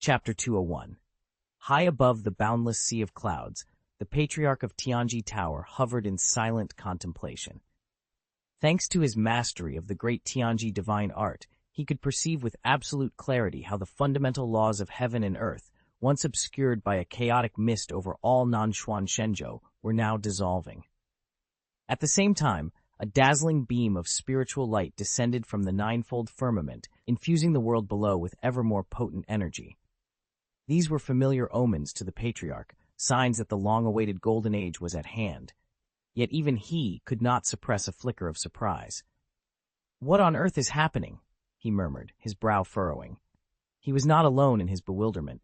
Chapter 201. High above the boundless sea of clouds, the Patriarch of Xianxia Tower hovered in silent contemplation. Thanks to his mastery of the great Xianxia divine art, he could perceive with absolute clarity how the fundamental laws of heaven and earth, once obscured by a chaotic mist over all Nanshuan Shenzhou, were now dissolving. At the same time, a dazzling beam of spiritual light descended from the ninefold firmament, infusing the world below with ever more potent energy. These were familiar omens to the Patriarch, signs that the long-awaited Golden Age was at hand. Yet even he could not suppress a flicker of surprise. "What on earth is happening?" he murmured, his brow furrowing. He was not alone in his bewilderment.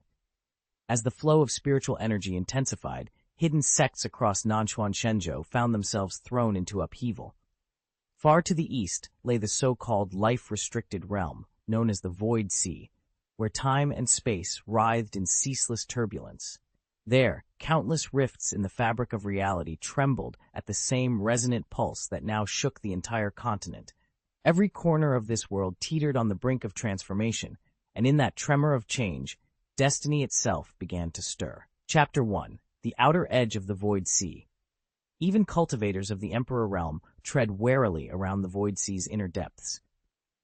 As the flow of spiritual energy intensified, hidden sects across Nanshuan Shenzhou found themselves thrown into upheaval. Far to the east lay the so-called life-restricted realm, known as the Void Sea, where time and space writhed in ceaseless turbulence. There, countless rifts in the fabric of reality trembled at the same resonant pulse that now shook the entire continent. Every corner of this world teetered on the brink of transformation, and in that tremor of change, destiny itself began to stir. Chapter 1. The Outer Edge of the Void Sea. Even cultivators of the Emperor Realm tread warily around the Void Sea's inner depths.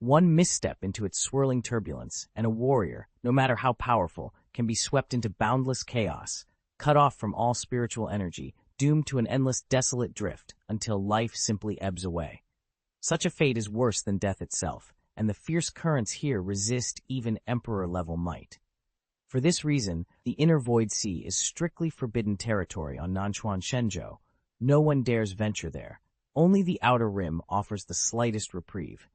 One misstep into its swirling turbulence, and a warrior, no matter how powerful, can be swept into boundless chaos, cut off from all spiritual energy, doomed to an endless desolate drift until life simply ebbs away. Such a fate is worse than death itself, and the fierce currents here resist even Emperor-level might. For this reason, the inner Void Sea is strictly forbidden territory on Nanshuan Shenzhou. No one dares venture there. Only the outer rim offers the slightest reprieve.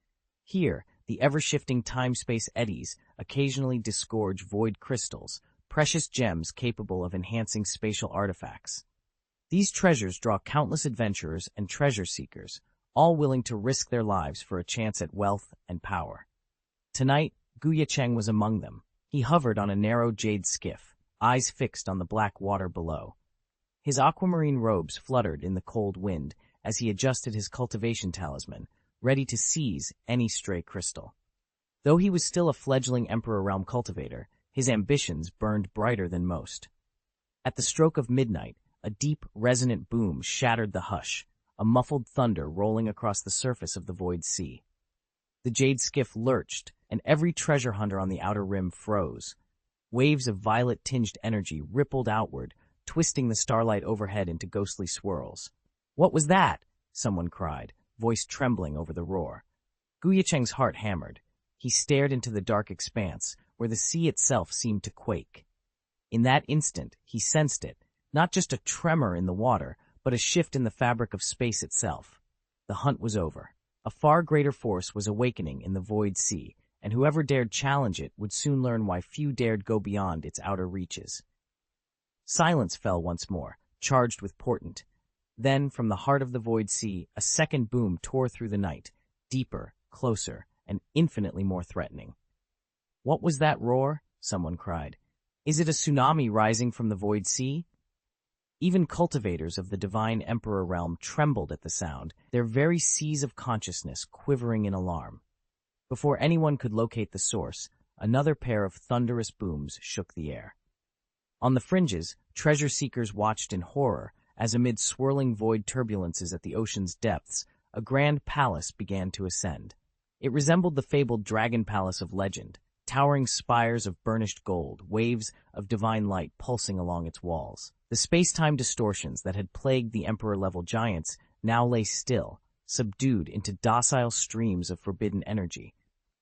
Here, the ever-shifting time-space eddies occasionally disgorge void crystals, precious gems capable of enhancing spatial artifacts. These treasures draw countless adventurers and treasure seekers, all willing to risk their lives for a chance at wealth and power. Tonight, Ye Cheng was among them. He hovered on a narrow jade skiff, eyes fixed on the black water below. His aquamarine robes fluttered in the cold wind as he adjusted his cultivation talisman, ready to seize any stray crystal. Though he was still a fledgling Emperor Realm cultivator, his ambitions burned brighter than most. At the stroke of midnight, a deep, resonant boom shattered the hush, a muffled thunder rolling across the surface of the Void Sea. The jade skiff lurched, and every treasure hunter on the outer rim froze. Waves of violet-tinged energy rippled outward, twisting the starlight overhead into ghostly swirls. "What was that?" someone cried, voice trembling over the roar. Ye Cheng's heart hammered. He stared into the dark expanse, where the sea itself seemed to quake. In that instant, he sensed it, not just a tremor in the water, but a shift in the fabric of space itself. The hunt was over. A far greater force was awakening in the Void Sea, and whoever dared challenge it would soon learn why few dared go beyond its outer reaches. Silence fell once more, charged with portent. Then, from the heart of the Void Sea, a second boom tore through the night, deeper, closer, and infinitely more threatening. "What was that roar?" someone cried. "Is it a tsunami rising from the Void Sea?" Even cultivators of the divine Emperor Realm trembled at the sound, their very seas of consciousness quivering in alarm. Before anyone could locate the source, another pair of thunderous booms shook the air. On the fringes, treasure seekers watched in horror as amid swirling void turbulences at the ocean's depths, a grand palace began to ascend. It resembled the fabled dragon palace of legend, towering spires of burnished gold, waves of divine light pulsing along its walls. The space-time distortions that had plagued the Emperor-level giants now lay still, subdued into docile streams of forbidden energy.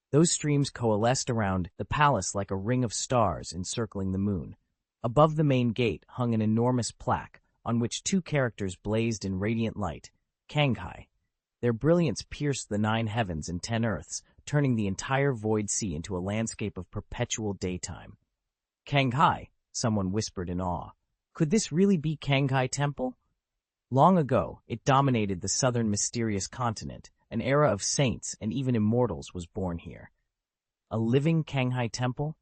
Those streams coalesced around the palace like a ring of stars encircling the moon. Above the main gate hung an enormous plaque, on which two characters blazed in radiant light, Kanghai. Their brilliance pierced the 9 heavens and 10 earths, turning the entire Void Sea into a landscape of perpetual daytime. "Kanghai," someone whispered in awe. Could this really be Kanghai Temple? Long ago, it dominated the southern mysterious continent. An era of saints and even immortals was born here. A living Kanghai Temple?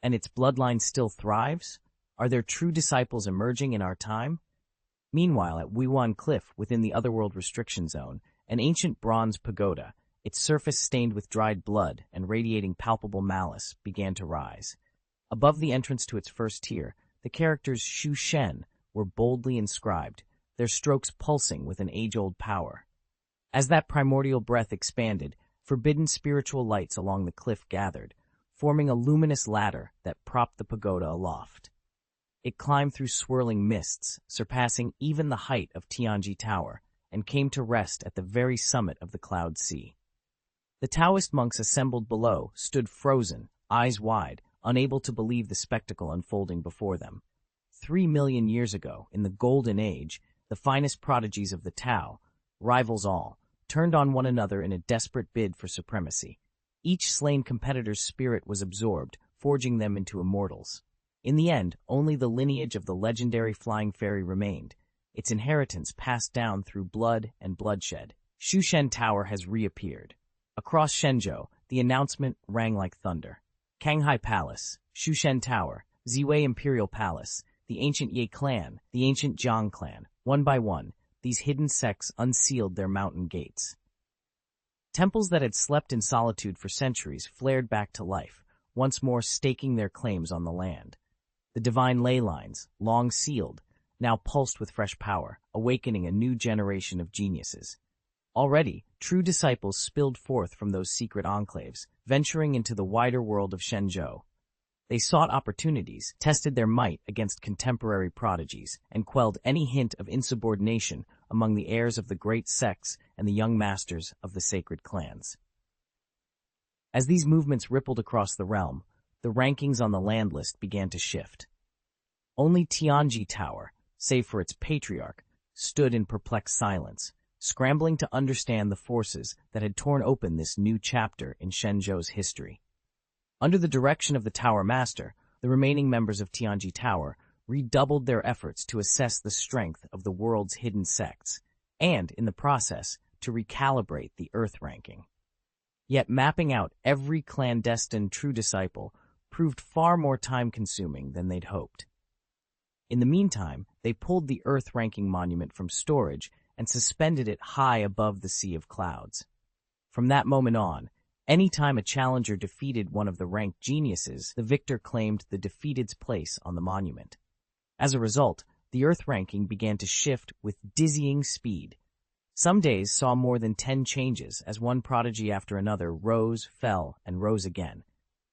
And its bloodline still thrives? Are there true disciples emerging in our time? Meanwhile, at Wuan Cliff, within the Otherworld Restriction Zone, an ancient bronze pagoda, its surface stained with dried blood and radiating palpable malice, began to rise. Above the entrance to its first tier, the characters Shu Shen were boldly inscribed, their strokes pulsing with an age-old power. As that primordial breath expanded, forbidden spiritual lights along the cliff gathered, forming a luminous ladder that propped the pagoda aloft. It climbed through swirling mists, surpassing even the height of Tianji Tower, and came to rest at the very summit of the Cloud Sea. The Taoist monks assembled below stood frozen, eyes wide, unable to believe the spectacle unfolding before them. 3 million years ago, in the Golden Age, the finest prodigies of the Tao, rivals all, turned on one another in a desperate bid for supremacy. Each slain competitor's spirit was absorbed, forging them into immortals. In the end, only the lineage of the legendary flying fairy remained, its inheritance passed down through blood and bloodshed. Shushen Tower has reappeared. Across Shenzhou, the announcement rang like thunder. Kanghai Palace, Shushen Tower, Ziwei Imperial Palace, the ancient Ye clan, the ancient Jiang clan. One by one, these hidden sects unsealed their mountain gates. Temples that had slept in solitude for centuries flared back to life, once more staking their claims on the land. The divine ley lines, long sealed, now pulsed with fresh power, awakening a new generation of geniuses. Already, true disciples spilled forth from those secret enclaves, venturing into the wider world of Shenzhou. They sought opportunities, tested their might against contemporary prodigies, and quelled any hint of insubordination among the heirs of the great sects and the young masters of the sacred clans. As these movements rippled across the realm, the rankings on the land list began to shift. Only Tianji Tower, save for its patriarch, stood in perplexed silence, scrambling to understand the forces that had torn open this new chapter in Shenzhou's history. Under the direction of the Tower Master, the remaining members of Tianji Tower redoubled their efforts to assess the strength of the world's hidden sects, and, in the process, to recalibrate the Earth ranking. Yet mapping out every clandestine true disciple proved far more time-consuming than they'd hoped. In the meantime, they pulled the Earth ranking monument from storage and suspended it high above the sea of clouds. From that moment on, any time a challenger defeated one of the ranked geniuses, the victor claimed the defeated's place on the monument. As a result, the Earth ranking began to shift with dizzying speed. Some days saw more than 10 changes as one prodigy after another rose, fell, and rose again.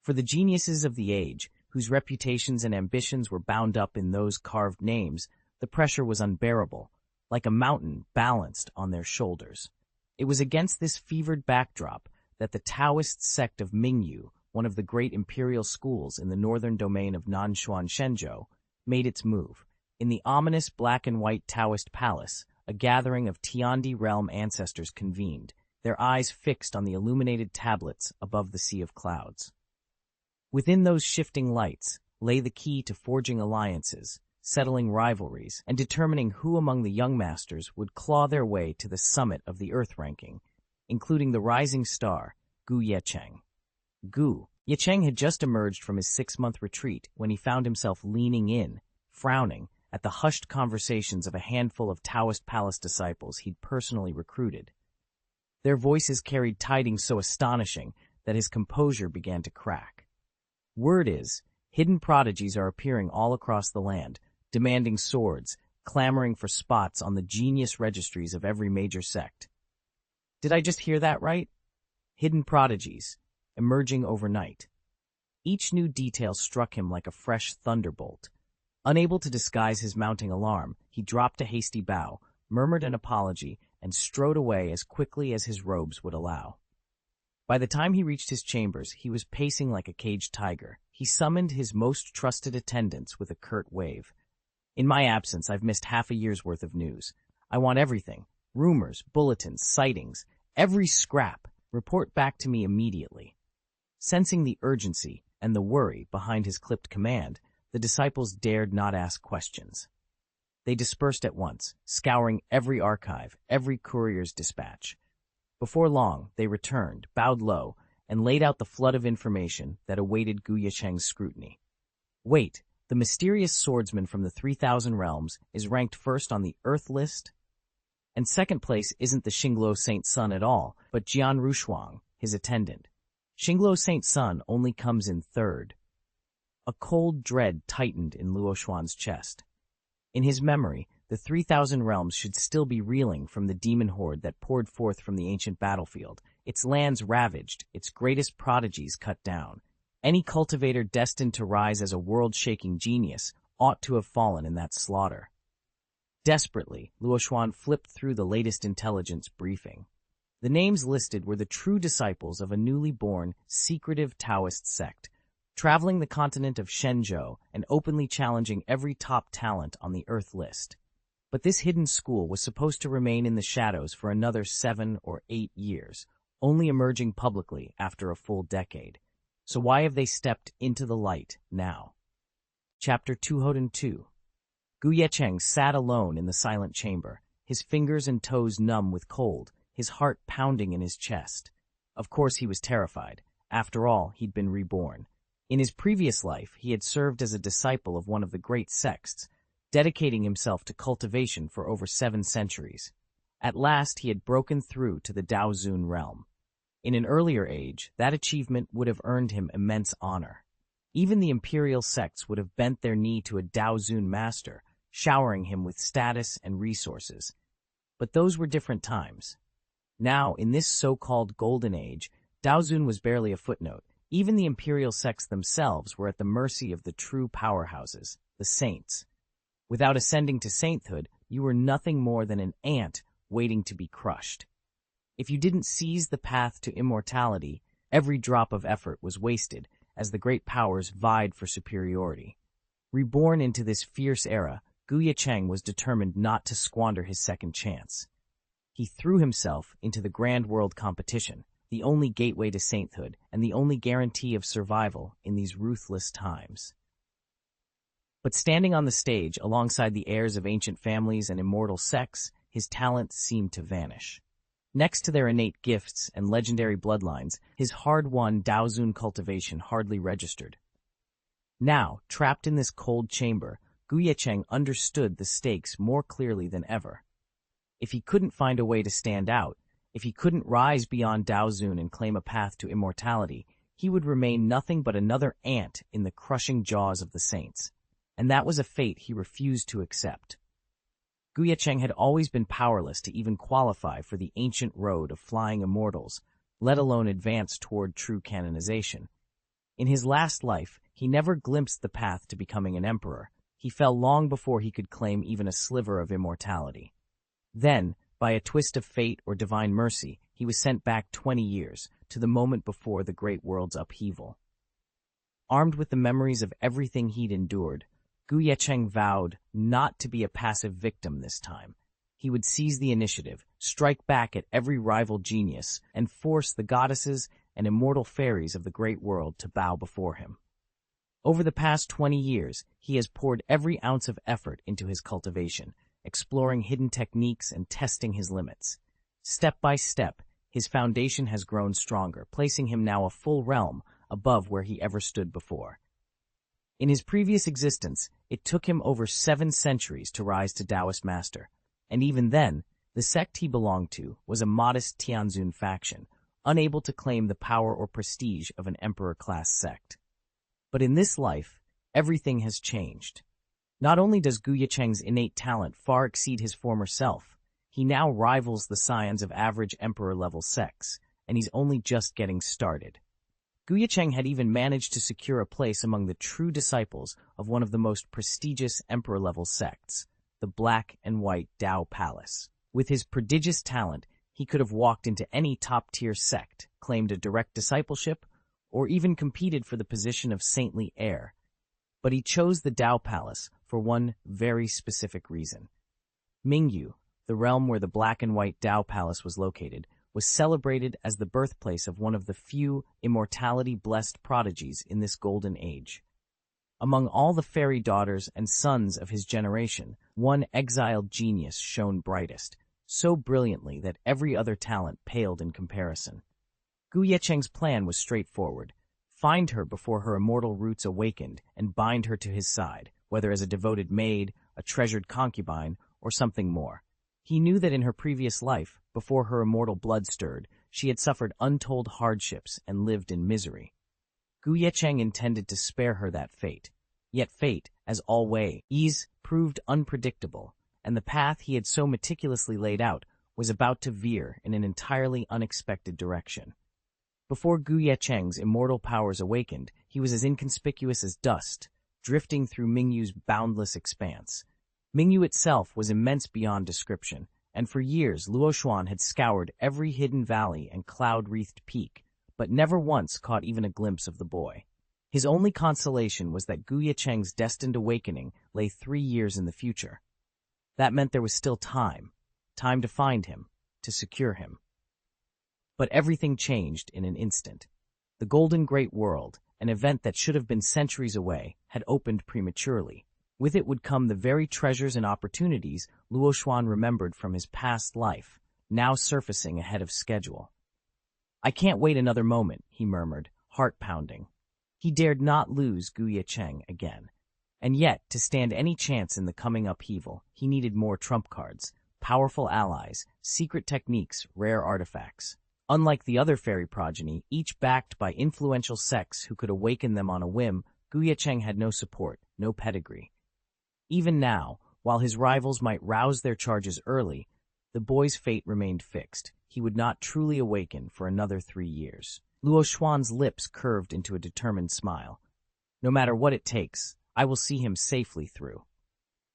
For the geniuses of the age, whose reputations and ambitions were bound up in those carved names, the pressure was unbearable, like a mountain balanced on their shoulders. It was against this fevered backdrop that the Taoist sect of Mingyu, one of the great imperial schools in the northern domain of Nanshuan Shenzhou, made its move. In the ominous black and white Taoist palace, a gathering of Tiandi realm ancestors convened, their eyes fixed on the illuminated tablets above the sea of clouds. Within those shifting lights lay the key to forging alliances, settling rivalries, and determining who among the young masters would claw their way to the summit of the Earth ranking, including the rising star, Ye Cheng. Ye Cheng had just emerged from his 6-month retreat when he found himself leaning in, frowning, at the hushed conversations of a handful of Taoist palace disciples he'd personally recruited. Their voices carried tidings so astonishing that his composure began to crack. Word is, hidden prodigies are appearing all across the land, demanding swords, clamoring for spots on the genius registries of every major sect. Did I just hear that right? Hidden prodigies, emerging overnight. Each new detail struck him like a fresh thunderbolt. Unable to disguise his mounting alarm, he dropped a hasty bow, murmured an apology, and strode away as quickly as his robes would allow. By the time he reached his chambers, he was pacing like a caged tiger. He summoned his most trusted attendants with a curt wave. In my absence, I've missed half a year's worth of news. I want everything. Rumors, bulletins, sightings, every scrap. Report back to me immediately. Sensing the urgency and the worry behind his clipped command, the disciples dared not ask questions. They dispersed at once, scouring every archive, every courier's dispatch. Before long, they returned, bowed low, and laid out the flood of information that awaited Ye Cheng's scrutiny. Wait, the mysterious swordsman from the 3,000 realms is ranked first on the Earth list? And second place isn't the Xingluo Saint Sun at all, but Jian Rushuang, his attendant. Xingluo Saint Sun only comes in third. A cold dread tightened in Luo Xuan's chest. In his memory, the 3,000 realms should still be reeling from the demon horde that poured forth from the ancient battlefield, its lands ravaged, its greatest prodigies cut down. Any cultivator destined to rise as a world-shaking genius ought to have fallen in that slaughter. Desperately, Luo Xuan flipped through the latest intelligence briefing. The names listed were the true disciples of a newly born, secretive Taoist sect, traveling the continent of Shenzhou and openly challenging every top talent on the Earth list. But this hidden school was supposed to remain in the shadows for another 7 or 8 years, only emerging publicly after a full decade. So why have they stepped into the light now? Chapter 202. Ye Cheng sat alone in the silent chamber, his fingers and toes numb with cold, his heart pounding in his chest. Of course he was terrified. After all, he'd been reborn. In his previous life, he had served as a disciple of one of the great sects, dedicating himself to cultivation for over 7 centuries. At last, he had broken through to the Daozun realm. In an earlier age, that achievement would have earned him immense honor. Even the imperial sects would have bent their knee to a Daozun master, showering him with status and resources. But those were different times. Now, in this so-called golden age, Daozun was barely a footnote. Even the imperial sects themselves were at the mercy of the true powerhouses, the saints. Without ascending to sainthood, you were nothing more than an ant waiting to be crushed. If you didn't seize the path to immortality, every drop of effort was wasted as the great powers vied for superiority. Reborn into this fierce era, Ye Cheng was determined not to squander his second chance. He threw himself into the grand world competition, the only gateway to sainthood and the only guarantee of survival in these ruthless times. But standing on the stage alongside the heirs of ancient families and immortal sects, his talent seemed to vanish. Next to their innate gifts and legendary bloodlines, his hard-won Daozun cultivation hardly registered. Now, trapped in this cold chamber, Ye Cheng understood the stakes more clearly than ever. If he couldn't find a way to stand out, if he couldn't rise beyond Daozun and claim a path to immortality, he would remain nothing but another ant in the crushing jaws of the saints. And that was a fate he refused to accept. Ye Cheng had always been powerless to even qualify for the ancient road of flying immortals, let alone advance toward true canonization. In his last life, he never glimpsed the path to becoming an emperor. He fell long before he could claim even a sliver of immortality. Then, by a twist of fate or divine mercy, he was sent back 20 years, to the moment before the great world's upheaval. Armed with the memories of everything he'd endured, Ye Cheng vowed not to be a passive victim this time. He would seize the initiative, strike back at every rival genius, and force the goddesses and immortal fairies of the great world to bow before him. Over the past 20 years, he has poured every ounce of effort into his cultivation, exploring hidden techniques and testing his limits. Step by step, his foundation has grown stronger, placing him now a full realm above where he ever stood before. In his previous existence, it took him over 7 centuries to rise to Taoist master, and even then, the sect he belonged to was a modest Tianzun faction, unable to claim the power or prestige of an emperor-class sect. But in this life, everything has changed. Not only does Ye Cheng's innate talent far exceed his former self, he now rivals the scions of average emperor-level sects, and he's only just getting started. Ye Cheng had even managed to secure a place among the true disciples of one of the most prestigious emperor-level sects, the Black and White Dao Palace. With his prodigious talent, he could have walked into any top-tier sect, claimed a direct discipleship, or even competed for the position of saintly heir. But he chose the Dao Palace for one very specific reason. Mingyu, the realm where the Black and White Dao Palace was located, was celebrated as the birthplace of one of the few immortality-blessed prodigies in this golden age. Among all the fairy daughters and sons of his generation, one exiled genius shone brightest, so brilliantly that every other talent paled in comparison. Ye Cheng's plan was straightforward. Find her before her immortal roots awakened and bind her to his side, whether as a devoted maid, a treasured concubine, or something more. He knew that in her previous life, before her immortal blood stirred, she had suffered untold hardships and lived in misery. Ye Cheng intended to spare her that fate. Yet fate, as always, proved unpredictable, and the path he had so meticulously laid out was about to veer in an entirely unexpected direction. Before Ye Cheng's immortal powers awakened, he was as inconspicuous as dust, drifting through Mingyu's boundless expanse. Mingyu itself was immense beyond description, and for years Luoxuan had scoured every hidden valley and cloud-wreathed peak, but never once caught even a glimpse of the boy. His only consolation was that Ye Cheng's destined awakening lay 3 years in the future. That meant there was still time to find him, to secure him. But everything changed in an instant. The Golden Great World, an event that should have been centuries away, had opened prematurely. With it would come the very treasures and opportunities Luoxuan remembered from his past life, now surfacing ahead of schedule. "I can't wait another moment," he murmured, heart-pounding. He dared not lose Ye Cheng again. And yet, to stand any chance in the coming upheaval, he needed more trump cards, powerful allies, secret techniques, rare artifacts. Unlike the other fairy progeny, each backed by influential sects who could awaken them on a whim, Ye Cheng had no support, no pedigree. Even now, while his rivals might rouse their charges early, the boy's fate remained fixed. He would not truly awaken for another 3 years. Luoxuan's lips curved into a determined smile. "No matter what it takes, I will see him safely through."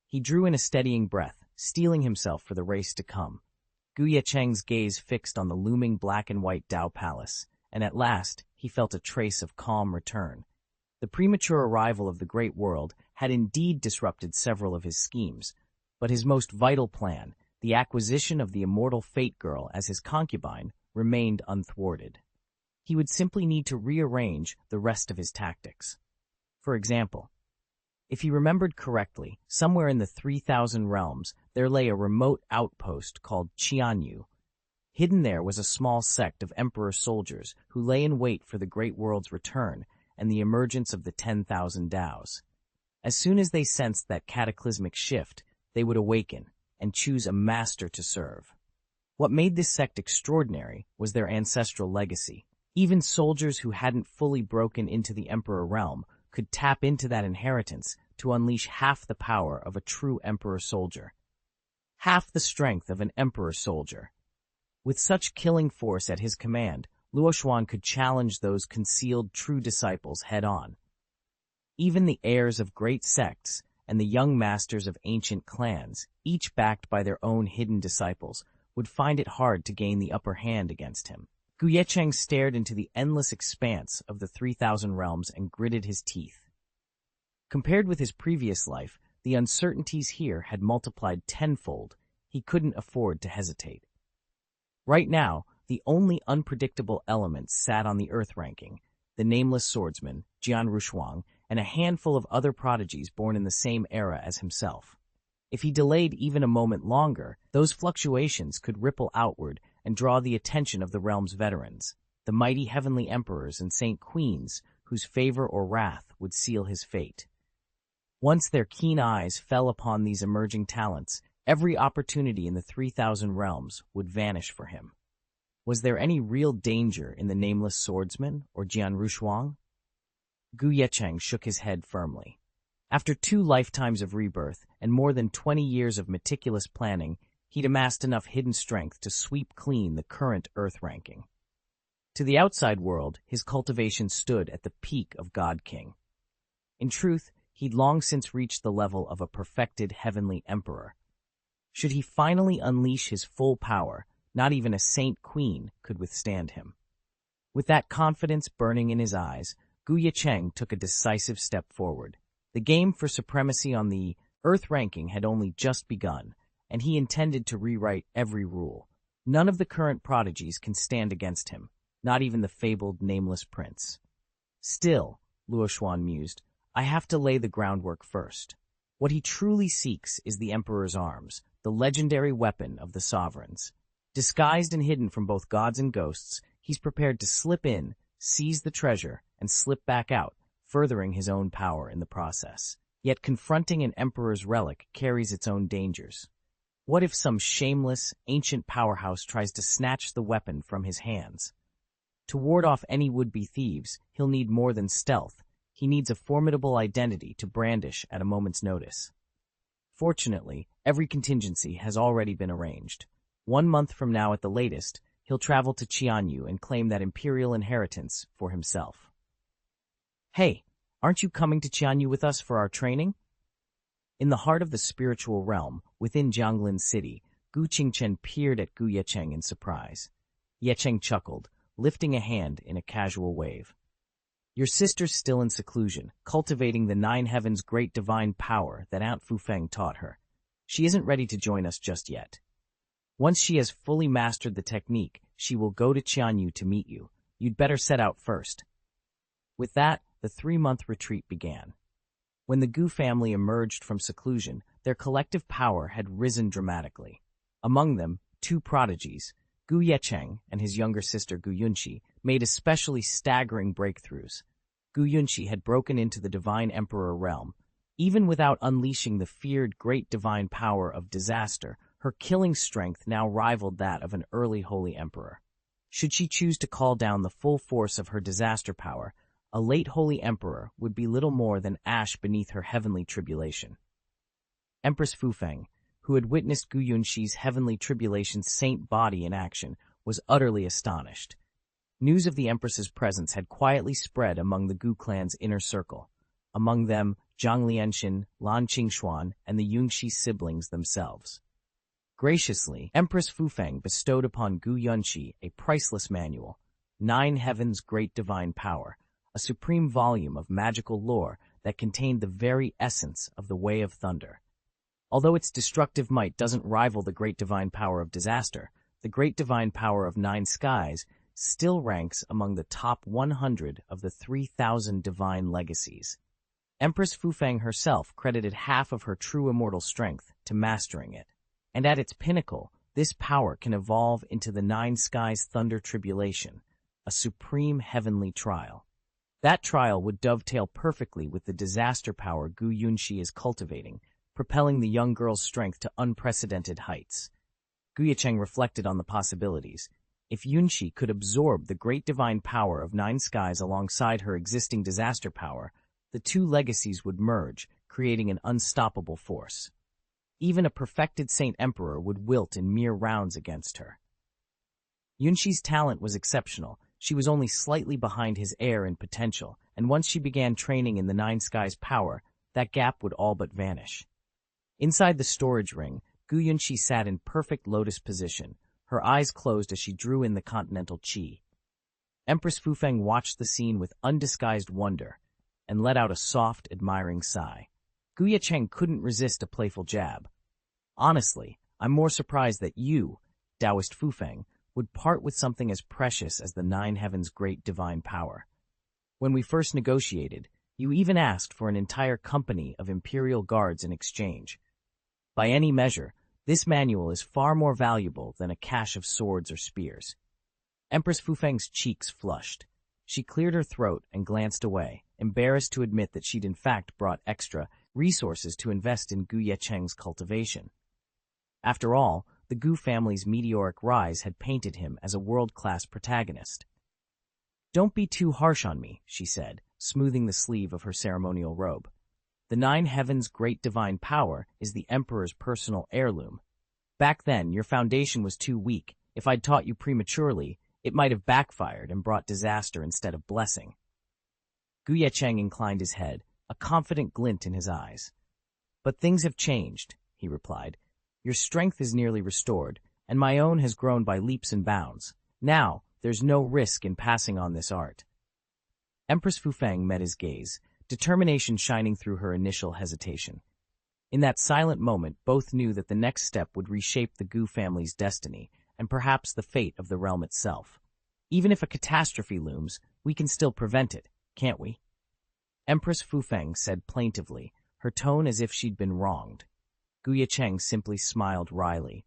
He drew in a steadying breath, steeling himself for the race to come. Ye Cheng's gaze fixed on the looming black and white Dao Palace, and at last he felt a trace of calm return. The premature arrival of the Great World had indeed disrupted several of his schemes, but his most vital plan, the acquisition of the immortal Fate Girl as his concubine, remained unthwarted. He would simply need to rearrange the rest of his tactics. For example, if he remembered correctly, somewhere in the 3,000 realms there lay a remote outpost called Xianxia. Hidden there was a small sect of emperor soldiers who lay in wait for the Great World's return and the emergence of the 10,000 Daos. As soon as they sensed that cataclysmic shift, they would awaken and choose a master to serve. What made this sect extraordinary was their ancestral legacy. Even soldiers who hadn't fully broken into the Emperor realm could tap into that inheritance to unleash half the power of a true Emperor soldier. Half the strength of an Emperor soldier. With such killing force at his command, Luoxuan could challenge those concealed true disciples head-on. Even the heirs of great sects and the young masters of ancient clans, each backed by their own hidden disciples, would find it hard to gain the upper hand against him. Ye Cheng stared into the endless expanse of the 3,000 realms and gritted his teeth. Compared with his previous life, the uncertainties here had multiplied tenfold. He couldn't afford to hesitate. Right now, the only unpredictable elements sat on the Earth ranking, the nameless swordsman, Jian Rushuang, and a handful of other prodigies born in the same era as himself. If he delayed even a moment longer, those fluctuations could ripple outward and draw the attention of the realm's veterans, the mighty heavenly emperors and saint queens whose favor or wrath would seal his fate. Once their keen eyes fell upon these emerging talents, every opportunity in the 3,000 realms would vanish for him. Was there any real danger in the nameless swordsman or Jian Rushuang? Ye Cheng shook his head firmly. After 2 lifetimes of rebirth and more than 20 years of meticulous planning, he'd amassed enough hidden strength to sweep clean the current Earth ranking. To the outside world, his cultivation stood at the peak of God King. In truth, he'd long since reached the level of a perfected heavenly emperor. Should he finally unleash his full power, not even a saint queen could withstand him. With that confidence burning in his eyes, Ye Cheng took a decisive step forward. The game for supremacy on the Earth ranking had only just begun, and he intended to rewrite every rule. None of the current prodigies can stand against him, not even the fabled nameless prince. Still, Luoxuan mused, I have to lay the groundwork first. What he truly seeks is the Emperor's arms, the legendary weapon of the sovereigns. Disguised and hidden from both gods and ghosts, he's prepared to slip in, seize the treasure, and slip back out, furthering his own power in the process. Yet confronting an emperor's relic carries its own dangers. What if some shameless, ancient powerhouse tries to snatch the weapon from his hands? To ward off any would-be thieves, he'll need more than stealth. He needs a formidable identity to brandish at a moment's notice. Fortunately, every contingency has already been arranged. 1 month from now at the latest, he'll travel to Xianxia and claim that imperial inheritance for himself. Hey, aren't you coming to Xianxia with us for our training? In the heart of the spiritual realm, within Jianglin City, Gu Qingchen peered at Gu Ye Cheng in surprise. Ye Cheng chuckled, lifting a hand in a casual wave. Your sister's still in seclusion, cultivating the 9 heavens' great divine power that Aunt Fufeng taught her. She isn't ready to join us just yet. Once she has fully mastered the technique, she will go to Qianyu to meet you. You'd better set out first. With that, the 3-month retreat began. When the Gu family emerged from seclusion, their collective power had risen dramatically. Among them, 2 prodigies, Gu Ye Cheng and his younger sister Gu Yunxi, made especially staggering breakthroughs. Gu Yunxi had broken into the Divine Emperor realm. Even without unleashing the feared great divine power of disaster, her killing strength now rivaled that of an early Holy Emperor. Should she choose to call down the full force of her disaster power, a late Holy Emperor would be little more than ash beneath her heavenly tribulation. Empress Fufeng, who had witnessed Gu Yunxi's heavenly tribulation's saint body in action, was utterly astonished. News of the Empress's presence had quietly spread among the Gu clan's inner circle. Among them, Zhang Lianxin, Lan Qingxuan, and the Yunxi siblings themselves. Graciously, Empress Fufeng bestowed upon Gu Yunxi a priceless manual, 9 Heavens' Great Divine Power, a supreme volume of magical lore that contained the very essence of the Way of Thunder. Although its destructive might doesn't rival the great divine power of disaster, the great divine power of 9 skies still ranks among the top 100 of the 3,000 divine legacies. Empress Fufeng herself credited half of her true immortal strength to mastering it. And at its pinnacle, this power can evolve into the 9 skies thunder tribulation, a supreme heavenly trial. That trial would dovetail perfectly with the disaster power Gu Yunxi is cultivating, propelling the young girl's strength to unprecedented heights. Gu Yecheng reflected on the possibilities. If Yunxi could absorb the great divine power of 9 skies alongside her existing disaster power, the 2 legacies would merge, creating an unstoppable force. Even a perfected Saint Emperor would wilt in mere rounds against her. Yunxi's talent was exceptional. She was only slightly behind his heir in potential, and once she began training in the 9 skies' power, that gap would all but vanish. Inside the storage ring, Gu Yunxi sat in perfect lotus position, her eyes closed as she drew in the continental qi. Empress Fufeng watched the scene with undisguised wonder and let out a soft, admiring sigh. Gu Yecheng couldn't resist a playful jab. Honestly, I'm more surprised that you, Taoist Fufeng, would part with something as precious as the 9 heavens' great divine power. When we first negotiated, you even asked for an entire company of imperial guards in exchange. By any measure, this manual is far more valuable than a cache of swords or spears. Empress Fufeng's cheeks flushed. She cleared her throat and glanced away, embarrassed to admit that she'd in fact brought extra resources to invest in Gu Yecheng's cultivation. After all, the Gu family's meteoric rise had painted him as a world-class protagonist. Don't be too harsh on me, she said, smoothing the sleeve of her ceremonial robe. The 9 heavens' great divine power is the Emperor's personal heirloom. Back then, your foundation was too weak. If I'd taught you prematurely, it might have backfired and brought disaster instead of blessing. Gu Yecheng inclined his head, a confident glint in his eyes. But things have changed, he replied. Your strength is nearly restored, and my own has grown by leaps and bounds. Now, there's no risk in passing on this art. Empress Fufeng met his gaze, determination shining through her initial hesitation. In that silent moment, both knew that the next step would reshape the Gu family's destiny, and perhaps the fate of the realm itself. Even if a catastrophe looms, we can still prevent it, can't we? Empress Fufeng said plaintively, her tone as if she'd been wronged. Gu Yecheng simply smiled wryly.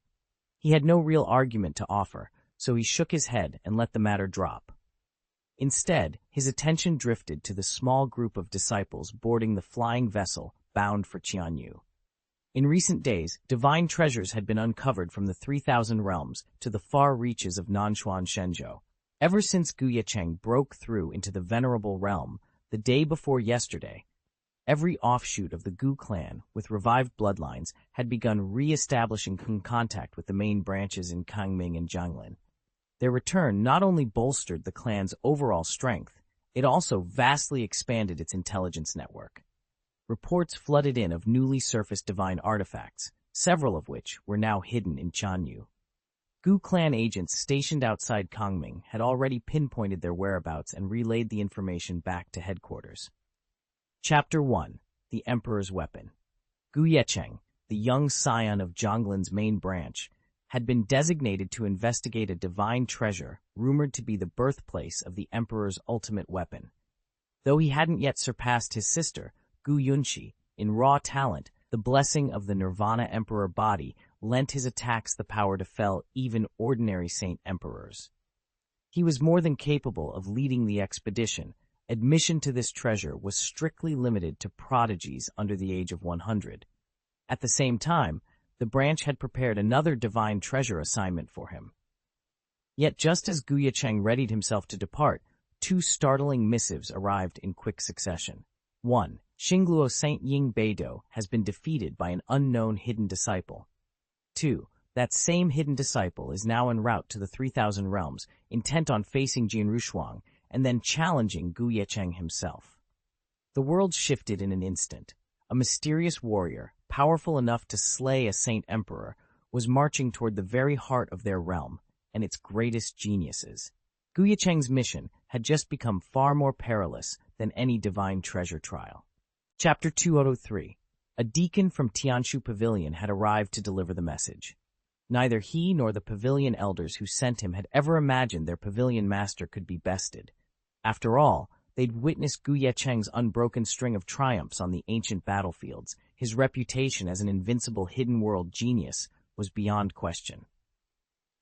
He had no real argument to offer, so he shook his head and let the matter drop. Instead, his attention drifted to the small group of disciples boarding the flying vessel bound for Qianyu. In recent days, divine treasures had been uncovered from the 3,000 realms to the far reaches of Nanshuan Shenzhou. Ever since Ye Cheng broke through into the venerable realm the day before yesterday, every offshoot of the Gu clan with revived bloodlines had begun re-establishing contact with the main branches in Kangming and Jianglin. Their return not only bolstered the clan's overall strength, it also vastly expanded its intelligence network. Reports flooded in of newly surfaced divine artifacts, several of which were now hidden in Chanyu. Gu clan agents stationed outside Kangming had already pinpointed their whereabouts and relayed the information back to headquarters. Chapter 1. The Emperor's Weapon. Ye Cheng, the young scion of Jianglin's main branch, had been designated to investigate a divine treasure rumored to be the birthplace of the Emperor's ultimate weapon. Though he hadn't yet surpassed his sister, Gu Yunxi, in raw talent, the blessing of the Nirvana Emperor body lent his attacks the power to fell even ordinary Saint Emperors. He was more than capable of leading the expedition. Admission to this treasure was strictly limited to prodigies under the age of 100. At the same time, the branch had prepared another divine treasure assignment for him. Yet just as Ye Cheng readied himself to depart, two startling missives arrived in quick succession. 1. Xingluo Saint Ying Beidou has been defeated by an unknown hidden disciple. 2. That same hidden disciple is now en route to the 3,000 realms, intent on facing Jianrushuang and then challenging Ye Cheng himself. The world shifted in an instant. A mysterious warrior, powerful enough to slay a Saint Emperor, was marching toward the very heart of their realm and its greatest geniuses. Ye Cheng's mission had just become far more perilous than any divine treasure trial. Chapter 203. A deacon from Tianshu Pavilion had arrived to deliver the message. Neither he nor the pavilion elders who sent him had ever imagined their pavilion master could be bested. After all, they'd witnessed Ye Cheng's unbroken string of triumphs on the ancient battlefields. His reputation as an invincible hidden world genius was beyond question.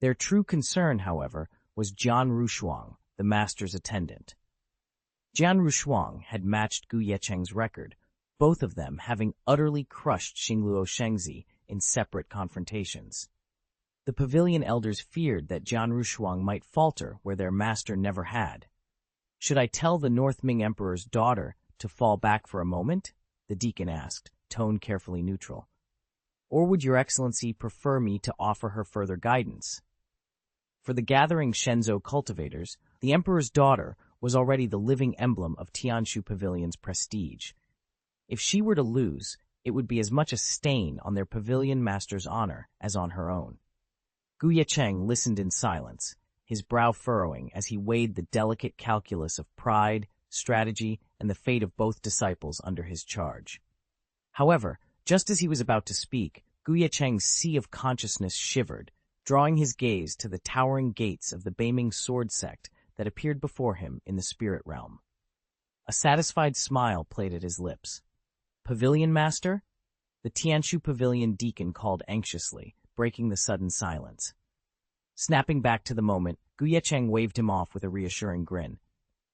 Their true concern, however, was Jianrushuang, the master's attendant. Jianrushuang had matched Ye Cheng's record, both of them having utterly crushed Xingluo Shengzi in separate confrontations. The pavilion elders feared that Jianrushuang might falter where their master never had. "Should I tell the North Ming Emperor's daughter to fall back for a moment?" the deacon asked, tone carefully neutral. "Or would your excellency prefer me to offer her further guidance?" For the gathering Shenzhou cultivators, the Emperor's daughter was already the living emblem of Tianshu Pavilion's prestige. If she were to lose, it would be as much a stain on their pavilion master's honor as on her own. Ye Cheng listened in silence, his brow furrowing as he weighed the delicate calculus of pride, strategy, and the fate of both disciples under his charge. However, just as he was about to speak, Ye Cheng's sea of consciousness shivered, drawing his gaze to the towering gates of the Beiming sword sect that appeared before him in the spirit realm. A satisfied smile played at his lips. "Pavilion master?" the Tianshu Pavilion deacon called anxiously, breaking the sudden silence. Snapping back to the moment, Ye Cheng waved him off with a reassuring grin.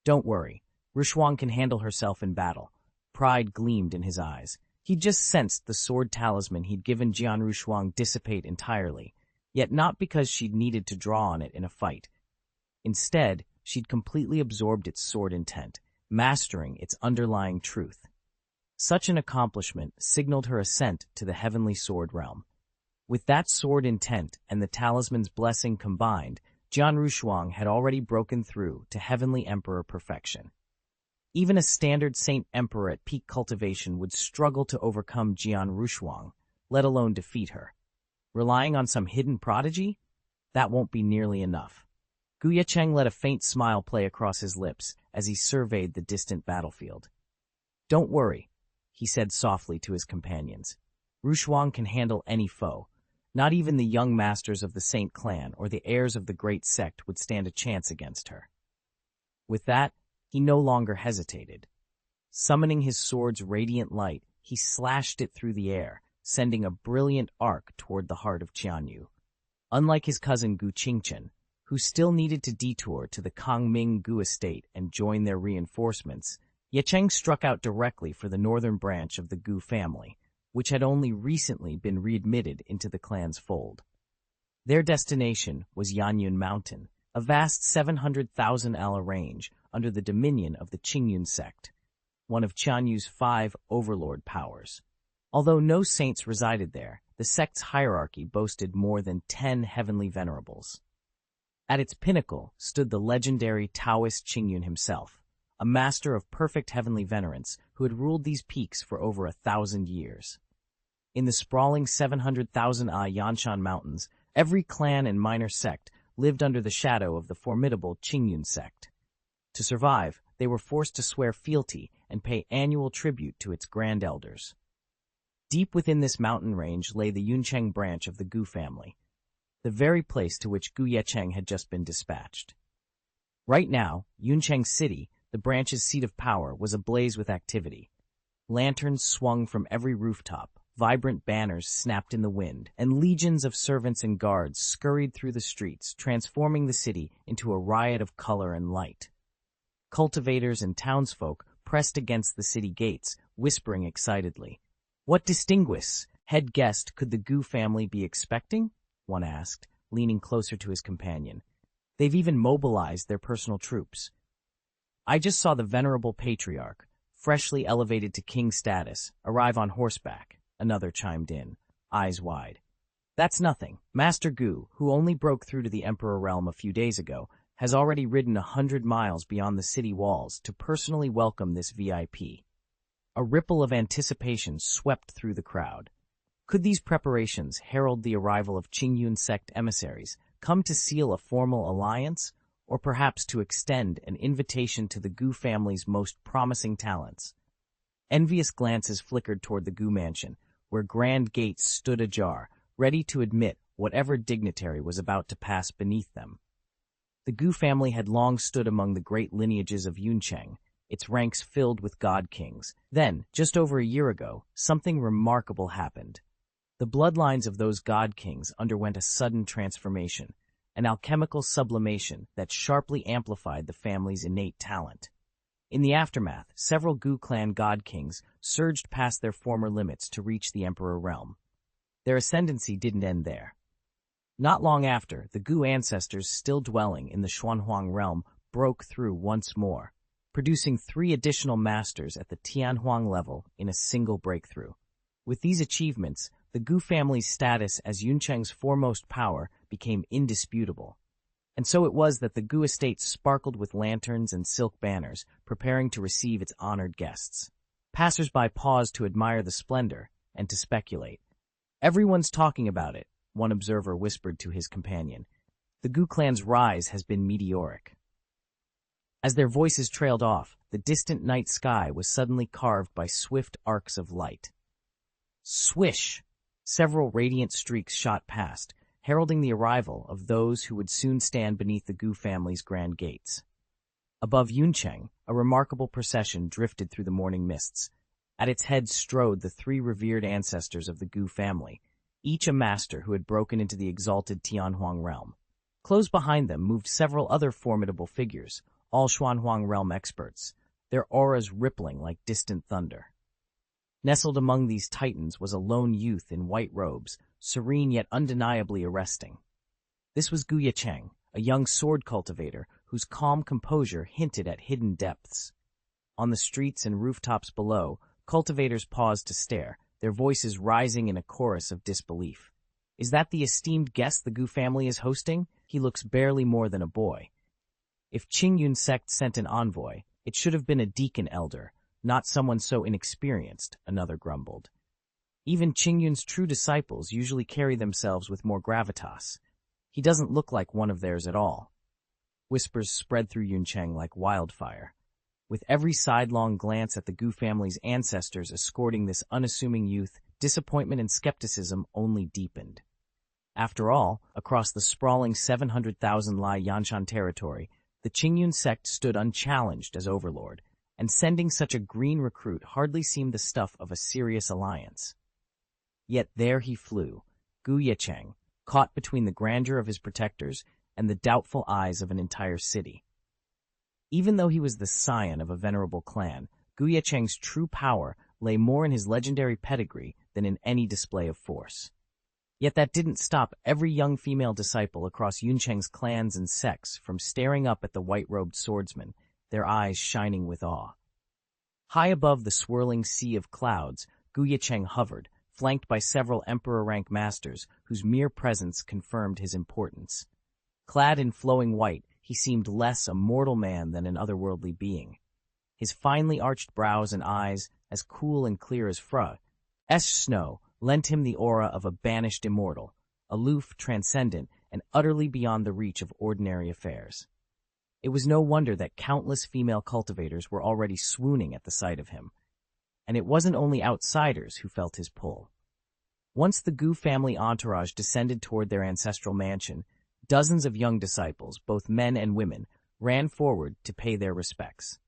"Don't worry, Rushuang can handle herself in battle." Pride gleamed in his eyes. He'd just sensed the sword talisman he'd given Jianrushuang dissipate entirely, yet not because she'd needed to draw on it in a fight. Instead, she'd completely absorbed its sword intent, mastering its underlying truth. Such an accomplishment signaled her ascent to the heavenly sword realm. With that sword intent and the talisman's blessing combined, Jianrushuang had already broken through to heavenly emperor perfection. Even a standard Saint Emperor at peak cultivation would struggle to overcome Jianrushuang, let alone defeat her. Relying on some hidden prodigy? That won't be nearly enough. Ye Cheng let a faint smile play across his lips as he surveyed the distant battlefield. "Don't worry," he said softly to his companions. "Rushuang can handle any foe. Not even the young masters of the Saint clan or the heirs of the great sect would stand a chance against her." With that, he no longer hesitated. Summoning his sword's radiant light, he slashed it through the air, sending a brilliant arc toward the heart of Qianyu. Unlike his cousin Gu Qingchen, who still needed to detour to the Kangming Gu estate and join their reinforcements, Ye Cheng struck out directly for the northern branch of the Gu family, which had only recently been readmitted into the clan's fold. Their destination was Yanyun Mountain, a vast 700,000 ala range under the dominion of the Qingyun sect, one of Qianyu's 5 overlord powers. Although no saints resided there, the sect's hierarchy boasted more than 10 heavenly venerables. At its pinnacle stood the legendary Taoist Qingyun himself, a master of perfect heavenly venerance who had ruled these peaks for over 1,000 years. In the sprawling 700,000 Yanshan Mountains, every clan and minor sect lived under the shadow of the formidable Qingyun sect. To survive, they were forced to swear fealty and pay annual tribute to its grand elders. Deep within this mountain range lay the Ye Cheng branch of the Gu family, the very place to which Ye Cheng had just been dispatched. Right now, Ye Cheng City, the branch's seat of power, was ablaze with activity. Lanterns swung from every rooftop, vibrant banners snapped in the wind, and legions of servants and guards scurried through the streets, transforming the city into a riot of color and light. Cultivators and townsfolk pressed against the city gates, whispering excitedly. "What distinguished head guest could the Gu family be expecting?" one asked, leaning closer to his companion. "They've even mobilized their personal troops." "I just saw the venerable patriarch, freshly elevated to king status, arrive on horseback," another chimed in, eyes wide. "That's nothing. Master Gu, who only broke through to the Emperor realm a few days ago, has already ridden 100 miles beyond the city walls to personally welcome this VIP." A ripple of anticipation swept through the crowd. Could these preparations herald the arrival of Qingyun sect emissaries, come to seal a formal alliance, or perhaps to extend an invitation to the Gu family's most promising talents? Envious glances flickered toward the Gu mansion, where grand gates stood ajar, ready to admit whatever dignitary was about to pass beneath them. The Gu family had long stood among the great lineages of Ye Cheng, its ranks filled with god kings. Then, just over a year ago, something remarkable happened. The bloodlines of those god kings underwent a sudden transformation, an alchemical sublimation that sharply amplified the family's innate talent. In the aftermath, several Gu clan god kings surged past their former limits to reach the Emperor realm. Their ascendancy didn't end there. Not long after, the Gu ancestors still dwelling in the Xuanhuang realm broke through once more, producing 3 additional masters at the Tianhuang level in a single breakthrough. With these achievements, the Gu family's status as Ye Cheng's foremost power became indisputable. And so it was that the Gu estate sparkled with lanterns and silk banners, preparing to receive its honored guests. Passers-by paused to admire the splendor and to speculate. "Everyone's talking about it," one observer whispered to his companion. "The Gu clan's rise has been meteoric." As their voices trailed off, the distant night sky was suddenly carved by swift arcs of light. Swish! Several radiant streaks shot past, heralding the arrival of those who would soon stand beneath the Gu family's grand gates. Above Ye Cheng, a remarkable procession drifted through the morning mists. At its head strode the 3 revered ancestors of the Gu family, each a master who had broken into the exalted Tianhuang realm. Close behind them moved several other formidable figures, all Xuanhuang realm experts, their auras rippling like distant thunder. Nestled among these titans was a lone youth in white robes, serene yet undeniably arresting. This was Ye Cheng, a young sword cultivator whose calm composure hinted at hidden depths. On the streets and rooftops below, cultivators paused to stare, their voices rising in a chorus of disbelief. "Is that the esteemed guest the Gu family is hosting? He looks barely more than a boy." If Qingyun sect sent an envoy, it should have been a deacon elder, not someone so inexperienced, another grumbled. Even Qingyun's true disciples usually carry themselves with more gravitas. He doesn't look like one of theirs at all. Whispers spread through Ye Cheng like wildfire. With every sidelong glance at the Gu family's ancestors escorting this unassuming youth, disappointment and skepticism only deepened. After all, across the sprawling 700,000 Lai Yanshan territory, the Qingyun sect stood unchallenged as overlord, and sending such a green recruit hardly seemed the stuff of a serious alliance. Yet there he flew, Ye Cheng, caught between the grandeur of his protectors and the doubtful eyes of an entire city. Even though he was the scion of a venerable clan, Ye Cheng's true power lay more in his legendary pedigree than in any display of force. Yet that didn't stop every young female disciple across Ye Cheng's clans and sects from staring up at the white-robed swordsman, their eyes shining with awe. High above the swirling sea of clouds, Ye Cheng hovered, flanked by several emperor-rank masters whose mere presence confirmed his importance. Clad in flowing white, he seemed less a mortal man than an otherworldly being. His finely arched brows and eyes, as cool and clear as Fro's snow, lent him the aura of a banished immortal, aloof, transcendent, and utterly beyond the reach of ordinary affairs. It was no wonder that countless female cultivators were already swooning at the sight of him. And it wasn't only outsiders who felt his pull. Once the Gu family entourage descended toward their ancestral mansion, dozens of young disciples, both men and women, ran forward to pay their respects.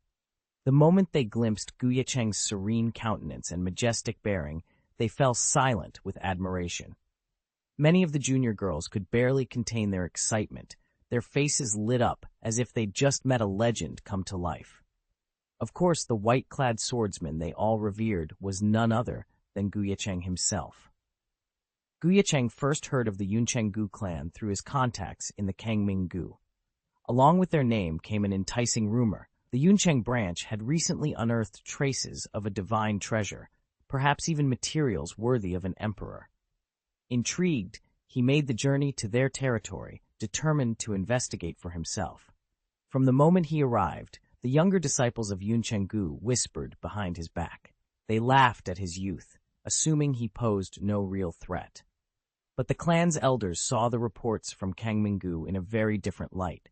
The moment they glimpsed Ye Cheng's serene countenance and majestic bearing, they fell silent with admiration. Many of the junior girls could barely contain their excitement, their faces lit up as if they'd just met a legend come to life. Of course, the white-clad swordsman they all revered was none other than Ye Cheng himself. Ye Cheng first heard of the Yuncheng Gu clan through his contacts in the Kangming Gu. Along with their name came an enticing rumor. The Yuncheng branch had recently unearthed traces of a divine treasure, perhaps even materials worthy of an emperor. Intrigued, he made the journey to their territory, determined to investigate for himself. From the moment he arrived, the younger disciples of Yuncheng Gu whispered behind his back. They laughed at his youth, assuming he posed no real threat. But the clan's elders saw the reports from Kangming Gu in a very different light.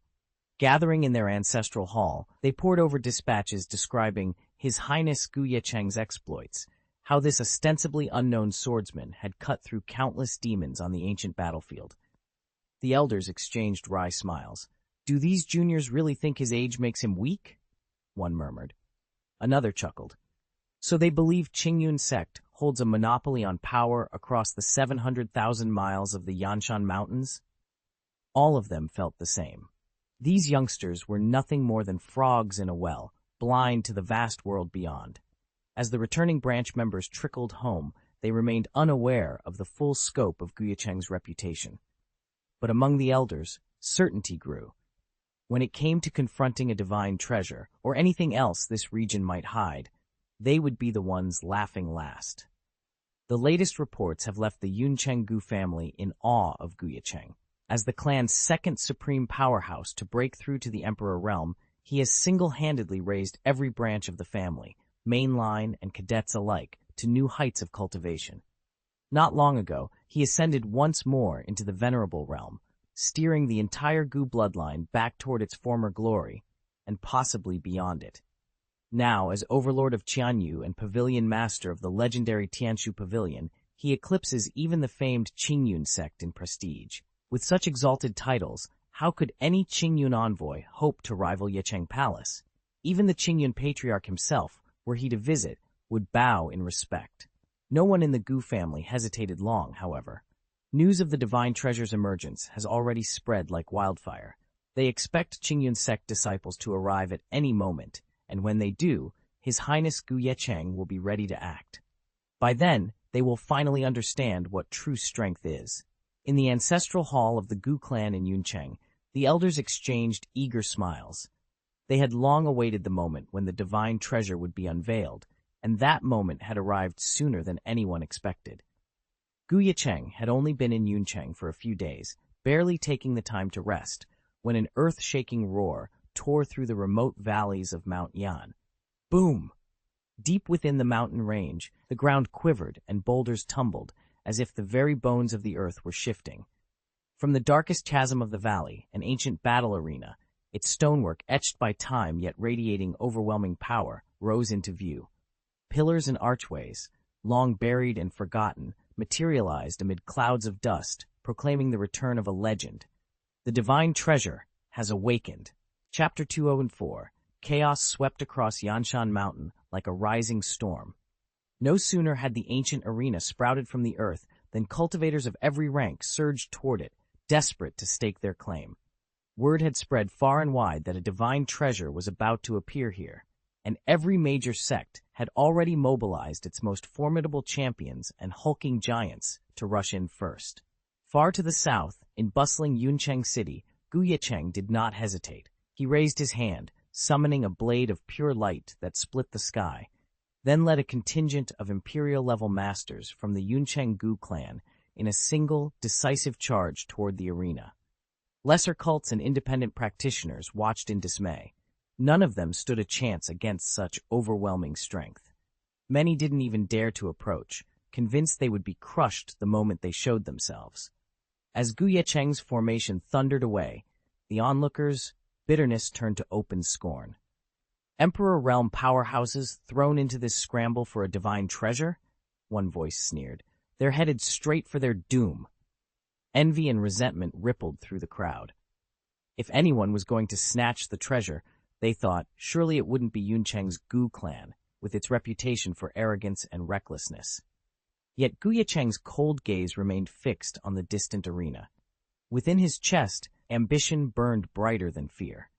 Gathering in their ancestral hall, they pored over dispatches describing His Highness Ye Cheng's exploits, how this ostensibly unknown swordsman had cut through countless demons on the ancient battlefield. The elders exchanged wry smiles. "Do these juniors really think his age makes him weak?" one murmured. Another chuckled. "So they believe Qingyun sect holds a monopoly on power across the 700,000 miles of the Yanshan Mountains?" All of them felt the same. These youngsters were nothing more than frogs in a well, blind to the vast world beyond. As the returning branch members trickled home, they remained unaware of the full scope of Ye Cheng's reputation. But among the elders, certainty grew. When it came to confronting a divine treasure, or anything else this region might hide, they would be the ones laughing last. The latest reports have left the Yuncheng Gu family in awe of Ye Cheng. As the clan's second supreme powerhouse to break through to the Emperor realm, he has single-handedly raised every branch of the family, mainline and cadets alike, to new heights of cultivation. Not long ago, he ascended once more into the venerable realm, steering the entire Gu bloodline back toward its former glory, and possibly beyond it. Now, as overlord of Qianyu and pavilion master of the legendary Tianshu Pavilion, he eclipses even the famed Qingyun sect in prestige. With such exalted titles, how could any Qingyun envoy hope to rival Ye Cheng Palace? Even the Qingyun patriarch himself, were he to visit, would bow in respect. No one in the Gu family hesitated long, however. News of the divine treasure's emergence has already spread like wildfire. They expect Qingyun sect disciples to arrive at any moment, and when they do, His Highness Ye Cheng will be ready to act. By then, they will finally understand what true strength is. In the ancestral hall of the Gu clan in Yuncheng, the elders exchanged eager smiles. They had long awaited the moment when the divine treasure would be unveiled, and that moment had arrived sooner than anyone expected. Ye Cheng had only been in Yuncheng for a few days, barely taking the time to rest, when an earth-shaking roar tore through the remote valleys of Mount Yan. Boom! Deep within the mountain range, the ground quivered and boulders tumbled, as if the very bones of the earth were shifting. From the darkest chasm of the valley, an ancient battle arena, its stonework etched by time yet radiating overwhelming power, rose into view. Pillars and archways, long buried and forgotten, materialized amid clouds of dust, proclaiming the return of a legend. The divine treasure has awakened. Chapter 204. Chaos swept across Yanshan Mountain like a rising storm. No sooner had the ancient arena sprouted from the earth than cultivators of every rank surged toward it, desperate to stake their claim. Word had spread far and wide that a divine treasure was about to appear here, and every major sect had already mobilized its most formidable champions and hulking giants to rush in first. Far to the south, in bustling Yuncheng City, Ye Cheng did not hesitate. He raised his hand, summoning a blade of pure light that split the sky, then led a contingent of Imperial-level masters from the Yuncheng Gu clan in a single, decisive charge toward the arena. Lesser cults and independent practitioners watched in dismay. None of them stood a chance against such overwhelming strength. Many didn't even dare to approach, convinced they would be crushed the moment they showed themselves. As Ye Cheng's formation thundered away, the onlookers' bitterness turned to open scorn. Emperor realm powerhouses thrown into this scramble for a divine treasure? One voice sneered. They're headed straight for their doom. Envy and resentment rippled through the crowd. If anyone was going to snatch the treasure, they thought, surely it wouldn't be Yuncheng's Gu clan, with its reputation for arrogance and recklessness. Yet Ye Cheng's cold gaze remained fixed on the distant arena. Within his chest, ambition burned brighter than fear.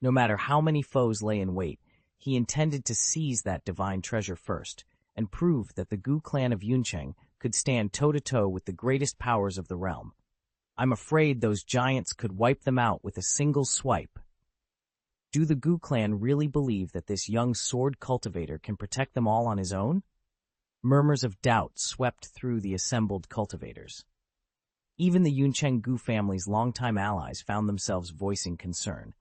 No matter how many foes lay in wait, he intended to seize that divine treasure first, and prove that the Gu clan of Yuncheng could stand toe-to-toe with the greatest powers of the realm. I'm afraid those giants could wipe them out with a single swipe. Do the Gu clan really believe that this young sword cultivator can protect them all on his own? Murmurs of doubt swept through the assembled cultivators. Even the Yuncheng Gu family's longtime allies found themselves voicing concern.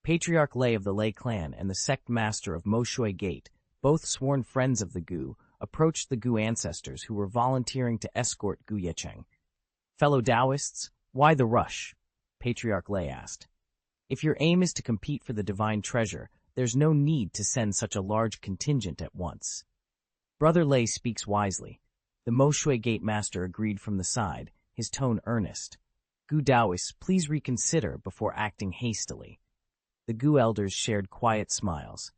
Patriarch Lei of the Lei clan and the sect master of Moshui Gate, both sworn friends of the Gu, approached the Gu ancestors who were volunteering to escort Ye Cheng. Fellow Taoists, why the rush? Patriarch Lei asked. If your aim is to compete for the divine treasure, there's no need to send such a large contingent at once. Brother Lei speaks wisely. The Moshui Gate master agreed from the side, his tone earnest. Gu Taoists, please reconsider before acting hastily. The Gu elders shared quiet smiles.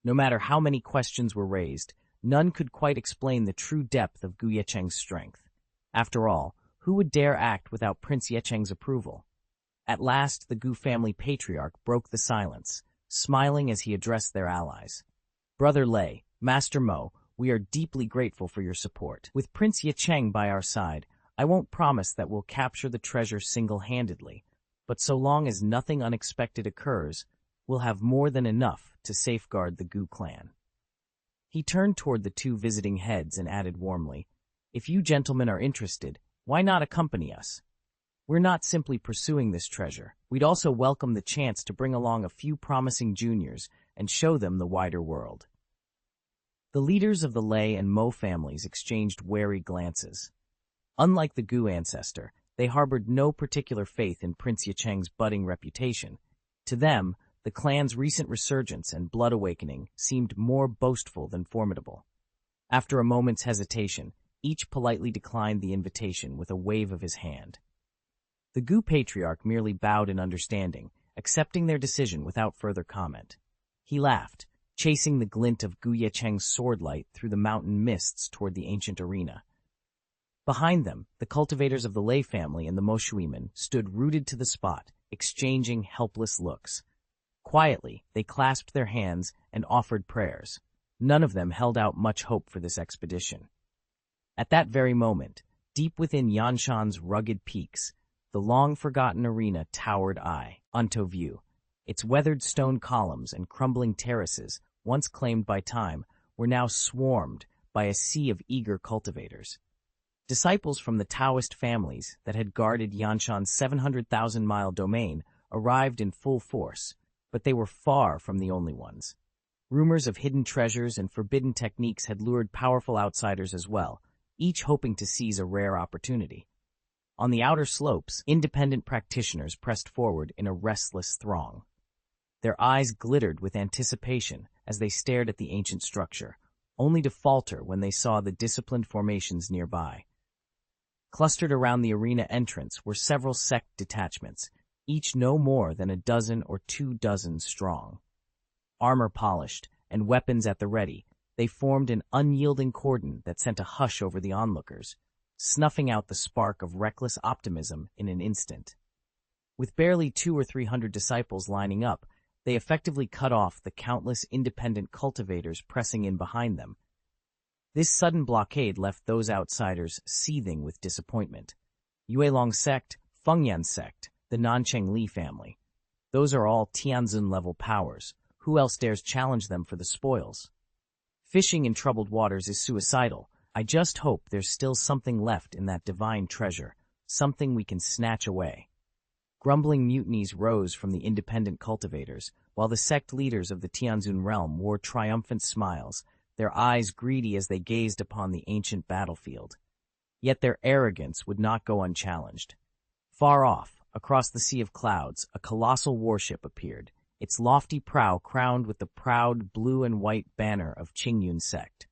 No matter how many questions were raised, none could quite explain the true depth of Ye Cheng's strength. After all, who would dare act without Prince Ye Cheng's approval? At last, the Gu family patriarch broke the silence, smiling as he addressed their allies. Brother Lei, Master Mo, we are deeply grateful for your support. With Prince Ye Cheng by our side, I won't promise that we'll capture the treasure single-handedly, but so long as nothing unexpected occurs, we'll have more than enough to safeguard the Gu clan. He turned toward the two visiting heads and added warmly, if you gentlemen are interested, why not accompany us? We're not simply pursuing this treasure. We'd also welcome the chance to bring along a few promising juniors and show them the wider world. The leaders of the Lei and Mo families exchanged wary glances. Unlike the Gu ancestor, they harbored no particular faith in Prince Ye Cheng's budding reputation. To them, the clan's recent resurgence and blood awakening seemed more boastful than formidable. After a moment's hesitation, each politely declined the invitation with a wave of his hand. The Gu patriarch merely bowed in understanding, accepting their decision without further comment. He laughed, chasing the glint of Ye Cheng's swordlight through the mountain mists toward the ancient arena. Behind them, the cultivators of the Lei family and the Moshuimen stood rooted to the spot, exchanging helpless looks. Quietly, they clasped their hands and offered prayers. None of them held out much hope for this expedition. At that very moment, deep within Yanshan's rugged peaks, the long-forgotten arena towered onto view. Its weathered stone columns and crumbling terraces, once claimed by time, were now swarmed by a sea of eager cultivators. Disciples from the Taoist families that had guarded Yanshan's 700,000-mile domain arrived in full force, but they were far from the only ones. Rumors of hidden treasures and forbidden techniques had lured powerful outsiders as well, each hoping to seize a rare opportunity. On the outer slopes, independent practitioners pressed forward in a restless throng. Their eyes glittered with anticipation as they stared at the ancient structure, only to falter when they saw the disciplined formations nearby. Clustered around the arena entrance were several sect detachments, each no more than a dozen or 2 dozen strong. Armor polished and weapons at the ready, they formed an unyielding cordon that sent a hush over the onlookers, snuffing out the spark of reckless optimism in an instant. With barely 200 or 300 disciples lining up, they effectively cut off the countless independent cultivators pressing in behind them. This sudden blockade left those outsiders seething with disappointment. Yuelong sect, Fengyan sect, the Nancheng Li family. Those are all Tianzun-level powers. Who else dares challenge them for the spoils? Fishing in troubled waters is suicidal. I just hope there's still something left in that divine treasure, something we can snatch away. Grumbling mutinies rose from the independent cultivators, while the sect leaders of the Tianzun realm wore triumphant smiles, their eyes greedy as they gazed upon the ancient battlefield. Yet their arrogance would not go unchallenged. Far off, across the sea of clouds, a colossal warship appeared, its lofty prow crowned with the proud blue and white banner of Qingyun sect.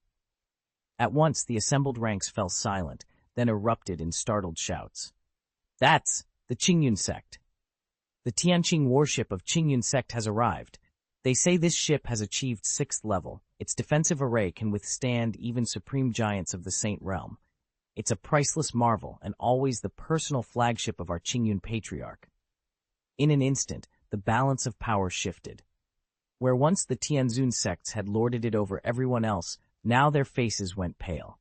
At once the assembled ranks fell silent, then erupted in startled shouts. That's the Qingyun sect. The Tianqing warship of Qingyun sect has arrived. They say this ship has achieved 6th level. Its defensive array can withstand even supreme giants of the Saint Realm. It's a priceless marvel and always the personal flagship of our Qingyun patriarch. In an instant, the balance of power shifted. Where once the Tianzun sects had lorded it over everyone else, now their faces went pale.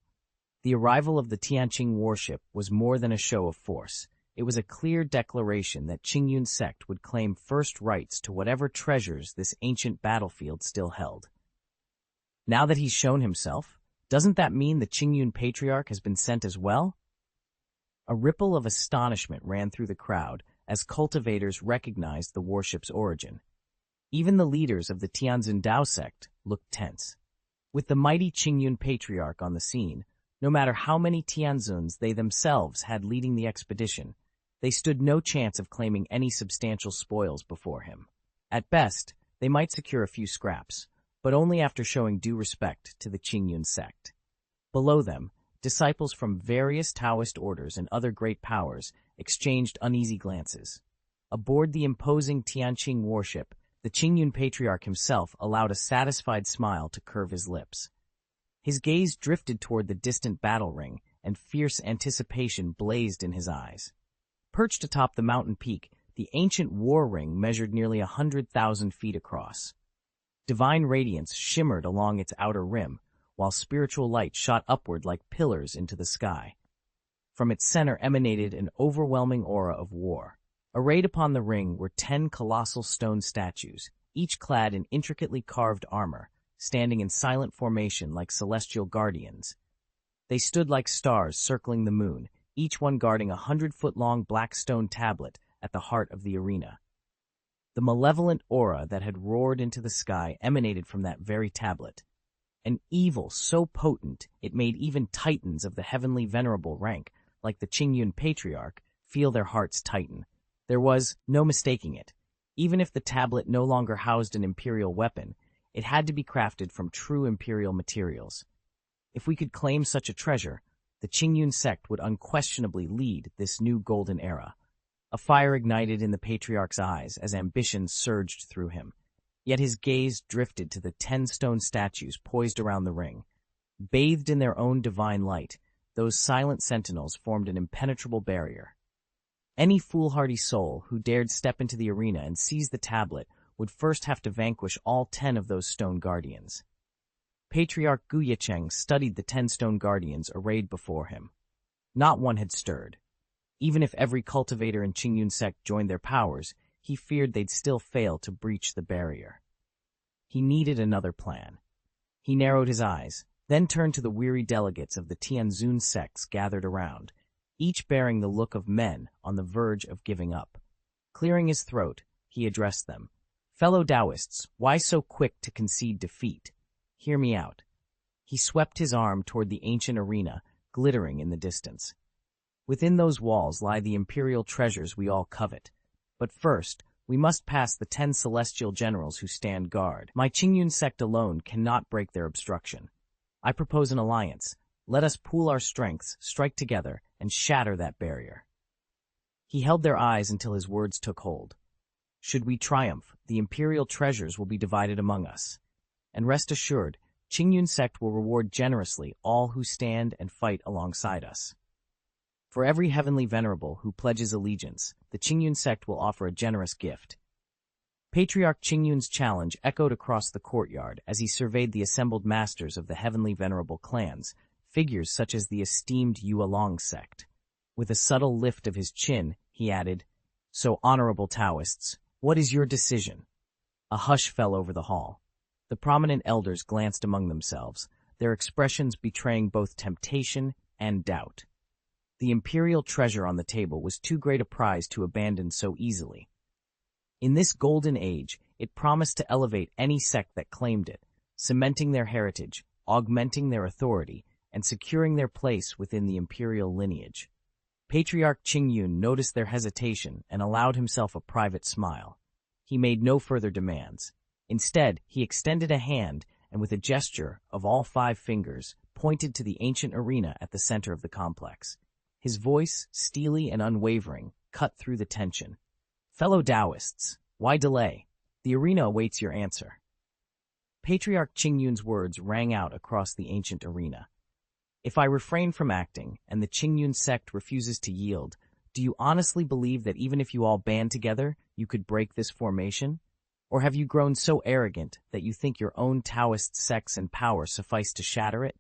The arrival of the Tianqing warship was more than a show of force. It was a clear declaration that Qingyun sect would claim first rights to whatever treasures this ancient battlefield still held. Now that he's shown himself, doesn't that mean the Qingyun patriarch has been sent as well? A ripple of astonishment ran through the crowd as cultivators recognized the warship's origin. Even the leaders of the Tianzun Dao sect looked tense. With the mighty Qingyun patriarch on the scene, no matter how many Tianzuns they themselves had leading the expedition, they stood no chance of claiming any substantial spoils before him. At best, they might secure a few scraps, but only after showing due respect to the Qingyun sect. Below them, disciples from various Taoist orders and other great powers exchanged uneasy glances. Aboard the imposing Tianqing warship, the Qingyun patriarch himself allowed a satisfied smile to curve his lips. His gaze drifted toward the distant battle ring, and fierce anticipation blazed in his eyes. Perched atop the mountain peak, the ancient war ring measured nearly 100,000 feet across. Divine radiance shimmered along its outer rim, while spiritual light shot upward like pillars into the sky. From its center emanated an overwhelming aura of war. Arrayed upon the ring were 10 colossal stone statues, each clad in intricately carved armor, standing in silent formation like celestial guardians. They stood like stars circling the moon, each one guarding a 100-foot-long black stone tablet at the heart of the arena. The malevolent aura that had roared into the sky emanated from that very tablet, an evil so potent it made even titans of the heavenly venerable rank, like the Qingyun patriarch, feel their hearts tighten. There was no mistaking it. Even if the tablet no longer housed an imperial weapon, it had to be crafted from true imperial materials. If we could claim such a treasure, the Qingyun sect would unquestionably lead this new golden era. A fire ignited in the patriarch's eyes as ambition surged through him. Yet his gaze drifted to the 10 stone statues poised around the ring. Bathed in their own divine light, those silent sentinels formed an impenetrable barrier. Any foolhardy soul who dared step into the arena and seize the tablet would first have to vanquish all 10 of those stone guardians. Patriarch Ye Cheng studied the 10 stone guardians arrayed before him. Not one had stirred. Even if every cultivator in Qingyun sect joined their powers, he feared they'd still fail to breach the barrier. He needed another plan. He narrowed his eyes, then turned to the weary delegates of the Tianzun sects gathered around, each bearing the look of men on the verge of giving up. Clearing his throat, he addressed them. Fellow Taoists, why so quick to concede defeat? Hear me out. He swept his arm toward the ancient arena, glittering in the distance. Within those walls lie the imperial treasures we all covet. But first, we must pass the 10 celestial generals who stand guard. My Qingyun sect alone cannot break their obstruction. I propose an alliance. Let us pool our strengths, strike together, and shatter that barrier. He held their eyes until his words took hold. Should we triumph, the imperial treasures will be divided among us. And rest assured, Qingyun sect will reward generously all who stand and fight alongside us. For every heavenly venerable who pledges allegiance, the Qingyun sect will offer a generous gift. Patriarch Qingyun's challenge echoed across the courtyard as he surveyed the assembled masters of the heavenly venerable clans, figures such as the esteemed Yuelong sect. With a subtle lift of his chin, he added, "So, honorable Taoists, what is your decision?" A hush fell over the hall. The prominent elders glanced among themselves, their expressions betraying both temptation and doubt. The imperial treasure on the table was too great a prize to abandon so easily. In this golden age, it promised to elevate any sect that claimed it, cementing their heritage, augmenting their authority, and securing their place within the imperial lineage. Patriarch Qingyun noticed their hesitation and allowed himself a private smile. He made no further demands. Instead, he extended a hand and with a gesture of all 5 fingers, pointed to the ancient arena at the center of the complex. His voice, steely and unwavering, cut through the tension. "Fellow Taoists, why delay? The arena awaits your answer." Patriarch Qingyun's words rang out across the ancient arena. "If I refrain from acting, and the Qingyun sect refuses to yield, do you honestly believe that even if you all band together, you could break this formation? Or have you grown so arrogant that you think your own Taoist sects and power suffice to shatter it?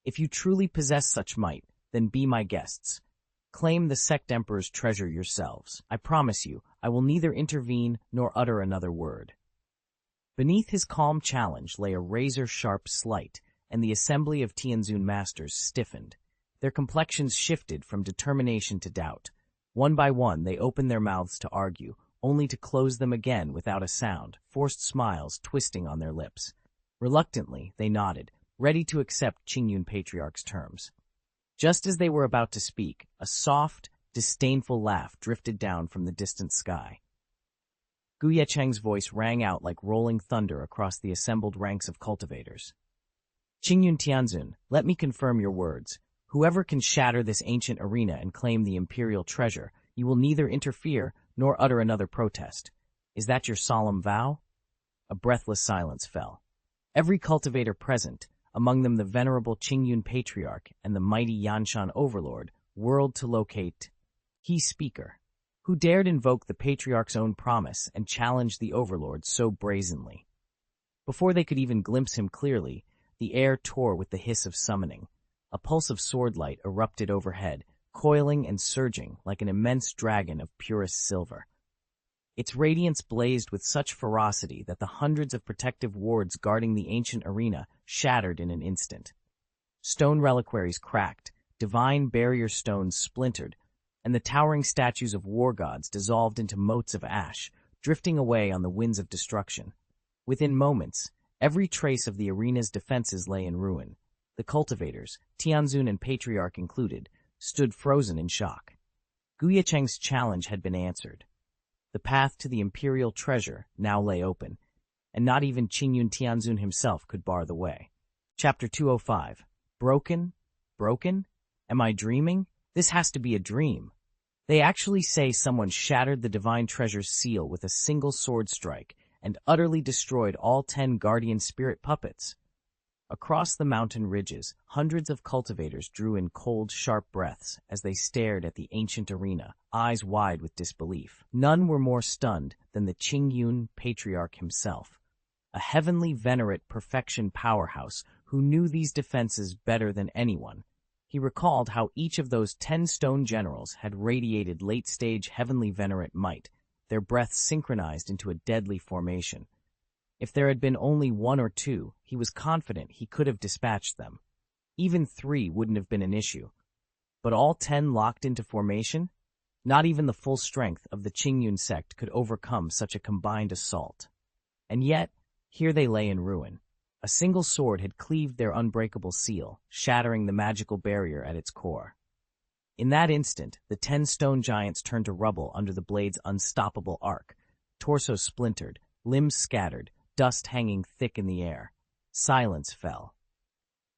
If you truly possess such might, then be my guests. Claim the sect emperor's treasure yourselves. I promise you, I will neither intervene nor utter another word." Beneath his calm challenge lay a razor-sharp slight, and the assembly of Tianzun masters stiffened. Their complexions shifted from determination to doubt. One by one, they opened their mouths to argue, only to close them again without a sound, forced smiles twisting on their lips. Reluctantly, they nodded, ready to accept Qingyun Patriarch's terms. Just as they were about to speak, a soft, disdainful laugh drifted down from the distant sky. Ye Cheng's voice rang out like rolling thunder across the assembled ranks of cultivators. "Qingyun Tianzun, let me confirm your words. Whoever can shatter this ancient arena and claim the imperial treasure, you will neither interfere nor utter another protest. Is that your solemn vow?" A breathless silence fell. Every cultivator present, among them the venerable Qingyun Patriarch and the mighty Yanshan Overlord, whirled to locate he speaker, who dared invoke the Patriarch's own promise and challenge the Overlord so brazenly. Before they could even glimpse him clearly, the air tore with the hiss of summoning. A pulse of swordlight erupted overhead, coiling and surging like an immense dragon of purest silver. Its radiance blazed with such ferocity that the hundreds of protective wards guarding the ancient arena shattered in an instant. Stone reliquaries cracked, divine barrier stones splintered, and the towering statues of war gods dissolved into motes of ash, drifting away on the winds of destruction. Within moments, every trace of the arena's defenses lay in ruin. The cultivators, Tianzun and Patriarch included, stood frozen in shock. Ye Cheng's challenge had been answered. The path to the imperial treasure now lay open, and not even Qingyun Tianzun himself could bar the way. Chapter 205. Broken? Broken? Am I dreaming? This has to be a dream. They actually say someone shattered the divine treasure's seal with a single sword strike and utterly destroyed all 10 guardian spirit puppets. Across the mountain ridges, hundreds of cultivators drew in cold, sharp breaths as they stared at the ancient arena, eyes wide with disbelief. None were more stunned than the Qingyun Patriarch himself, a heavenly venerate perfection powerhouse who knew these defenses better than anyone. He recalled how each of those 10 stone generals had radiated late-stage heavenly venerate might, their breaths synchronized into a deadly formation. If there had been only 1 or 2, he was confident he could have dispatched them. Even 3 wouldn't have been an issue. But all 10 locked into formation? Not even the full strength of the Qingyun sect could overcome such a combined assault. And yet, here they lay in ruin. A single sword had cleaved their unbreakable seal, shattering the magical barrier at its core. In that instant, the 10 stone giants turned to rubble under the blade's unstoppable arc, torsos splintered, limbs scattered, dust hanging thick in the air. Silence fell.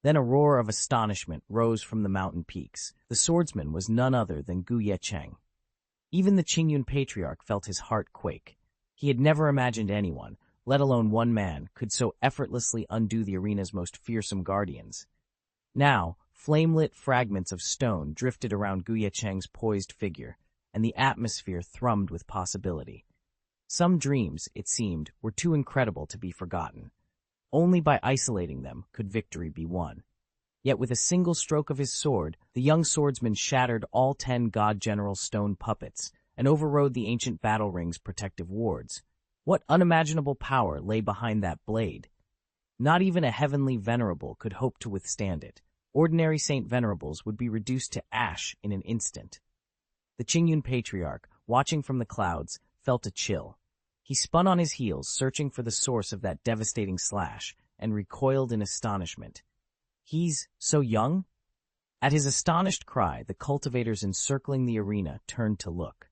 Then a roar of astonishment rose from the mountain peaks. The swordsman was none other than Ye Cheng. Even the Qingyun Patriarch felt his heart quake. He had never imagined anyone, let alone one man, could so effortlessly undo the arena's most fearsome guardians. Now, flame-lit fragments of stone drifted around Ye Cheng's poised figure, and the atmosphere thrummed with possibility. Some dreams, it seemed, were too incredible to be forgotten. Only by isolating them could victory be won. Yet with a single stroke of his sword, the young swordsman shattered all 10 god general stone puppets and overrode the ancient battle ring's protective wards. What unimaginable power lay behind that blade? Not even a heavenly venerable could hope to withstand it. Ordinary Saint Venerables would be reduced to ash in an instant. The Qingyun Patriarch, watching from the clouds, felt a chill. He spun on his heels, searching for the source of that devastating slash, and recoiled in astonishment. He's so young? At his astonished cry, the cultivators encircling the arena turned to look.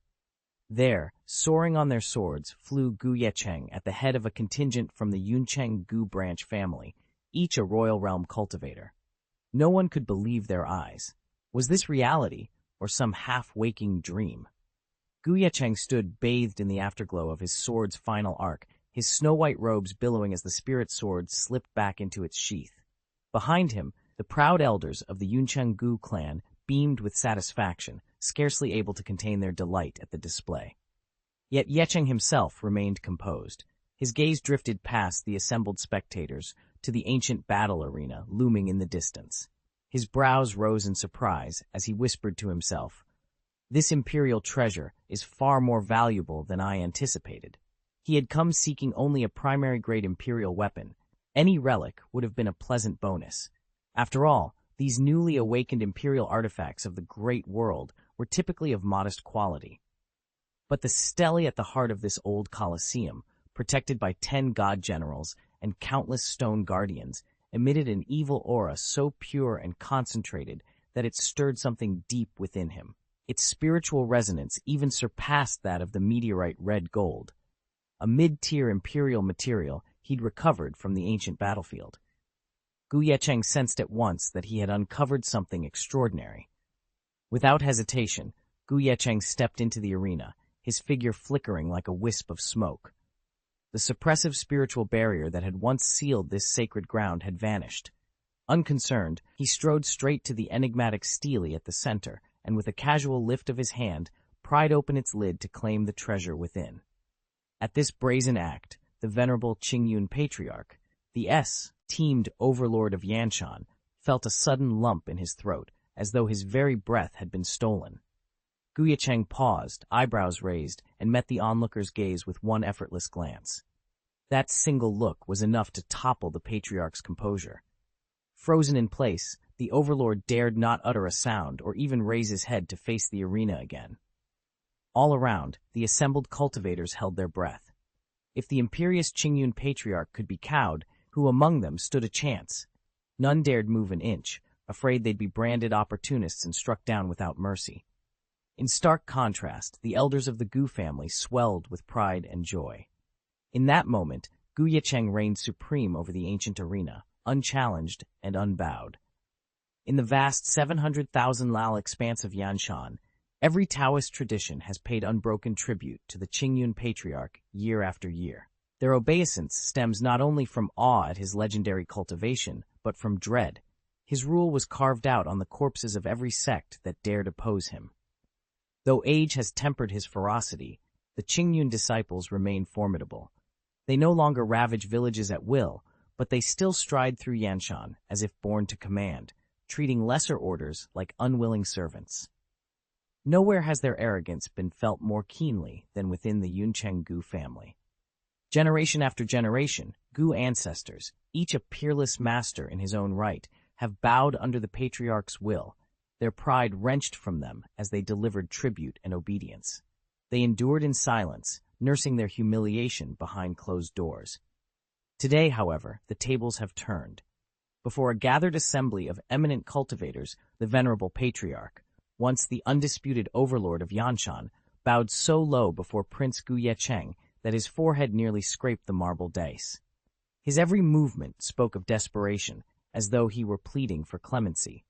There, soaring on their swords, flew Ye Cheng at the head of a contingent from the Yuncheng Gu branch family, each a royal realm cultivator. No one could believe their eyes. Was this reality, or some half-waking dream? Ye Cheng stood bathed in the afterglow of his sword's final arc, his snow-white robes billowing as the spirit sword slipped back into its sheath. Behind him, the proud elders of the Yuncheng Gu clan beamed with satisfaction, scarcely able to contain their delight at the display. Yet Ye Cheng himself remained composed. His gaze drifted past the assembled spectators to the ancient battle arena looming in the distance. His brows rose in surprise as he whispered to himself, "This imperial treasure is far more valuable than I anticipated." He had come seeking only a primary-grade imperial weapon. Any relic would have been a pleasant bonus. After all, these newly awakened imperial artifacts of the great world were typically of modest quality. But the stele at the heart of this old Colosseum, protected by 10 god generals and countless stone guardians, emitted an evil aura so pure and concentrated that it stirred something deep within him. Its spiritual resonance even surpassed that of the meteorite red gold, a mid-tier imperial material he'd recovered from the ancient battlefield. Ye Cheng sensed at once that he had uncovered something extraordinary. Without hesitation, Ye Cheng stepped into the arena, his figure flickering like a wisp of smoke. The suppressive spiritual barrier that had once sealed this sacred ground had vanished. Unconcerned, he strode straight to the enigmatic stele at the center, and with a casual lift of his hand, pried open its lid to claim the treasure within. At this brazen act, the venerable Qingyun Patriarch, the esteemed overlord of Yanshan, felt a sudden lump in his throat, as though his very breath had been stolen. Ye Cheng paused, eyebrows raised, and met the onlooker's gaze with one effortless glance. That single look was enough to topple the Patriarch's composure. Frozen in place, the overlord dared not utter a sound or even raise his head to face the arena again. All around, the assembled cultivators held their breath. If the imperious Qingyun Patriarch could be cowed, who among them stood a chance? None dared move an inch, afraid they'd be branded opportunists and struck down without mercy. In stark contrast, the elders of the Gu family swelled with pride and joy. In that moment, Ye Cheng reigned supreme over the ancient arena, unchallenged and unbowed. In the vast 700,000 lal expanse of Yanshan, every Taoist tradition has paid unbroken tribute to the Qingyun Patriarch year after year. Their obeisance stems not only from awe at his legendary cultivation, but from dread. His rule was carved out on the corpses of every sect that dared oppose him. Though age has tempered his ferocity, the Qingyun disciples remain formidable. They no longer ravage villages at will, but they still stride through Yanshan as if born to command, treating lesser orders like unwilling servants. Nowhere has their arrogance been felt more keenly than within the Yuncheng Gu family. Generation after generation, Gu ancestors, each a peerless master in his own right, have bowed under the Patriarch's will, their pride wrenched from them as they delivered tribute and obedience. They endured in silence, nursing their humiliation behind closed doors. Today, however, the tables have turned. Before a gathered assembly of eminent cultivators, the venerable Patriarch, once the undisputed overlord of Yanshan, bowed so low before Prince Ye Cheng that his forehead nearly scraped the marble dais. His every movement spoke of desperation, as though he were pleading for clemency.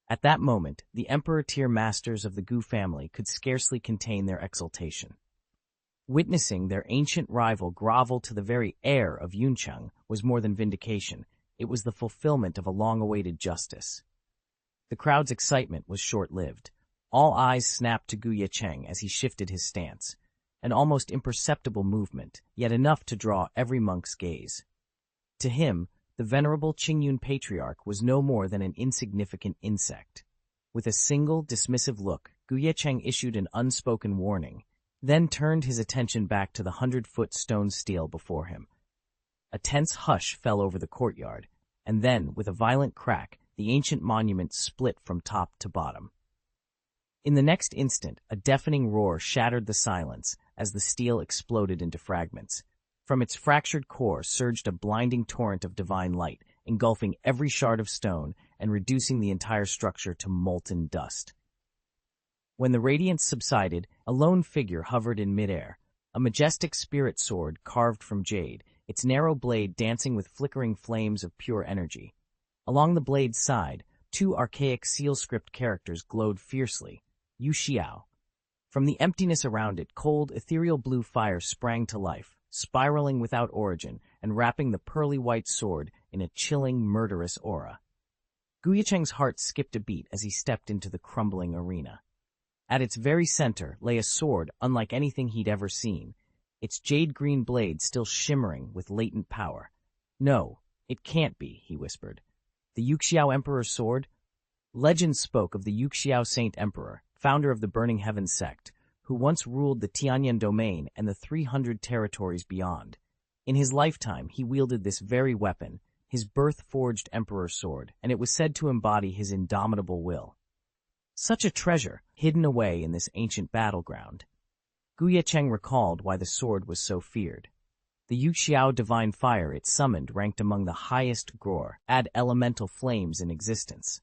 At that moment, the emperor-tier masters of the Gu family could scarcely contain their exultation. Witnessing their ancient rival grovel to the very heir of Yuncheng was more than vindication. It was the fulfillment of a long-awaited justice. The crowd's excitement was short-lived. All eyes snapped to Ye Cheng as he shifted his stance, an almost imperceptible movement, yet enough to draw every monk's gaze. To him, the venerable Qingyun patriarch was no more than an insignificant insect. With a single, dismissive look, Ye Cheng issued an unspoken warning, then turned his attention back to the 100-foot stone stele before him. A tense hush fell over the courtyard, and then, with a violent crack, the ancient monument split from top to bottom. In the next instant, a deafening roar shattered the silence as the stele exploded into fragments. From its fractured core surged a blinding torrent of divine light, engulfing every shard of stone and reducing the entire structure to molten dust. When the radiance subsided, a lone figure hovered in midair, a majestic spirit sword carved from jade, its narrow blade dancing with flickering flames of pure energy. Along the blade's side, two archaic seal-script characters glowed fiercely, Yu Xiao. From the emptiness around it, cold, ethereal blue fire sprang to life, spiraling without origin and wrapping the pearly white sword in a chilling, murderous aura. Ye Cheng's heart skipped a beat as he stepped into the crumbling arena. At its very center lay a sword unlike anything he'd ever seen, its jade-green blade still shimmering with latent power. "No, it can't be," he whispered. "The Yuxiao Emperor's sword?" Legend spoke of the Yuxiao Saint Emperor, founder of the Burning Heavens sect, who once ruled the Tianyan domain and the 300 territories beyond. In his lifetime, he wielded this very weapon, his birth-forged Emperor's sword, and it was said to embody his indomitable will. Such a treasure, hidden away in this ancient battleground. Ye Cheng recalled why the sword was so feared. The Yuxiao divine fire it summoned ranked among the highest elemental flames in existence.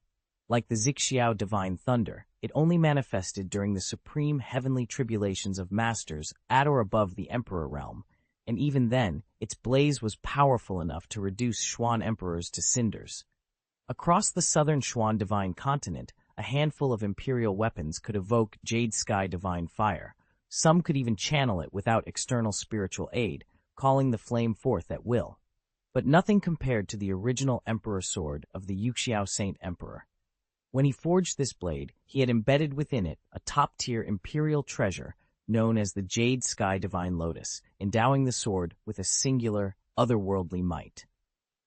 Like the Zixiao divine thunder, it only manifested during the supreme heavenly tribulations of masters at or above the Emperor realm, and even then, its blaze was powerful enough to reduce Xuan emperors to cinders. Across the southern Xuan divine continent, a handful of imperial weapons could evoke Jade Sky divine fire. Some could even channel it without external spiritual aid, calling the flame forth at will. But nothing compared to the original Emperor sword of the Yuxiao Saint Emperor. When he forged this blade, he had embedded within it a top-tier imperial treasure known as the Jade Sky Divine Lotus, endowing the sword with a singular, otherworldly might.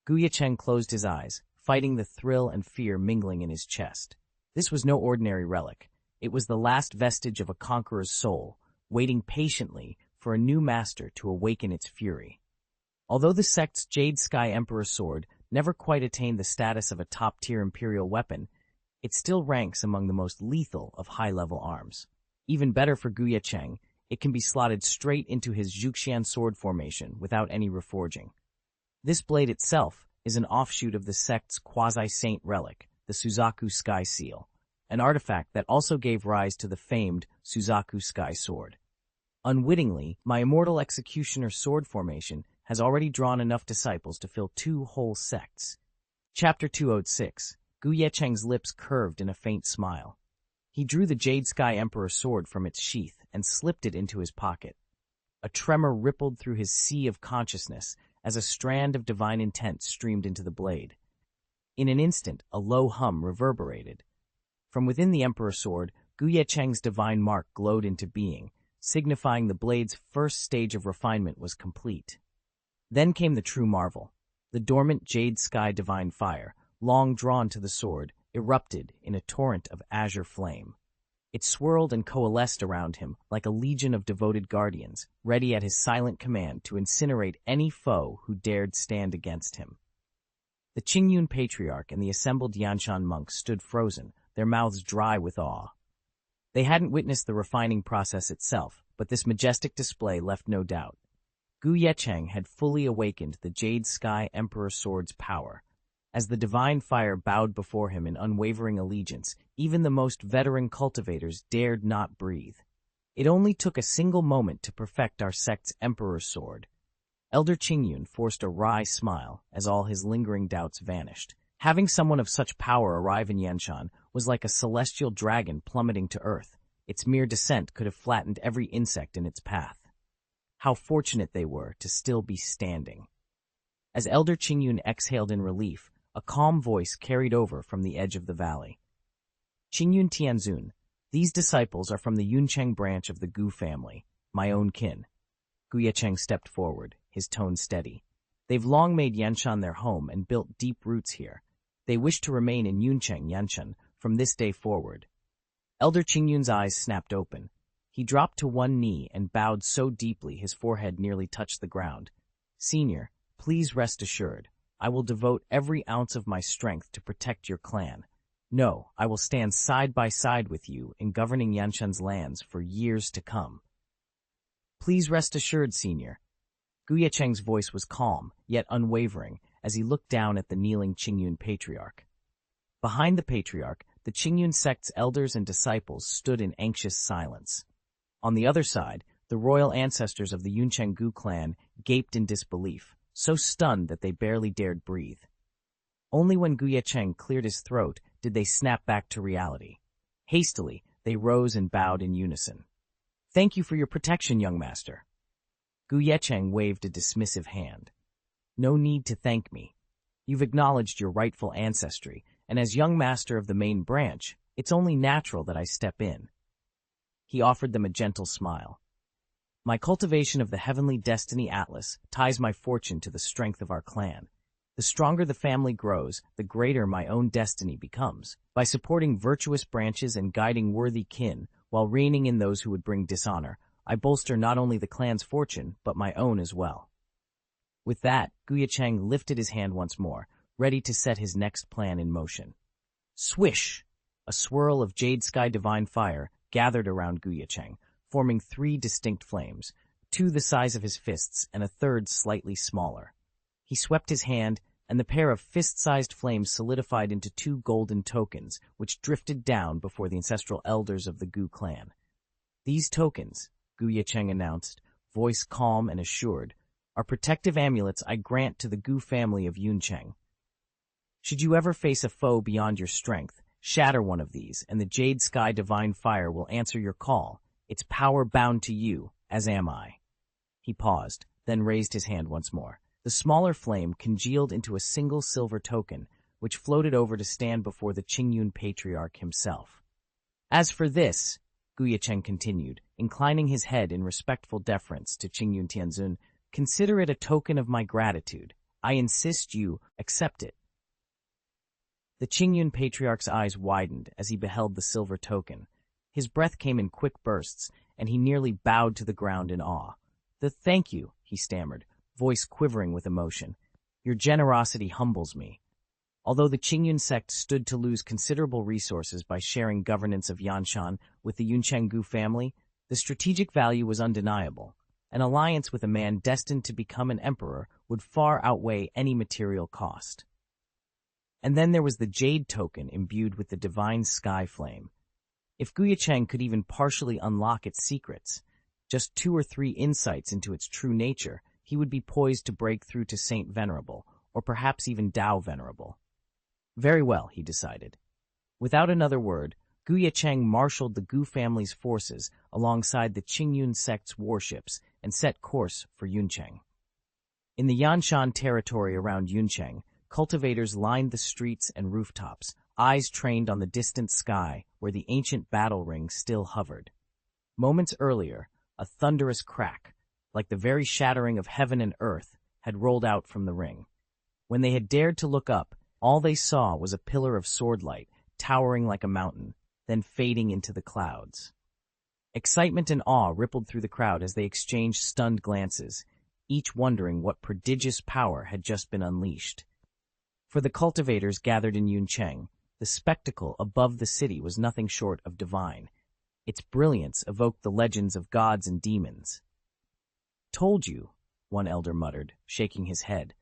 Ye Cheng closed his eyes, fighting the thrill and fear mingling in his chest. This was no ordinary relic. It was the last vestige of a conqueror's soul, waiting patiently for a new master to awaken its fury. Although the sect's Jade Sky Emperor sword never quite attained the status of a top-tier imperial weapon, it still ranks among the most lethal of high-level arms. Even better for Ye Cheng, it can be slotted straight into his Zhuxian sword formation without any reforging. This blade itself is an offshoot of the sect's quasi-saint relic, the Suzaku Sky Seal, an artifact that also gave rise to the famed Suzaku Sky Sword. Unwittingly, my immortal executioner sword formation has already drawn enough disciples to fill 2 whole sects. Chapter 206. Ye Cheng's lips curved in a faint smile. He drew the Jade Sky Emperor sword from its sheath and slipped it into his pocket. A tremor rippled through his sea of consciousness as a strand of divine intent streamed into the blade. In an instant, a low hum reverberated. From within the Emperor sword, Ye Cheng's divine mark glowed into being, signifying the blade's first stage of refinement was complete. Then came the true marvel. The dormant Jade Sky divine fire, long drawn to the sword, erupted in a torrent of azure flame. It swirled and coalesced around him like a legion of devoted guardians, ready at his silent command to incinerate any foe who dared stand against him. The Qingyun patriarch and the assembled Yanshan monks stood frozen, their mouths dry with awe. They hadn't witnessed the refining process itself, but this majestic display left no doubt. Ye Cheng had fully awakened the Jade Sky Emperor sword's power. As the divine fire bowed before him in unwavering allegiance, even the most veteran cultivators dared not breathe. It only took a single moment to perfect our sect's Emperor's sword. Elder Qingyun forced a wry smile as all his lingering doubts vanished. Having someone of such power arrive in Yanshan was like a celestial dragon plummeting to earth. Its mere descent could have flattened every insect in its path. How fortunate they were to still be standing. As Elder Qingyun exhaled in relief, a calm voice carried over from the edge of the valley. "Qingyun Tianzun, these disciples are from the Yuncheng branch of the Gu family, my own kin." Ye Cheng stepped forward, his tone steady. They've long made Yanshan their home and built deep roots here. They wish to remain in Yuncheng Yanshan from this day forward. Elder Qingyun's eyes snapped open. He dropped to one knee and bowed so deeply his forehead nearly touched the ground. Senior, please rest assured, I will devote every ounce of my strength to protect your clan. No, I will stand side by side with you in governing Yanshan's lands for years to come. Please rest assured, Senior. Ye Cheng's voice was calm, yet unwavering, as he looked down at the kneeling Qingyun patriarch. Behind the patriarch, the Qingyun sect's elders and disciples stood in anxious silence. On the other side, the royal ancestors of the Yuncheng Gu clan gaped in disbelief, so stunned that they barely dared breathe. Only when Ye Cheng cleared his throat did they snap back to reality. Hastily, they rose and bowed in unison. Thank you for your protection, young master. Ye Cheng waved a dismissive hand. No need to thank me. You've acknowledged your rightful ancestry, and as young master of the main branch, it's only natural that I step in. He offered them a gentle smile. My cultivation of the heavenly destiny atlas ties my fortune to the strength of our clan. The stronger the family grows, the greater my own destiny becomes. By supporting virtuous branches and guiding worthy kin, while reining in those who would bring dishonor, I bolster not only the clan's fortune, but my own as well. With that, Ye Cheng lifted his hand once more, ready to set his next plan in motion. Swish! A swirl of jade sky divine fire gathered around Ye Cheng, forming 3 distinct flames, 2 the size of his fists and a third slightly smaller. He swept his hand, and the pair of fist-sized flames solidified into 2 golden tokens, which drifted down before the ancestral elders of the Gu clan. These tokens, Ye Cheng announced, voice calm and assured, are protective amulets I grant to the Gu family of Yuncheng. Should you ever face a foe beyond your strength, shatter one of these, and the Jade Sky Divine Fire will answer your call, its power bound to you, as am I. He paused, then raised his hand once more. The smaller flame congealed into a single silver token, which floated over to stand before the Qingyun patriarch himself. As for this, Ye Cheng continued, inclining his head in respectful deference to Qingyun Tianzun, consider it a token of my gratitude. I insist you accept it. The Qingyun patriarch's eyes widened as he beheld the silver token. His breath came in quick bursts, and he nearly bowed to the ground in awe. Thank you, he stammered, voice quivering with emotion. Your generosity humbles me. Although the Qingyun sect stood to lose considerable resources by sharing governance of Yanshan with the Yuncheng Gu family, the strategic value was undeniable. An alliance with a man destined to become an emperor would far outweigh any material cost. And then there was the jade token imbued with the divine sky flame. If Ye Cheng could even partially unlock its secrets, just 2 or 3 insights into its true nature, he would be poised to break through to Saint Venerable, or perhaps even Tao Venerable. Very well, he decided. Without another word, Ye Cheng marshaled the Gu family's forces alongside the Qingyun sect's warships and set course for Yuncheng. In the Yanshan territory around Yuncheng, cultivators lined the streets and rooftops, eyes trained on the distant sky where the ancient battle ring still hovered. Moments earlier, a thunderous crack, like the very shattering of heaven and earth, had rolled out from the ring. When they had dared to look up, all they saw was a pillar of swordlight, towering like a mountain, then fading into the clouds. Excitement and awe rippled through the crowd as they exchanged stunned glances, each wondering what prodigious power had just been unleashed. For the cultivators gathered in Yuncheng, the spectacle above the city was nothing short of divine. Its brilliance evoked the legends of gods and demons. Told you, one elder muttered, shaking his head.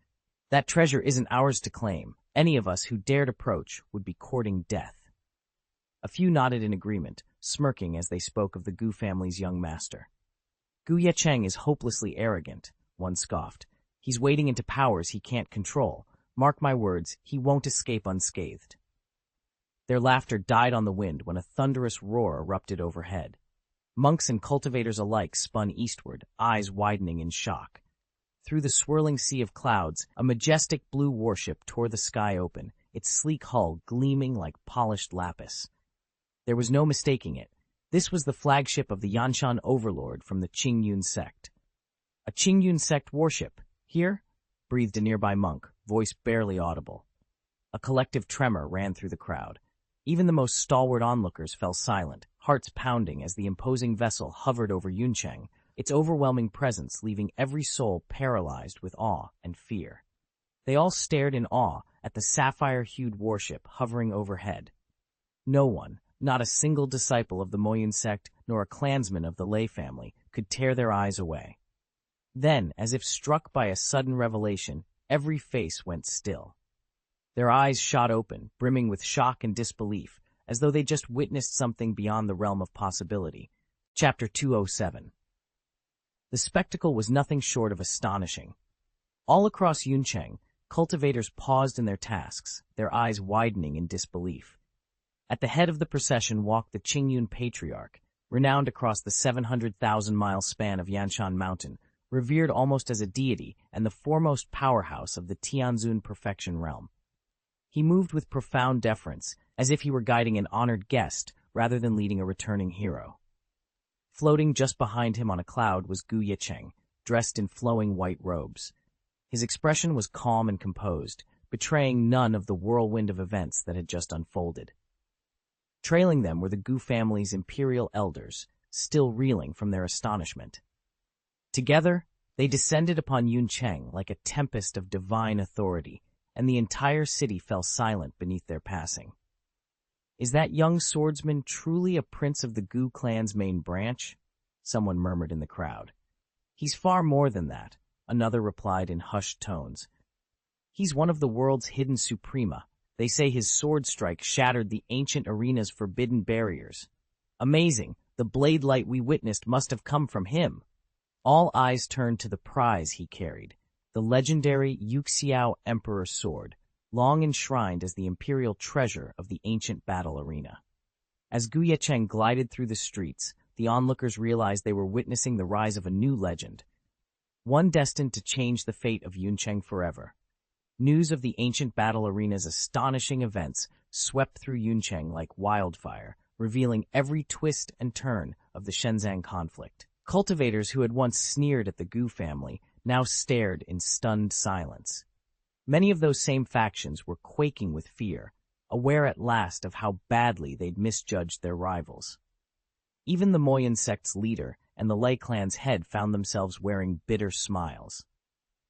That treasure isn't ours to claim. Any of us who dared approach would be courting death. A few nodded in agreement, smirking as they spoke of the Gu family's young master. Ye Cheng is hopelessly arrogant, one scoffed. He's wading into powers he can't control. Mark my words, he won't escape unscathed. Their laughter died on the wind when a thunderous roar erupted overhead. Monks and cultivators alike spun eastward, eyes widening in shock. Through the swirling sea of clouds, a majestic blue warship tore the sky open, its sleek hull gleaming like polished lapis. There was no mistaking it. This was the flagship of the Yanshan overlord from the Qingyun sect. A Qingyun sect warship, here? breathed a nearby monk, voice barely audible. A collective tremor ran through the crowd. Even the most stalwart onlookers fell silent, hearts pounding as the imposing vessel hovered over Ye Cheng, its overwhelming presence leaving every soul paralyzed with awe and fear. They all stared in awe at the sapphire-hued warship hovering overhead. No one, not a single disciple of the Moyun sect nor a clansman of the Lei family, could tear their eyes away. Then, as if struck by a sudden revelation, every face went still. Their eyes shot open, brimming with shock and disbelief, as though they just witnessed something beyond the realm of possibility. Chapter 207. The spectacle was nothing short of astonishing. All across Ye Cheng, cultivators paused in their tasks, their eyes widening in disbelief. At the head of the procession walked the Qingyun Patriarch, renowned across the 700,000-mile span of Yanshan Mountain, revered almost as a deity and the foremost powerhouse of the Tianzun perfection realm. He moved with profound deference, as if he were guiding an honored guest rather than leading a returning hero. Floating just behind him on a cloud was Ye Cheng, dressed in flowing white robes. His expression was calm and composed, betraying none of the whirlwind of events that had just unfolded. Trailing them were the Gu family's imperial elders, still reeling from their astonishment. Together, they descended upon Ye Cheng like a tempest of divine authority, and the entire city fell silent beneath their passing. "Is that young swordsman truly a prince of the Gu clan's main branch?" someone murmured in the crowd. "He's far more than that," another replied in hushed tones. "He's one of the world's hidden suprema. They say his sword strike shattered the ancient arena's forbidden barriers. Amazing, the blade light we witnessed must have come from him." All eyes turned to the prize he carried, the legendary Xianxia Emperor's sword, long enshrined as the imperial treasure of the ancient battle arena. As Ye Cheng glided through the streets, the onlookers realized they were witnessing the rise of a new legend, one destined to change the fate of Ye Cheng forever. News of the ancient battle arena's astonishing events swept through Ye Cheng like wildfire, revealing every twist and turn of the Shenzang conflict. Cultivators who had once sneered at the Gu family now stared in stunned silence. Many of those same factions were quaking with fear, aware at last of how badly they'd misjudged their rivals. Even the Moyun sect's leader and the Lei clan's head found themselves wearing bitter smiles.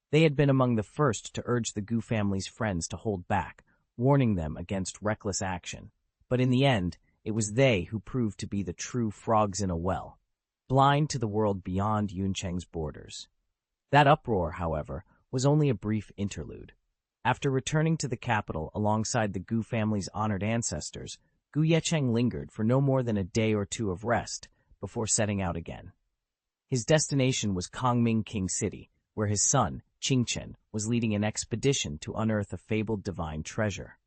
They had been among the first to urge the Gu family's friends to hold back, warning them against reckless action. But in the end, it was they who proved to be the true frogs in a well, blind to the world beyond Ye Cheng's borders. That uproar, however, was only a brief interlude. After returning to the capital alongside the Gu family's honored ancestors, Ye Cheng lingered for no more than a day or two of rest before setting out again. His destination was Kongming King City, where his son, Qingchen, was leading an expedition to unearth a fabled divine treasure.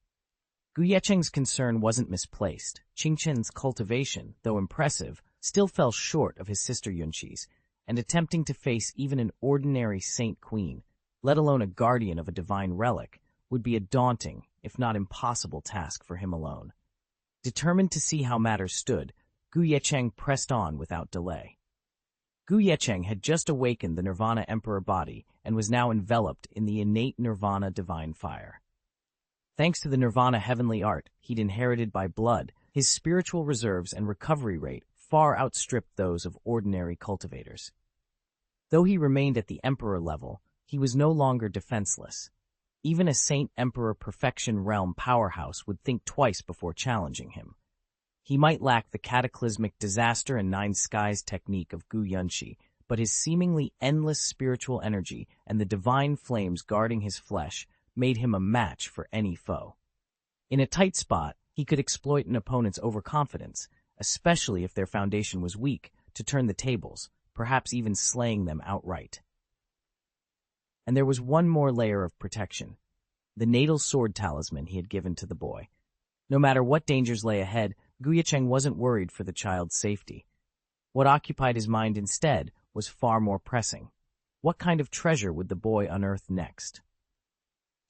Ye Cheng's concern wasn't misplaced. Qingchen's cultivation, though impressive, still fell short of his sister Yunqi's, and attempting to face even an ordinary saint queen, let alone a guardian of a divine relic, would be a daunting, if not impossible task for him alone. Determined to see how matters stood, Ye Cheng pressed on without delay. Ye Cheng had just awakened the Nirvana Emperor body and was now enveloped in the innate Nirvana divine fire. Thanks to the Nirvana heavenly art he'd inherited by blood, his spiritual reserves and recovery rate far outstripped those of ordinary cultivators. Though he remained at the Emperor level, he was no longer defenseless. Even a Saint Emperor Perfection Realm powerhouse would think twice before challenging him. He might lack the cataclysmic disaster and nine skies technique of Gu Yunxi, but his seemingly endless spiritual energy and the divine flames guarding his flesh made him a match for any foe. In a tight spot, he could exploit an opponent's overconfidence, especially if their foundation was weak, to turn the tables, perhaps even slaying them outright. And there was one more layer of protection, the natal sword talisman he had given to the boy. No matter what dangers lay ahead, Ye Cheng wasn't worried for the child's safety. What occupied his mind instead was far more pressing. What kind of treasure would the boy unearth next?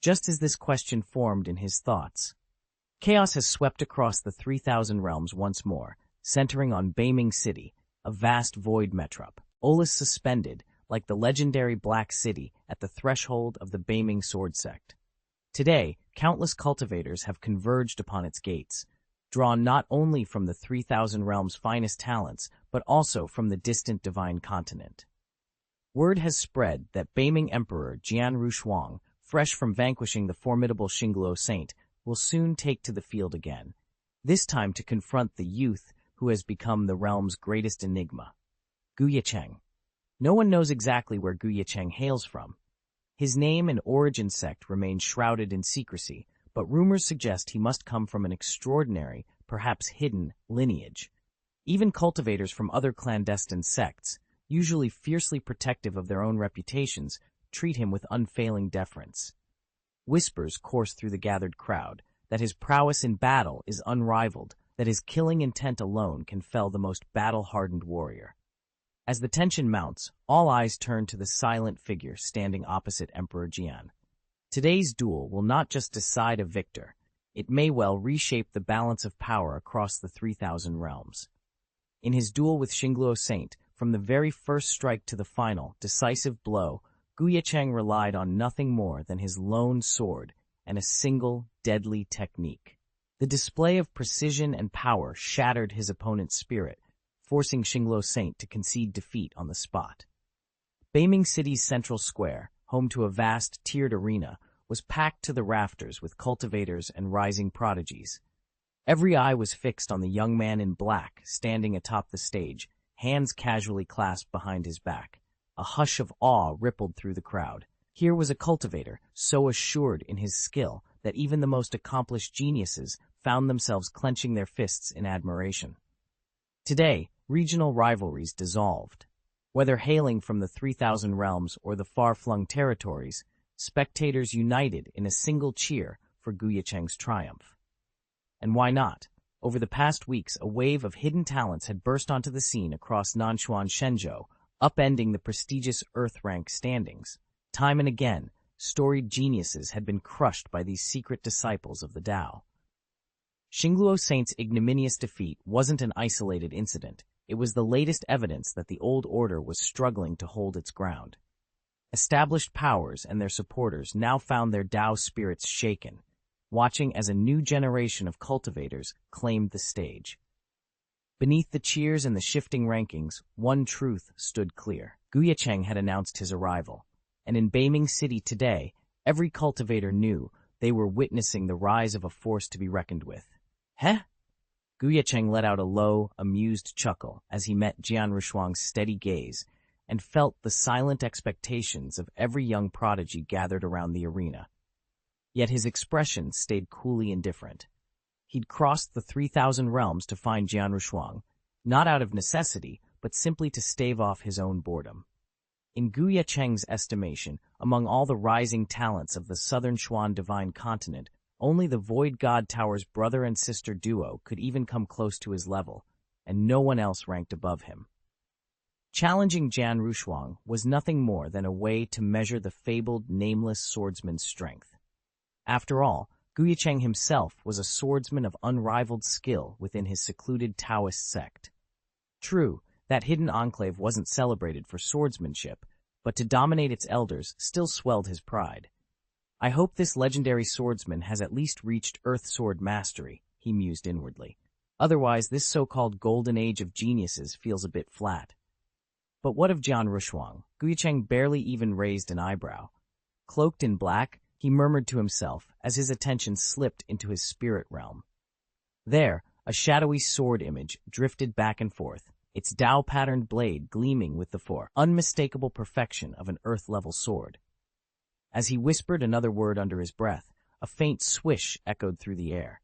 Just as this question formed in his thoughts, chaos has swept across the 3,000 realms once more, centering on Beiming City, a vast void metrop. Olus suspended, like the legendary Black City at the threshold of the Beiming sword sect. Today, countless cultivators have converged upon its gates, drawn not only from the 3,000 realms' finest talents, but also from the distant divine continent. Word has spread that Beiming Emperor Jian Rushuang, fresh from vanquishing the formidable Xingluo Saint, will soon take to the field again, this time to confront the youth who has become the realm's greatest enigma, Ye Cheng. No one knows exactly where Ye Cheng hails from. His name and origin sect remain shrouded in secrecy, but rumors suggest he must come from an extraordinary, perhaps hidden, lineage. Even cultivators from other clandestine sects, usually fiercely protective of their own reputations, treat him with unfailing deference. Whispers course through the gathered crowd that his prowess in battle is unrivaled, that his killing intent alone can fell the most battle-hardened warrior. As the tension mounts, all eyes turn to the silent figure standing opposite Emperor Jian. Today's duel will not just decide a victor, it may well reshape the balance of power across the 3,000 realms. In his duel with Xingluo Saint, from the very first strike to the final, decisive blow, Ye Cheng relied on nothing more than his lone sword and a single, deadly technique. The display of precision and power shattered his opponent's spirit, forcing Xingluo Saint to concede defeat on the spot. Beiming City's central square, home to a vast, tiered arena, was packed to the rafters with cultivators and rising prodigies. Every eye was fixed on the young man in black standing atop the stage, hands casually clasped behind his back. A hush of awe rippled through the crowd. Here was a cultivator, so assured in his skill that even the most accomplished geniuses found themselves clenching their fists in admiration. Today, regional rivalries dissolved. Whether hailing from the 3,000 realms or the far-flung territories, spectators united in a single cheer for Ye Cheng's triumph. And why not? Over the past weeks, a wave of hidden talents had burst onto the scene across Nanshuan Shenzhou, upending the prestigious Earth rank standings. Time and again, storied geniuses had been crushed by these secret disciples of the Tao. Xingluo Saint's ignominious defeat wasn't an isolated incident. It was the latest evidence that the old order was struggling to hold its ground. Established powers and their supporters now found their Tao spirits shaken, watching as a new generation of cultivators claimed the stage. Beneath the cheers and the shifting rankings, one truth stood clear. Ye Cheng had announced his arrival, and in Beiming City today, every cultivator knew they were witnessing the rise of a force to be reckoned with. Heh? Ye Cheng let out a low, amused chuckle as he met Jian Rushuang's steady gaze and felt the silent expectations of every young prodigy gathered around the arena. Yet his expression stayed coolly indifferent. He'd crossed the 3,000 realms to find Jian Rushuang, not out of necessity, but simply to stave off his own boredom. In Ye Cheng's estimation, among all the rising talents of the southern Xuan divine continent, only the Void God Tower's brother and sister duo could even come close to his level, and no one else ranked above him. Challenging Jian Rushuang was nothing more than a way to measure the fabled nameless swordsman's strength. After all, Ye Cheng himself was a swordsman of unrivaled skill within his secluded Taoist sect. True, that hidden enclave wasn't celebrated for swordsmanship, but to dominate its elders still swelled his pride. I hope this legendary swordsman has at least reached Earth Sword mastery, he mused inwardly. Otherwise, this so-called golden age of geniuses feels a bit flat. But what of Jian Rushuang? Ye Cheng barely even raised an eyebrow. Cloaked in black, he murmured to himself as his attention slipped into his spirit realm. There, a shadowy sword image drifted back and forth, its Tao-patterned blade gleaming with the unmistakable perfection of an earth-level sword. As he whispered another word under his breath, a faint swish echoed through the air.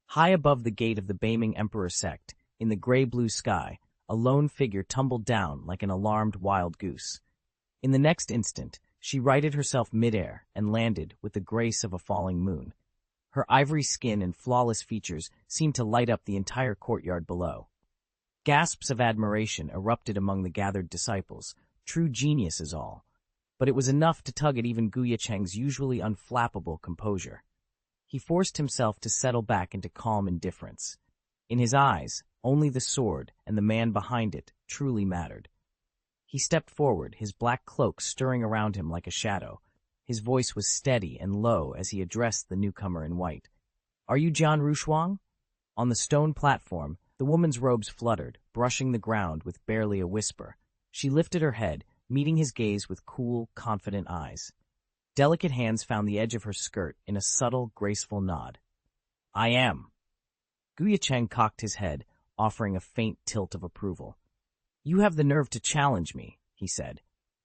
High above the gate of the Beiming Emperor sect, in the gray-blue sky, a lone figure tumbled down like an alarmed wild goose. In the next instant, she righted herself midair and landed with the grace of a falling moon. Her ivory skin and flawless features seemed to light up the entire courtyard below. Gasps of admiration erupted among the gathered disciples, true geniuses all. But it was enough to tug at even Ye Cheng's usually unflappable composure. He forced himself to settle back into calm indifference. In his eyes, only the sword and the man behind it truly mattered. He stepped forward, his black cloak stirring around him like a shadow. His voice was steady and low as he addressed the newcomer in white. "Are you Jian Rushuang?" On the stone platform, the woman's robes fluttered, brushing the ground with barely a whisper. She lifted her head, meeting his gaze with cool, confident eyes. Delicate hands found the edge of her skirt in a subtle, graceful nod. "I am." Ye Cheng cocked his head, offering a faint tilt of approval. "You have the nerve to challenge me," he said.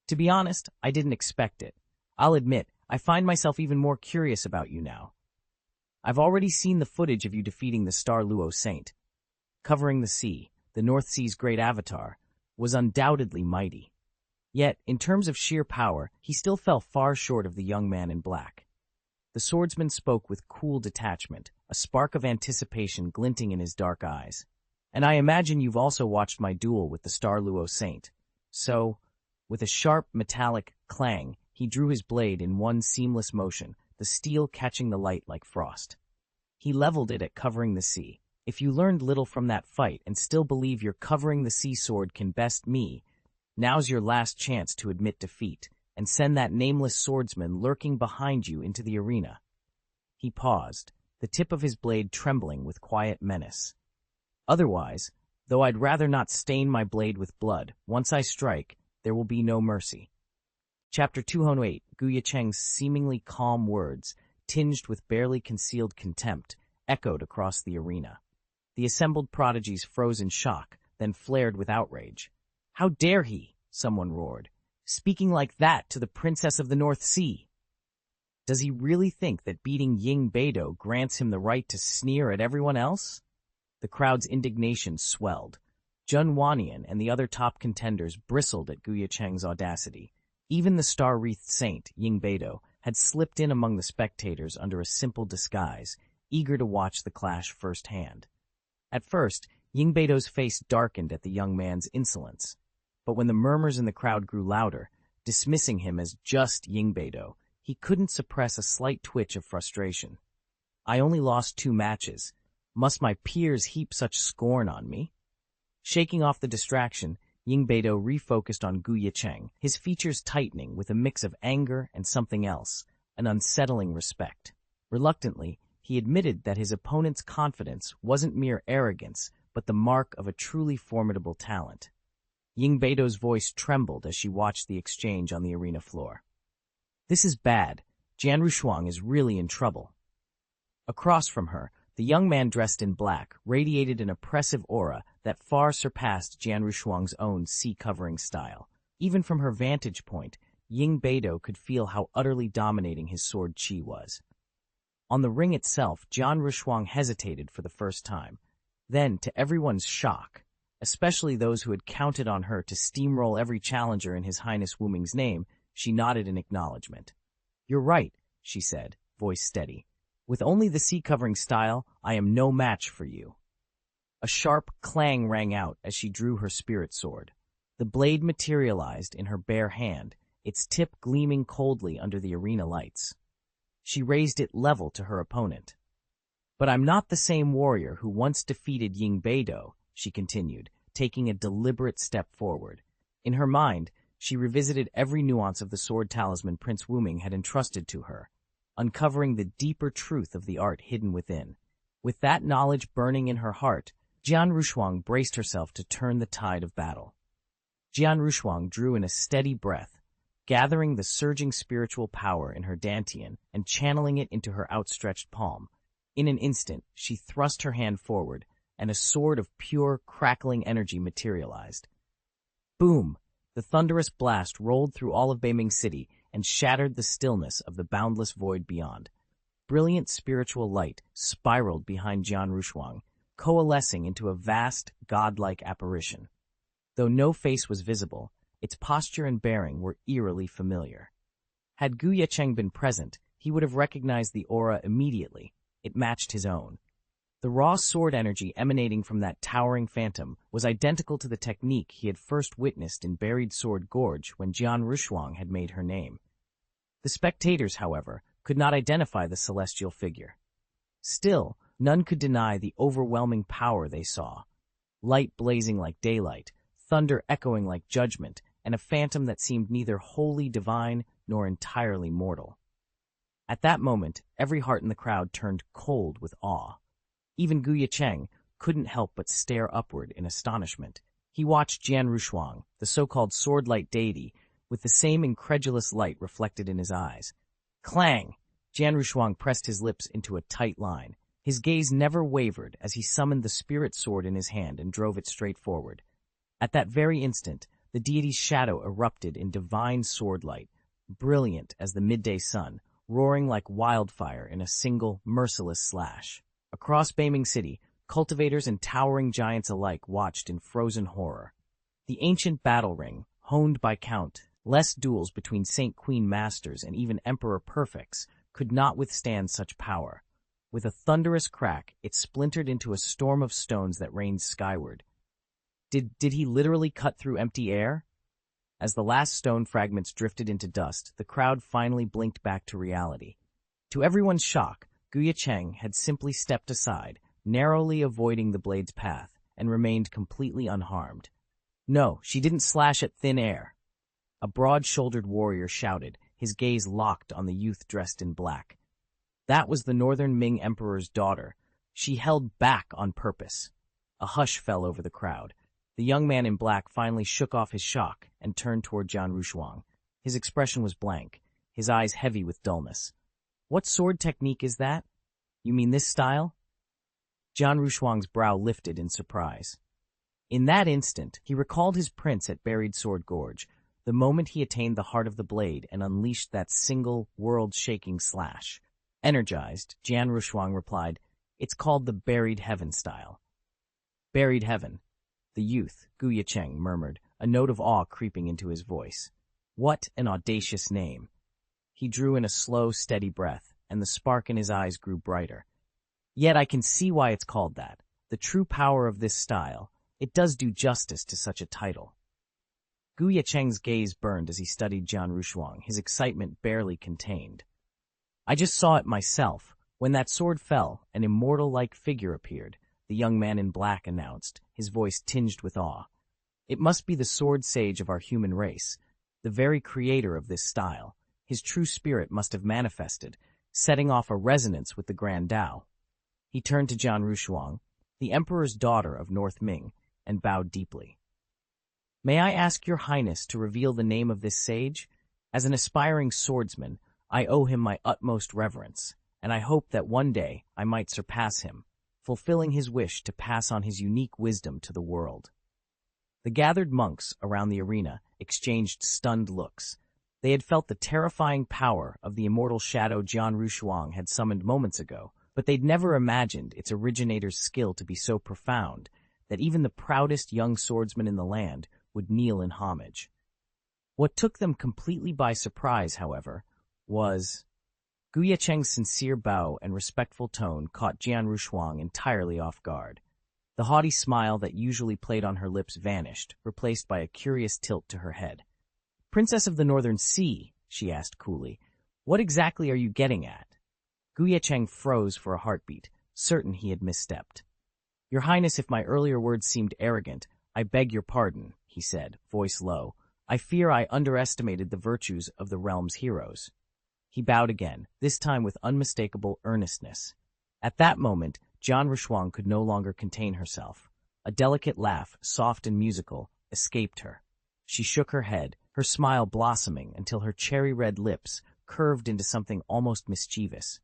"To be honest, I didn't expect it. I'll admit, I find myself even more curious about you now. I've already seen the footage of you defeating the Star Luo Saint. Covering the sea, the North Sea's great avatar, was undoubtedly mighty. Yet, in terms of sheer power, he still fell far short of the young man in black." The swordsman spoke with cool detachment, a spark of anticipation glinting in his dark eyes. "And I imagine you've also watched my duel with the Star Luo Saint." So, with a sharp, metallic clang, he drew his blade in one seamless motion, the steel catching the light like frost. He leveled it at Covering the Sea. "If you learned little from that fight and still believe your Covering the Sea sword can best me, now's your last chance to admit defeat and send that nameless swordsman lurking behind you into the arena." He paused, the tip of his blade trembling with quiet menace. "Otherwise, though I'd rather not stain my blade with blood, once I strike, there will be no mercy." Chapter 208, Ye Cheng's seemingly calm words, tinged with barely concealed contempt, echoed across the arena. The assembled prodigies froze in shock, then flared with outrage. "How dare he?" someone roared. "Speaking like that to the Princess of the North Sea? Does he really think that beating Ying Beidou grants him the right to sneer at everyone else?" The crowd's indignation swelled. Jun Wanian and the other top contenders bristled at Ye Cheng's audacity. Even the star-wreathed saint, Ying Beidou, had slipped in among the spectators under a simple disguise, eager to watch the clash firsthand. At first, Ying Beidou's face darkened at the young man's insolence. But when the murmurs in the crowd grew louder, dismissing him as just Ying Beidou, he couldn't suppress a slight twitch of frustration. "I only lost 2 matches. Must my peers heap such scorn on me?" Shaking off the distraction, Ying Beidou refocused on Ye Cheng, his features tightening with a mix of anger and something else, an unsettling respect. Reluctantly, he admitted that his opponent's confidence wasn't mere arrogance, but the mark of a truly formidable talent. Ying Beidou's voice trembled as she watched the exchange on the arena floor. "This is bad. Jian Rushuang is really in trouble." Across from her, the young man dressed in black radiated an oppressive aura that far surpassed Jian Rushuang's own sea-covering style. Even from her vantage point, Ying Beidou could feel how utterly dominating his sword chi was. On the ring itself, Jian Rushuang hesitated for the first time. Then, to everyone's shock, especially those who had counted on her to steamroll every challenger in His Highness Wu Ming's name, she nodded in acknowledgement. "You're right," she said, voice steady. "With only the sea-covering style, I am no match for you." A sharp clang rang out as she drew her spirit sword. The blade materialized in her bare hand, its tip gleaming coldly under the arena lights. She raised it level to her opponent. "But I'm not the same warrior who once defeated Ying Beidou," she continued, taking a deliberate step forward. In her mind, she revisited every nuance of the sword talisman Prince Wu Ming had entrusted to her, uncovering the deeper truth of the art hidden within. With that knowledge burning in her heart, Jian Rushuang braced herself to turn the tide of battle. Jian Rushuang drew in a steady breath, gathering the surging spiritual power in her dantian and channeling it into her outstretched palm. In an instant, she thrust her hand forward, and a sword of pure, crackling energy materialized. Boom! The thunderous blast rolled through all of Beiming City and shattered the stillness of the boundless void beyond. Brilliant spiritual light spiraled behind Jian Rushuang, coalescing into a vast, godlike apparition. Though no face was visible, its posture and bearing were eerily familiar. Had Ye Cheng been present, he would have recognized the aura immediately. It matched his own. The raw sword energy emanating from that towering phantom was identical to the technique he had first witnessed in Buried Sword Gorge when Jian Rushuang had made her name. The spectators, however, could not identify the celestial figure. Still, none could deny the overwhelming power they saw. Light blazing like daylight, thunder echoing like judgment, and a phantom that seemed neither wholly divine nor entirely mortal. At that moment, every heart in the crowd turned cold with awe. Even Ye Cheng couldn't help but stare upward in astonishment. He watched Jian Rushuang, the so-called sword-light deity, with the same incredulous light reflected in his eyes. Clang! Jian Rushuang pressed his lips into a tight line. His gaze never wavered as he summoned the spirit sword in his hand and drove it straight forward. At that very instant, the deity's shadow erupted in divine sword-light, brilliant as the midday sun, roaring like wildfire in a single, merciless slash. Across Beiming City, cultivators and towering giants alike watched in frozen horror. The ancient battle ring, honed by countless duels between Saint Queen Masters and even Emperor Perfects, could not withstand such power. With a thunderous crack, it splintered into a storm of stones that rained skyward. Did he literally cut through empty air? As the last stone fragments drifted into dust, the crowd finally blinked back to reality. To everyone's shock, Ye Cheng had simply stepped aside, narrowly avoiding the blade's path, and remained completely unharmed. No, she didn't slash at thin air. A broad-shouldered warrior shouted, his gaze locked on the youth dressed in black. That was the Northern Ming Emperor's daughter. She held back on purpose. A hush fell over the crowd. The young man in black finally shook off his shock and turned toward Jian Rushuang. His expression was blank, his eyes heavy with dullness. What sword technique is that? You mean this style? Jian Rushuang's brow lifted in surprise. In that instant, he recalled his prince at Buried Sword Gorge, the moment he attained the heart of the blade and unleashed that single, world-shaking slash. Energized, Jian Rushuang replied, "It's called the Buried Heaven style." Buried Heaven. The youth, Ye Cheng, murmured, a note of awe creeping into his voice. What an audacious name. He drew in a slow, steady breath, and the spark in his eyes grew brighter. Yet I can see why it's called that. The true power of this style, it does do justice to such a title. Ye Cheng's gaze burned as he studied Jian Rushuang, his excitement barely contained. I just saw it myself. When that sword fell, an immortal-like figure appeared, the young man in black announced, his voice tinged with awe. It must be the sword sage of our human race, the very creator of this style. His true spirit must have manifested, setting off a resonance with the Grand Tao. He turned to Jian Rushuang, the Emperor's daughter of North Ming, and bowed deeply. May I ask your highness to reveal the name of this sage? As an aspiring swordsman, I owe him my utmost reverence, and I hope that one day I might surpass him, fulfilling his wish to pass on his unique wisdom to the world. The gathered monks around the arena exchanged stunned looks. They had felt the terrifying power of the immortal shadow Jian Rushuang had summoned moments ago, but they'd never imagined its originator's skill to be so profound that even the proudest young swordsman in the land would kneel in homage. What took them completely by surprise, however, was Ye Cheng's sincere bow and respectful tone caught Jian Rushuang entirely off guard. The haughty smile that usually played on her lips vanished, replaced by a curious tilt to her head. "Princess of the Northern Sea," she asked coolly, "what exactly are you getting at?" Ye Cheng froze for a heartbeat, certain he had misstepped. "Your Highness, if my earlier words seemed arrogant, I beg your pardon," he said, voice low. "I fear I underestimated the virtues of the realm's heroes." He bowed again, this time with unmistakable earnestness. At that moment, Jian Rushuang could no longer contain herself. A delicate laugh, soft and musical, escaped her. She shook her head, her smile blossoming until her cherry-red lips curved into something almost mischievous.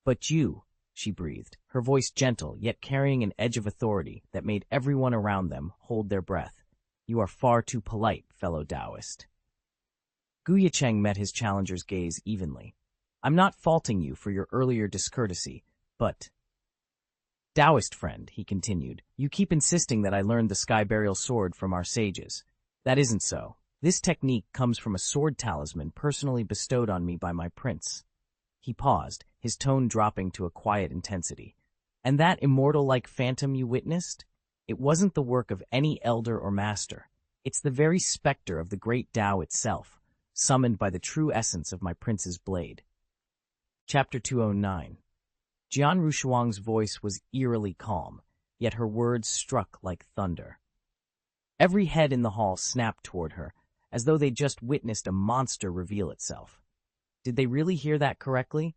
"But you," she breathed, her voice gentle yet carrying an edge of authority that made everyone around them hold their breath. "You are far too polite, fellow Taoist." Ye Cheng met his challenger's gaze evenly. "I'm not faulting you for your earlier discourtesy, but—" "Taoist friend," he continued, "you keep insisting that I learned the sky burial sword from our sages. That isn't so. This technique comes from a sword talisman personally bestowed on me by my prince." He paused, his tone dropping to a quiet intensity. "And that immortal-like phantom you witnessed? It wasn't the work of any elder or master. It's the very specter of the great Tao itself, summoned by the true essence of my prince's blade." Chapter 209. Jian Rushuang's voice was eerily calm, yet her words struck like thunder. Every head in the hall snapped toward her, as though they'd just witnessed a monster reveal itself. Did they really hear that correctly?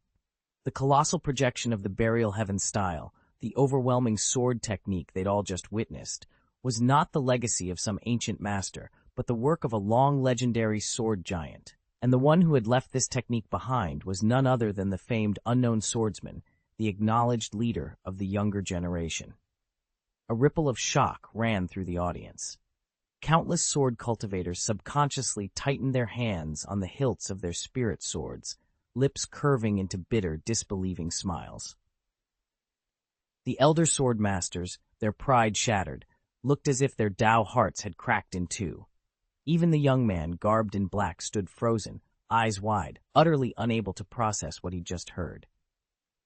The colossal projection of the burial heaven style, the overwhelming sword technique they'd all just witnessed, was not the legacy of some ancient master, but the work of a long legendary sword giant. And the one who had left this technique behind was none other than the famed unknown swordsman, the acknowledged leader of the younger generation. A ripple of shock ran through the audience. Countless sword cultivators subconsciously tightened their hands on the hilts of their spirit swords, lips curving into bitter, disbelieving smiles. The elder sword masters, their pride shattered, looked as if their Tao hearts had cracked in two. Even the young man, garbed in black, stood frozen, eyes wide, utterly unable to process what he'd just heard.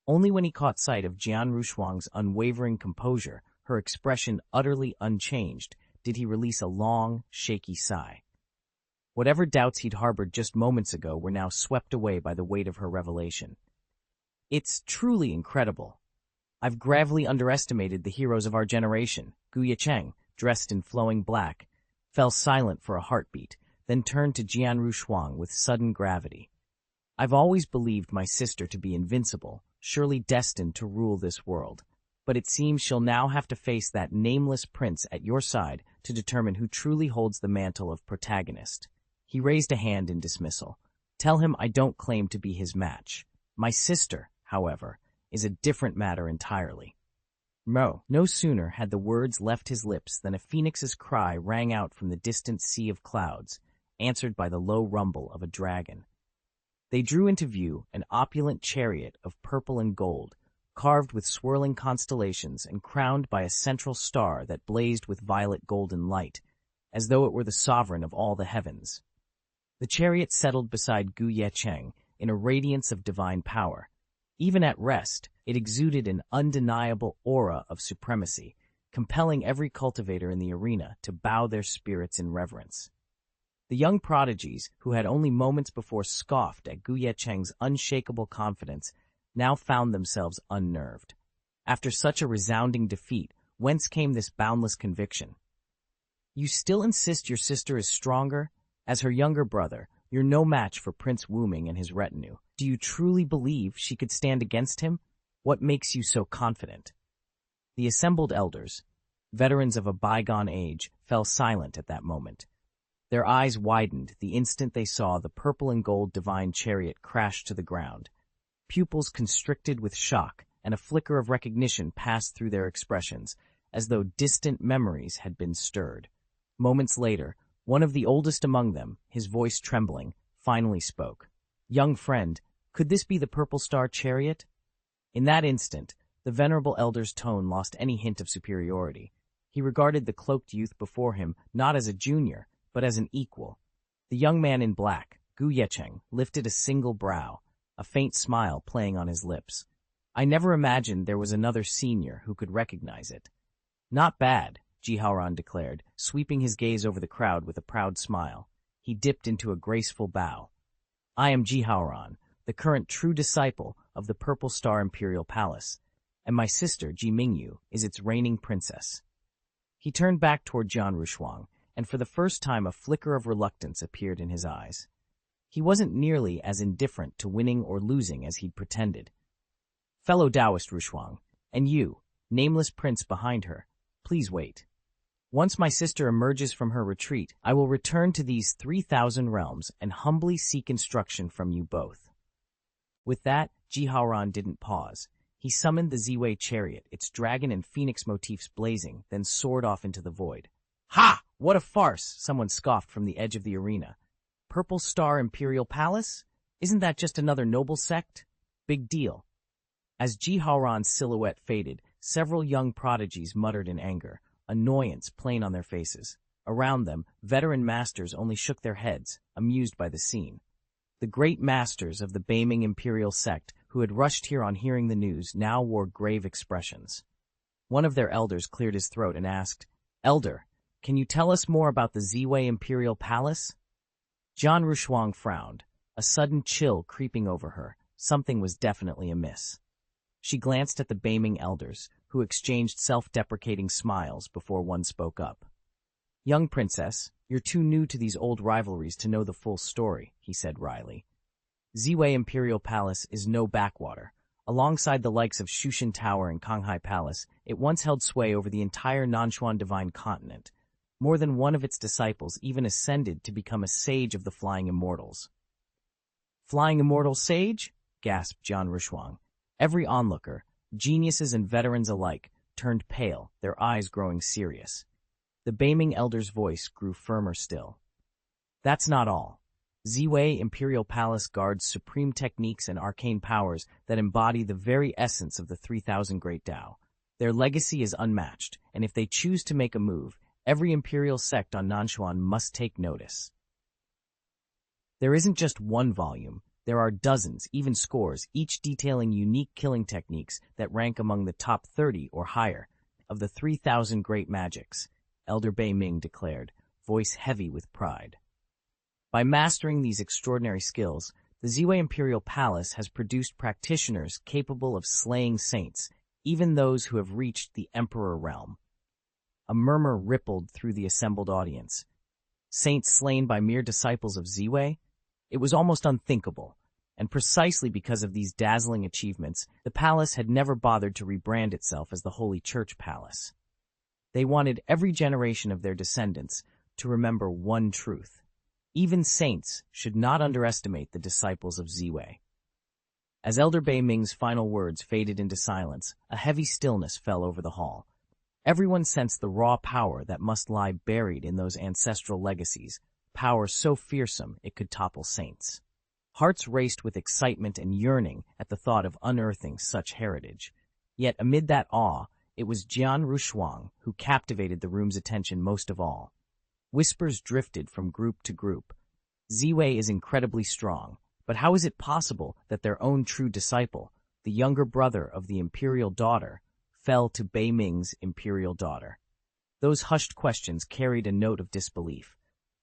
Only when he caught sight of Jian Rushuang's unwavering composure, her expression utterly unchanged, did he release a long, shaky sigh. Whatever doubts he'd harbored just moments ago were now swept away by the weight of her revelation. It's truly incredible. I've gravely underestimated the heroes of our generation. Ye Cheng, dressed in flowing black, fell silent for a heartbeat, then turned to Jian Rushuang with sudden gravity. I've always believed my sister to be invincible, surely destined to rule this world. But it seems she'll now have to face that nameless prince at your side to determine who truly holds the mantle of protagonist. He raised a hand in dismissal. Tell him I don't claim to be his match. My sister, however, is a different matter entirely. No sooner had the words left his lips than a phoenix's cry rang out from the distant sea of clouds, answered by the low rumble of a dragon. They drew into view an opulent chariot of purple and gold, carved with swirling constellations and crowned by a central star that blazed with violet golden light, as though it were the sovereign of all the heavens. The chariot settled beside Ye Cheng in a radiance of divine power. Even at rest, it exuded an undeniable aura of supremacy, compelling every cultivator in the arena to bow their spirits in reverence. The young prodigies, who had only moments before scoffed at Ye Cheng's unshakable confidence, now found themselves unnerved. After such a resounding defeat, whence came this boundless conviction? You still insist your sister is stronger? As her younger brother, you're no match for Prince Wuming and his retinue. Do you truly believe she could stand against him? What makes you so confident? The assembled elders, veterans of a bygone age, fell silent at that moment. Their eyes widened the instant they saw the purple and gold divine chariot crash to the ground. Pupils constricted with shock, and a flicker of recognition passed through their expressions, as though distant memories had been stirred. Moments later, one of the oldest among them, his voice trembling, finally spoke. Young friend, could this be the Purple Star chariot? In that instant, the venerable elder's tone lost any hint of superiority. He regarded the cloaked youth before him not as a junior, but as an equal. The young man in black, Ye Cheng, lifted a single brow, a faint smile playing on his lips. I never imagined there was another senior who could recognize it. Not bad, Jihaoran declared, sweeping his gaze over the crowd with a proud smile. He dipped into a graceful bow. I am Jihaoran, the current true disciple of the Purple Star Imperial Palace, and my sister, Ji Mingyu, is its reigning princess. He turned back toward Jian Rushuang, and for the first time a flicker of reluctance appeared in his eyes. He wasn't nearly as indifferent to winning or losing as he'd pretended. Fellow Taoist Rushuang, and you, nameless prince behind her, please wait. Once my sister emerges from her retreat, I will return to these 3,000 realms and humbly seek instruction from you both. With that, Jihaoran didn't pause. He summoned the Ziwei chariot, its dragon and phoenix motifs blazing, then soared off into the void. Ha! What a farce! Someone scoffed from the edge of the arena. Purple Star Imperial Palace? Isn't that just another noble sect? Big deal. As Jihaoran's silhouette faded, several young prodigies muttered in anger, annoyance plain on their faces. Around them, veteran masters only shook their heads, amused by the scene. The great masters of the Beiming Imperial sect, who had rushed here on hearing the news, now wore grave expressions. One of their elders cleared his throat and asked, Elder, can you tell us more about the Ziwei Imperial Palace? Jian Rushuang frowned, a sudden chill creeping over her. Something was definitely amiss. She glanced at the Beiming elders, who exchanged self-deprecating smiles before one spoke up. Young princess, You're too new to these old rivalries to know the full story, he said wryly. Ziwei Imperial Palace is no backwater. Alongside the likes of Shushan Tower and Konghai Palace, it once held sway over the entire Nanshuan Divine Continent. More than one of its disciples even ascended to become a sage of the Flying Immortals. Flying Immortal Sage? Gasped Jian Rushuang. Every onlooker, geniuses and veterans alike, turned pale, their eyes growing serious. The Beiming elder's voice grew firmer still. That's not all. Ziwei Imperial Palace guards supreme techniques and arcane powers that embody the very essence of the 3,000 Great Tao. Their legacy is unmatched, and if they choose to make a move, every imperial sect on Nanshuan must take notice. There isn't just one volume. There are dozens, even scores, each detailing unique killing techniques that rank among the top 30 or higher of the 3,000 great magics, Elder Bei Ming declared, voice heavy with pride. By mastering these extraordinary skills, the Ziwei Imperial Palace has produced practitioners capable of slaying saints, even those who have reached the Emperor realm. A murmur rippled through the assembled audience. Saints slain by mere disciples of Ziwei? It was almost unthinkable, and precisely because of these dazzling achievements, the palace had never bothered to rebrand itself as the Holy Church Palace. They wanted every generation of their descendants to remember one truth. Even saints should not underestimate the disciples of Ziwei. As Elder Bei Ming's final words faded into silence, a heavy stillness fell over the hall. Everyone sensed the raw power that must lie buried in those ancestral legacies, power so fearsome it could topple saints. Hearts raced with excitement and yearning at the thought of unearthing such heritage. Yet amid that awe, it was Jian Rushuang who captivated the room's attention most of all. Whispers drifted from group to group. Ziwei is incredibly strong, but how is it possible that their own true disciple, the younger brother of the imperial daughter, fell to Bei Ming's imperial daughter? Those hushed questions carried a note of disbelief.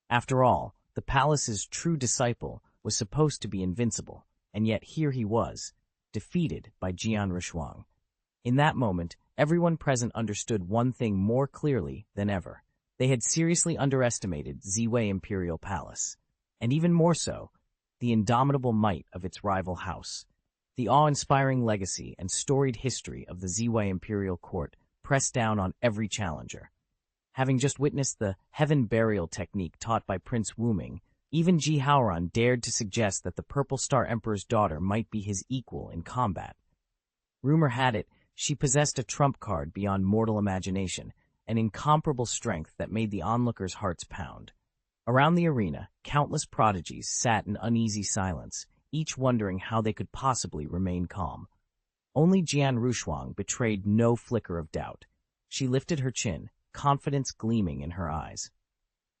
After all, the palace's true disciple was supposed to be invincible, and yet here he was, defeated by Jian Rushuang. In that moment, everyone present understood one thing more clearly than ever. They had seriously underestimated Ziwei Imperial Palace, and even more so, the indomitable might of its rival house. The awe-inspiring legacy and storied history of the Ziwei Imperial Court pressed down on every challenger. Having just witnessed the heaven burial technique taught by Prince Wuming, even Ji Haoran dared to suggest that the Purple Star Emperor's daughter might be his equal in combat. Rumor had it, she possessed a trump card beyond mortal imagination, an incomparable strength that made the onlookers' hearts pound. Around the arena, countless prodigies sat in uneasy silence, each wondering how they could possibly remain calm. Only Jian Rushuang betrayed no flicker of doubt. She lifted her chin, confidence gleaming in her eyes.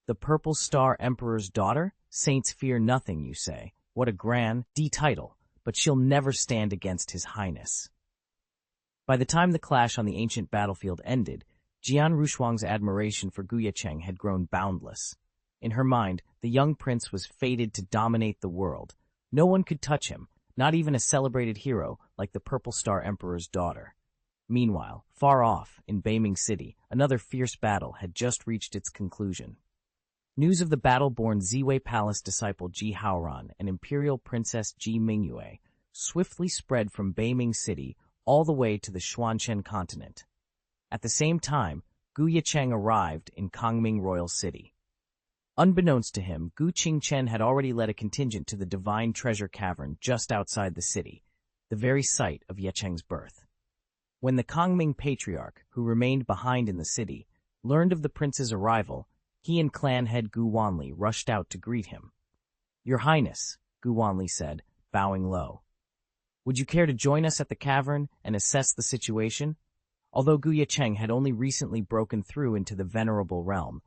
The Purple Star Emperor's daughter? Saints fear nothing, you say. What a grand title, but she'll never stand against His Highness. By the time the clash on the ancient battlefield ended, Jian Rushuang's admiration for Ye Cheng had grown boundless. In her mind, the young prince was fated to dominate the world. No one could touch him, not even a celebrated hero like the Purple Star Emperor's daughter. Meanwhile, far off, in Beiming City, another fierce battle had just reached its conclusion. News of the battle-born Ziwei Palace disciple Ji Haoran and Imperial Princess Ji Mingyue swiftly spread from Beiming City all the way to the Xuanchen continent. At the same time, Ye Cheng arrived in Kangming Royal City. Unbeknownst to him, Gu Qingchen had already led a contingent to the Divine Treasure Cavern just outside the city, the very site of Ye Cheng's birth. When the Kangming Patriarch, who remained behind in the city, learned of the prince's arrival, he and clan head Gu Wanli rushed out to greet him. "Your Highness," Gu Wanli said, bowing low. "Would you care to join us at the cavern and assess the situation?" Although Ye Cheng had only recently broken through into the venerable realm,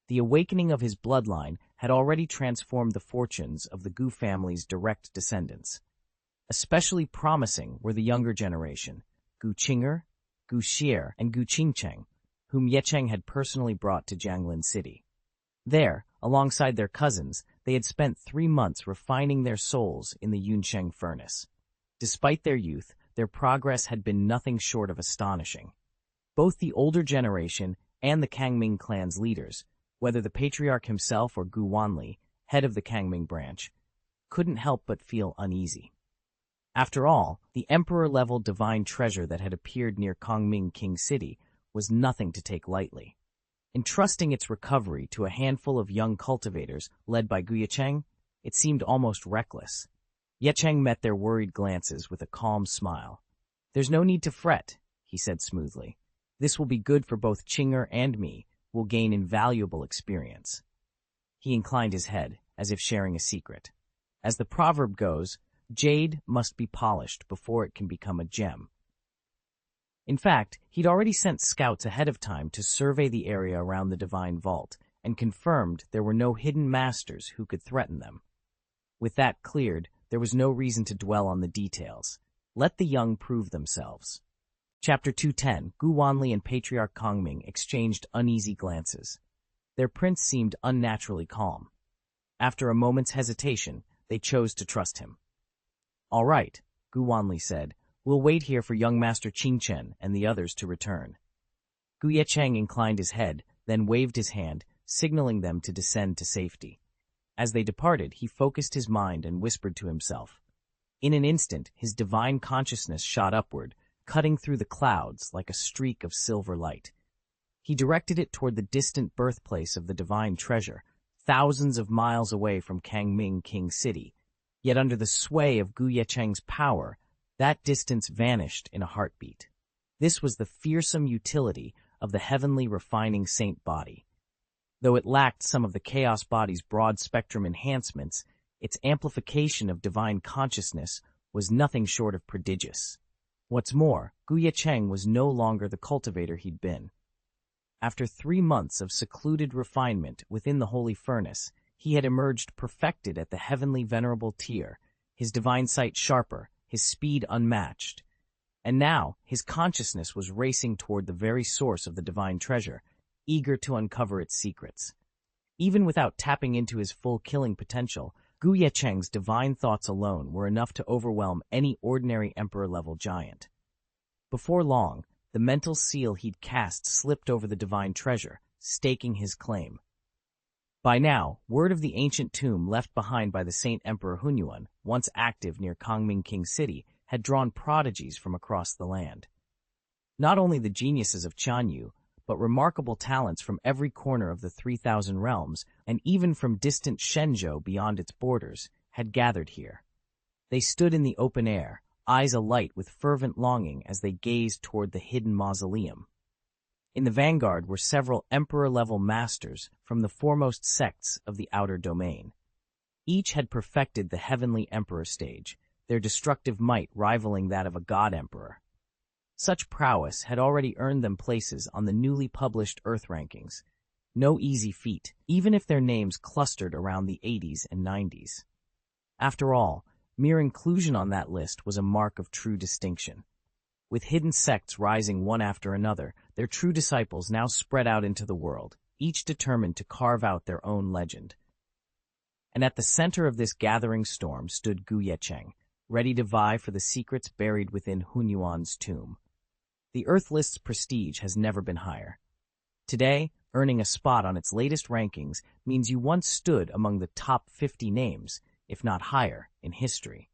the awakening of his bloodline had already transformed the fortunes of the Gu family's direct descendants. Especially promising were the younger generation, Gu Qinger, Gu Xier, and Gu Qingcheng, whom Ye Cheng had personally brought to Jianglin City. There, alongside their cousins, they had spent 3 months refining their souls in the Yunsheng furnace. Despite their youth, their progress had been nothing short of astonishing. Both the older generation and the Kangming clan's leaders, Whether the patriarch himself or Gu Wanli, head of the Kangming branch, couldn't help but feel uneasy. After all, the emperor-level divine treasure that had appeared near Kangming King City was nothing to take lightly. Entrusting its recovery to a handful of young cultivators led by Ye Cheng, it seemed almost reckless. Ye Cheng met their worried glances with a calm smile. "There's no need to fret," he said smoothly. "This will be good for both Chinger and me. We'll gain invaluable experience." He inclined his head, as if sharing a secret. As the proverb goes, jade must be polished before it can become a gem. In fact, he'd already sent scouts ahead of time to survey the area around the Divine Vault and confirmed there were no hidden masters who could threaten them. With that cleared, there was no reason to dwell on the details. Let the young prove themselves. Chapter 210, Gu Wanli and Patriarch Kangming exchanged uneasy glances. Their prince seemed unnaturally calm. After a moment's hesitation, they chose to trust him. "All right," Gu Wanli said. "We'll wait here for young Master Qingchen and the others to return." Ye Cheng inclined his head, then waved his hand, signaling them to descend to safety. As they departed, he focused his mind and whispered to himself. In an instant, his divine consciousness shot upward, cutting through the clouds like a streak of silver light. He directed it toward the distant birthplace of the divine treasure, thousands of miles away from Kangming King City. Yet under the sway of Ye Cheng's power, that distance vanished in a heartbeat. This was the fearsome utility of the heavenly refining saint body. Though it lacked some of the chaos body's broad-spectrum enhancements, its amplification of divine consciousness was nothing short of prodigious. What's more, Ye Cheng was no longer the cultivator he'd been. After 3 months of secluded refinement within the holy furnace, he had emerged perfected at the heavenly venerable tier, his divine sight sharper, his speed unmatched. And now, his consciousness was racing toward the very source of the divine treasure, eager to uncover its secrets. Even without tapping into his full killing potential, Ye Cheng's divine thoughts alone were enough to overwhelm any ordinary emperor-level giant. Before long, the mental seal he'd cast slipped over the divine treasure, staking his claim. By now, word of the ancient tomb left behind by the Saint Emperor Hunyuan, once active near Kangming King City, had drawn prodigies from across the land. Not only the geniuses of Qianyu, but remarkable talents from every corner of the 3,000 realms, and even from distant Shenzhou beyond its borders, had gathered here. They stood in the open air, eyes alight with fervent longing as they gazed toward the hidden mausoleum. In the vanguard were several emperor-level masters from the foremost sects of the outer domain. Each had perfected the heavenly emperor stage, their destructive might rivaling that of a god-emperor. Such prowess had already earned them places on the newly published Earth rankings. No easy feat, even if their names clustered around the 80s and 90s. After all, mere inclusion on that list was a mark of true distinction. With hidden sects rising one after another, their true disciples now spread out into the world, each determined to carve out their own legend. And at the center of this gathering storm stood Ye Cheng, ready to vie for the secrets buried within Hunyuan's tomb. The Earth list's prestige has never been higher. Today, earning a spot on its latest rankings means you once stood among the top 50 names, if not higher, in history.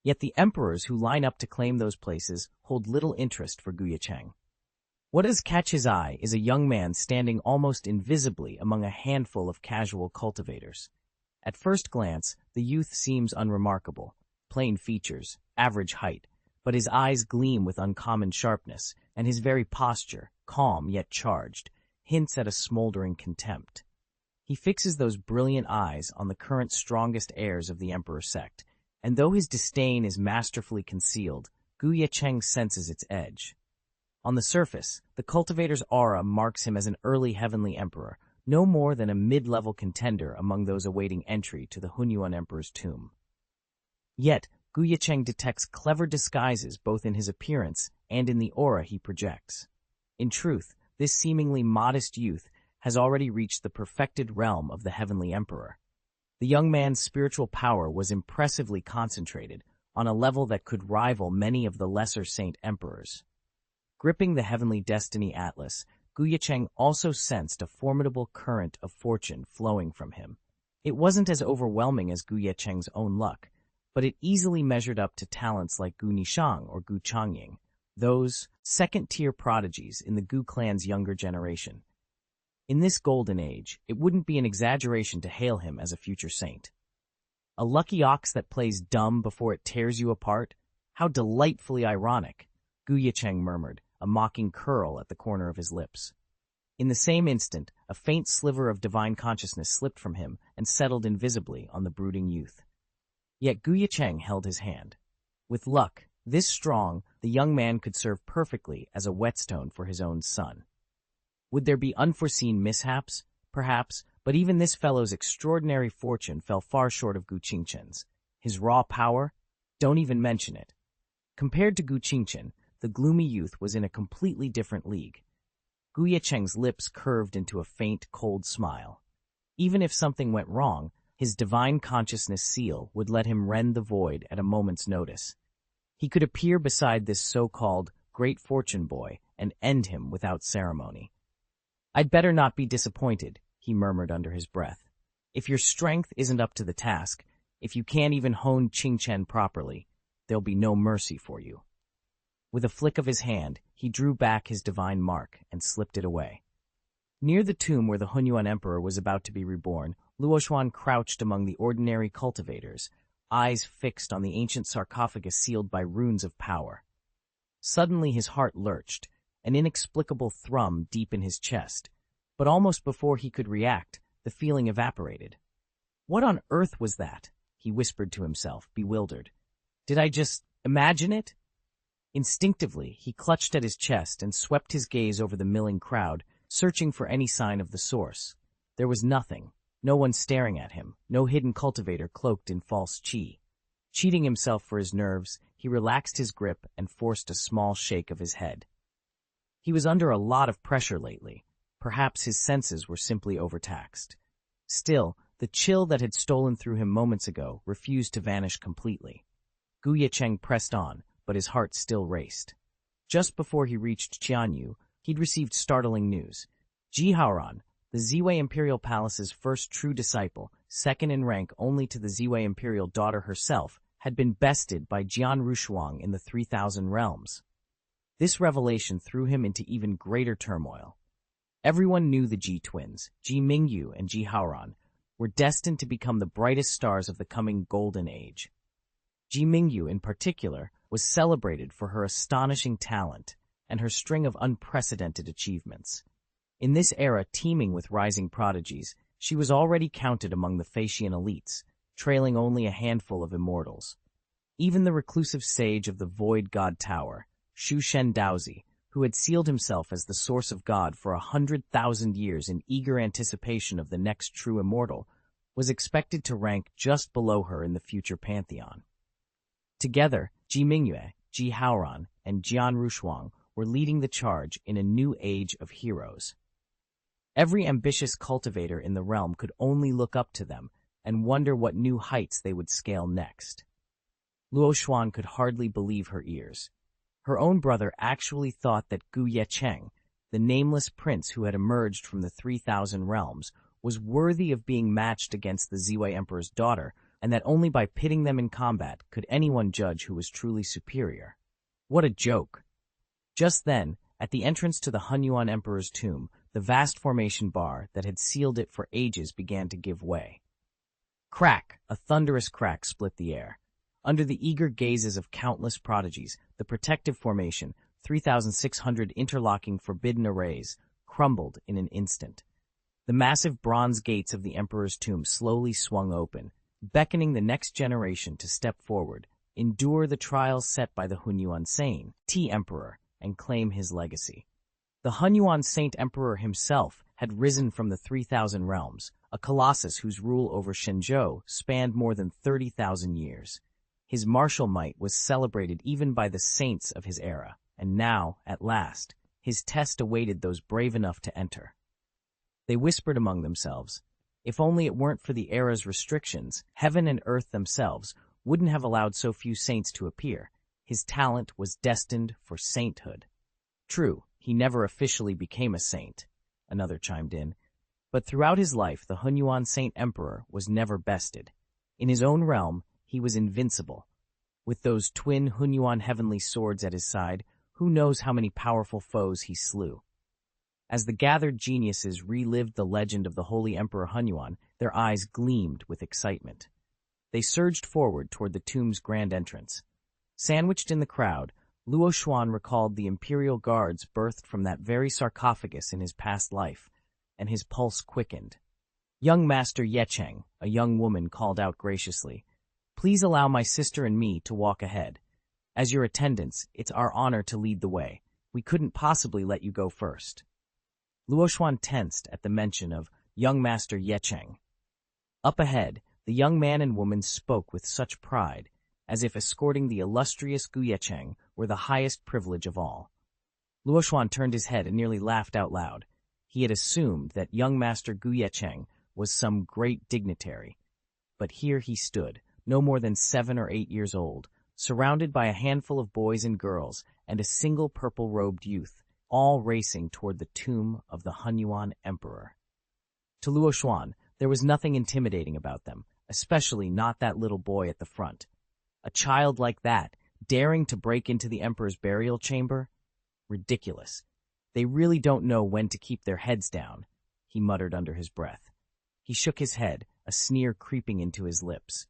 Yet the emperors who line up to claim those places hold little interest for Ye Cheng. What does catch his eye is a young man standing almost invisibly among a handful of casual cultivators. At first glance, the youth seems unremarkable, plain features, average height, but his eyes gleam with uncommon sharpness, and his very posture, calm yet charged, hints at a smoldering contempt. He fixes those brilliant eyes on the current strongest heirs of the emperor sect, and though his disdain is masterfully concealed, Ye Cheng senses its edge. On the surface, the cultivator's aura marks him as an early heavenly emperor, no more than a mid-level contender among those awaiting entry to the Hunyuan emperor's tomb. Yet, Ye Cheng detects clever disguises both in his appearance and in the aura he projects. In truth, this seemingly modest youth has already reached the perfected realm of the heavenly emperor. The young man's spiritual power was impressively concentrated, on a level that could rival many of the lesser saint emperors. Gripping the heavenly destiny atlas, Ye Cheng also sensed a formidable current of fortune flowing from him. It wasn't as overwhelming as Ye Cheng's own luck, but it easily measured up to talents like Gu Nishang or Gu Changying, those second-tier prodigies in the Gu clan's younger generation. In this golden age, it wouldn't be an exaggeration to hail him as a future saint. A lucky ox that plays dumb before it tears you apart? How delightfully ironic, Ye Cheng murmured, a mocking curl at the corner of his lips. In the same instant, a faint sliver of divine consciousness slipped from him and settled invisibly on the brooding youth. Yet Ye Cheng held his hand. With luck, this strong, the young man could serve perfectly as a whetstone for his own son. Would there be unforeseen mishaps? Perhaps, but even this fellow's extraordinary fortune fell far short of Gu Qingchen's. His raw power? Don't even mention it. Compared to Gu Qingchen, the gloomy youth was in a completely different league. Ye Cheng's lips curved into a faint, cold smile. Even if something went wrong, his divine consciousness seal would let him rend the void at a moment's notice. He could appear beside this so-called great fortune boy and end him without ceremony. "I'd better not be disappointed," he murmured under his breath. "If your strength isn't up to the task, if you can't even hone Qingchen properly, there'll be no mercy for you." With a flick of his hand, he drew back his divine mark and slipped it away. Near the tomb where the Hunyuan Emperor was about to be reborn, Luoxuan crouched among the ordinary cultivators, eyes fixed on the ancient sarcophagus sealed by runes of power. Suddenly his heart lurched, an inexplicable thrum deep in his chest, but almost before he could react, the feeling evaporated. "What on earth was that?" he whispered to himself, bewildered. "Did I just imagine it?" Instinctively, he clutched at his chest and swept his gaze over the milling crowd, searching for any sign of the source. There was nothing. No one staring at him, no hidden cultivator cloaked in false qi. Cheating himself for his nerves, he relaxed his grip and forced a small shake of his head. He was under a lot of pressure lately. Perhaps his senses were simply overtaxed. Still, the chill that had stolen through him moments ago refused to vanish completely. Ye Cheng pressed on, but his heart still raced. Just before he reached Qianyu, he'd received startling news. Ji Haoran, the Ziwei Imperial Palace's first true disciple, second in rank only to the Ziwei Imperial daughter herself, had been bested by Jian Rushuang in the 3,000 realms. This revelation threw him into even greater turmoil. Everyone knew the Ji twins, Ji Mingyu and Ji Haoran, were destined to become the brightest stars of the coming Golden Age. Ji Mingyu, in particular, was celebrated for her astonishing talent and her string of unprecedented achievements. In this era teeming with rising prodigies, she was already counted among the Phaetian elites, trailing only a handful of immortals. Even the reclusive sage of the Void God Tower, Shu Shen Daozi, who had sealed himself as the source of God for 100,000 years in eager anticipation of the next true immortal, was expected to rank just below her in the future pantheon. Together, Ji Mingyue, Ji Haoran, and Jian Rushuang were leading the charge in a new age of heroes. Every ambitious cultivator in the realm could only look up to them and wonder what new heights they would scale next. Luoxuan could hardly believe her ears. Her own brother actually thought that Ye Cheng, the nameless prince who had emerged from the 3,000 realms, was worthy of being matched against the Ziwei Emperor's daughter, and that only by pitting them in combat could anyone judge who was truly superior. What a joke! Just then, at the entrance to the Hunyuan Emperor's tomb, the vast formation bar that had sealed it for ages began to give way. Crack! A thunderous crack split the air. Under the eager gazes of countless prodigies, the protective formation, 3,600 interlocking forbidden arrays, crumbled in an instant. The massive bronze gates of the Emperor's tomb slowly swung open, beckoning the next generation to step forward, endure the trials set by the Hunyuan Saint, Emperor, and claim his legacy. The Hunyuan Saint Emperor himself had risen from the 3,000 realms, a colossus whose rule over Shenzhou spanned more than 30,000 years. His martial might was celebrated even by the saints of his era, and now, at last, his test awaited those brave enough to enter. They whispered among themselves, if only it weren't for the era's restrictions, heaven and earth themselves wouldn't have allowed so few saints to appear. His talent was destined for sainthood. True, he never officially became a saint, another chimed in. But throughout his life, the Hunyuan Saint Emperor was never bested. In his own realm, he was invincible. With those twin Hunyuan heavenly swords at his side, who knows how many powerful foes he slew. As the gathered geniuses relived the legend of the Holy Emperor Hunyuan, their eyes gleamed with excitement. They surged forward toward the tomb's grand entrance. Sandwiched in the crowd, Luo Xuan recalled the imperial guards birthed from that very sarcophagus in his past life, and his pulse quickened. Young Master Ye Cheng, a young woman, called out graciously, "Please allow my sister and me to walk ahead. As your attendants, it's our honor to lead the way. We couldn't possibly let you go first." Luo Xuan tensed at the mention of young Master Ye Cheng. Up ahead, the young man and woman spoke with such pride, as if escorting the illustrious Ye Cheng were the highest privilege of all. Luo Xuan turned his head and nearly laughed out loud. He had assumed that young Master Ye Cheng was some great dignitary. But here he stood, no more than 7 or 8 years old, surrounded by a handful of boys and girls and a single purple-robed youth, all racing toward the tomb of the Hunyuan Emperor. To Luo Xuan, there was nothing intimidating about them, especially not that little boy at the front. A child like that, daring to break into the Emperor's burial chamber? Ridiculous. They really don't know when to keep their heads down, he muttered under his breath. He shook his head, a sneer creeping into his lips.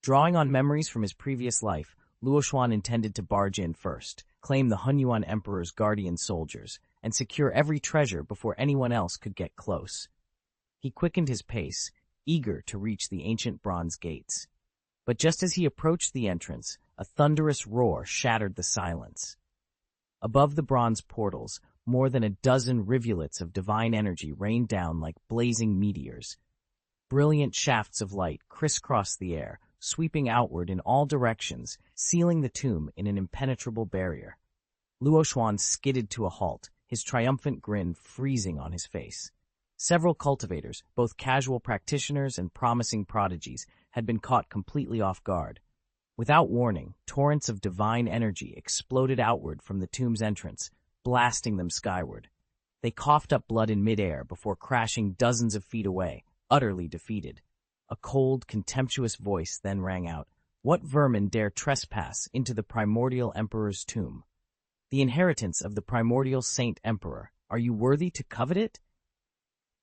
Drawing on memories from his previous life, Luo Xuan intended to barge in first, claim the Hunyuan Emperor's guardian soldiers, and secure every treasure before anyone else could get close. He quickened his pace, eager to reach the ancient bronze gates. But just as he approached the entrance, a thunderous roar shattered the silence. Above the bronze portals, more than a dozen rivulets of divine energy rained down like blazing meteors. Brilliant shafts of light crisscrossed the air, sweeping outward in all directions, sealing the tomb in an impenetrable barrier. Luo Xuan skidded to a halt, his triumphant grin freezing on his face. Several cultivators, both casual practitioners and promising prodigies, had been caught completely off guard. Without warning, torrents of divine energy exploded outward from the tomb's entrance, blasting them skyward. They coughed up blood in midair before crashing dozens of feet away, utterly defeated. A cold, contemptuous voice then rang out, "What vermin dare trespass into the primordial emperor's tomb? The inheritance of the primordial saint emperor. Are you worthy to covet it?"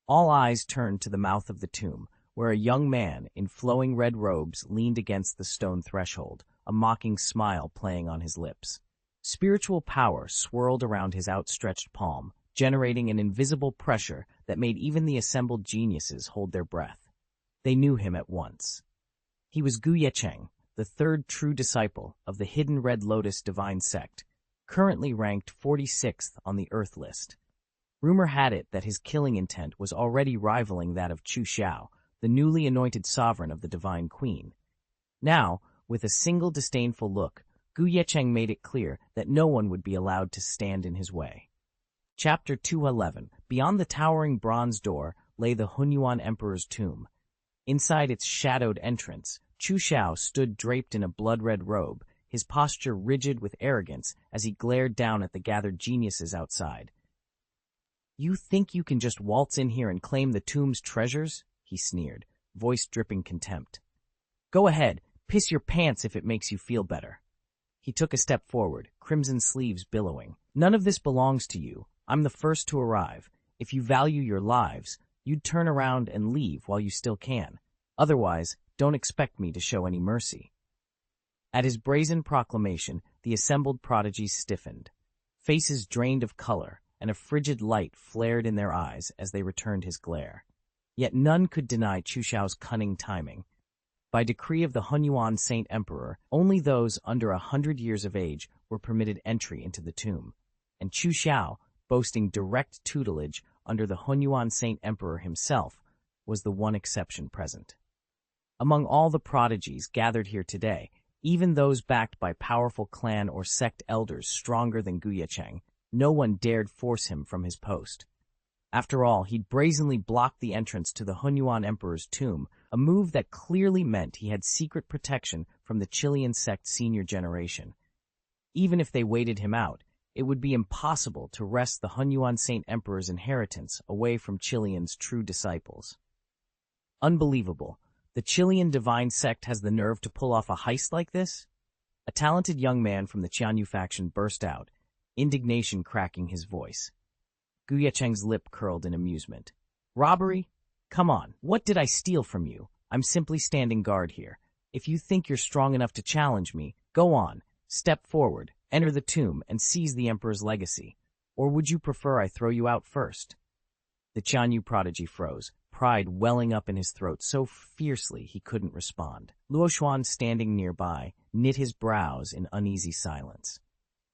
All eyes turned to the mouth of the tomb, where a young man in flowing red robes leaned against the stone threshold, a mocking smile playing on his lips. Spiritual power swirled around his outstretched palm, generating an invisible pressure that made even the assembled geniuses hold their breath. They knew him at once. He was Ye Cheng, the third true disciple of the hidden Red Lotus divine sect, currently ranked 46th on the Earth list. Rumor had it that his killing intent was already rivaling that of Chu Xiao, the newly anointed sovereign of the Divine Queen. Now, with a single disdainful look, Ye Cheng made it clear that no one would be allowed to stand in his way. Chapter 211. Beyond the towering bronze door lay the Hunyuan Emperor's tomb. Inside its shadowed entrance, Chu Xiao stood draped in a blood-red robe, his posture rigid with arrogance as he glared down at the gathered geniuses outside. "You think you can just waltz in here and claim the tomb's treasures?" he sneered, voice dripping contempt. "Go ahead, piss your pants if it makes you feel better." He took a step forward, crimson sleeves billowing. "None of this belongs to you. I'm the first to arrive. If you value your lives, you'd turn around and leave while you still can. Otherwise, don't expect me to show any mercy." At his brazen proclamation, the assembled prodigies stiffened. Faces drained of color, and a frigid light flared in their eyes as they returned his glare. Yet none could deny Chu Xiao's cunning timing. By decree of the Hunyuan Saint Emperor, only those under 100 years of age were permitted entry into the tomb, and Chu Xiao, boasting direct tutelage under the Hunyuan Saint Emperor himself, was the one exception present. Among all the prodigies gathered here today, even those backed by powerful clan or sect elders stronger than Ye Cheng, no one dared force him from his post. After all, he'd brazenly blocked the entrance to the Hunyuan Emperor's tomb, a move that clearly meant he had secret protection from the Chilean sect senior generation. Even if they waited him out, it would be impossible to wrest the Hunyuan Saint Emperor's inheritance away from Chilean's true disciples. Unbelievable. The Chilean divine sect has the nerve to pull off a heist like this? A talented young man from the Xianyu faction burst out, indignation cracking his voice. Ye Cheng's lip curled in amusement. Robbery? Come on, what did I steal from you? I'm simply standing guard here. If you think you're strong enough to challenge me, go on, step forward, enter the tomb, and seize the Emperor's legacy. Or would you prefer I throw you out first? The Xianyu prodigy froze, pride welling up in his throat so fiercely he couldn't respond. Luo Xuan, standing nearby, knit his brows in uneasy silence.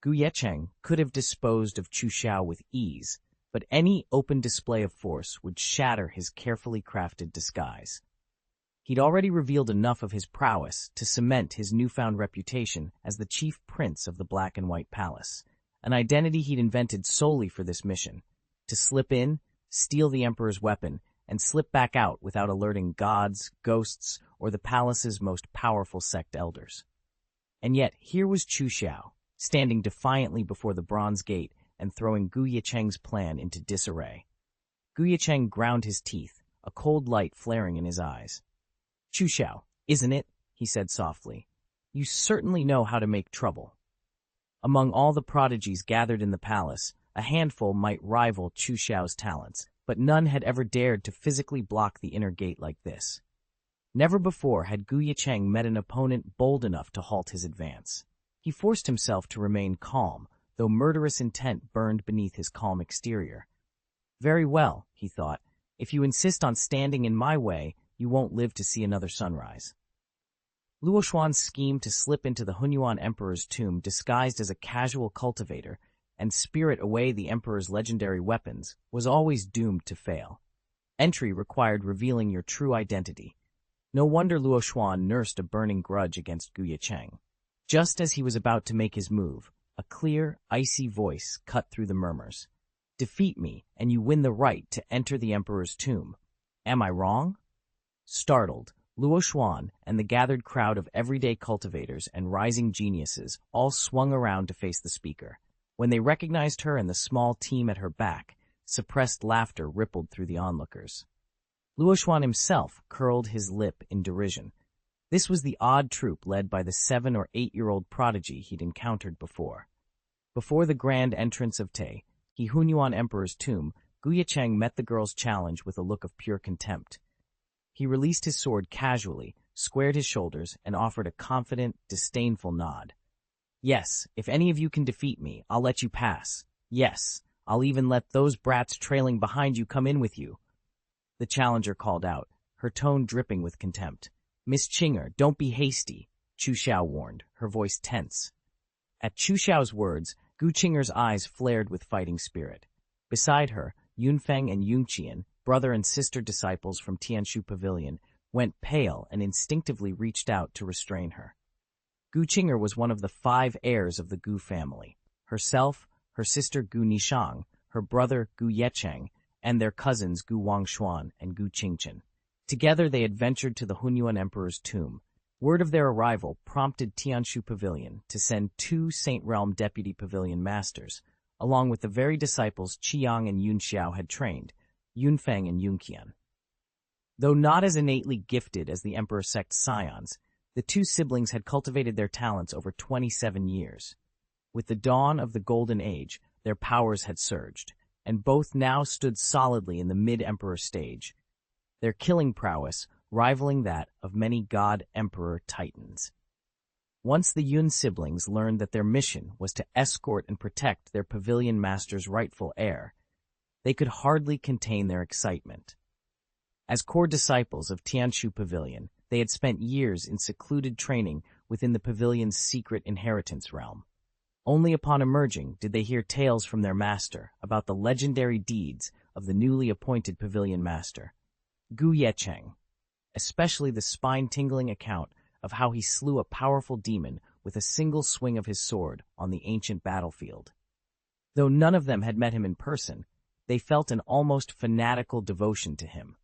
Ye Cheng could have disposed of Chu Xiao with ease, but any open display of force would shatter his carefully crafted disguise. He'd already revealed enough of his prowess to cement his newfound reputation as the chief prince of the Black and White Palace, an identity he'd invented solely for this mission, to slip in, steal the Emperor's weapon, and slip back out without alerting gods, ghosts, or the palace's most powerful sect elders. And yet, here was Chu Xiao, standing defiantly before the bronze gate and throwing Ye Cheng's plan into disarray. Ye Cheng ground his teeth, a cold light flaring in his eyes. Chu Xiao, isn't it? He said softly. You certainly know how to make trouble. Among all the prodigies gathered in the palace, a handful might rival Chu Xiao's talents, but none had ever dared to physically block the inner gate like this. Never before had Ye Cheng met an opponent bold enough to halt his advance. He forced himself to remain calm, though murderous intent burned beneath his calm exterior. Very well, he thought, if you insist on standing in my way, you won't live to see another sunrise. Luo Xuan's scheme to slip into the Hunyuan Emperor's tomb disguised as a casual cultivator and spirit away the Emperor's legendary weapons was always doomed to fail. Entry required revealing your true identity. No wonder Luo Xuan nursed a burning grudge against Ye Cheng. Just as he was about to make his move, a clear, icy voice cut through the murmurs. Defeat me, and you win the right to enter the Emperor's tomb. Am I wrong? Startled, Luo Xuan and the gathered crowd of everyday cultivators and rising geniuses all swung around to face the speaker. When they recognized her and the small team at her back, suppressed laughter rippled through the onlookers. Luo Xuan himself curled his lip in derision. This was the odd troop led by the 7- or 8-year-old prodigy he'd encountered before. Before the grand entrance of the Hunyuan Emperor's tomb, Ye Cheng met the girl's challenge with a look of pure contempt. He released his sword casually, squared his shoulders, and offered a confident, disdainful nod. Yes, if any of you can defeat me, I'll let you pass. Yes, I'll even let those brats trailing behind you come in with you. The challenger called out, her tone dripping with contempt. Miss Chinger, don't be hasty, Chu Xiao warned, her voice tense. At Chu Xiao's words, Gu Chinger's eyes flared with fighting spirit. Beside her, Yunfeng and Yungqian, brother and sister disciples from Tianshu Pavilion, went pale and instinctively reached out to restrain her. Gu Chinger was one of the 5 heirs of the Gu family. Herself, her sister Gu Nishang, her brother Gu Yecheng, and their cousins Gu Wangshuan and Gu Qingchen. Together they had ventured to the Hunyuan Emperor's tomb. Word of their arrival prompted Tianshu Pavilion to send 2 Saint Realm deputy pavilion masters, along with the very disciples Qiang and Yunxiao had trained, Yunfeng and Yungqian. Though not as innately gifted as the Emperor sect's scions, the 2 siblings had cultivated their talents over 27 years. With the dawn of the Golden Age, their powers had surged, and both now stood solidly in the mid-Emperor stage, their killing prowess rivaling that of many god-emperor titans. Once the Yun siblings learned that their mission was to escort and protect their pavilion master's rightful heir, they could hardly contain their excitement. As core disciples of Tianshu Pavilion, they had spent years in secluded training within the pavilion's secret inheritance realm. Only upon emerging did they hear tales from their master about the legendary deeds of the newly appointed pavilion master, Ye Cheng, especially the spine-tingling account of how he slew a powerful demon with a single swing of his sword on the ancient battlefield. Though none of them had met him in person, they felt an almost fanatical devotion to him.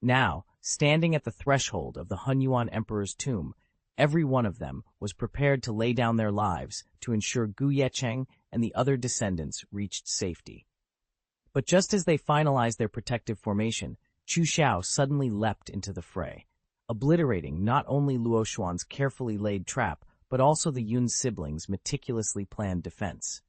Now, standing at the threshold of the Hunyuan Emperor's tomb, Every one of them was prepared to lay down their lives to ensure Ye Cheng and the other descendants reached safety. But just as they finalized their protective formation, Chu Xiao suddenly leapt into the fray, obliterating not only Luo Xuan's carefully laid trap, but also the Yun siblings' meticulously planned defense.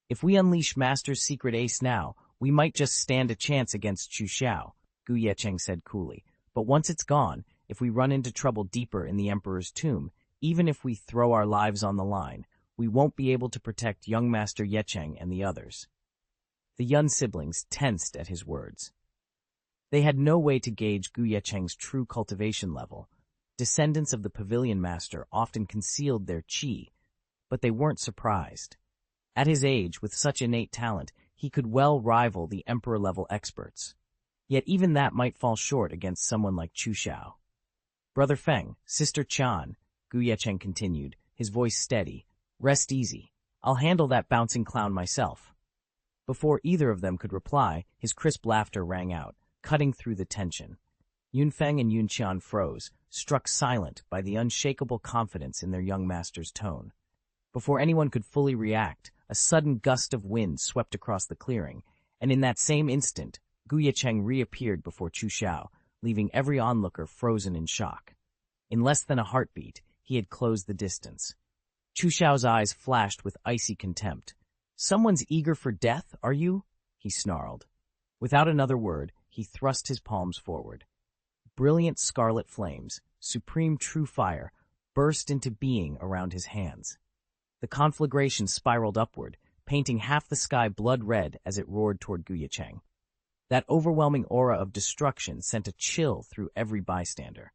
If we unleash Master's secret ace now, we might just stand a chance against Chu Xiao, Ye Cheng said coolly. But once it's gone, if we run into trouble deeper in the Emperor's tomb, even if we throw our lives on the line, we won't be able to protect young Master Ye Cheng and the others. The Yun siblings tensed at his words. They had no way to gauge Ye Cheng's true cultivation level. Descendants of the Pavilion Master often concealed their qi, but they weren't surprised. At his age, with such innate talent, he could well rival the Emperor-level experts. Yet even that might fall short against someone like Chu Xiao. Brother Feng, Sister Chan, Ye Cheng continued, his voice steady. Rest easy. I'll handle that bouncing clown myself. Before either of them could reply, his crisp laughter rang out, cutting through the tension. Yunfeng and Yunqian froze, struck silent by the unshakable confidence in their young master's tone. Before anyone could fully react, a sudden gust of wind swept across the clearing, and in that same instant, Ye Cheng reappeared before Chu Xiao, leaving every onlooker frozen in shock. In less than a heartbeat, he had closed the distance. Chu Xiao's eyes flashed with icy contempt. "Someone's eager for death, are you?" he snarled. Without another word, he thrust his palms forward. Brilliant scarlet flames, supreme true fire, burst into being around his hands. The conflagration spiraled upward, painting half the sky blood red as it roared toward Ye Cheng. That overwhelming aura of destruction sent a chill through every bystander.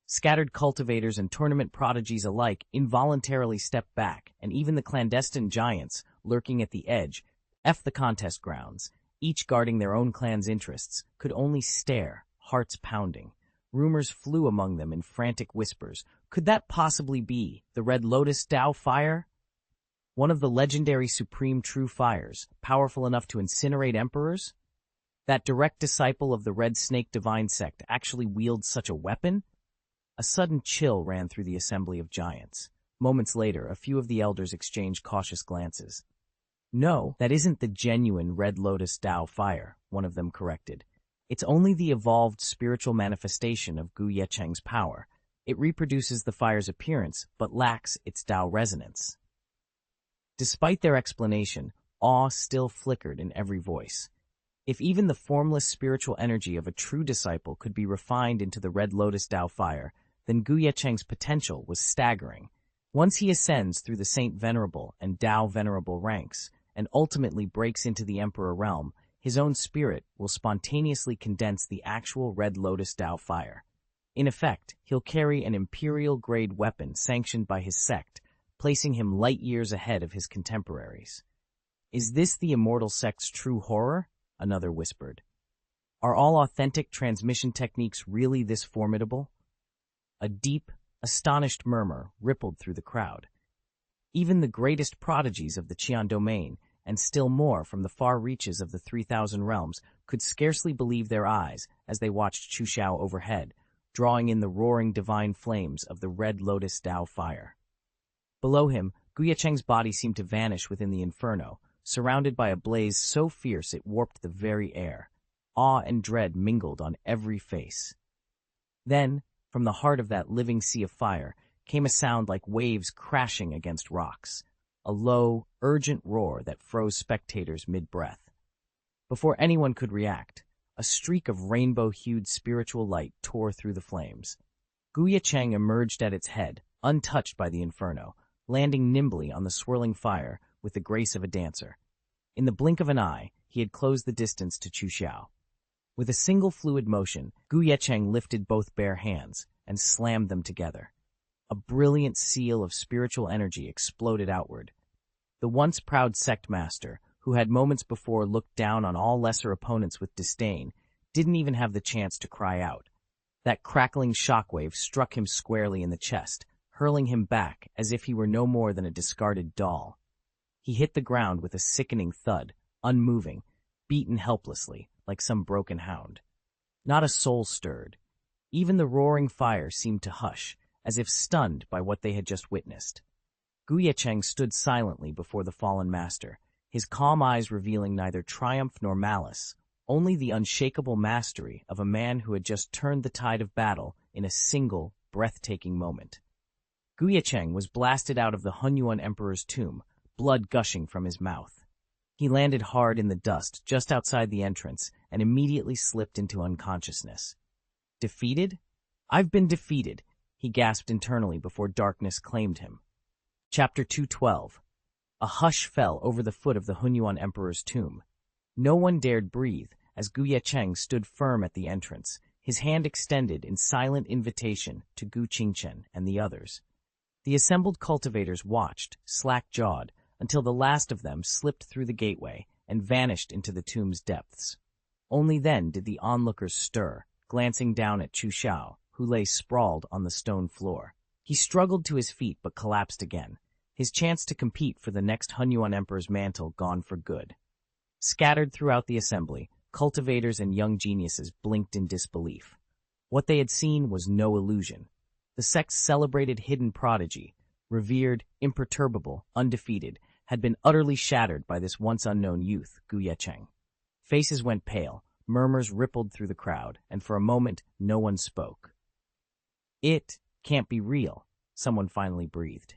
Scattered cultivators and tournament prodigies alike involuntarily stepped back, and even the clandestine giants, lurking at the edge, the contest grounds, each guarding their own clan's interests, could only stare, hearts pounding. Rumors flew among them in frantic whispers. Could that possibly be the Red Lotus Dao Fire? One of the legendary supreme true fires, powerful enough to incinerate emperors? That direct disciple of the Red Snake Divine Sect actually wields such a weapon? A sudden chill ran through the assembly of giants. Moments later, a few of the elders exchanged cautious glances. "No, that isn't the genuine Red Lotus Dao Fire," one of them corrected. "It's only the evolved spiritual manifestation of Ye Cheng's power. It reproduces the fire's appearance, but lacks its Dao resonance." Despite their explanation, awe still flickered in every voice. If even the formless spiritual energy of a true disciple could be refined into the Red Lotus Dao Fire, then Ye Cheng's potential was staggering. Once he ascends through the Saint Venerable and Dao Venerable ranks, and ultimately breaks into the Emperor realm, his own spirit will spontaneously condense the actual Red Lotus Dao Fire. In effect, he'll carry an imperial-grade weapon sanctioned by his sect, placing him light years ahead of his contemporaries. "Is this the immortal sect's true horror?" another whispered. "Are all authentic transmission techniques really this formidable?" A deep, astonished murmur rippled through the crowd. Even the greatest prodigies of the Qian domain, and still more from the far reaches of the 3,000 realms, could scarcely believe their eyes as they watched Chu Xiao overhead, drawing in the roaring divine flames of the Red Lotus Dao Fire. Below him, Ye Cheng's body seemed to vanish within the inferno, surrounded by a blaze so fierce it warped the very air. Awe and dread mingled on every face. Then, from the heart of that living sea of fire, came a sound like waves crashing against rocks, a low, urgent roar that froze spectators mid-breath. Before anyone could react, a streak of rainbow-hued spiritual light tore through the flames. Ye Cheng emerged at its head, untouched by the inferno, landing nimbly on the swirling fire with the grace of a dancer. In the blink of an eye, he had closed the distance to Chu Xiao. With a single fluid motion, Ye Cheng lifted both bare hands and slammed them together. A brilliant seal of spiritual energy exploded outward. The once proud sect master, who had moments before looked down on all lesser opponents with disdain, didn't even have the chance to cry out. That crackling shockwave struck him squarely in the chest, hurling him back as if he were no more than a discarded doll. He hit the ground with a sickening thud, unmoving, beaten helplessly, like some broken hound. Not a soul stirred. Even the roaring fire seemed to hush, as if stunned by what they had just witnessed. Ye Cheng stood silently before the fallen master, his calm eyes revealing neither triumph nor malice, only the unshakable mastery of a man who had just turned the tide of battle in a single, breathtaking moment. Ye Cheng was blasted out of the Hunyuan Emperor's tomb, blood gushing from his mouth. He landed hard in the dust just outside the entrance and immediately slipped into unconsciousness. Defeated? I've been defeated, he gasped internally before darkness claimed him. Chapter 212. A hush fell over the foot of the Hunyuan Emperor's tomb. No one dared breathe as Ye Cheng stood firm at the entrance, his hand extended in silent invitation to Gu Qingchen and the others. The assembled cultivators watched, slack-jawed, until the last of them slipped through the gateway and vanished into the tomb's depths. Only then did the onlookers stir, glancing down at Chu Xiao, who lay sprawled on the stone floor. He struggled to his feet but collapsed again, his chance to compete for the next Hunyuan Emperor's mantle gone for good. Scattered throughout the assembly, cultivators and young geniuses blinked in disbelief. What they had seen was no illusion. The sect's celebrated hidden prodigy, revered, imperturbable, undefeated, had been utterly shattered by this once unknown youth, Ye Cheng. Faces went pale, murmurs rippled through the crowd, and for a moment no one spoke. It can't be real, someone finally breathed.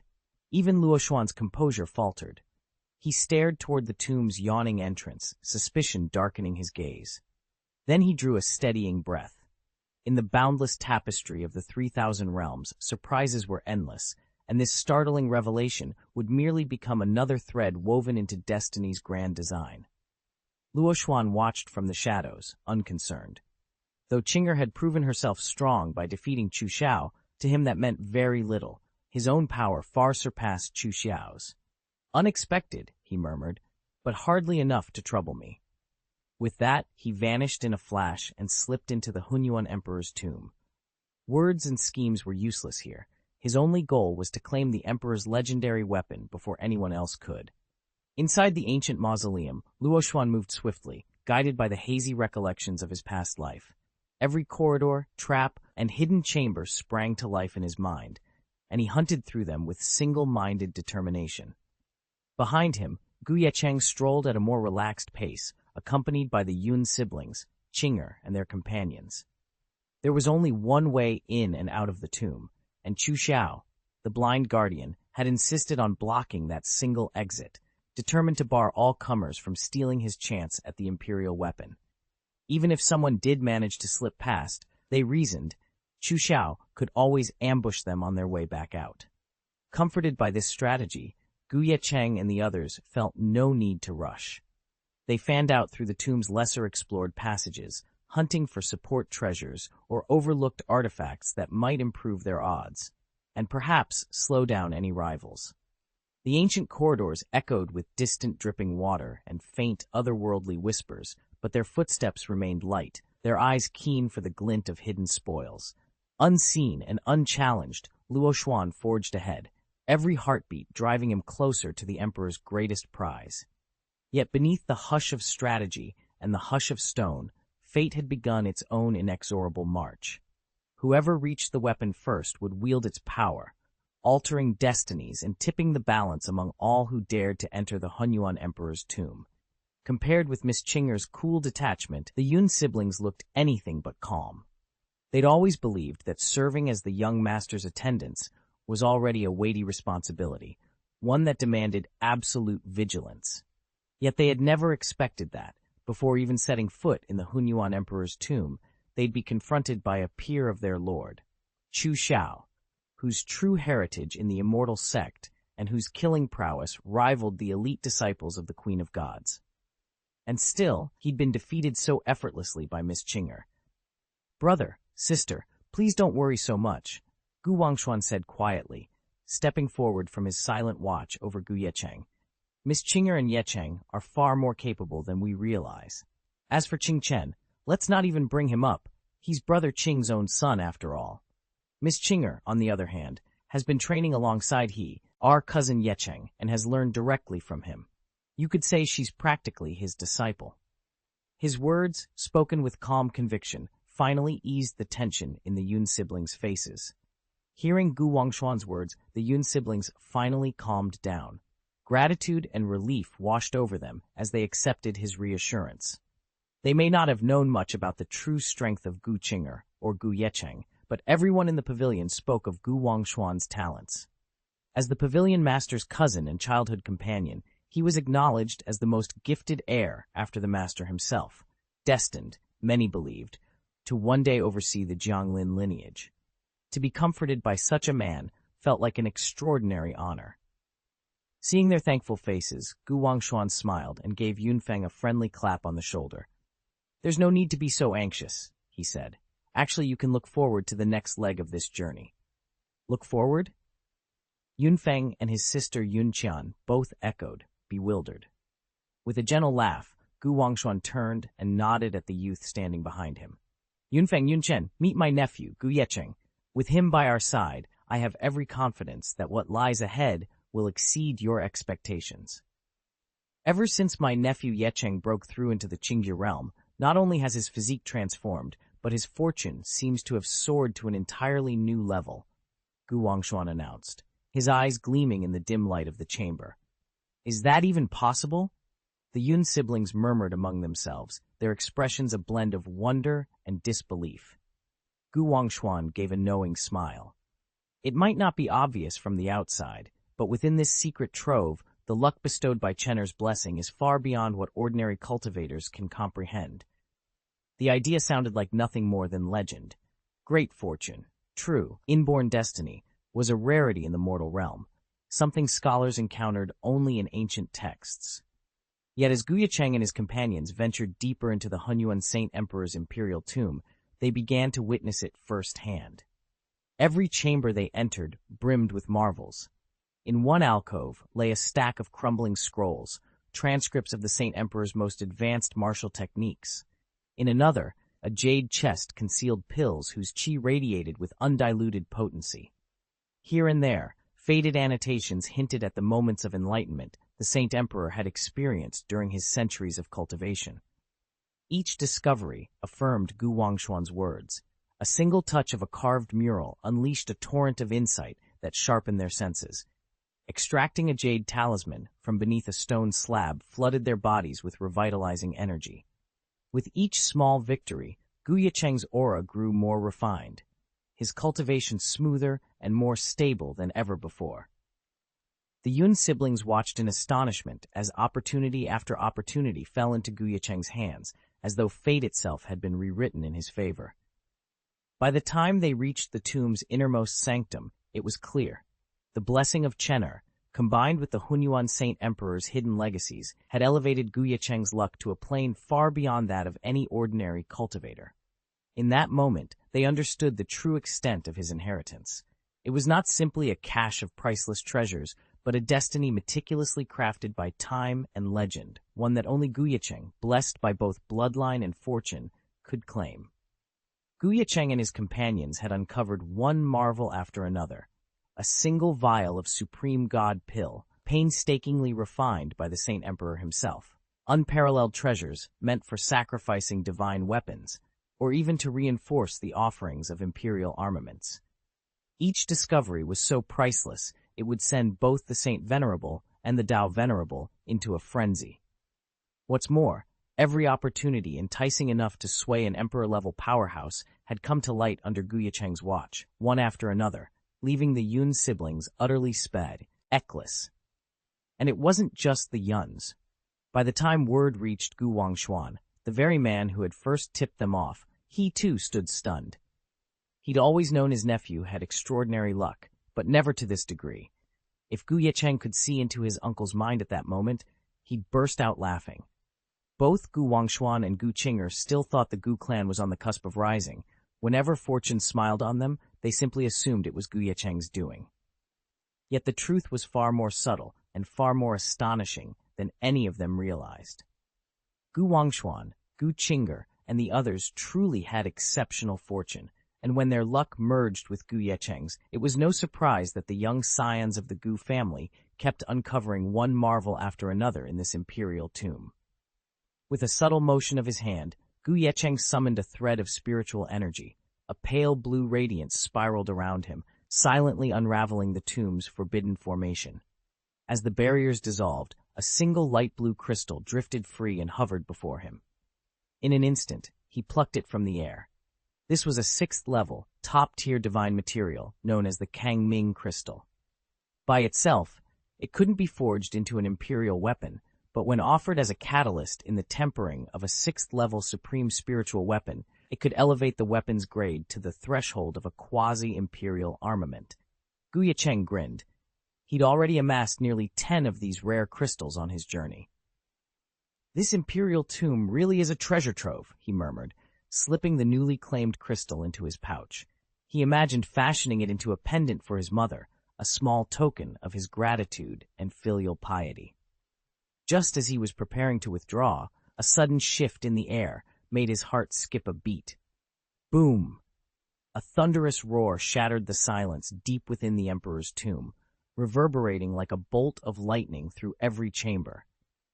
Even Luo Xuan's composure faltered. He stared toward the tomb's yawning entrance, suspicion darkening his gaze. Then he drew a steadying breath. In the boundless tapestry of the 3,000 realms, surprises were endless, and this startling revelation would merely become another thread woven into destiny's grand design. Luo Xuan watched from the shadows, unconcerned. Though Qinger had proven herself strong by defeating Chu Xiao, to him that meant very little. His own power far surpassed Chu Xiao's. Unexpected, he murmured, but hardly enough to trouble me. With that, he vanished in a flash and slipped into the Hunyuan Emperor's tomb. Words and schemes were useless here. His only goal was to claim the Emperor's legendary weapon before anyone else could. Inside the ancient mausoleum, Luo Xuan moved swiftly, guided by the hazy recollections of his past life. Every corridor, trap, and hidden chamber sprang to life in his mind, and he hunted through them with single-minded determination. Behind him, Ye Cheng strolled at a more relaxed pace, accompanied by the Yun siblings, Qinger, and their companions. There was only one way in and out of the tomb, and Chu Xiao, the blind guardian, had insisted on blocking that single exit, determined to bar all comers from stealing his chance at the imperial weapon. Even if someone did manage to slip past, they reasoned, Chu Xiao could always ambush them on their way back out. Comforted by this strategy, Ye Cheng and the others felt no need to rush. They fanned out through the tomb's lesser-explored passages, hunting for support treasures or overlooked artifacts that might improve their odds, and perhaps slow down any rivals. The ancient corridors echoed with distant dripping water and faint otherworldly whispers, but their footsteps remained light, their eyes keen for the glint of hidden spoils. Unseen and unchallenged, Luo Xuan forged ahead, every heartbeat driving him closer to the Emperor's greatest prize. Yet beneath the hush of strategy and the hush of stone, fate had begun its own inexorable march. Whoever reached the weapon first would wield its power, altering destinies and tipping the balance among all who dared to enter the Hunyuan Emperor's tomb. Compared with Miss Qinger's cool detachment, the Yun siblings looked anything but calm. They'd always believed that serving as the young master's attendants was already a weighty responsibility, one that demanded absolute vigilance. Yet they had never expected that, before even setting foot in the Hunyuan Emperor's tomb, they'd be confronted by a peer of their lord, Chu Xiao, whose true heritage in the immortal sect and whose killing prowess rivaled the elite disciples of the Queen of Gods. And still, he'd been defeated so effortlessly by Miss Qinger. "Brother, sister, please don't worry so much," Gu Wangshuan said quietly, stepping forward from his silent watch over Ye Cheng. "Miss Qinger and Ye Cheng are far more capable than we realize. As for Qing Chen, let's not even bring him up. He's Brother Qing's own son, after all. Miss Qinger, on the other hand, has been training alongside our cousin Ye Cheng, and has learned directly from him. You could say she's practically his disciple." His words, spoken with calm conviction, finally eased the tension in the Yun siblings' faces. Hearing Gu Wangshuan's words, the Yun siblings finally calmed down. Gratitude and relief washed over them as they accepted his reassurance. They may not have known much about the true strength of Gu Qinger or Gu Ye Cheng, but everyone in the pavilion spoke of Gu Wangshuan's talents. As the pavilion master's cousin and childhood companion, he was acknowledged as the most gifted heir after the master himself, destined, many believed, to one day oversee the Jianglin lineage. To be comforted by such a man felt like an extraordinary honor. Seeing their thankful faces, Gu Wangshuan smiled and gave Yunfeng a friendly clap on the shoulder. "There's no need to be so anxious," he said. "Actually, you can look forward to the next leg of this journey." "Look forward?" Yunfeng and his sister Yunqian both echoed, bewildered. With a gentle laugh, Gu Wangshuan turned and nodded at the youth standing behind him. "Yunfeng, Yunqian, meet my nephew, Gu Ye Cheng. With him by our side, I have every confidence that what lies ahead will exceed your expectations." Ever since my nephew Ye Cheng broke through into the Qingye realm, not only has his physique transformed, but his fortune seems to have soared to an entirely new level, Gu Wangshuan announced, his eyes gleaming in the dim light of the chamber. "Is that even possible?" The Yun siblings murmured among themselves, their expressions a blend of wonder and disbelief. Gu Wangshuan gave a knowing smile. It might not be obvious from the outside, but within this secret trove, the luck bestowed by Chenner's blessing is far beyond what ordinary cultivators can comprehend. The idea sounded like nothing more than legend. Great fortune, true, inborn destiny, was a rarity in the mortal realm, something scholars encountered only in ancient texts. Yet as Gu Ye Cheng and his companions ventured deeper into the Hunyuan Saint Emperor's imperial tomb, they began to witness it firsthand. Every chamber they entered brimmed with marvels. In one alcove lay a stack of crumbling scrolls, transcripts of the Saint Emperor's most advanced martial techniques. In another, a jade chest concealed pills whose qi radiated with undiluted potency. Here and there, faded annotations hinted at the moments of enlightenment the Saint Emperor had experienced during his centuries of cultivation. Each discovery affirmed Gu Wangshuan's words. A single touch of a carved mural unleashed a torrent of insight that sharpened their senses. Extracting a jade talisman from beneath a stone slab flooded their bodies with revitalizing energy. With each small victory, Gu Ye Cheng's aura grew more refined, his cultivation smoother and more stable than ever before. The Yun siblings watched in astonishment as opportunity after opportunity fell into Gu Ye Cheng's hands, as though fate itself had been rewritten in his favor. By the time they reached the tomb's innermost sanctum, it was clear. The blessing of Chenner, combined with the Hunyuan Saint Emperor's hidden legacies, had elevated Gu Ye Cheng's luck to a plane far beyond that of any ordinary cultivator. In that moment, they understood the true extent of his inheritance. It was not simply a cache of priceless treasures, but a destiny meticulously crafted by time and legend, one that only Gu Ye Cheng, blessed by both bloodline and fortune, could claim. Gu Ye Cheng and his companions had uncovered one marvel after another, a single vial of supreme god pill, painstakingly refined by the Saint Emperor himself, unparalleled treasures meant for sacrificing divine weapons, or even to reinforce the offerings of imperial armaments. Each discovery was so priceless, it would send both the Saint Venerable and the Tao Venerable into a frenzy. What's more, every opportunity enticing enough to sway an emperor-level powerhouse had come to light under Gu Ye Cheng's watch, one after another, leaving the Yun siblings utterly sped, eckless. And it wasn't just the Yuns. By the time word reached Gu Wangshuan, the very man who had first tipped them off, he too stood stunned. He'd always known his nephew had extraordinary luck, but never to this degree. If Gu Ye Cheng could see into his uncle's mind at that moment, he'd burst out laughing. Both Gu Wangshuan and Gu Qinger still thought the Gu clan was on the cusp of rising. Whenever fortune smiled on them, they simply assumed it was Gu Ye Cheng's doing. Yet the truth was far more subtle and far more astonishing than any of them realized. Gu Wangshuan, Gu Qinger, and the others truly had exceptional fortune, and when their luck merged with Gu Ye Cheng's, it was no surprise that the young scions of the Gu family kept uncovering one marvel after another in this imperial tomb. With a subtle motion of his hand, Gu Ye Cheng summoned a thread of spiritual energy. A pale blue radiance spiraled around him, silently unraveling the tomb's forbidden formation. As the barriers dissolved, a single light blue crystal drifted free and hovered before him. In an instant, he plucked it from the air. This was a 6th-level, top-tier divine material known as the Kangming crystal. By itself, it couldn't be forged into an imperial weapon, but when offered as a catalyst in the tempering of a 6th-level supreme spiritual weapon, it could elevate the weapon's grade to the threshold of a quasi-imperial armament. Ye Cheng grinned. He'd already amassed nearly 10 of these rare crystals on his journey. "This imperial tomb really is a treasure trove," he murmured, slipping the newly claimed crystal into his pouch. He imagined fashioning it into a pendant for his mother, a small token of his gratitude and filial piety. Just as he was preparing to withdraw, a sudden shift in the air made his heart skip a beat. Boom! A thunderous roar shattered the silence deep within the Emperor's tomb, reverberating like a bolt of lightning through every chamber.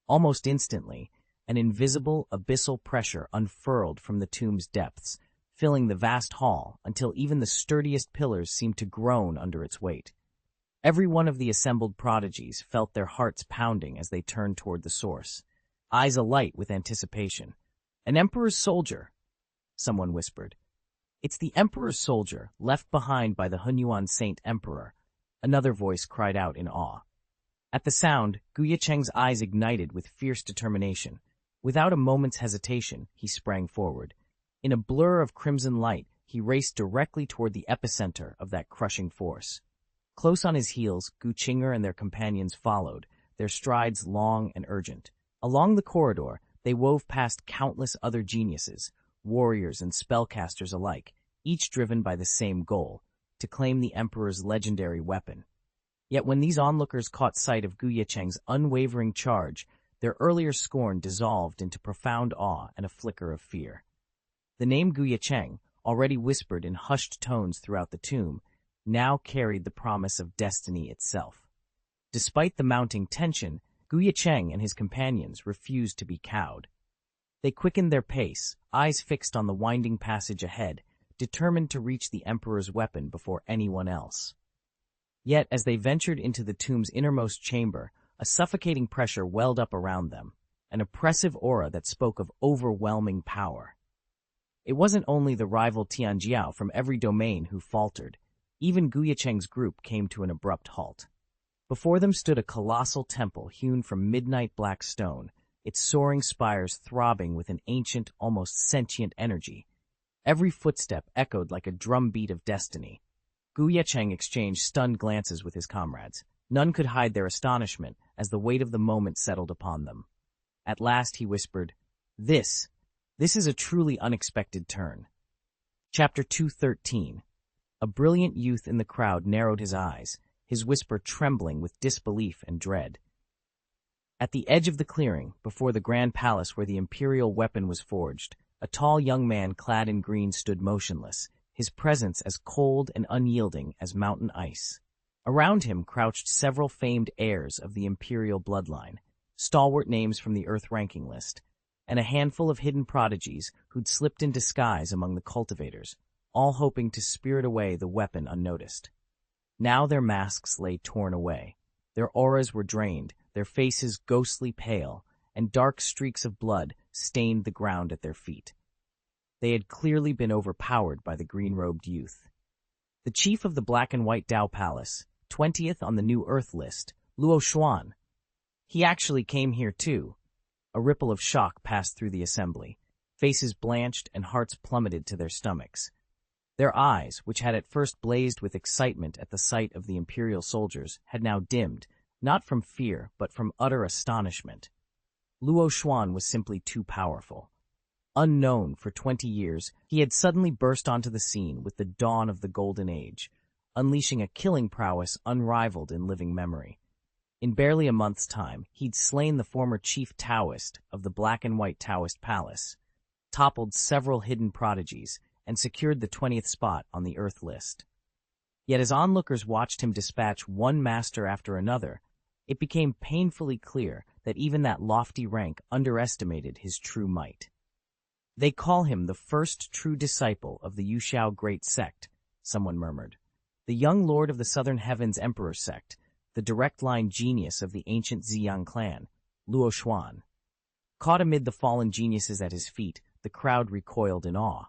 Almost instantly, an invisible, abyssal pressure unfurled from the tomb's depths, filling the vast hall until even the sturdiest pillars seemed to groan under its weight. Every one of the assembled prodigies felt their hearts pounding as they turned toward the source, eyes alight with anticipation. "An Emperor's soldier," someone whispered. "It's the Emperor's soldier, left behind by the Hunyuan Saint Emperor," another voice cried out in awe. At the sound, Ye Cheng's eyes ignited with fierce determination. Without a moment's hesitation, he sprang forward. In a blur of crimson light, he raced directly toward the epicenter of that crushing force. Close on his heels, Ye Cheng and their companions followed, their strides long and urgent. Along the corridor, they wove past countless other geniuses, warriors and spellcasters alike, each driven by the same goal, to claim the Emperor's legendary weapon. Yet when these onlookers caught sight of Ye Cheng's unwavering charge, their earlier scorn dissolved into profound awe and a flicker of fear. The name Ye Cheng, already whispered in hushed tones throughout the tomb, now carried the promise of destiny itself. Despite the mounting tension, Ye Cheng and his companions refused to be cowed. They quickened their pace, eyes fixed on the winding passage ahead, determined to reach the Emperor's weapon before anyone else. Yet, as they ventured into the tomb's innermost chamber, a suffocating pressure welled up around them, an oppressive aura that spoke of overwhelming power. It wasn't only the rival Xianxia from every domain who faltered. Even Ye Cheng's group came to an abrupt halt. Before them stood a colossal temple hewn from midnight black stone, its soaring spires throbbing with an ancient, almost sentient energy. Every footstep echoed like a drumbeat of destiny. Ye Cheng exchanged stunned glances with his comrades. None could hide their astonishment as the weight of the moment settled upon them. At last he whispered, This is a truly unexpected turn." Chapter 213. A brilliant youth in the crowd narrowed his eyes, his whisper trembling with disbelief and dread. At the edge of the clearing, before the grand palace where the imperial weapon was forged, a tall young man clad in green stood motionless, his presence as cold and unyielding as mountain ice. Around him crouched several famed heirs of the imperial bloodline, stalwart names from the Earth ranking list, and a handful of hidden prodigies who'd slipped in disguise among the cultivators, all hoping to spirit away the weapon unnoticed. Now their masks lay torn away. Their auras were drained, their faces ghostly pale, and dark streaks of blood stained the ground at their feet. They had clearly been overpowered by the green-robed youth. The chief of the Black and White Dao Palace, 20th on the New Earth list, Luo Xuan. He actually came here too. A ripple of shock passed through the assembly. Faces blanched and hearts plummeted to their stomachs. Their eyes, which had at first blazed with excitement at the sight of the imperial soldiers, had now dimmed, not from fear, but from utter astonishment. Luo Xuan was simply too powerful. Unknown for 20 years, he had suddenly burst onto the scene with the dawn of the Golden Age, unleashing a killing prowess unrivaled in living memory. In barely a month's time, he'd slain the former chief Taoist of the Black and White Taoist Palace, toppled several hidden prodigies, and secured the 20th spot on the Earth list. Yet as onlookers watched him dispatch one master after another, it became painfully clear that even that lofty rank underestimated his true might. "They call him the first true disciple of the Yuxiao Great Sect," someone murmured. The young lord of the Southern Heavens Emperor sect, the direct-line genius of the ancient Ziyang clan, Luo Xuan. Caught amid the fallen geniuses at his feet, the crowd recoiled in awe.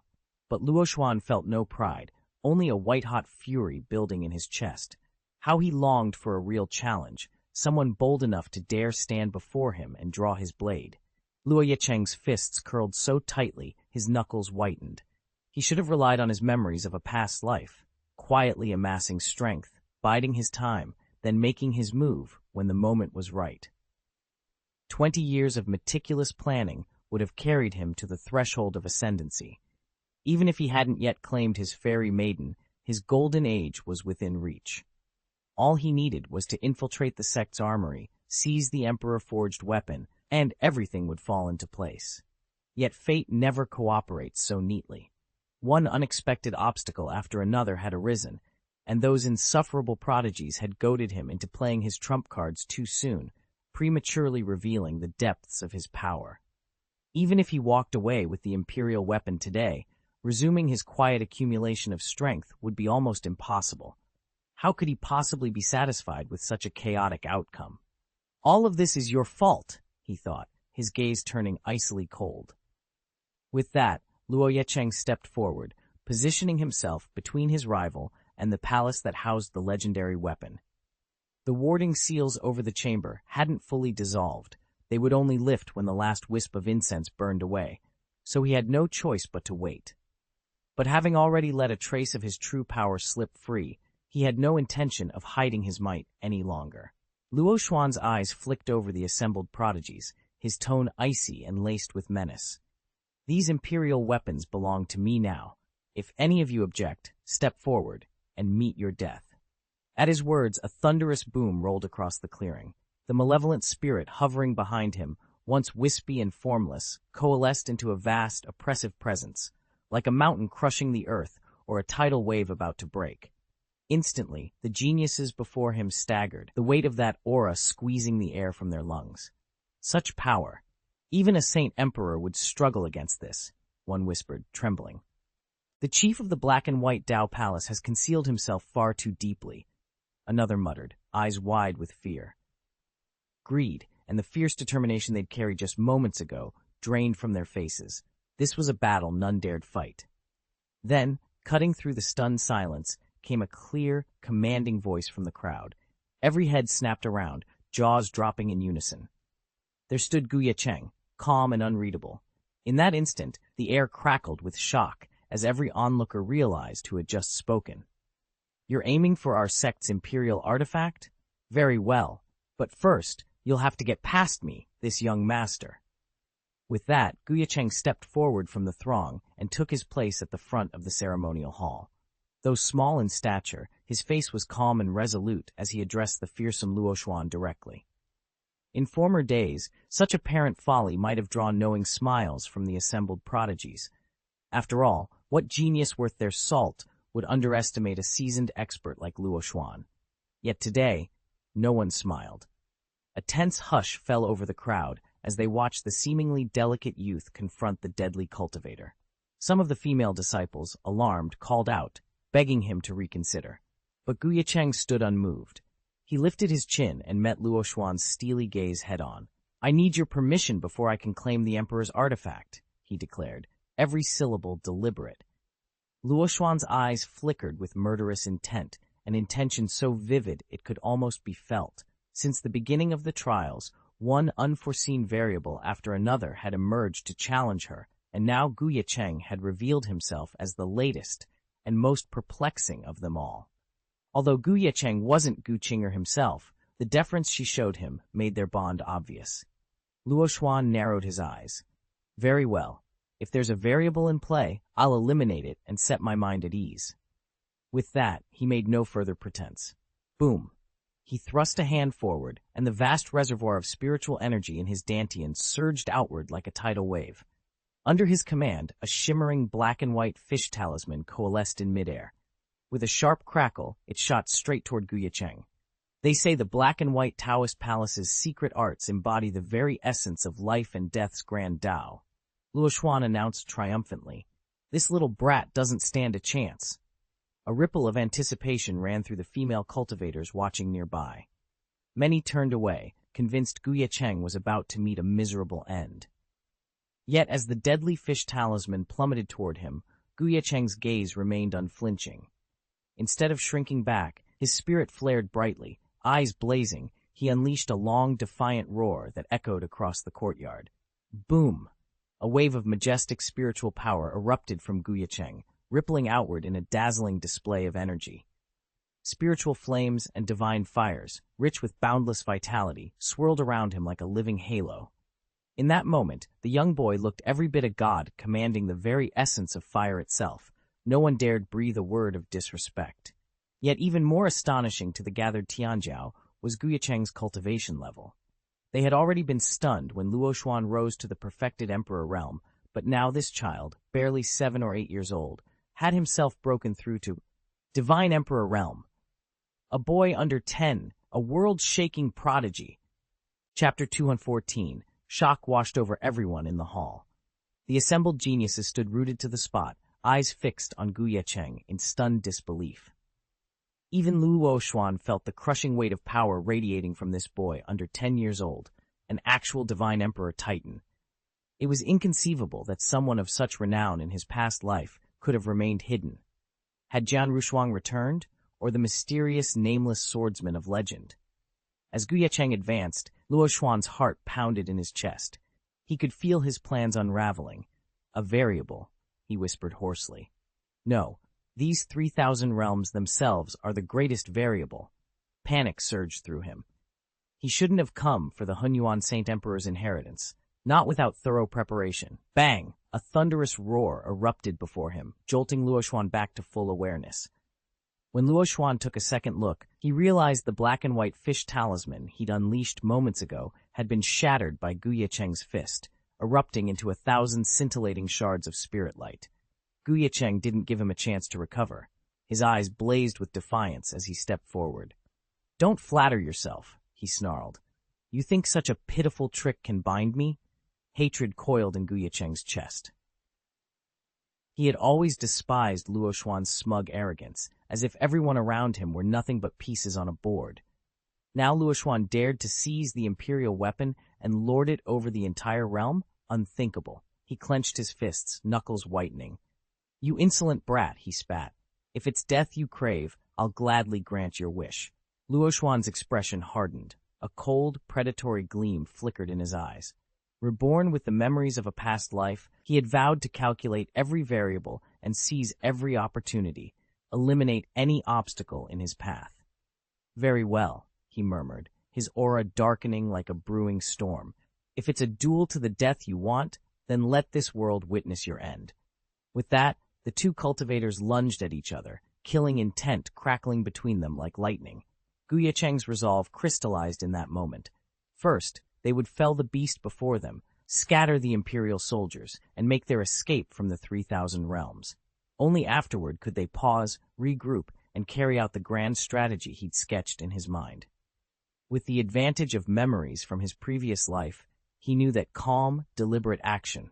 But Luo Xuan felt no pride, only a white-hot fury building in his chest. How he longed for a real challenge, someone bold enough to dare stand before him and draw his blade. Luo Ye Cheng's fists curled so tightly, his knuckles whitened. He should have relied on his memories of a past life, quietly amassing strength, biding his time, then making his move when the moment was right. 20 years of meticulous planning would have carried him to the threshold of ascendancy. Even if he hadn't yet claimed his fairy maiden, his golden age was within reach. All he needed was to infiltrate the sect's armory, seize the Emperor-forged weapon, and everything would fall into place. Yet fate never cooperates so neatly. One unexpected obstacle after another had arisen, and those insufferable prodigies had goaded him into playing his trump cards too soon, prematurely revealing the depths of his power. Even if he walked away with the Imperial weapon today, resuming his quiet accumulation of strength would be almost impossible. How could he possibly be satisfied with such a chaotic outcome? All of this is your fault, he thought, his gaze turning icily cold. With that, Luo Ye Cheng stepped forward, positioning himself between his rival and the palace that housed the legendary weapon. The warding seals over the chamber hadn't fully dissolved. They would only lift when the last wisp of incense burned away, so he had no choice but to wait. But having already let a trace of his true power slip free, he had no intention of hiding his might any longer. Luo Xuan's eyes flicked over the assembled prodigies, his tone icy and laced with menace. These imperial weapons belong to me now. If any of you object, step forward and meet your death. At his words, a thunderous boom rolled across the clearing. The malevolent spirit hovering behind him, once wispy and formless, coalesced into a vast, oppressive presence, like a mountain crushing the earth or a tidal wave about to break. Instantly, the geniuses before him staggered, the weight of that aura squeezing the air from their lungs. Such power! Even a Saint Emperor would struggle against this, one whispered, trembling. The chief of the Black and White Dao Palace has concealed himself far too deeply, another muttered, eyes wide with fear. Greed and the fierce determination they'd carried just moments ago drained from their faces. This was a battle none dared fight. Then, cutting through the stunned silence, came a clear, commanding voice from the crowd. Every head snapped around, jaws dropping in unison. There stood Ye Cheng, calm and unreadable. In that instant, the air crackled with shock as every onlooker realized who had just spoken. You're aiming for our sect's imperial artifact? Very well. But first, you'll have to get past me, this young master. With that, Ye Cheng stepped forward from the throng and took his place at the front of the ceremonial hall. Though small in stature, his face was calm and resolute as he addressed the fearsome Luo Xuan directly. In former days, such apparent folly might have drawn knowing smiles from the assembled prodigies. After all, what genius worth their salt would underestimate a seasoned expert like Luo Xuan? Yet today, no one smiled. A tense hush fell over the crowd as they watched the seemingly delicate youth confront the deadly cultivator. Some of the female disciples, alarmed, called out, begging him to reconsider. But Ye Cheng stood unmoved. He lifted his chin and met Luo Xuan's steely gaze head-on. I need your permission before I can claim the Emperor's artifact, he declared, every syllable deliberate. Luo Xuan's eyes flickered with murderous intent, an intention so vivid it could almost be felt. Since the beginning of the trials, one unforeseen variable after another had emerged to challenge her, and now Ye Cheng had revealed himself as the latest and most perplexing of them all. Although Ye Cheng wasn't Gu Qinger himself, the deference she showed him made their bond obvious. Luo Xuan narrowed his eyes. Very well. If there's a variable in play, I'll eliminate it and set my mind at ease. With that, he made no further pretense. Boom. He thrust a hand forward, and the vast reservoir of spiritual energy in his dantian surged outward like a tidal wave. Under his command, a shimmering black and white fish talisman coalesced in midair. With a sharp crackle, it shot straight toward Ye Cheng. They say the black and white Taoist palace's secret arts embody the very essence of life and death's grand Tao. Luo Xuan announced triumphantly. This little brat doesn't stand a chance. A ripple of anticipation ran through the female cultivators watching nearby. Many turned away, convinced Ye Cheng was about to meet a miserable end. Yet as the deadly fish talisman plummeted toward him, Ye Cheng's gaze remained unflinching. Instead of shrinking back, his spirit flared brightly. Eyes blazing, he unleashed a long, defiant roar that echoed across the courtyard. Boom! A wave of majestic spiritual power erupted from Ye Cheng, rippling outward in a dazzling display of energy. Spiritual flames and divine fires, rich with boundless vitality, swirled around him like a living halo. In that moment, the young boy looked every bit a god, commanding the very essence of fire itself. No one dared breathe a word of disrespect. Yet even more astonishing to the gathered Tianjiao was Ye Cheng's cultivation level. They had already been stunned when Luo Xuan rose to the perfected emperor realm, but now this child, barely 7 or 8 years old, had himself broken through to divine emperor realm. A boy under 10, a world-shaking prodigy. Chapter 214. Shock washed over everyone in the hall. The assembled geniuses stood rooted to the spot, eyes fixed on Ye Cheng in stunned disbelief. Even Luo Xuan felt the crushing weight of power radiating from this boy under 10 years old, an actual divine emperor titan. It was inconceivable that someone of such renown in his past life could have remained hidden. Had Jian Rushuang returned, or the mysterious, nameless swordsman of legend? As Ye Cheng advanced, Luo Xuan's heart pounded in his chest. He could feel his plans unraveling. A variable, he whispered hoarsely. No, these 3,000 realms themselves are the greatest variable. Panic surged through him. He shouldn't have come for the Hunyuan Saint Emperor's inheritance, not without thorough preparation. Bang! A thunderous roar erupted before him, jolting Luo Xuan back to full awareness. When Luo Xuan took a second look, he realized the black and white fish talisman he'd unleashed moments ago had been shattered by Ye Cheng's fist, erupting into 1,000 scintillating shards of spirit light. Ye Cheng didn't give him a chance to recover. His eyes blazed with defiance as he stepped forward. "Don't flatter yourself," he snarled. "You think such a pitiful trick can bind me?" Hatred coiled in Ye Cheng's chest. He had always despised Luo Xuan's smug arrogance, as if everyone around him were nothing but pieces on a board. Now Luo Xuan dared to seize the imperial weapon and lord it over the entire realm? Unthinkable. He clenched his fists, knuckles whitening. "You insolent brat," he spat. "If it's death you crave, I'll gladly grant your wish." Luo Xuan's expression hardened. A cold, predatory gleam flickered in his eyes. Reborn with the memories of a past life, he had vowed to calculate every variable and seize every opportunity, eliminate any obstacle in his path. "Very well," he murmured, his aura darkening like a brewing storm. "If it's a duel to the death you want, then let this world witness your end." With that, the two cultivators lunged at each other, killing intent crackling between them like lightning. Ye Cheng's resolve crystallized in that moment. First, they would fell the beast before them, scatter the imperial soldiers, and make their escape from the 3,000 realms. Only afterward could they pause, regroup, and carry out the grand strategy he'd sketched in his mind. With the advantage of memories from his previous life, he knew that calm, deliberate action,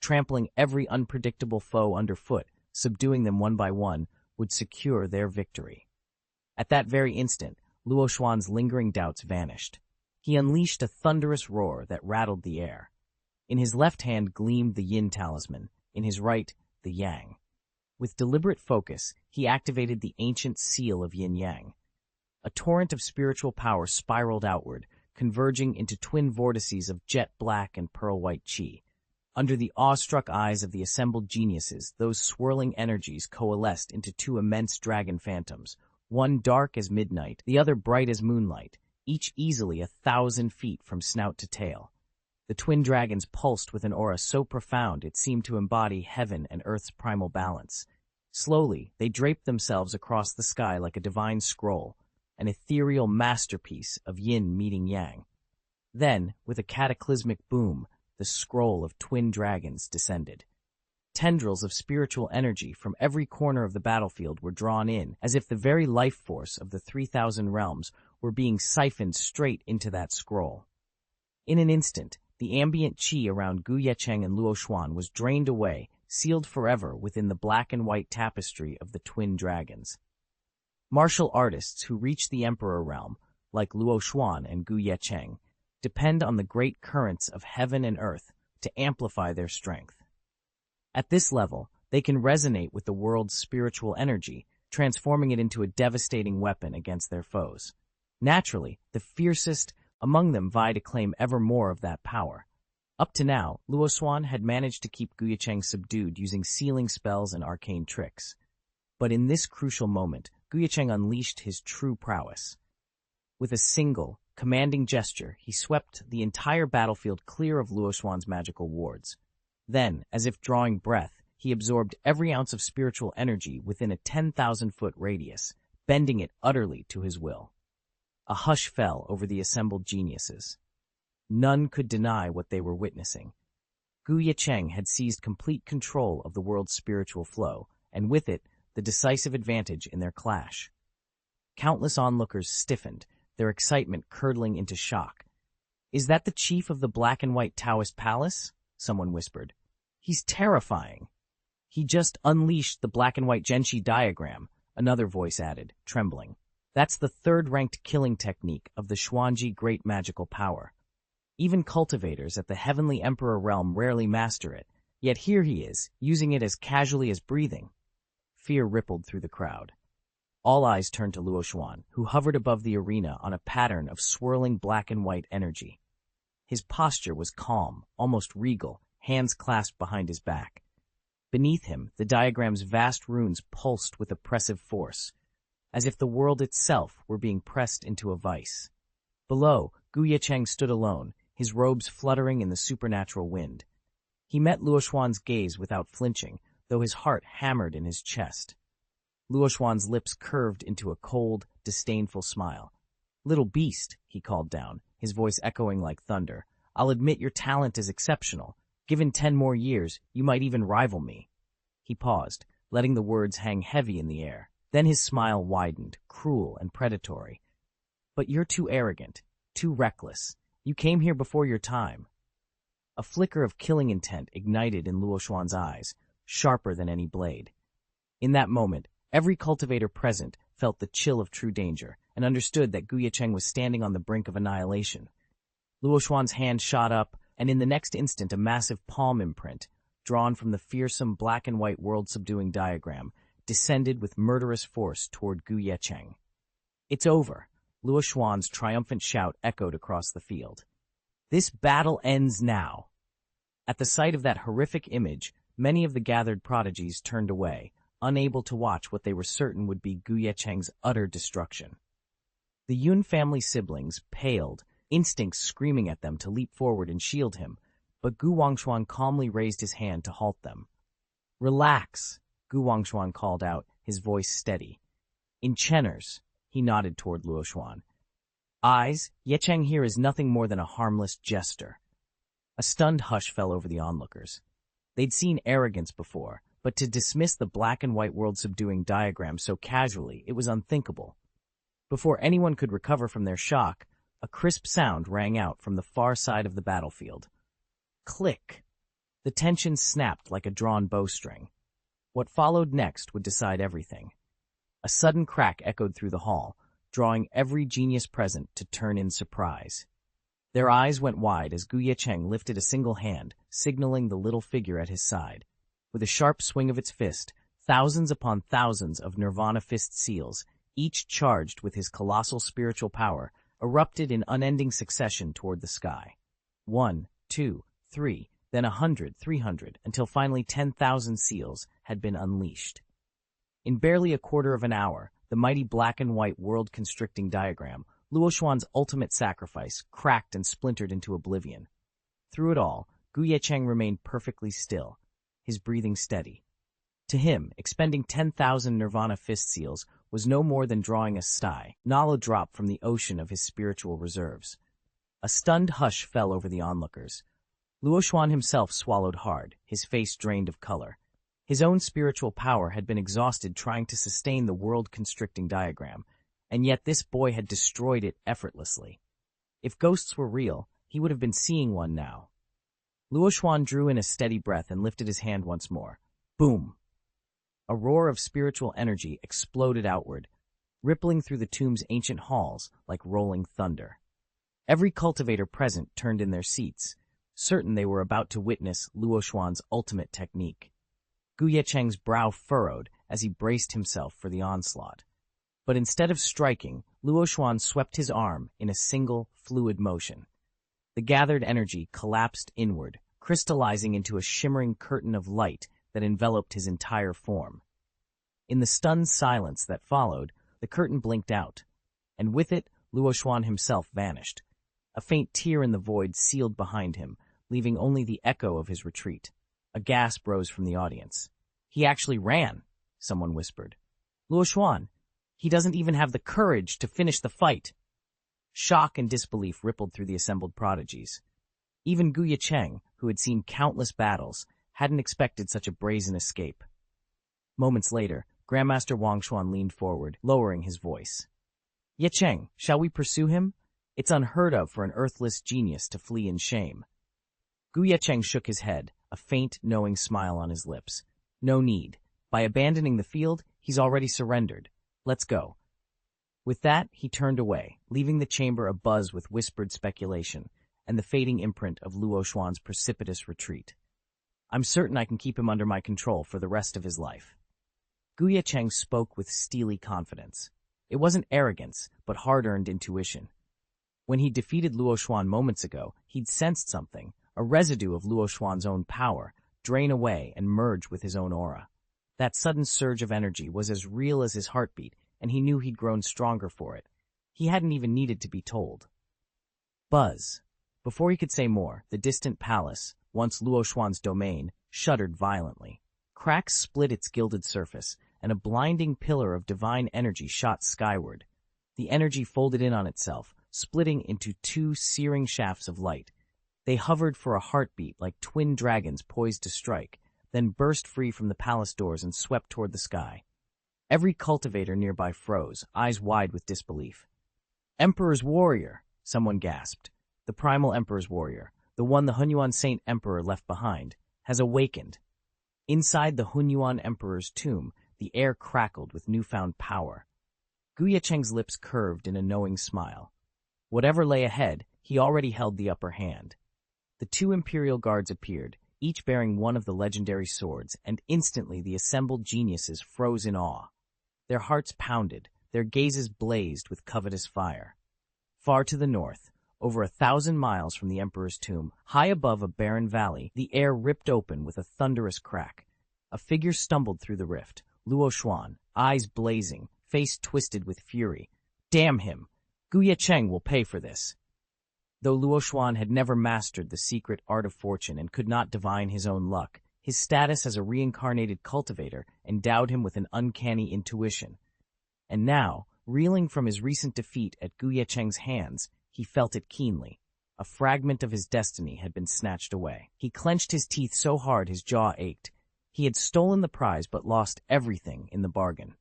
trampling every unpredictable foe underfoot, subduing them one by one, would secure their victory. At that very instant, Luo Xuan's lingering doubts vanished. He unleashed a thunderous roar that rattled the air. In his left hand gleamed the yin talisman, in his right, the yang. With deliberate focus, he activated the ancient seal of yin-yang. A torrent of spiritual power spiraled outward, converging into twin vortices of jet black and pearl white qi. Under the awestruck eyes of the assembled geniuses, those swirling energies coalesced into two immense dragon phantoms, one dark as midnight, the other bright as moonlight, each easily 1,000 feet from snout to tail. The twin dragons pulsed with an aura so profound it seemed to embody heaven and earth's primal balance. Slowly, they draped themselves across the sky like a divine scroll, an ethereal masterpiece of yin meeting yang. Then, with a cataclysmic boom, the scroll of twin dragons descended. Tendrils of spiritual energy from every corner of the battlefield were drawn in, as if the very life force of the 3,000 realms were being siphoned straight into that scroll. In an instant, the ambient qi around Ye Cheng and Luo Xuan was drained away, sealed forever within the black and white tapestry of the twin dragons. Martial artists who reach the Emperor realm, like Luo Xuan and Ye Cheng, depend on the great currents of heaven and earth to amplify their strength. At this level, they can resonate with the world's spiritual energy, transforming it into a devastating weapon against their foes. Naturally, the fiercest among them vie to claim ever more of that power. Up to now, Luo Xuan had managed to keep Ye Cheng subdued using sealing spells and arcane tricks. But in this crucial moment, Ye Cheng unleashed his true prowess. With a single, commanding gesture, he swept the entire battlefield clear of Luo Xuan's magical wards. Then, as if drawing breath, he absorbed every ounce of spiritual energy within a 10,000-foot radius, bending it utterly to his will. A hush fell over the assembled geniuses. None could deny what they were witnessing. Ye Cheng had seized complete control of the world's spiritual flow, and with it, the decisive advantage in their clash. Countless onlookers stiffened, their excitement curdling into shock. "Is that the chief of the black and white Taoist palace?" someone whispered. "He's terrifying." "He just unleashed the black and white Genshi diagram," another voice added, trembling. "That's the third-ranked killing technique of the Xuanji great magical power. Even cultivators at the Heavenly Emperor realm rarely master it, yet here he is, using it as casually as breathing." Fear rippled through the crowd. All eyes turned to Luo Xuan, who hovered above the arena on a pattern of swirling black and white energy. His posture was calm, almost regal, hands clasped behind his back. Beneath him, the diagram's vast runes pulsed with oppressive force, as if the world itself were being pressed into a vice. Below, Ye Cheng stood alone, his robes fluttering in the supernatural wind. He met Luo Xuan's gaze without flinching, though his heart hammered in his chest. Luo Xuan's lips curved into a cold, disdainful smile. "Little beast," he called down, his voice echoing like thunder, "I'll admit your talent is exceptional. Given 10 more years, you might even rival me." He paused, letting the words hang heavy in the air. Then his smile widened, cruel and predatory. "But you're too arrogant, too reckless. You came here before your time." A flicker of killing intent ignited in Luo Xuan's eyes, sharper than any blade. In that moment, every cultivator present felt the chill of true danger and understood that Ye Cheng was standing on the brink of annihilation. Luo Xuan's hand shot up, and in the next instant a massive palm imprint, drawn from the fearsome black and white world-subduing diagram, descended with murderous force toward Ye Cheng. "It's over." Luo Xuan's triumphant shout echoed across the field. "This battle ends now." At the sight of that horrific image, many of the gathered prodigies turned away, unable to watch what they were certain would be Ye Cheng's utter destruction. The Yun family siblings paled, instincts screaming at them to leap forward and shield him, but Gu Wangshuan calmly raised his hand to halt them. "Relax," Gu Wangshuan called out, his voice steady. "In Cheners," he nodded toward Luo Xuan. "Eyes, Ye Cheng here is nothing more than a harmless jester." A stunned hush fell over the onlookers. They'd seen arrogance before, but to dismiss the black and white world-subduing diagram so casually, it was unthinkable. Before anyone could recover from their shock, a crisp sound rang out from the far side of the battlefield. Click! The tension snapped like a drawn bowstring. What followed next would decide everything. A sudden crack echoed through the hall, drawing every genius present to turn in surprise. Their eyes went wide as Ye Cheng lifted a single hand, signaling the little figure at his side. With a sharp swing of its fist, thousands upon thousands of Nirvana fist seals, each charged with his colossal spiritual power, erupted in unending succession toward the sky. 1, 2, 3, then 100, 300, until finally 10,000 seals had been unleashed. In barely a quarter of an hour, the mighty black and white world-constricting diagram, Luo Xuan's ultimate sacrifice, cracked and splintered into oblivion. Through it all, Ye Cheng remained perfectly still, his breathing steady. To him, expending 10,000 Nirvana fist seals was no more than drawing a sigh, a drop from the ocean of his spiritual reserves. A stunned hush fell over the onlookers. Luo Xuan himself swallowed hard, his face drained of color. His own spiritual power had been exhausted trying to sustain the world-constricting diagram, and yet this boy had destroyed it effortlessly. If ghosts were real, he would have been seeing one now. Luo Xuan drew in a steady breath and lifted his hand once more, Boom! A roar of spiritual energy exploded outward, rippling through the tomb's ancient halls like rolling thunder. Every cultivator present turned in their seats, certain they were about to witness Luo Xuan's ultimate technique. Ye Cheng's brow furrowed as he braced himself for the onslaught. But instead of striking, Luo Xuan swept his arm in a single, fluid motion. The gathered energy collapsed inward, crystallizing into a shimmering curtain of light that enveloped his entire form. In the stunned silence that followed, the curtain blinked out, and with it, Luo Xuan himself vanished. A faint tear in the void sealed behind him, leaving only the echo of his retreat. A gasp rose from the audience. "He actually ran," someone whispered. "Luo Xuan, he doesn't even have the courage to finish the fight." Shock and disbelief rippled through the assembled prodigies. Even Ye Cheng, who had seen countless battles, hadn't expected such a brazen escape. Moments later, Grandmaster Wang Xuan leaned forward, lowering his voice. "Ye Cheng, shall we pursue him? It's unheard of for an earthless genius to flee in shame." Ye Cheng shook his head, a faint, knowing smile on his lips. "No need. By abandoning the field, he's already surrendered. Let's go." With that, he turned away, leaving the chamber abuzz with whispered speculation and the fading imprint of Luo Xuan's precipitous retreat. "I'm certain I can keep him under my control for the rest of his life." Ye Cheng spoke with steely confidence. It wasn't arrogance, but hard-earned intuition. When he defeated Luo Xuan moments ago, he'd sensed something, a residue of Luo Xuan's own power, drain away and merge with his own aura. That sudden surge of energy was as real as his heartbeat, and he knew he'd grown stronger for it. He hadn't even needed to be told. Buzz. Before he could say more, the distant palace, once Luo Xuan's domain, shuddered violently. Cracks split its gilded surface, and a blinding pillar of divine energy shot skyward. The energy folded in on itself, splitting into two searing shafts of light. They hovered for a heartbeat like twin dragons poised to strike, then burst free from the palace doors and swept toward the sky. Every cultivator nearby froze, eyes wide with disbelief. "Emperor's warrior," someone gasped. "The primal Emperor's warrior, the one the Hunyuan Saint Emperor left behind, has awakened." Inside the Hunyuan Emperor's tomb, the air crackled with newfound power. Ye Cheng's lips curved in a knowing smile. Whatever lay ahead, he already held the upper hand. The two Imperial Guards appeared, each bearing one of the legendary swords, and instantly the assembled geniuses froze in awe. Their hearts pounded, their gazes blazed with covetous fire. Far to the north, over 1,000 miles from the Emperor's tomb, high above a barren valley, the air ripped open with a thunderous crack. A figure stumbled through the rift, Luo Xuan, eyes blazing, face twisted with fury. "Damn him! Ye Cheng will pay for this." Though Luo Xuan had never mastered the secret art of fortune and could not divine his own luck, his status as a reincarnated cultivator endowed him with an uncanny intuition. And now, reeling from his recent defeat at Ye Cheng's hands, he felt it keenly. A fragment of his destiny had been snatched away. He clenched his teeth so hard his jaw ached. He had stolen the prize but lost everything in the bargain.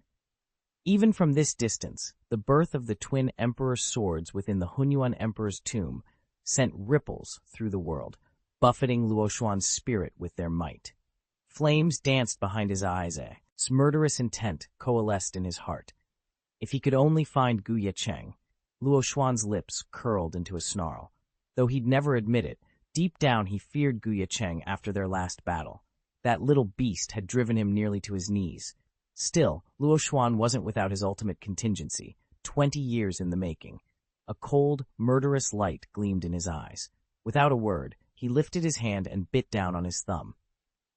Even from this distance, the birth of the twin Emperor swords within the Hunyuan Emperor's tomb sent ripples through the world, buffeting Luo Xuan's spirit with their might. Flames danced behind his eyes, its murderous intent coalesced in his heart. If he could only find Ye Cheng. Luo Xuan's lips curled into a snarl. Though he'd never admit it, deep down he feared Ye Cheng after their last battle. That little beast had driven him nearly to his knees. Still, Luo Xuan wasn't without his ultimate contingency, 20 years in the making. A cold, murderous light gleamed in his eyes. Without a word, he lifted his hand and bit down on his thumb.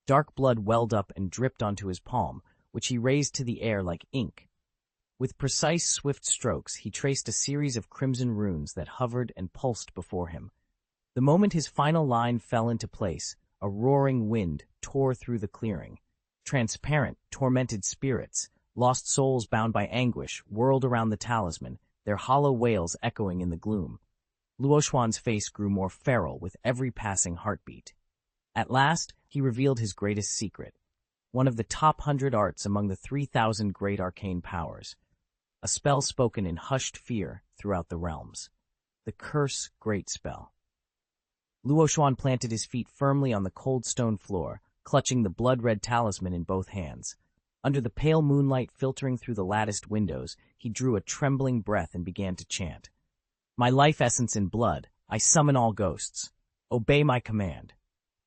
Dark blood welled up and dripped onto his palm, which he raised to the air like ink. With precise, swift strokes, he traced a series of crimson runes that hovered and pulsed before him. The moment his final line fell into place, a roaring wind tore through the clearing. Transparent, tormented spirits, lost souls bound by anguish, whirled around the talisman, their hollow wails echoing in the gloom. Luo Xuan's face grew more feral with every passing heartbeat. At last, he revealed his greatest secret, one of the top 100 arts among the 3,000 great arcane powers. A spell spoken in hushed fear throughout the realms. The Curse Great Spell. Luo Xuan planted his feet firmly on the cold stone floor, clutching the blood-red talisman in both hands. Under the pale moonlight filtering through the latticed windows, he drew a trembling breath and began to chant. My life essence in blood, I summon all ghosts. Obey my command.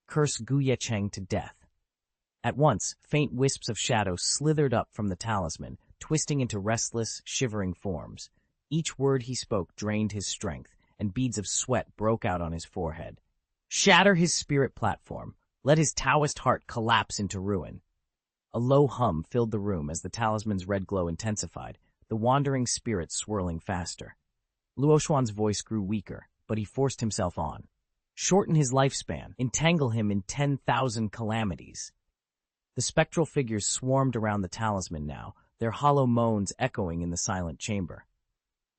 Curse Ye Cheng to death. At once, faint wisps of shadow slithered up from the talisman, twisting into restless, shivering forms. Each word he spoke drained his strength, and beads of sweat broke out on his forehead. Shatter his spirit platform. Let his Taoist heart collapse into ruin. A low hum filled the room as the talisman's red glow intensified, the wandering spirit swirling faster. Luoxuan's voice grew weaker, but he forced himself on. Shorten his lifespan, entangle him in 10,000 calamities. The spectral figures swarmed around the talisman now, their hollow moans echoing in the silent chamber.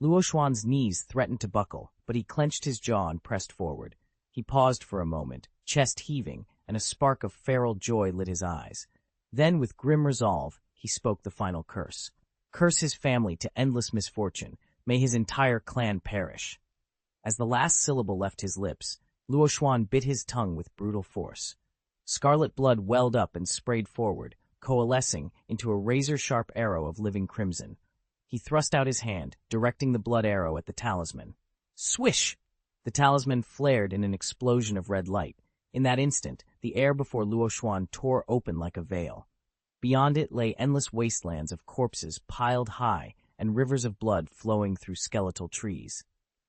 Luoxuan's knees threatened to buckle, but he clenched his jaw and pressed forward. He paused for a moment, chest heaving, and a spark of feral joy lit his eyes. Then, with grim resolve, he spoke the final curse. Curse his family to endless misfortune. May his entire clan perish. As the last syllable left his lips, Luoxuan bit his tongue with brutal force. Scarlet blood welled up and sprayed forward, coalescing into a razor-sharp arrow of living crimson. He thrust out his hand, directing the blood arrow at the talisman. Swish! The talisman flared in an explosion of red light. In that instant, the air before Luoxuan tore open like a veil. Beyond it lay endless wastelands of corpses piled high and rivers of blood flowing through skeletal trees.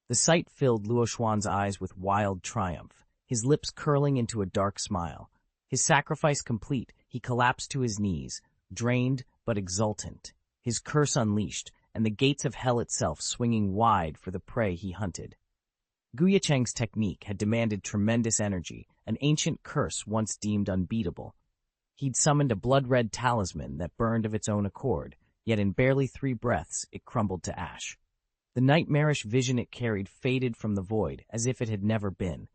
The sight filled Luoxuan's eyes with wild triumph, his lips curling into a dark smile. His sacrifice complete, he collapsed to his knees, drained but exultant, his curse unleashed, and the gates of hell itself swinging wide for the prey he hunted. Ye Cheng's technique had demanded tremendous energy, an ancient curse once deemed unbeatable. He'd summoned a blood-red talisman that burned of its own accord, yet in barely 3 breaths it crumbled to ash. The nightmarish vision it carried faded from the void as if it had never been.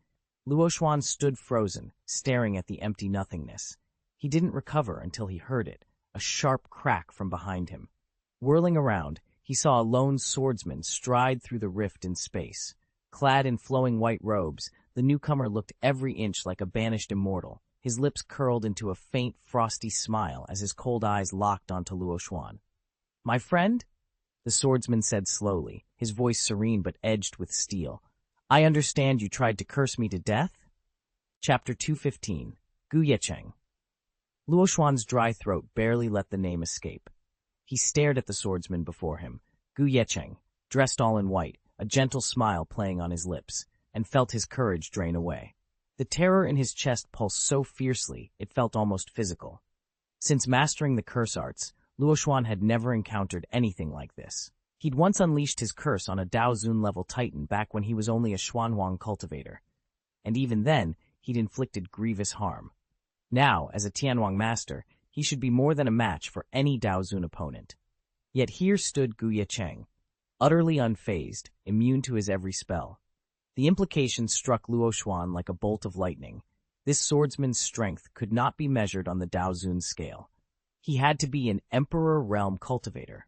Luoxuan stood frozen, staring at the empty nothingness. He didn't recover until he heard it, a sharp crack from behind him. Whirling around, he saw a lone swordsman stride through the rift in space. Clad in flowing white robes, the newcomer looked every inch like a banished immortal. His lips curled into a faint, frosty smile as his cold eyes locked onto Luoxuan. My friend? The swordsman said slowly, his voice serene but edged with steel. I understand you tried to curse me to death? Chapter 215. Ye Cheng. Luoxuan's dry throat barely let the name escape. He stared at the swordsman before him, Ye Cheng, dressed all in white, a gentle smile playing on his lips, and felt his courage drain away. The terror in his chest pulsed so fiercely it felt almost physical. Since mastering the curse arts, Luoxuan had never encountered anything like this. He'd once unleashed his curse on a Dao Zun-level titan back when he was only a Xuanhuang cultivator. And even then, he'd inflicted grievous harm. Now, as a Tianhuang master, he should be more than a match for any Dao Zun opponent. Yet here stood Ye Cheng, utterly unfazed, immune to his every spell. The implication struck Luoxuan like a bolt of lightning. This swordsman's strength could not be measured on the Dao Zun scale. He had to be an Emperor Realm cultivator.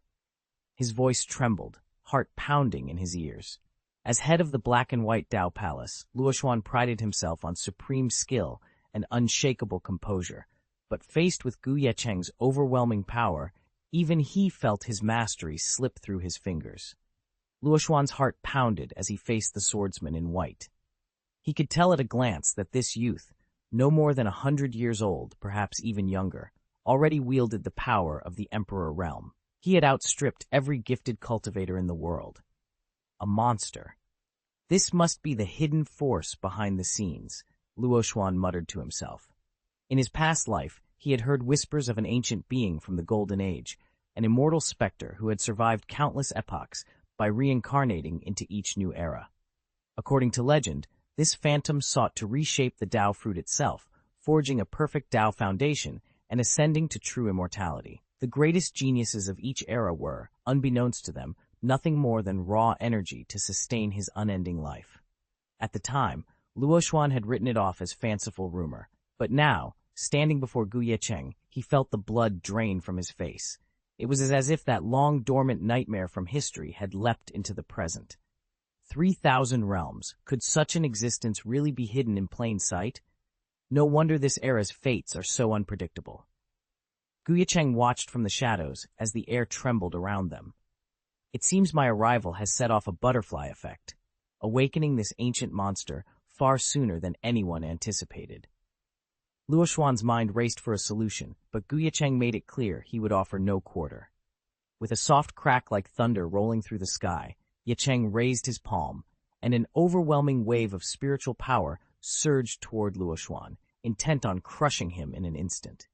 His voice trembled, heart pounding in his ears. As head of the black and white Dao Palace, Luoxuan prided himself on supreme skill and unshakable composure, but faced with Ye Cheng's overwhelming power, even he felt his mastery slip through his fingers. Luoxuan's heart pounded as he faced the swordsman in white. He could tell at a glance that this youth, no more than 100 years old, perhaps even younger, already wielded the power of the Emperor Realm. He had outstripped every gifted cultivator in the world. A monster. This must be the hidden force behind the scenes, Luoxuan muttered to himself. In his past life, he had heard whispers of an ancient being from the Golden Age, an immortal specter who had survived countless epochs by reincarnating into each new era. According to legend, this phantom sought to reshape the Dao fruit itself, forging a perfect Dao foundation and ascending to true immortality. The greatest geniuses of each era were, unbeknownst to them, nothing more than raw energy to sustain his unending life. At the time, Luoxuan had written it off as fanciful rumor, but now, standing before Ye Cheng, he felt the blood drain from his face. It was as if that long-dormant nightmare from history had leapt into the present. 3,000 realms. Could such an existence really be hidden in plain sight? No wonder this era's fates are so unpredictable. Ye Cheng watched from the shadows as the air trembled around them. It seems my arrival has set off a butterfly effect, awakening this ancient monster far sooner than anyone anticipated. Luo Xuan's mind raced for a solution, but Ye Cheng made it clear he would offer no quarter. With a soft crack like thunder rolling through the sky, Ye Cheng raised his palm, and an overwhelming wave of spiritual power surged toward Luo Xuan, intent on crushing him in an instant.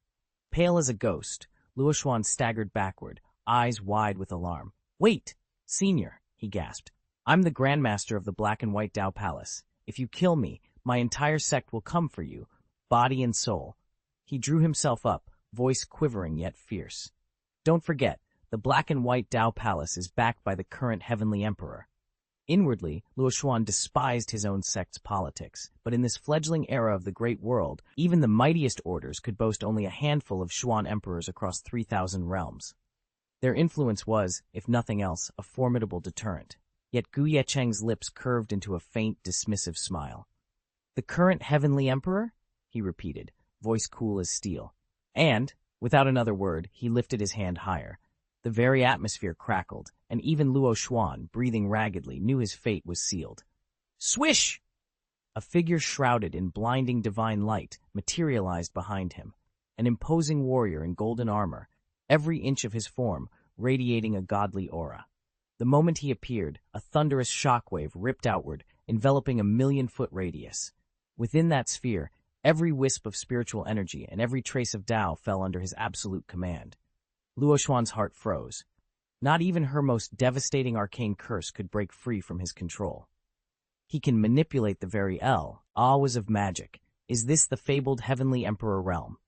Pale as a ghost, Luo Xuan staggered backward, eyes wide with alarm. "Wait, Senior," he gasped. "I'm the Grandmaster of the Black and White Dao Palace. If you kill me, my entire sect will come for you, body and soul." He drew himself up, voice quivering yet fierce. "Don't forget, the Black and White Dao Palace is backed by the current Heavenly Emperor." Inwardly, Luo Xuan despised his own sect's politics, but in this fledgling era of the Great World, even the mightiest orders could boast only a handful of Xuan emperors across 3,000 realms. Their influence was, if nothing else, a formidable deterrent. Yet Ye Cheng's lips curved into a faint, dismissive smile. "The current Heavenly Emperor?" he repeated, voice cool as steel. And, without another word, he lifted his hand higher. The very atmosphere crackled, and even Luo Xuan, breathing raggedly, knew his fate was sealed. Swish! A figure shrouded in blinding divine light materialized behind him, an imposing warrior in golden armor, every inch of his form radiating a godly aura. The moment he appeared, a thunderous shockwave ripped outward, enveloping a 1,000,000-foot radius. Within that sphere, every wisp of spiritual energy and every trace of Tao fell under his absolute command. Luo Xuan's heart froze. Not even her most devastating arcane curse could break free from his control. He can manipulate the very hours of magic. Is this the fabled Heavenly Emperor realm?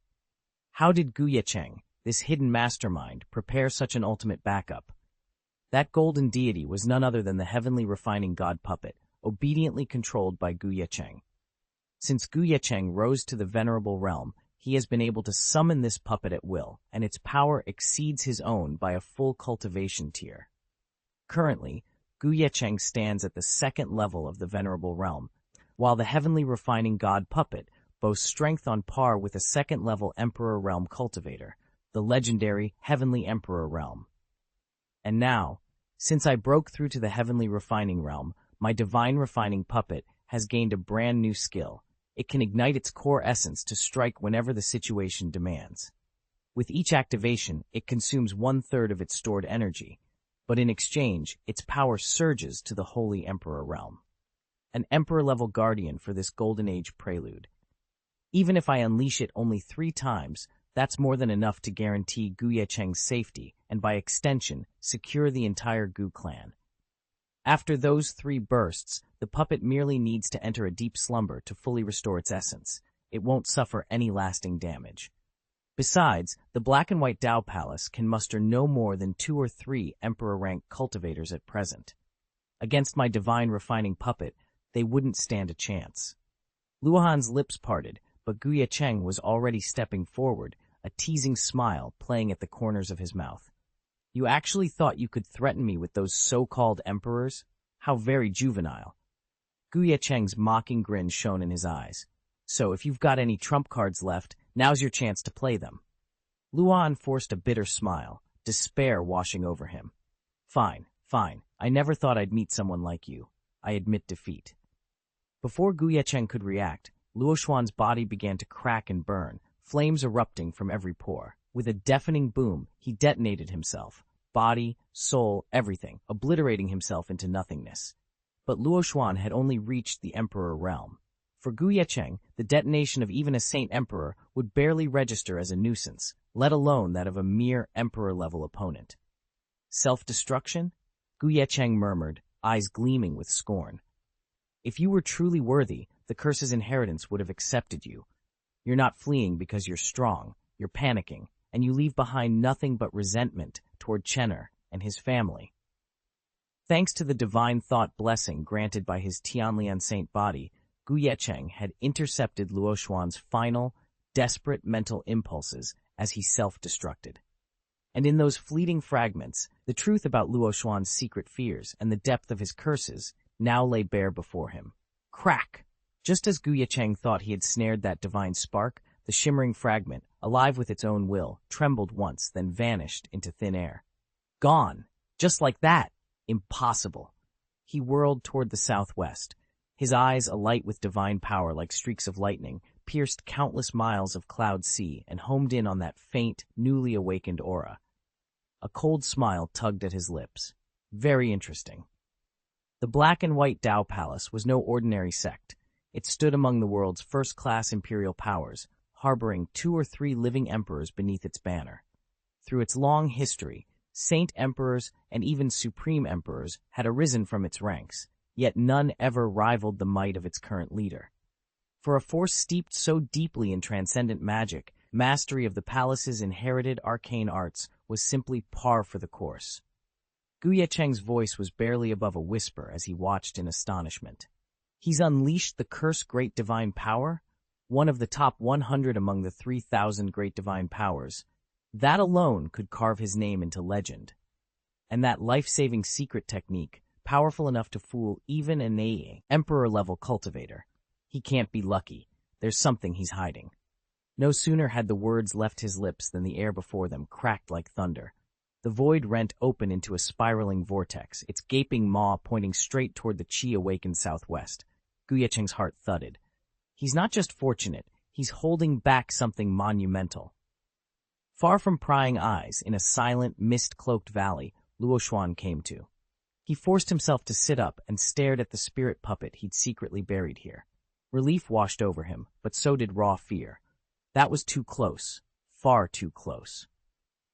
How did Ye Cheng, this hidden mastermind, prepare such an ultimate backup? That golden deity was none other than the heavenly refining god puppet, obediently controlled by Ye Cheng. Since Ye Cheng rose to the venerable realm, he has been able to summon this puppet at will, and its power exceeds his own by a full cultivation tier. Currently, Ye Cheng stands at the second level of the venerable realm, while the heavenly refining god puppet boasts strength on par with a second-level Emperor Realm cultivator, the legendary Heavenly Emperor Realm. And now, since I broke through to the heavenly refining realm, my divine refining puppet has gained a brand new skill. It can ignite its core essence to strike whenever the situation demands. With each activation, it consumes 1/3 of its stored energy, but in exchange, its power surges to the Holy Emperor Realm. An Emperor-level guardian for this Golden Age prelude. Even if I unleash it only 3 times, that's more than enough to guarantee Ye Cheng's safety and, by extension, secure the entire Gu clan. After those 3 bursts, the puppet merely needs to enter a deep slumber to fully restore its essence. It won't suffer any lasting damage. Besides, the Black and White Dao Palace can muster no more than 2 or 3 Emperor-rank cultivators at present. Against my divine refining puppet, they wouldn't stand a chance. Luohan's lips parted, but Ye Cheng was already stepping forward, a teasing smile playing at the corners of his mouth. "You actually thought you could threaten me with those so-called emperors? How very juvenile." Ye Cheng's mocking grin shone in his eyes. "So if you've got any trump cards left, now's your chance to play them." Luohan forced a bitter smile, despair washing over him. Fine. I never thought I'd meet someone like you. I admit defeat." Before Ye Cheng could react, Luo Xuan's body began to crack and burn, flames erupting from every pore. With a deafening boom, he detonated himself, body, soul, everything, obliterating himself into nothingness. But Luo Xuan had only reached the Emperor realm. For Ye Cheng, the detonation of even a Saint Emperor would barely register as a nuisance, let alone that of a mere Emperor-level opponent. Self-destruction? Ye Cheng murmured, eyes gleaming with scorn. "If you were truly worthy, the curse's inheritance would have accepted you. You're not fleeing because you're strong, you're panicking, and you leave behind nothing but resentment toward Chenner and his family." Thanks to the divine thought blessing granted by his Tianlian saint body, Ye Cheng had intercepted Luo Xuan's final, desperate mental impulses as he self-destructed. And in those fleeting fragments, the truth about Luo Xuan's secret fears and the depth of his curses now lay bare before him. Crack! Just as Ye Cheng thought he had snared that divine spark, the shimmering fragment, alive with its own will, trembled once, then vanished into thin air. Gone! Just like that! Impossible! He whirled toward the southwest. His eyes, alight with divine power like streaks of lightning, pierced countless miles of cloud sea and homed in on that faint, newly awakened aura. A cold smile tugged at his lips. Very interesting. The black and white Tao Palace was no ordinary sect. It stood among the world's first-class imperial powers, harboring 2 or 3 living emperors beneath its banner. Through its long history, saint emperors and even supreme emperors had arisen from its ranks, yet none ever rivaled the might of its current leader. For a force steeped so deeply in transcendent magic, mastery of the palace's inherited arcane arts was simply par for the course. Ye Cheng's voice was barely above a whisper as he watched in astonishment. He's unleashed the cursed great divine power? One of the top 100 among the 3,000 great divine powers. That alone could carve his name into legend. And that life-saving secret technique, powerful enough to fool even an emperor-level cultivator. He can't be lucky. There's something he's hiding. No sooner had the words left his lips than the air before them cracked like thunder. The void rent open into a spiraling vortex, its gaping maw pointing straight toward the chi-awakened southwest. Ye Cheng's heart thudded. He's not just fortunate, he's holding back something monumental. Far from prying eyes, in a silent, mist-cloaked valley, Luo Xuan came to. He forced himself to sit up and stared at the spirit puppet he'd secretly buried here. Relief washed over him, but so did raw fear. That was too close, far too close.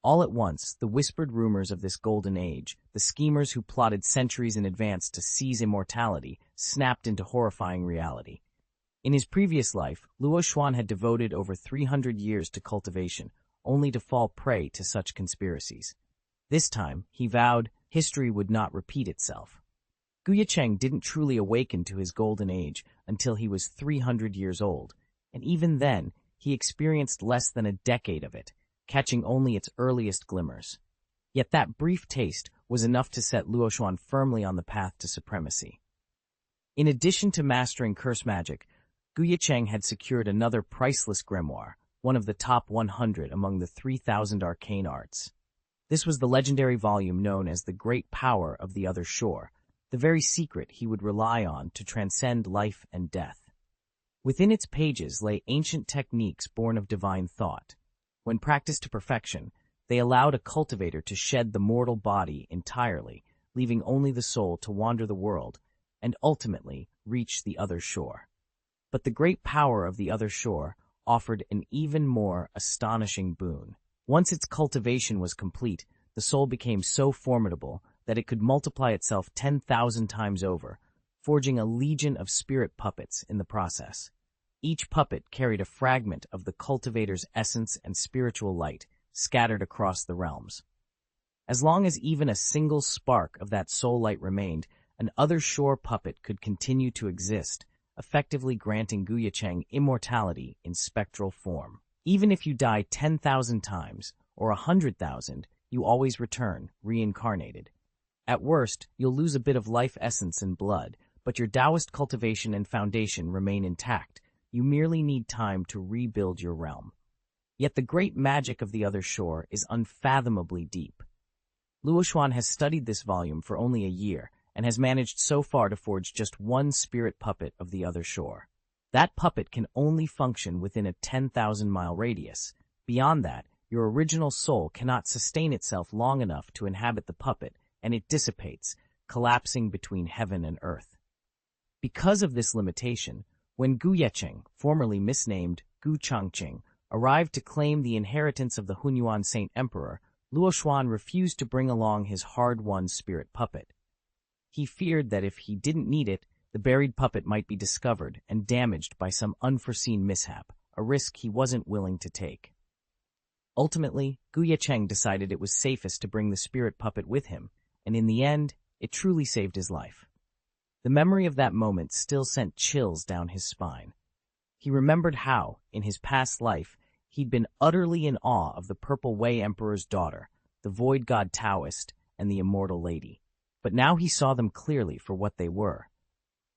All at once, the whispered rumors of this golden age, the schemers who plotted centuries in advance to seize immortality, snapped into horrifying reality. In his previous life, Luo Xuan had devoted over 300 years to cultivation, only to fall prey to such conspiracies. This time, he vowed, history would not repeat itself. Ye Cheng didn't truly awaken to his golden age until he was 300 years old, and even then, he experienced less than a decade of it, catching only its earliest glimmers. Yet that brief taste was enough to set Luo Xuan firmly on the path to supremacy. In addition to mastering curse magic, Ye Cheng had secured another priceless grimoire, one of the top 100 among the 3,000 arcane arts. This was the legendary volume known as the Great Power of the Other Shore, the very secret he would rely on to transcend life and death. Within its pages lay ancient techniques born of divine thought. When practiced to perfection, they allowed a cultivator to shed the mortal body entirely, leaving only the soul to wander the world and ultimately reach the other shore. But the great power of the other shore offered an even more astonishing boon. Once its cultivation was complete, the soul became so formidable that it could multiply itself 10,000 times over, forging a legion of spirit puppets in the process. Each puppet carried a fragment of the cultivator's essence and spiritual light, scattered across the realms. As long as even a single spark of that soul light remained, an other shore puppet could continue to exist, effectively granting Ye Cheng immortality in spectral form. Even if you die 10,000 times, or 100,000, you always return, reincarnated. At worst, you'll lose a bit of life essence and blood, but your Taoist cultivation and foundation remain intact. You merely need time to rebuild your realm. Yet the great magic of the other shore is unfathomably deep. Luo Xuan has studied this volume for only a year, and has managed so far to forge just one spirit puppet of the other shore. That puppet can only function within a 10,000-mile radius. Beyond that, your original soul cannot sustain itself long enough to inhabit the puppet, and it dissipates, collapsing between heaven and earth. Because of this limitation, when Ye Cheng, formerly misnamed Gu Changqing, arrived to claim the inheritance of the Hunyuan Saint Emperor, Luo Xuan refused to bring along his hard-won spirit puppet. He feared that if he didn't need it, the buried puppet might be discovered and damaged by some unforeseen mishap, a risk he wasn't willing to take. Ultimately, Ye Cheng decided it was safest to bring the spirit puppet with him, and in the end, it truly saved his life. The memory of that moment still sent chills down his spine. He remembered how, in his past life, he'd been utterly in awe of the Purple Wei Emperor's daughter, the Void God Taoist, and the Immortal Lady. But now he saw them clearly for what they were.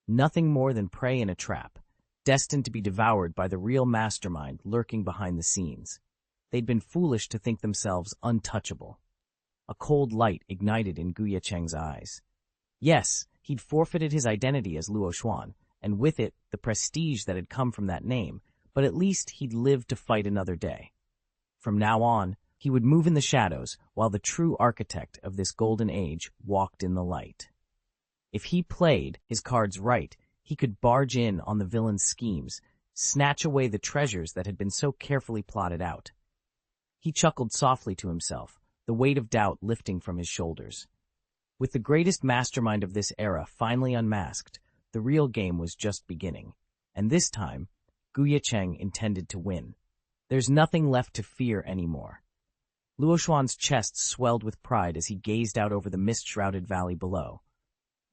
Nothing more than prey in a trap, destined to be devoured by the real mastermind lurking behind the scenes. They'd been foolish to think themselves untouchable. A cold light ignited in Ye Cheng's eyes. Yes, he'd forfeited his identity as Luo Xuan, and with it, the prestige that had come from that name, but at least he'd lived to fight another day. From now on, he would move in the shadows, while the true architect of this golden age walked in the light. If he played his cards right, he could barge in on the villain's schemes, snatch away the treasures that had been so carefully plotted out. He chuckled softly to himself, the weight of doubt lifting from his shoulders. With the greatest mastermind of this era finally unmasked, the real game was just beginning. And this time, Ye Cheng intended to win. There's nothing left to fear anymore. Luo Xuan's chest swelled with pride as he gazed out over the mist-shrouded valley below.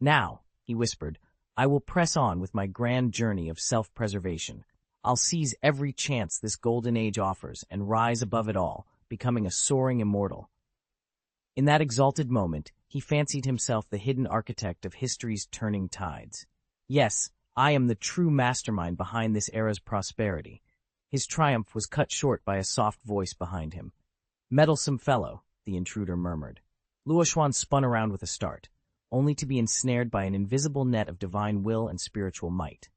Now, he whispered, I will press on with my grand journey of self-preservation. I'll seize every chance this golden age offers and rise above it all, becoming a soaring immortal. In that exalted moment, he fancied himself the hidden architect of history's turning tides. Yes, I am the true mastermind behind this era's prosperity. His triumph was cut short by a soft voice behind him. Meddlesome fellow, the intruder murmured. Luo Xuan spun around with a start, only to be ensnared by an invisible net of divine will and spiritual might.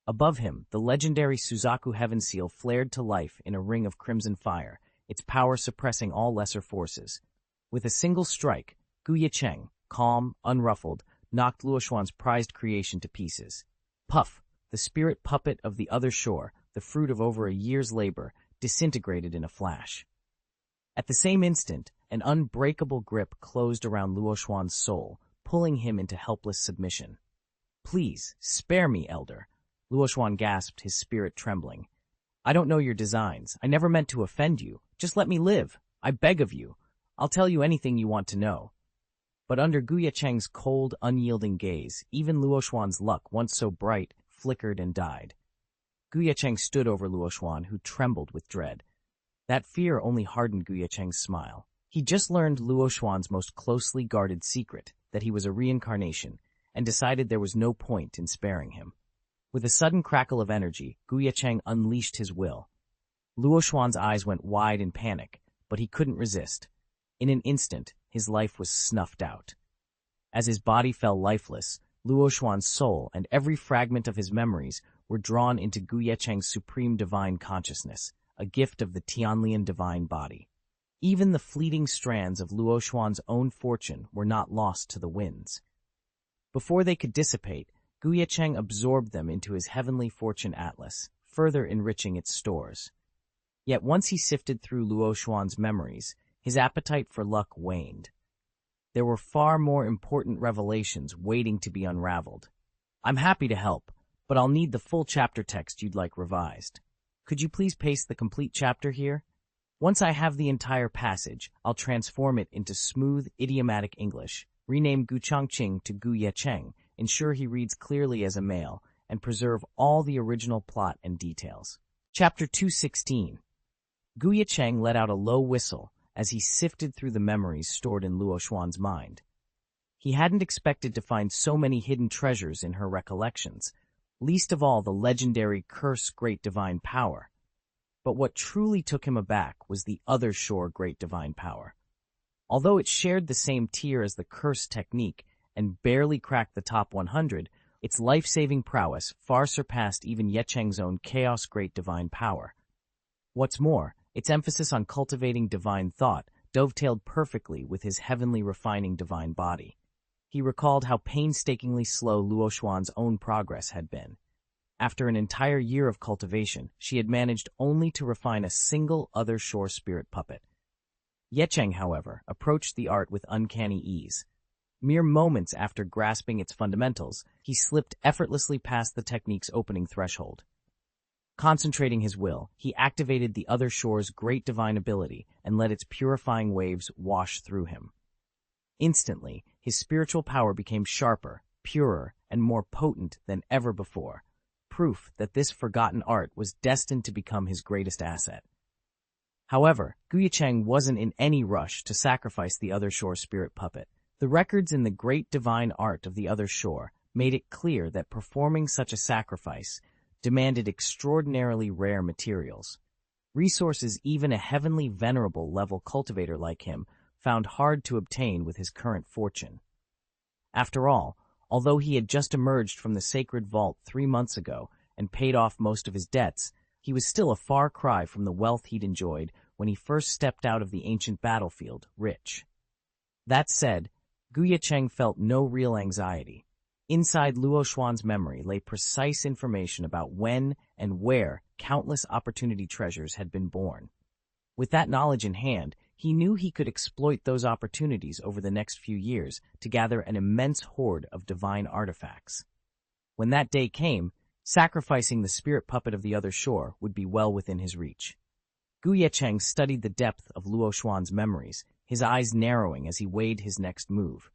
Above him, the legendary Suzaku heaven seal flared to life in a ring of crimson fire, its power suppressing all lesser forces. With a single strike, Ye Cheng, calm, unruffled, knocked Luo Xuan's prized creation to pieces. Puff, the spirit puppet of the other shore, the fruit of over a year's labor, disintegrated in a flash. At the same instant, an unbreakable grip closed around Luo Xuan's soul, pulling him into helpless submission. Please, spare me, Elder, Luo Xuan gasped, his spirit trembling. I don't know your designs. I never meant to offend you. Just let me live. I beg of you. I'll tell you anything you want to know. But under Ye Cheng's cold, unyielding gaze, even Luo Xuan's luck, once so bright, flickered and died. Ye Cheng stood over Luo Xuan, who trembled with dread. That fear only hardened Ye Cheng's smile. He just learned Luo Xuan's most closely guarded secret, that he was a reincarnation, and decided there was no point in sparing him. With a sudden crackle of energy, Ye Cheng unleashed his will. Luo Xuan's eyes went wide in panic, but he couldn't resist. In an instant, his life was snuffed out. As his body fell lifeless, Luo Xuan's soul and every fragment of his memories were drawn into Ye Cheng's supreme divine consciousness, a gift of the Tianlian divine body. Even the fleeting strands of Luo Xuan's own fortune were not lost to the winds. Before they could dissipate, Ye Cheng absorbed them into his heavenly fortune atlas, further enriching its stores. Yet once he sifted through Luo Xuan's memories, his appetite for luck waned. There were far more important revelations waiting to be unraveled. I'm happy to help, but I'll need the full chapter text you'd like revised. Could you please paste the complete chapter here? Once I have the entire passage, I'll transform it into smooth, idiomatic English, rename Gu Changqing to Ye Cheng, ensure he reads clearly as a male, and preserve all the original plot and details. Chapter 216. Ye Cheng let out a low whistle as he sifted through the memories stored in Luo Xuan's mind. He hadn't expected to find so many hidden treasures in her recollections, least of all the legendary Curse Great Divine Power. But what truly took him aback was the other shore Great Divine Power. Although it shared the same tier as the Curse technique and barely cracked the top 100, its life-saving prowess far surpassed even Ye Cheng's own Chaos Great Divine Power. What's more, its emphasis on cultivating divine thought dovetailed perfectly with his heavenly refining divine body. He recalled how painstakingly slow Luo Xuan's own progress had been. After an entire year of cultivation, she had managed only to refine a single other shore spirit puppet. Ye Cheng, however, approached the art with uncanny ease. Mere moments after grasping its fundamentals, he slipped effortlessly past the technique's opening threshold. Concentrating his will, he activated the other shore's great divine ability and let its purifying waves wash through him. Instantly, his spiritual power became sharper, purer, and more potent than ever before, proof that this forgotten art was destined to become his greatest asset. However, Ye Cheng wasn't in any rush to sacrifice the other shore spirit puppet. The records in the great divine art of the other shore made it clear that performing such a sacrifice demanded extraordinarily rare materials. Resources even a heavenly venerable level cultivator like him found hard to obtain with his current fortune. After all, although he had just emerged from the sacred vault 3 months ago and paid off most of his debts, he was still a far cry from the wealth he'd enjoyed when he first stepped out of the ancient battlefield, rich. That said, Ye Cheng felt no real anxiety. Inside Luo Xuan's memory lay precise information about when and where countless opportunity treasures had been born. With that knowledge in hand, he knew he could exploit those opportunities over the next few years to gather an immense hoard of divine artifacts. When that day came, sacrificing the spirit puppet of the other shore would be well within his reach. Ye Cheng studied the depth of Luo Xuan's memories, his eyes narrowing as he weighed his next move.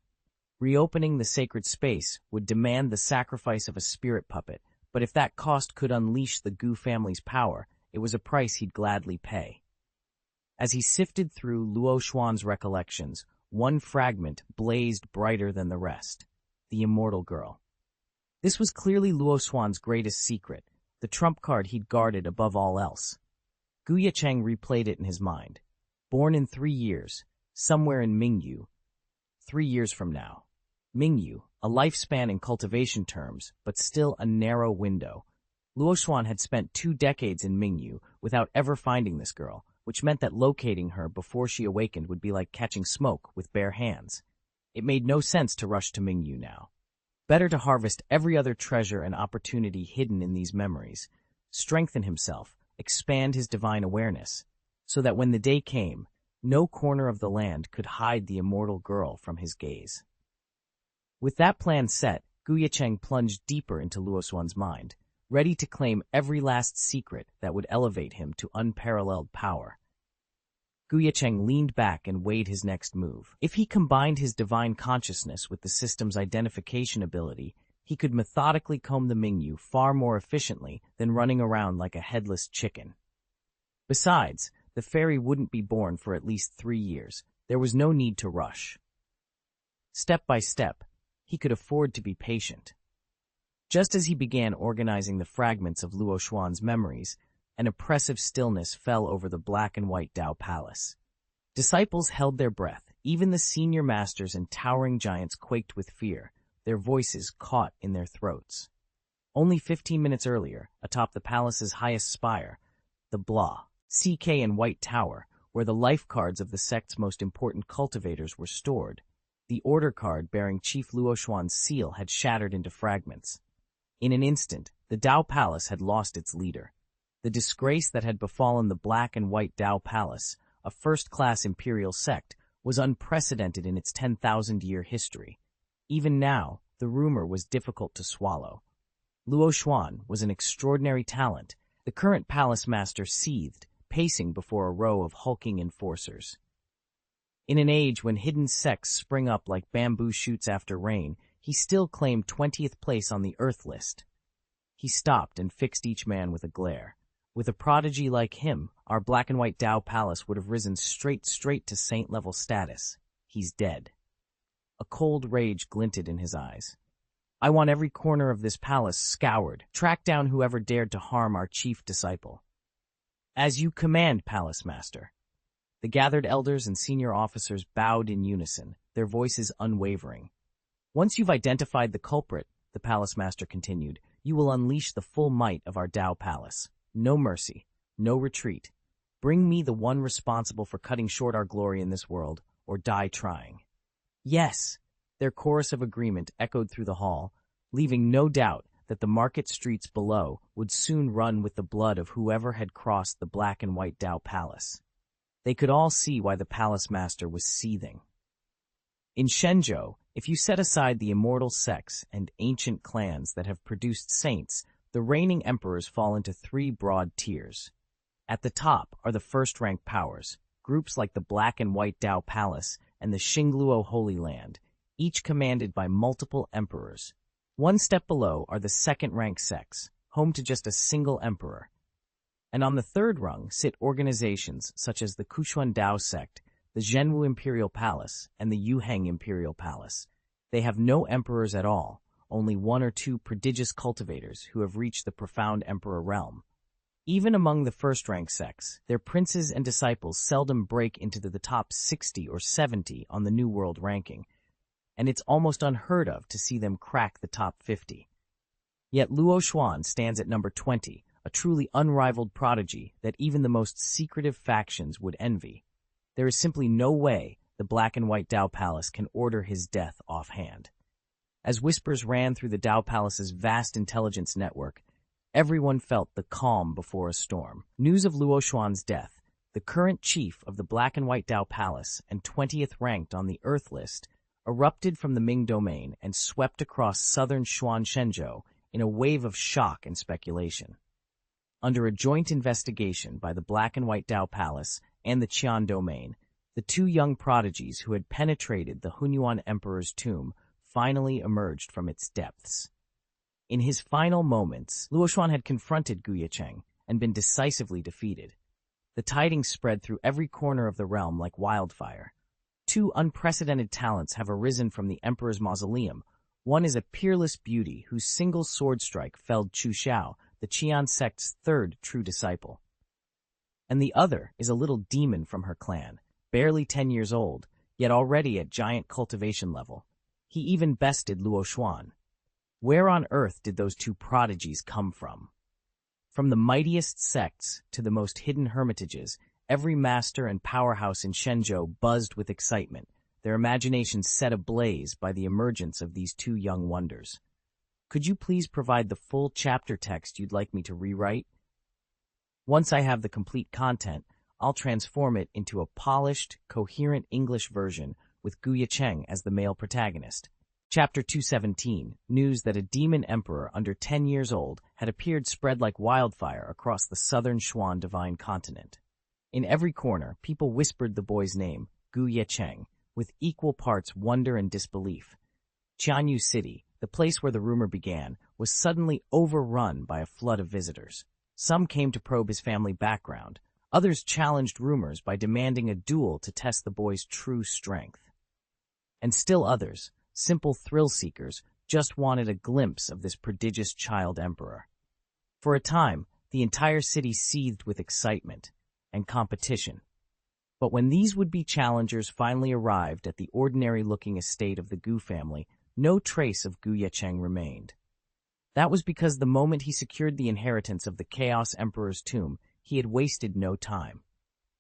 Reopening the sacred space would demand the sacrifice of a spirit puppet, but if that cost could unleash the Gu family's power, it was a price he'd gladly pay. As he sifted through Luo Xuan's recollections, one fragment blazed brighter than the rest: the immortal girl. This was clearly Luo Xuan's greatest secret, the trump card he'd guarded above all else. Ye Cheng replayed it in his mind. Born in 3 years, somewhere in Mingyu. 3 years from now. Mingyu, a lifespan in cultivation terms, but still a narrow window. Luo Xuan had spent 2 decades in Mingyu without ever finding this girl, which meant that locating her before she awakened would be like catching smoke with bare hands. It made no sense to rush to Mingyu now. Better to harvest every other treasure and opportunity hidden in these memories, strengthen himself, expand his divine awareness, so that when the day came, no corner of the land could hide the immortal girl from his gaze. With that plan set, Ye Cheng plunged deeper into Luo Xuan's mind, ready to claim every last secret that would elevate him to unparalleled power. Ye Cheng leaned back and weighed his next move. If he combined his divine consciousness with the system's identification ability, he could methodically comb the Mingyu far more efficiently than running around like a headless chicken. Besides, the fairy wouldn't be born for at least 3 years. There was no need to rush. Step by step, he could afford to be patient. Just as he began organizing the fragments of Luo Xuan's memories, an oppressive stillness fell over the black and white Dao Palace. Disciples held their breath. Even the senior masters and towering giants quaked with fear, their voices caught in their throats. Only 15 minutes earlier, atop the palace's highest spire, the Blah, CK and White Tower, where the life cards of the sect's most important cultivators were stored, the order card bearing Chief Luo Xuan's seal had shattered into fragments. In an instant, the Dao Palace had lost its leader. The disgrace that had befallen the Black and White Dao Palace, a first-class imperial sect, was unprecedented in its 10,000-year history. Even now, the rumor was difficult to swallow. Luo Xuan was an extraordinary talent. The current palace master seethed, pacing before a row of hulking enforcers. In an age when hidden sects spring up like bamboo shoots after rain, he still claimed 20th place on the Earth list. He stopped and fixed each man with a glare. With a prodigy like him, our Black and White Dao Palace would have risen straight to saint-level status. He's dead. A cold rage glinted in his eyes. I want every corner of this palace scoured. Track down whoever dared to harm our chief disciple. As you command, Palace Master. The gathered elders and senior officers bowed in unison, their voices unwavering. Once you've identified the culprit, the Palace Master continued, you will unleash the full might of our Dao Palace. No mercy, no retreat. Bring me the one responsible for cutting short our glory in this world, or die trying. Yes, their chorus of agreement echoed through the hall, leaving no doubt that the market streets below would soon run with the blood of whoever had crossed the Black and White Dao Palace. They could all see why the Palace Master was seething. In Shenzhou, if you set aside the immortal sects and ancient clans that have produced saints, the reigning emperors fall into 3 broad tiers. At the top are the first-rank powers, groups like the Black and White Dao Palace and the Xingluo Holy Land, each commanded by multiple emperors. One step below are the second-rank sects, home to just a single emperor. And on the third rung sit organizations such as the Kuchuan Dao sect, the Zhenwu Imperial Palace, and the Yuheng Imperial Palace. They have no emperors at all, only one or two prodigious cultivators who have reached the profound emperor realm. Even among the first-rank sects, their princes and disciples seldom break into the top 60 or 70 on the New World ranking, and it's almost unheard of to see them crack the top 50. Yet Luo Xuan stands at number 20, a truly unrivaled prodigy that even the most secretive factions would envy. There is simply no way the Black and White Dao Palace can order his death offhand. As whispers ran through the Dao Palace's vast intelligence network, everyone felt the calm before a storm. News of Luo Xuan's death, the current chief of the Black and White Dao Palace and 20th ranked on the Earth list, erupted from the Ming domain and swept across southern Shenzhou in a wave of shock and speculation. Under a joint investigation by the Black and White Dao Palace and the Qian domain, the two young prodigies who had penetrated the Hunyuan Emperor's tomb finally emerged from its depths. In his final moments, Luo Xuan had confronted Ye Cheng and been decisively defeated. The tidings spread through every corner of the realm like wildfire. Two unprecedented talents have arisen from the Emperor's mausoleum. One is a peerless beauty whose single sword strike felled Chu Xiao, the Qian sect's third true disciple. And the other is a little demon from her clan, barely 10 years old, yet already at giant cultivation level. He even bested Luo Xuan. Where on earth did those two prodigies come from? From the mightiest sects to the most hidden hermitages, every master and powerhouse in Shenzhou buzzed with excitement, their imaginations set ablaze by the emergence of these two young wonders. Could you please provide the full chapter text you'd like me to rewrite? Once I have the complete content, I'll transform it into a polished, coherent English version with Ye Cheng as the male protagonist. Chapter 217, news that a demon emperor under 10 years old had appeared spread like wildfire across the southern Xuan divine continent. In every corner, people whispered the boy's name, Ye Cheng, with equal parts wonder and disbelief. Qianyu City, the place where the rumor began, was suddenly overrun by a flood of visitors. Some came to probe his family background. Others challenged rumors by demanding a duel to test the boy's true strength. And still others, simple thrill-seekers, just wanted a glimpse of this prodigious child emperor. For a time, the entire city seethed with excitement and competition. But when these would-be challengers finally arrived at the ordinary-looking estate of the Gu family, no trace of Ye Cheng remained. That was because the moment he secured the inheritance of the Chaos Emperor's tomb, he had wasted no time.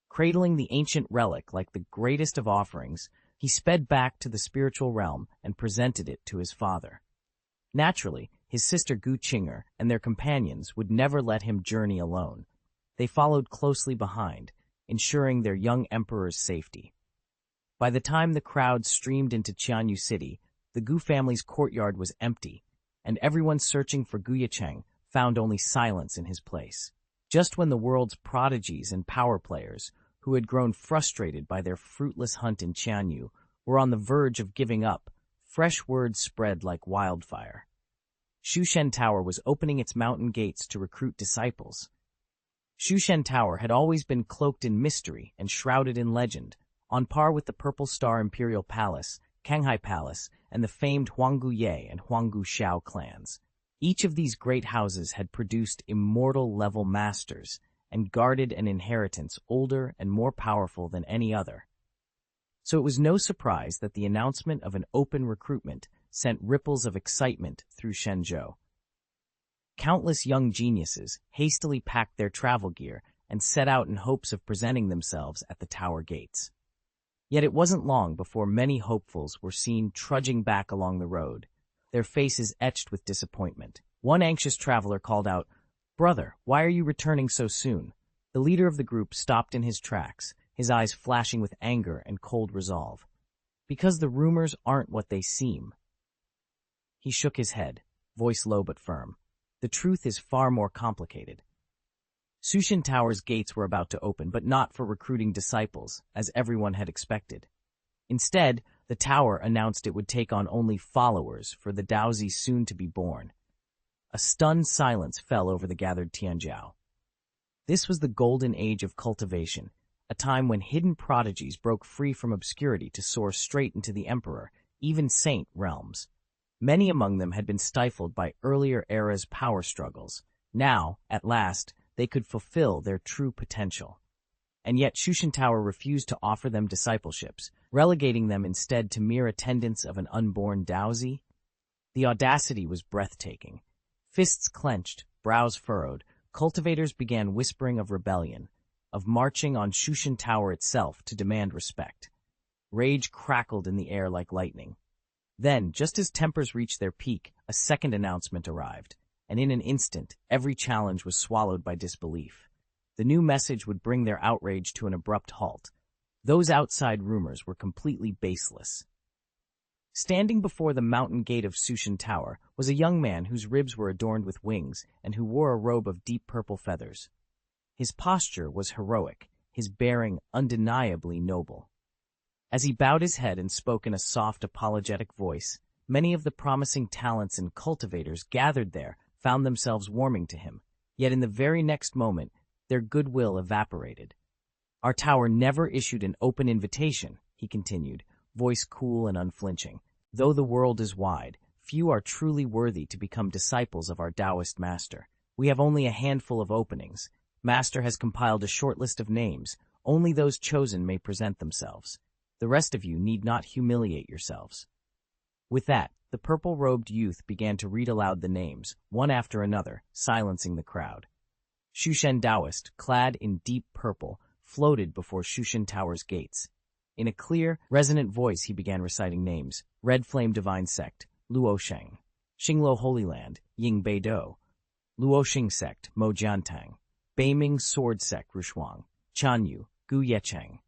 Cradling the ancient relic like the greatest of offerings, he sped back to the spiritual realm and presented it to his father. Naturally, his sister Gu Qinger and their companions would never let him journey alone. They followed closely behind, ensuring their young emperor's safety. By the time the crowd streamed into Qianyu City, the Gu family's courtyard was empty, and everyone searching for Ye Cheng found only silence in his place. Just when the world's prodigies and power players, who had grown frustrated by their fruitless hunt in Qianyu, were on the verge of giving up, fresh word spread like wildfire. Shushen Tower was opening its mountain gates to recruit disciples. Shushen Tower had always been cloaked in mystery and shrouded in legend, on par with the Purple Star Imperial Palace, Kanghai Palace, and the famed Huanggu Ye and Huanggu Xiao clans. Each of these great houses had produced immortal-level masters and guarded an inheritance older and more powerful than any other. So it was no surprise that the announcement of an open recruitment sent ripples of excitement through Shenzhou. Countless young geniuses hastily packed their travel gear and set out in hopes of presenting themselves at the tower gates. Yet it wasn't long before many hopefuls were seen trudging back along the road, their faces etched with disappointment. One anxious traveler called out, "Brother, why are you returning so soon?" The leader of the group stopped in his tracks, his eyes flashing with anger and cold resolve. "Because the rumors aren't what they seem." He shook his head, voice low but firm. "The truth is far more complicated." Shushen Tower's gates were about to open, but not for recruiting disciples, as everyone had expected. Instead, the tower announced it would take on only followers for the Daozi soon to be born. A stunned silence fell over the gathered Tianjiao. This was the golden age of cultivation, a time when hidden prodigies broke free from obscurity to soar straight into the emperor, even saint realms. Many among them had been stifled by earlier eras' power struggles. Now, at last, they could fulfill their true potential. And yet Shushan Tower refused to offer them discipleships, relegating them instead to mere attendants of an unborn dowsy. The audacity was breathtaking. Fists clenched, brows furrowed, cultivators began whispering of rebellion, of marching on Shushan Tower itself to demand respect. Rage crackled in the air like lightning. Then, just as tempers reached their peak, a second announcement arrived, and in an instant, every challenge was swallowed by disbelief. The new message would bring their outrage to an abrupt halt. Those outside rumors were completely baseless. Standing before the mountain gate of Shushan Tower was a young man whose ribs were adorned with wings and who wore a robe of deep purple feathers. His posture was heroic, his bearing undeniably noble. As he bowed his head and spoke in a soft, apologetic voice, many of the promising talents and cultivators gathered there found themselves warming to him. Yet in the very next moment, their goodwill evaporated. "Our tower never issued an open invitation," he continued, voice cool and unflinching. "Though the world is wide, few are truly worthy to become disciples of our Taoist master. We have only a handful of openings. Master has compiled a short list of names. Only those chosen may present themselves. The rest of you need not humiliate yourselves." With that, the purple-robed youth began to read aloud the names, one after another, silencing the crowd. Shushan Taoist, clad in deep purple, floated before Shushan Tower's gates. In a clear, resonant voice he began reciting names: Red Flame Divine Sect, Luo Sheng; Xinglo Holy Land, Ying Bei Do; Luoxing Sect, Mo Jiantang; Beiming Sword Sect, Rushuang; Chanyu, Gu Ye Cheng;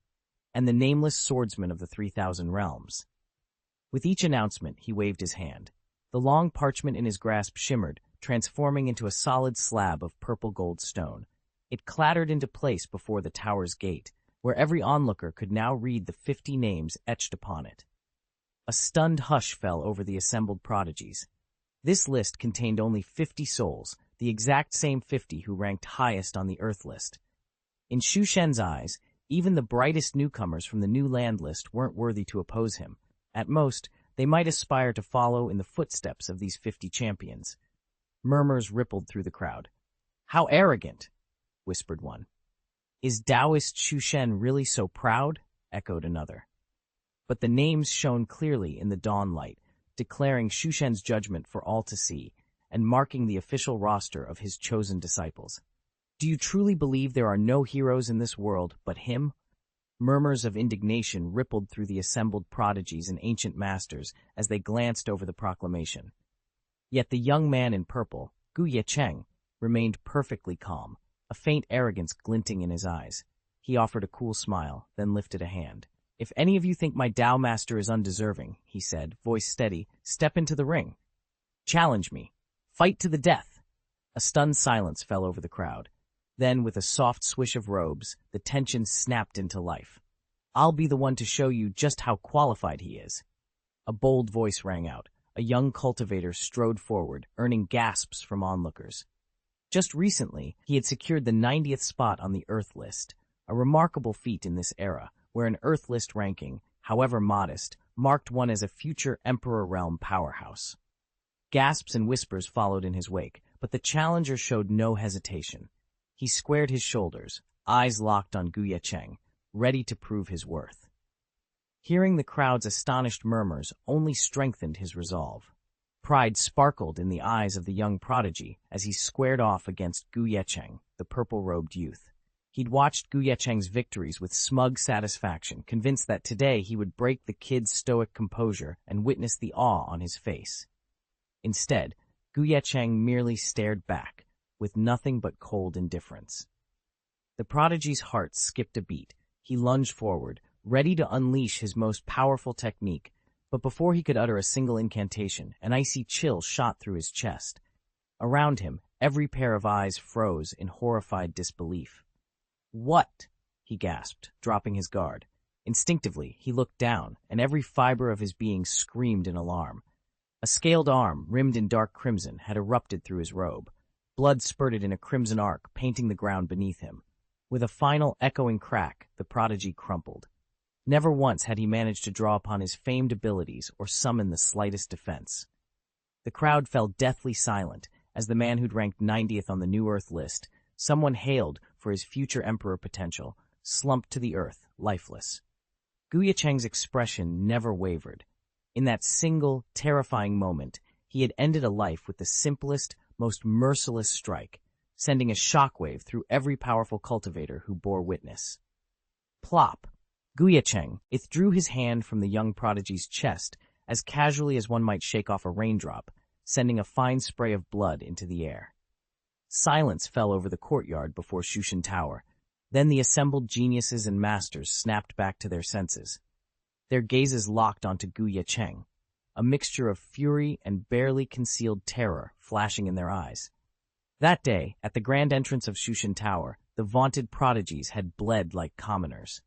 and the nameless swordsman of the 3,000 realms. With each announcement, he waved his hand. The long parchment in his grasp shimmered, transforming into a solid slab of purple-gold stone. It clattered into place before the tower's gate, where every onlooker could now read the 50 names etched upon it. A stunned hush fell over the assembled prodigies. This list contained only 50 souls, the exact same 50 who ranked highest on the Earth list. In Shushan's eyes, even the brightest newcomers from the New Land list weren't worthy to oppose him. At most, they might aspire to follow in the footsteps of these 50 champions. Murmurs rippled through the crowd. "How arrogant!" whispered one. "Is Taoist Shushan really so proud?" echoed another. But the names shone clearly in the dawn light, declaring Shushan's judgment for all to see, and marking the official roster of his chosen disciples. "Do you truly believe there are no heroes in this world but him?" Murmurs of indignation rippled through the assembled prodigies and ancient masters as they glanced over the proclamation. Yet the young man in purple, Gu Ye Cheng, remained perfectly calm, a faint arrogance glinting in his eyes. He offered a cool smile, then lifted a hand. "If any of you think my Tao master is undeserving," he said, voice steady, "step into the ring. Challenge me. Fight to the death." A stunned silence fell over the crowd. Then, with a soft swish of robes, the tension snapped into life. "I'll be the one to show you just how qualified he is." A bold voice rang out. A young cultivator strode forward, earning gasps from onlookers. Just recently, he had secured the 90th spot on the Earth list, a remarkable feat in this era, where an Earth list ranking, however modest, marked one as a future Emperor Realm powerhouse. Gasps and whispers followed in his wake, but the challenger showed no hesitation. He squared his shoulders, eyes locked on Gu Ye Cheng, ready to prove his worth. Hearing the crowd's astonished murmurs only strengthened his resolve. Pride sparkled in the eyes of the young prodigy as he squared off against Gu Ye Cheng, the purple-robed youth. He'd watched Gu Ye Cheng's victories with smug satisfaction, convinced that today he would break the kid's stoic composure and witness the awe on his face. Instead, Gu Ye Cheng merely stared back, with nothing but cold indifference. The prodigy's heart skipped a beat. He lunged forward, ready to unleash his most powerful technique, but before he could utter a single incantation, an icy chill shot through his chest. Around him, every pair of eyes froze in horrified disbelief. "What?" he gasped, dropping his guard. Instinctively, he looked down, and every fiber of his being screamed in alarm. A scaled arm, rimmed in dark crimson, had erupted through his robe. Blood spurted in a crimson arc, painting the ground beneath him. With a final echoing crack, the prodigy crumpled. Never once had he managed to draw upon his famed abilities or summon the slightest defense. The crowd fell deathly silent as the man who'd ranked 90th on the New Earth list, someone hailed for his future emperor potential, slumped to the earth, lifeless. Ye Cheng's expression never wavered. In that single, terrifying moment, he had ended a life with the simplest, most merciless strike, sending a shockwave through every powerful cultivator who bore witness. Plop! Ye Cheng withdrew his hand from the young prodigy's chest as casually as one might shake off a raindrop, sending a fine spray of blood into the air. Silence fell over the courtyard before Shushan Tower. Then the assembled geniuses and masters snapped back to their senses. Their gazes locked onto Ye Cheng, a mixture of fury and barely concealed terror flashing in their eyes. That day, at the grand entrance of Shushan Tower, the vaunted prodigies had bled like commoners.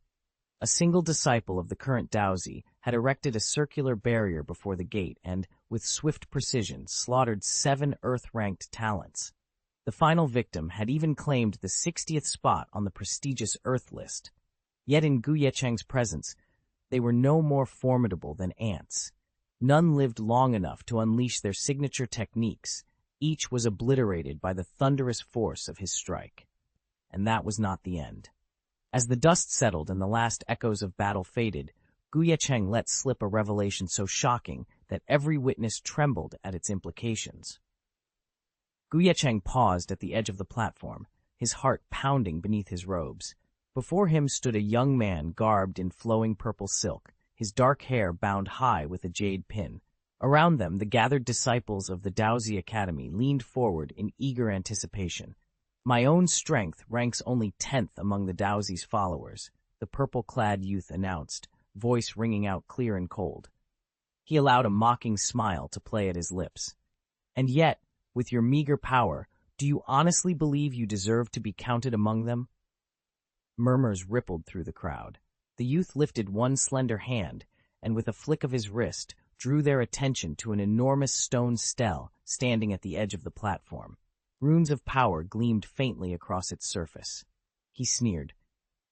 A single disciple of the current Daozi had erected a circular barrier before the gate and, with swift precision, slaughtered 7 Earth-ranked talents. The final victim had even claimed the 60th spot on the prestigious Earth list. Yet in Ye Cheng's presence, they were no more formidable than ants. None lived long enough to unleash their signature techniques. Each was obliterated by the thunderous force of his strike. And that was not the end. As the dust settled and the last echoes of battle faded, Ye Cheng let slip a revelation so shocking that every witness trembled at its implications. Ye Cheng paused at the edge of the platform, his heart pounding beneath his robes. Before him stood a young man garbed in flowing purple silk, his dark hair bound high with a jade pin. Around them, the gathered disciples of the Daozi Academy leaned forward in eager anticipation. "My own strength ranks only 10th among the Daozi's followers," the purple-clad youth announced, voice ringing out clear and cold. He allowed a mocking smile to play at his lips. "And yet, with your meager power, do you honestly believe you deserve to be counted among them?" Murmurs rippled through the crowd. The youth lifted one slender hand, and with a flick of his wrist, drew their attention to an enormous stone stele standing at the edge of the platform. Runes of power gleamed faintly across its surface. He sneered.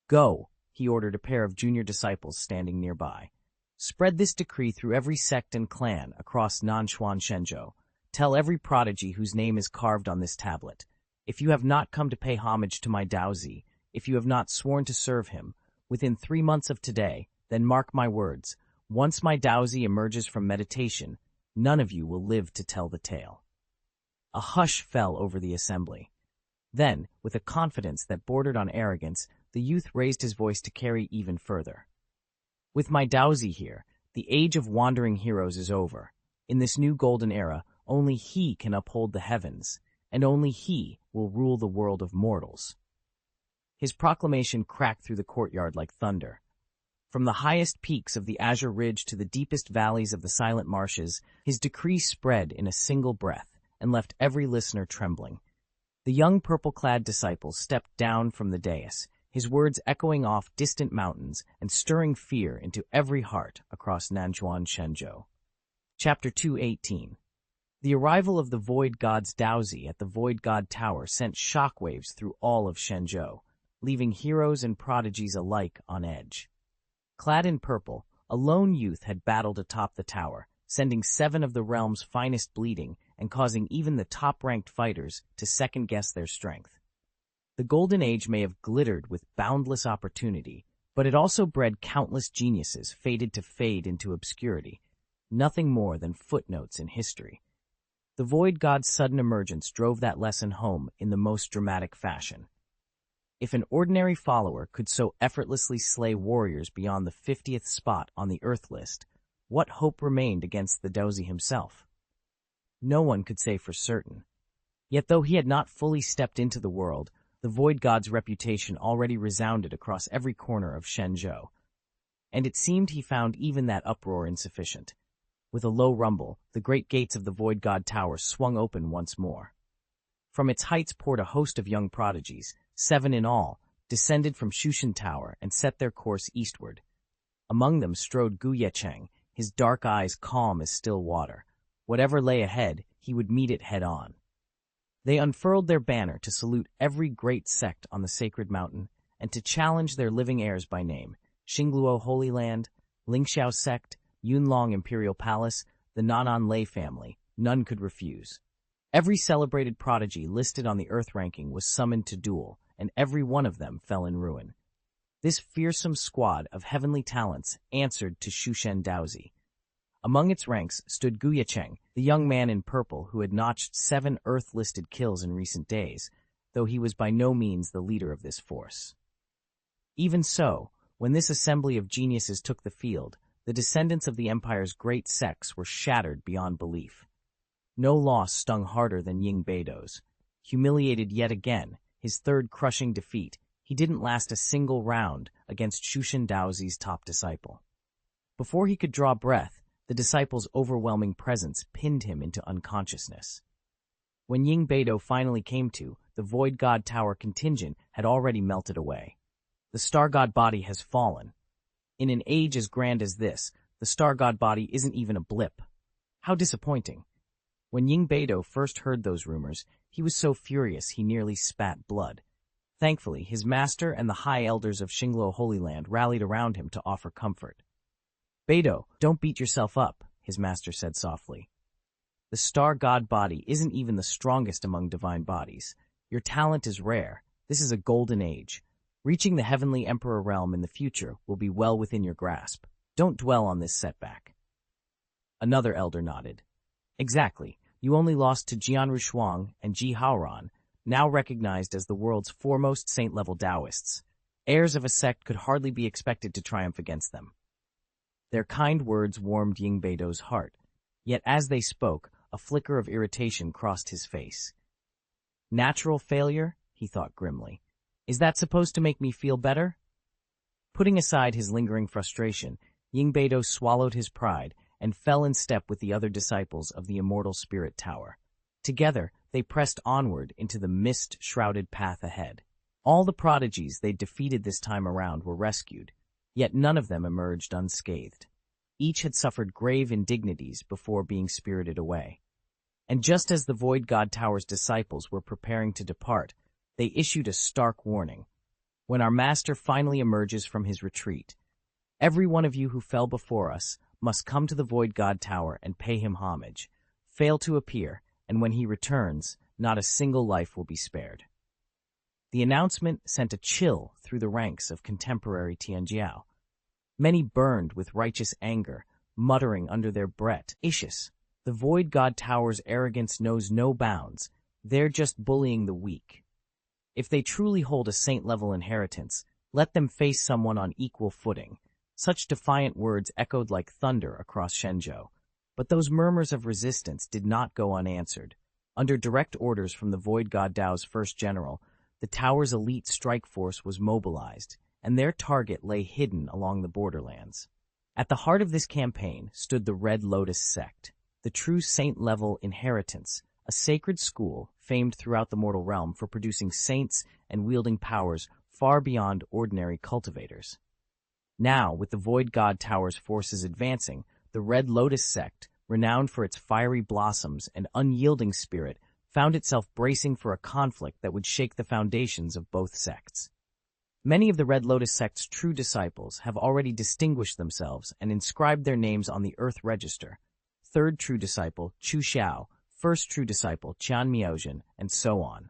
"Go," he ordered a pair of junior disciples standing nearby. "Spread this decree through every sect and clan across Nanshuan Shenzhou. Tell every prodigy whose name is carved on this tablet. If you have not come to pay homage to my Daozi, if you have not sworn to serve him, within 3 months of today, then mark my words, once my Daozi emerges from meditation, none of you will live to tell the tale." A hush fell over the assembly. Then, with a confidence that bordered on arrogance, the youth raised his voice to carry even further. "With my Daozi here, the age of wandering heroes is over. In this new golden era, only he can uphold the heavens, and only he will rule the world of mortals." His proclamation cracked through the courtyard like thunder. From the highest peaks of the Azure Ridge to the deepest valleys of the silent marshes, his decree spread in a single breath and left every listener trembling. The young purple-clad disciple stepped down from the dais, his words echoing off distant mountains and stirring fear into every heart across Nanchuan Shenzhou. Chapter 218. The arrival of the Void God's Daozi at the Void God Tower sent shockwaves through all of Shenzhou, leaving heroes and prodigies alike on edge. Clad in purple, a lone youth had battled atop the tower, sending 7 of the realm's finest bleeding and causing even the top-ranked fighters to second-guess their strength. The Golden Age may have glittered with boundless opportunity, but it also bred countless geniuses fated to fade into obscurity, nothing more than footnotes in history. The Void God's sudden emergence drove that lesson home in the most dramatic fashion. If an ordinary follower could so effortlessly slay warriors beyond the 50th spot on the Earth list, what hope remained against the Daozi himself? No one could say for certain. Yet though he had not fully stepped into the world, the Void God's reputation already resounded across every corner of Shenzhou. And it seemed he found even that uproar insufficient. With a low rumble, the great gates of the Void God Tower swung open once more. From its heights poured a host of young prodigies, 7 in all, descended from Shushan Tower and set their course eastward. Among them strode Ye Cheng, his dark eyes calm as still water. Whatever lay ahead, he would meet it head-on. They unfurled their banner to salute every great sect on the sacred mountain and to challenge their living heirs by name: Xingluo Holy Land, Lingxiao Sect, Yunlong Imperial Palace, the Nanan Lei family, none could refuse. Every celebrated prodigy listed on the Earth ranking was summoned to duel, and every one of them fell in ruin. This fearsome squad of heavenly talents answered to Shushen Daozi. Among its ranks stood Ye Cheng, the young man in purple who had notched 7 Earth-listed kills in recent days, though he was by no means the leader of this force. Even so, when this assembly of geniuses took the field, the descendants of the Empire's great sects were shattered beyond belief. No loss stung harder than Ying Beido's. Humiliated yet again, his third crushing defeat, he didn't last a single round against Shushen Daozi's top disciple. Before he could draw breath, the disciple's overwhelming presence pinned him into unconsciousness. When Ying Beido finally came to, the Void God Tower contingent had already melted away. The Star God body has fallen. In an age as grand as this, the Star God body isn't even a blip. How disappointing. When Ying Beido first heard those rumors, he was so furious he nearly spat blood. Thankfully, his master and the high elders of Xingluo Holy Land rallied around him to offer comfort. "Beido, don't beat yourself up," his master said softly. "The Star God body isn't even the strongest among divine bodies. Your talent is rare. This is a golden age. Reaching the Heavenly Emperor realm in the future will be well within your grasp. Don't dwell on this setback." Another elder nodded. "Exactly. You only lost to Jianru Shuang and Ji Haoran, now recognized as the world's foremost saint-level Taoists. Heirs of a sect could hardly be expected to triumph against them." Their kind words warmed Ying Beido's heart, yet as they spoke, a flicker of irritation crossed his face. "Natural failure?" he thought grimly. "Is that supposed to make me feel better?" Putting aside his lingering frustration, Ying Beido swallowed his pride and fell in step with the other disciples of the Immortal Spirit Tower. Together, they pressed onward into the mist-shrouded path ahead. All the prodigies they'd defeated this time around were rescued, yet none of them emerged unscathed. Each had suffered grave indignities before being spirited away. And just as the Void God Tower's disciples were preparing to depart, they issued a stark warning. "When our master finally emerges from his retreat, every one of you who fell before us must come to the Void God Tower and pay him homage. Fail to appear, and when he returns, not a single life will be spared." The announcement sent a chill through the ranks of contemporary Tianjiao. Many burned with righteous anger, muttering under their breath, "Ishus, the Void God Tower's arrogance knows no bounds. They're just bullying the weak. If they truly hold a saint-level inheritance, let them face someone on equal footing." Such defiant words echoed like thunder across Shenzhou. But those murmurs of resistance did not go unanswered. Under direct orders from the Void God Dao's first general, the tower's elite strike force was mobilized, and their target lay hidden along the borderlands. At the heart of this campaign stood the Red Lotus sect, the true saint-level inheritance, a sacred school famed throughout the mortal realm for producing saints and wielding powers far beyond ordinary cultivators. Now, with the Void God Tower's forces advancing, the Red Lotus sect, renowned for its fiery blossoms and unyielding spirit, found itself bracing for a conflict that would shake the foundations of both sects. Many of the Red Lotus sect's true disciples have already distinguished themselves and inscribed their names on the Earth Register. Third true disciple, Chu Xiao, first true disciple, Qian Miaozhen, and so on.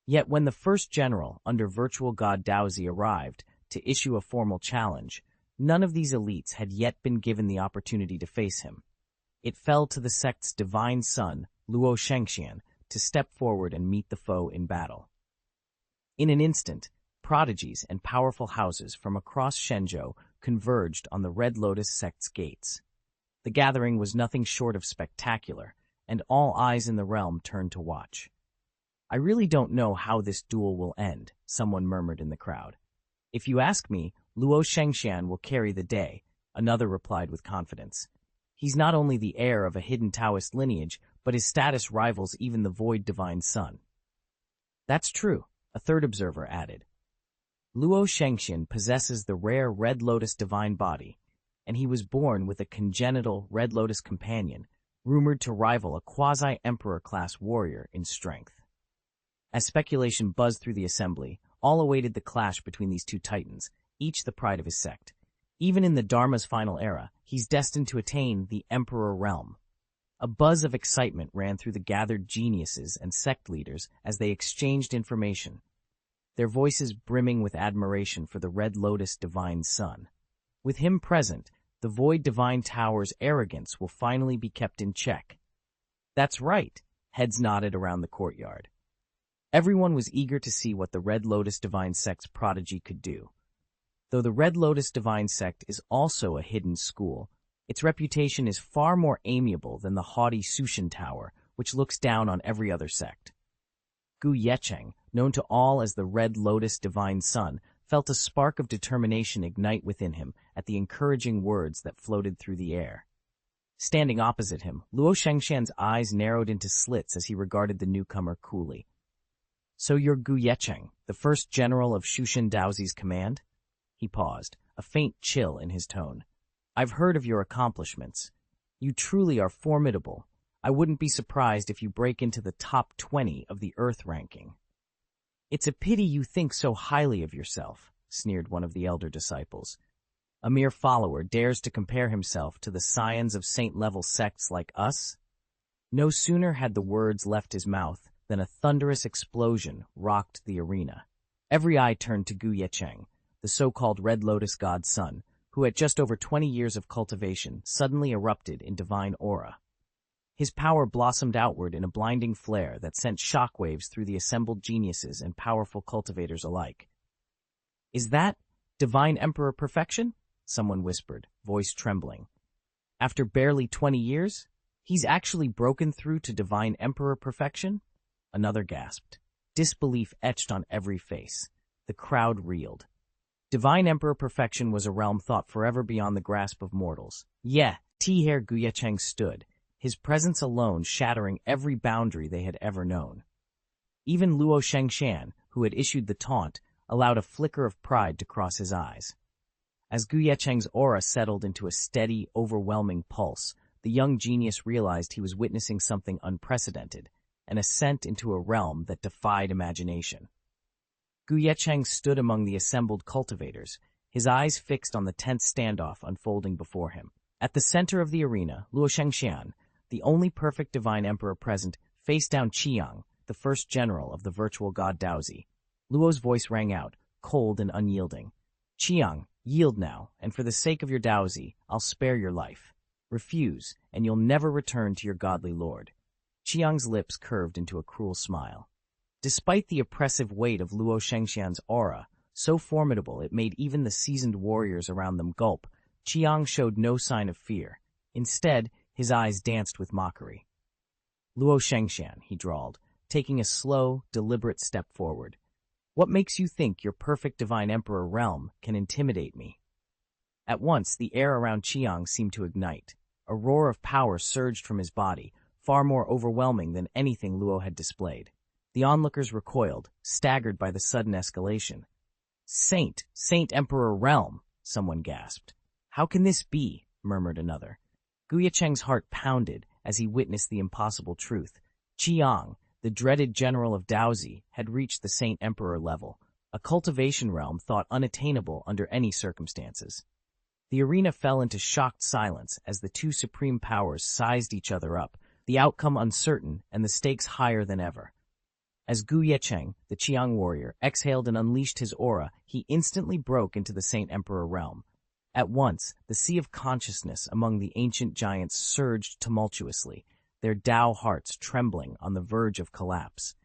Yet when the first general under virtual god Daozi arrived to issue a formal challenge, none of these elites had yet been given the opportunity to face him. It fell to the sect's divine son, Luo Shengxian, to step forward and meet the foe in battle. In an instant, prodigies and powerful houses from across Shenzhou converged on the Red Lotus sect's gates. The gathering was nothing short of spectacular, and all eyes in the realm turned to watch. "I really don't know how this duel will end," someone murmured in the crowd. "If you ask me, Luo Shengxian will carry the day," another replied with confidence. "He's not only the heir of a hidden Taoist lineage, but his status rivals even the Void Divine Son." "That's true," a third observer added. "Luo Shengxian possesses the rare Red Lotus divine body, and he was born with a congenital Red Lotus companion, rumored to rival a quasi-emperor-class warrior in strength." As speculation buzzed through the assembly, all awaited the clash between these two titans, each the pride of his sect. Even in the Dharma's final era, he's destined to attain the Emperor realm. A buzz of excitement ran through the gathered geniuses and sect leaders as they exchanged information, their voices brimming with admiration for the Red Lotus Divine Son. With him present, the Void Divine Tower's arrogance will finally be kept in check. That's right, heads nodded around the courtyard. Everyone was eager to see what the Red Lotus Divine Sect's prodigy could do. Though the Red Lotus Divine Sect is also a hidden school, its reputation is far more amiable than the haughty Sushin Tower, which looks down on every other sect. Ye Cheng, known to all as the Red Lotus Divine Son, felt a spark of determination ignite within him at the encouraging words that floated through the air. Standing opposite him, Luo Shengxian's eyes narrowed into slits as he regarded the newcomer coolly. "So you're Ye Cheng, the first general of Shushin Daozi's command?" He paused, a faint chill in his tone. "I've heard of your accomplishments. You truly are formidable. I wouldn't be surprised if you break into the top 20 of the Earth ranking." "It's a pity you think so highly of yourself," sneered one of the elder disciples. "A mere follower dares to compare himself to the scions of saint-level sects like us?" No sooner had the words left his mouth than a thunderous explosion rocked the arena. Every eye turned to Ye Cheng, the so-called Red Lotus God's son, who at just over 20 years of cultivation suddenly erupted in divine aura. His power blossomed outward in a blinding flare that sent shockwaves through the assembled geniuses and powerful cultivators alike. "Is that Divine Emperor Perfection?" someone whispered, voice trembling. "After barely 20 years? He's actually broken through to Divine Emperor Perfection?" Another gasped. Disbelief etched on every face. The crowd reeled. Divine Emperor Perfection was a realm thought forever beyond the grasp of mortals. T-Hair Ye Cheng stood, his presence alone shattering every boundary they had ever known. Even Luo Shengxian, who had issued the taunt, allowed a flicker of pride to cross his eyes. As Ye Cheng's aura settled into a steady, overwhelming pulse, the young genius realized he was witnessing something unprecedented, an ascent into a realm that defied imagination. Ye Cheng stood among the assembled cultivators, his eyes fixed on the tense standoff unfolding before him. At the center of the arena, Luo Shengxian, the only perfect divine emperor present, faced down Qiang, the first general of the virtual god Daozi. Luo's voice rang out, cold and unyielding. "Qiang, yield now, and for the sake of your Daozi, I'll spare your life. Refuse, and you'll never return to your godly lord." Qiang's lips curved into a cruel smile. Despite the oppressive weight of Luo Shengxian's aura, so formidable it made even the seasoned warriors around them gulp, Qiang showed no sign of fear. Instead, his eyes danced with mockery. "Luo Shengxian," he drawled, taking a slow, deliberate step forward. "What makes you think your perfect divine emperor realm can intimidate me?" At once, the air around Qiang seemed to ignite. A roar of power surged from his body, far more overwhelming than anything Luo had displayed. The onlookers recoiled, staggered by the sudden escalation. Saint Emperor Realm," someone gasped. "How can this be?" murmured another. Ye Cheng's heart pounded as he witnessed the impossible truth. Qiang, the dreaded general of Daozi, had reached the Saint Emperor level, a cultivation realm thought unattainable under any circumstances. The arena fell into shocked silence as the two supreme powers sized each other up, the outcome uncertain and the stakes higher than ever. As Ye Cheng, the Qiang warrior, exhaled and unleashed his aura, he instantly broke into the Saint Emperor realm. At once, the sea of consciousness among the ancient giants surged tumultuously, their Dao hearts trembling on the verge of collapse.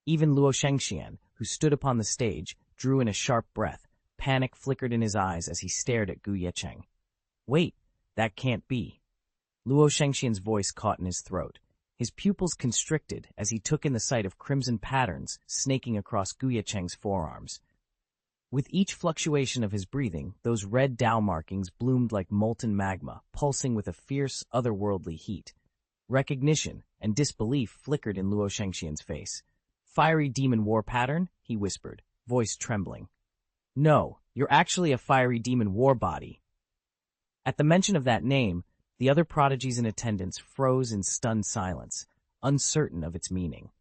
Even Luo Shengxian, who stood upon the stage, drew in a sharp breath. Panic flickered in his eyes as he stared at Ye Cheng. "Wait, that can't be." Luo Shengxian's voice caught in his throat. His pupils constricted as he took in the sight of crimson patterns snaking across Ye Cheng's forearms. With each fluctuation of his breathing, those red Dao markings bloomed like molten magma, pulsing with a fierce, otherworldly heat. Recognition and disbelief flickered in Luo Shengxian's face. "Fiery demon war pattern?" he whispered, voice trembling. "No, you're actually a fiery demon war body." At the mention of that name, the other prodigies in attendance froze in stunned silence, uncertain of its meaning.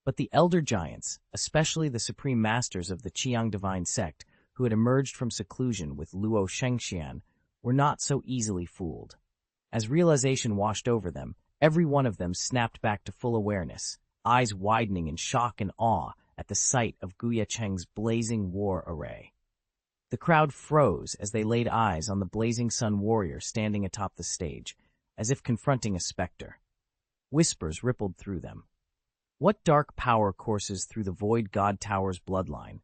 But the elder giants, especially the supreme masters of the Qiang divine sect, who had emerged from seclusion with Luo Shengxian, were not so easily fooled. As realization washed over them, Every one of them snapped back to full awareness, eyes widening in shock and awe at the sight of Ye Cheng's blazing war array. The crowd froze as they laid eyes on the blazing sun warrior standing atop the stage, as if confronting a specter. Whispers rippled through them. What dark power courses through the Void God Tower's bloodline?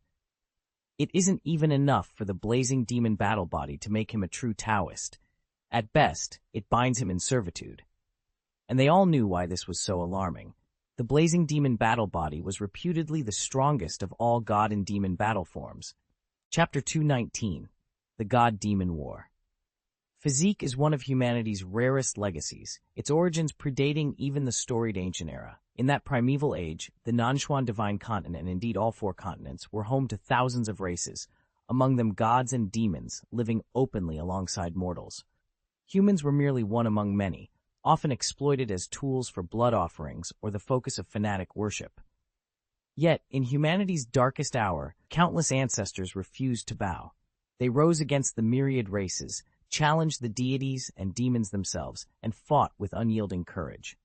It isn't even enough for the blazing demon battle body to make him a true Taoist. At best, it binds him in servitude. And they all knew why this was so alarming. The blazing demon battle body was reputedly the strongest of all god and demon battle forms. Chapter 219, The God-Demon War. Physique is one of humanity's rarest legacies, its origins predating even the storied ancient era. In that primeval age, the Nanshuan divine continent, and indeed all four continents, were home to thousands of races, among them gods and demons, living openly alongside mortals. Humans were merely one among many, often exploited as tools for blood offerings or the focus of fanatic worship. Yet, in humanity's darkest hour, countless ancestors refused to bow. They rose against the myriad races, challenged the deities and demons themselves, and fought with unyielding courage.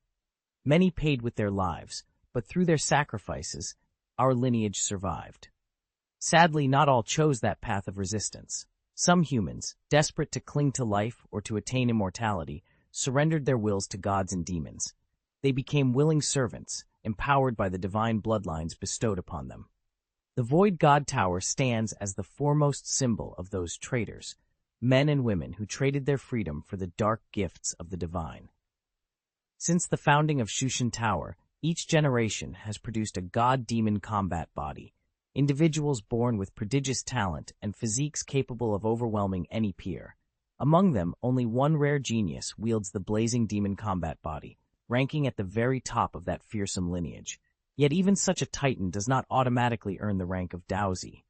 Many paid with their lives, but through their sacrifices, our lineage survived. Sadly, not all chose that path of resistance. Some humans, desperate to cling to life or to attain immortality, surrendered their wills to gods and demons. They became willing servants, empowered by the divine bloodlines bestowed upon them. The Void God Tower stands as the foremost symbol of those traitors, men and women who traded their freedom for the dark gifts of the divine. Since the founding of Shushan Tower, each generation has produced a god-demon combat body, individuals born with prodigious talent and physiques capable of overwhelming any peer. Among them, only one rare genius wields the blazing demon combat body, ranking at the very top of that fearsome lineage. Yet even such a titan does not automatically earn the rank of Daozi.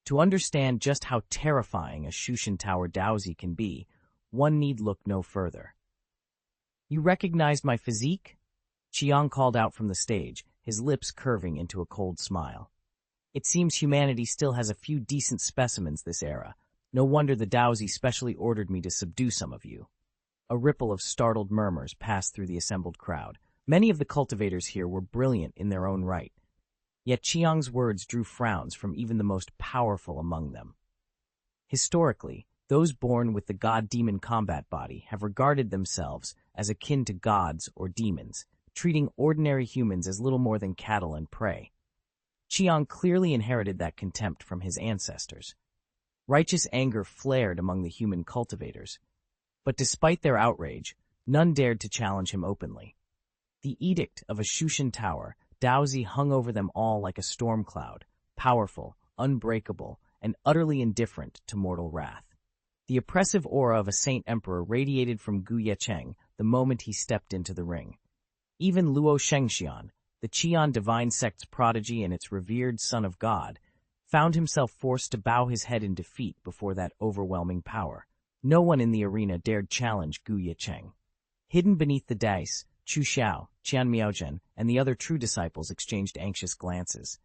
To understand just how terrifying a Shushan Tower Daozi can be, one need look no further. "You recognized my physique?" Xiang called out from the stage, his lips curving into a cold smile. "It seems humanity still has a few decent specimens this era. No wonder the Daozi specially ordered me to subdue some of you." A ripple of startled murmurs passed through the assembled crowd. Many of the cultivators here were brilliant in their own right. Yet Xiang's words drew frowns from even the most powerful among them. Historically, those born with the god-demon combat body have regarded themselves as akin to gods or demons, treating ordinary humans as little more than cattle and prey. Xiang clearly inherited that contempt from his ancestors. Righteous anger flared among the human cultivators. But despite their outrage, none dared to challenge him openly. The edict of a Shushan Tower, Daozi hung over them all like a storm cloud, powerful, unbreakable, and utterly indifferent to mortal wrath. The oppressive aura of a saint emperor radiated from Ye Cheng the moment he stepped into the ring. Even Luo Shengxian, the Qian divine sect's prodigy and its revered son of God, found himself forced to bow his head in defeat before that overwhelming power. No one in the arena dared challenge Ye Cheng. Hidden beneath the dais, Chu Xiao, Qian Miaozhen, and the other true disciples exchanged anxious glances.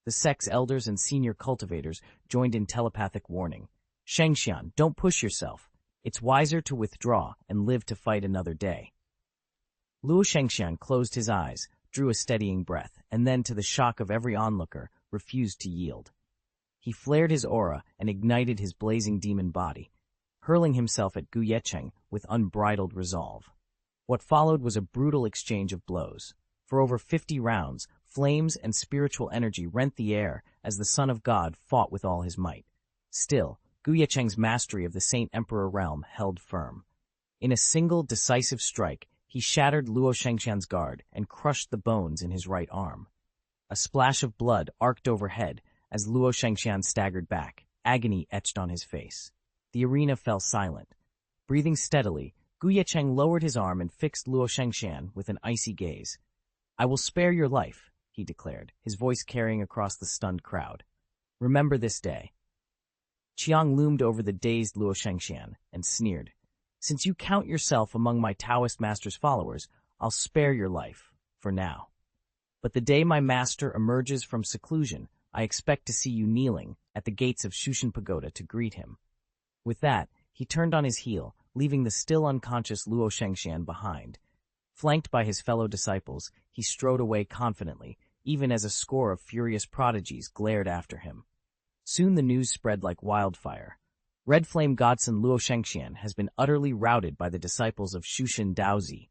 The sect's elders and senior cultivators joined in telepathic warning. "Shengxian, don't push yourself. It's wiser to withdraw and live to fight another day." Luo Shengxian closed his eyes, drew a steadying breath, and then, to the shock of every onlooker, refused to yield. He flared his aura and ignited his blazing demon body, hurling himself at Ye Cheng with unbridled resolve. What followed was a brutal exchange of blows. For over 50 rounds, flames and spiritual energy rent the air as the Son of God fought with all his might. Still, Ye Cheng's mastery of the Saint Emperor realm held firm. In a single decisive strike, he shattered Luo Shengxian's guard and crushed the bones in his right arm. A splash of blood arced overhead as Luo Shengxian staggered back, agony etched on his face. The arena fell silent. Breathing steadily, Ye Cheng lowered his arm and fixed Luo Shengxian with an icy gaze. "I will spare your life," he declared, his voice carrying across the stunned crowd. "Remember this day." Qiang loomed over the dazed Luo Shengxian and sneered. "Since you count yourself among my Taoist master's followers, I'll spare your life, for now. But the day my master emerges from seclusion, I expect to see you kneeling at the gates of Shushan Pagoda to greet him." With that, he turned on his heel, leaving the still unconscious Luo Shengxian behind. Flanked by his fellow disciples, he strode away confidently, even as a score of furious prodigies glared after him. Soon the news spread like wildfire. Red Flame godson Luo Shengxian has been utterly routed by the disciples of Shushan Daozi,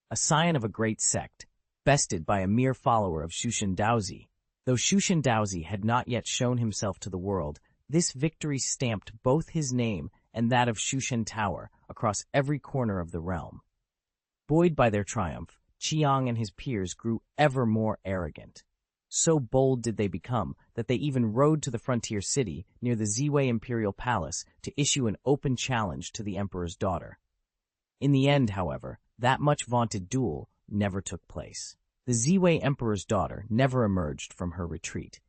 a scion of a great sect, bested by a mere follower of Shushan Daozi. Though Shushan Daozi had not yet shown himself to the world, this victory stamped both his name and that of Shushan Tower across every corner of the realm. Buoyed by their triumph, Qiang and his peers grew ever more arrogant. So bold did they become that they even rode to the frontier city near the Ziwei Imperial Palace to issue an open challenge to the emperor's daughter. In the end, however, that much-vaunted duel never took place. The Ziwei Emperor's daughter never emerged from her retreat.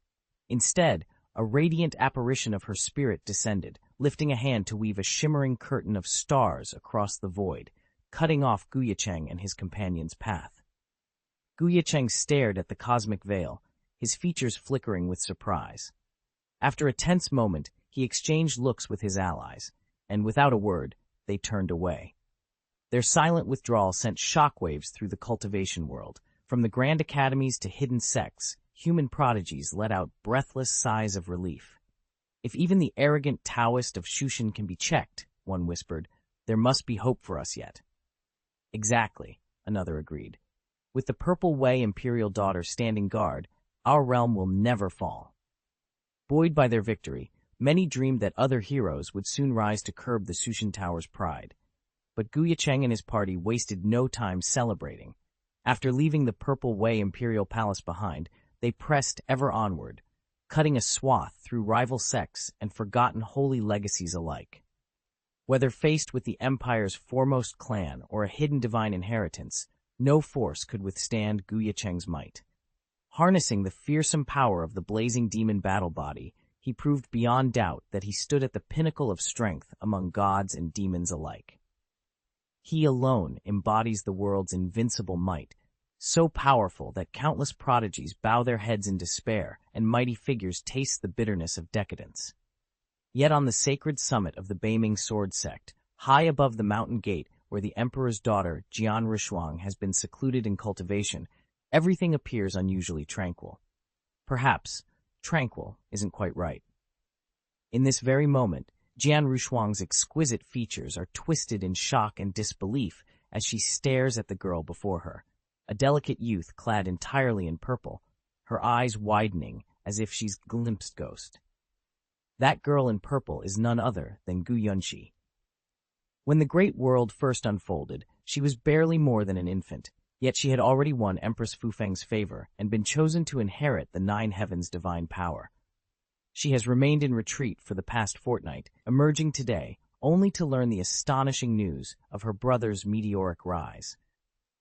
Instead, a radiant apparition of her spirit descended, lifting a hand to weave a shimmering curtain of stars across the void, cutting off Ye Cheng and his companion's path. Ye Cheng stared at the cosmic veil, his features flickering with surprise. After a tense moment, he exchanged looks with his allies, and without a word, they turned away. Their silent withdrawal sent shockwaves through the cultivation world. From the grand academies to hidden sects, human prodigies let out breathless sighs of relief. If even the arrogant Taoist of Shushan can be checked, one whispered, there must be hope for us yet. Exactly, another agreed. With the Purple Way Imperial Daughter standing guard, our realm will never fall. Buoyed by their victory, many dreamed that other heroes would soon rise to curb the Shushan Tower's pride. But Ye Cheng and his party wasted no time celebrating. After leaving the Purple Way Imperial Palace behind, they pressed ever onward, cutting a swath through rival sects and forgotten holy legacies alike. Whether faced with the Empire's foremost clan or a hidden divine inheritance, no force could withstand Ye Cheng's might. Harnessing the fearsome power of the blazing demon battle body, he proved beyond doubt that he stood at the pinnacle of strength among gods and demons alike. He alone embodies the world's invincible might, so powerful that countless prodigies bow their heads in despair and mighty figures taste the bitterness of decadence. Yet on the sacred summit of the Beiming Sword Sect, high above the mountain gate where the emperor's daughter, Jian Rishuang, has been secluded in cultivation, everything appears unusually tranquil. Perhaps tranquil isn't quite right. In this very moment, Jian Rishuang's exquisite features are twisted in shock and disbelief as she stares at the girl before her, a delicate youth clad entirely in purple, her eyes widening as if she's glimpsed ghost. That girl in purple is none other than Gu Yunxi. When the great world first unfolded, she was barely more than an infant, yet she had already won Empress Fufeng's favor and been chosen to inherit the Nine Heavens' divine power. She has remained in retreat for the past fortnight, emerging today only to learn the astonishing news of her brother's meteoric rise.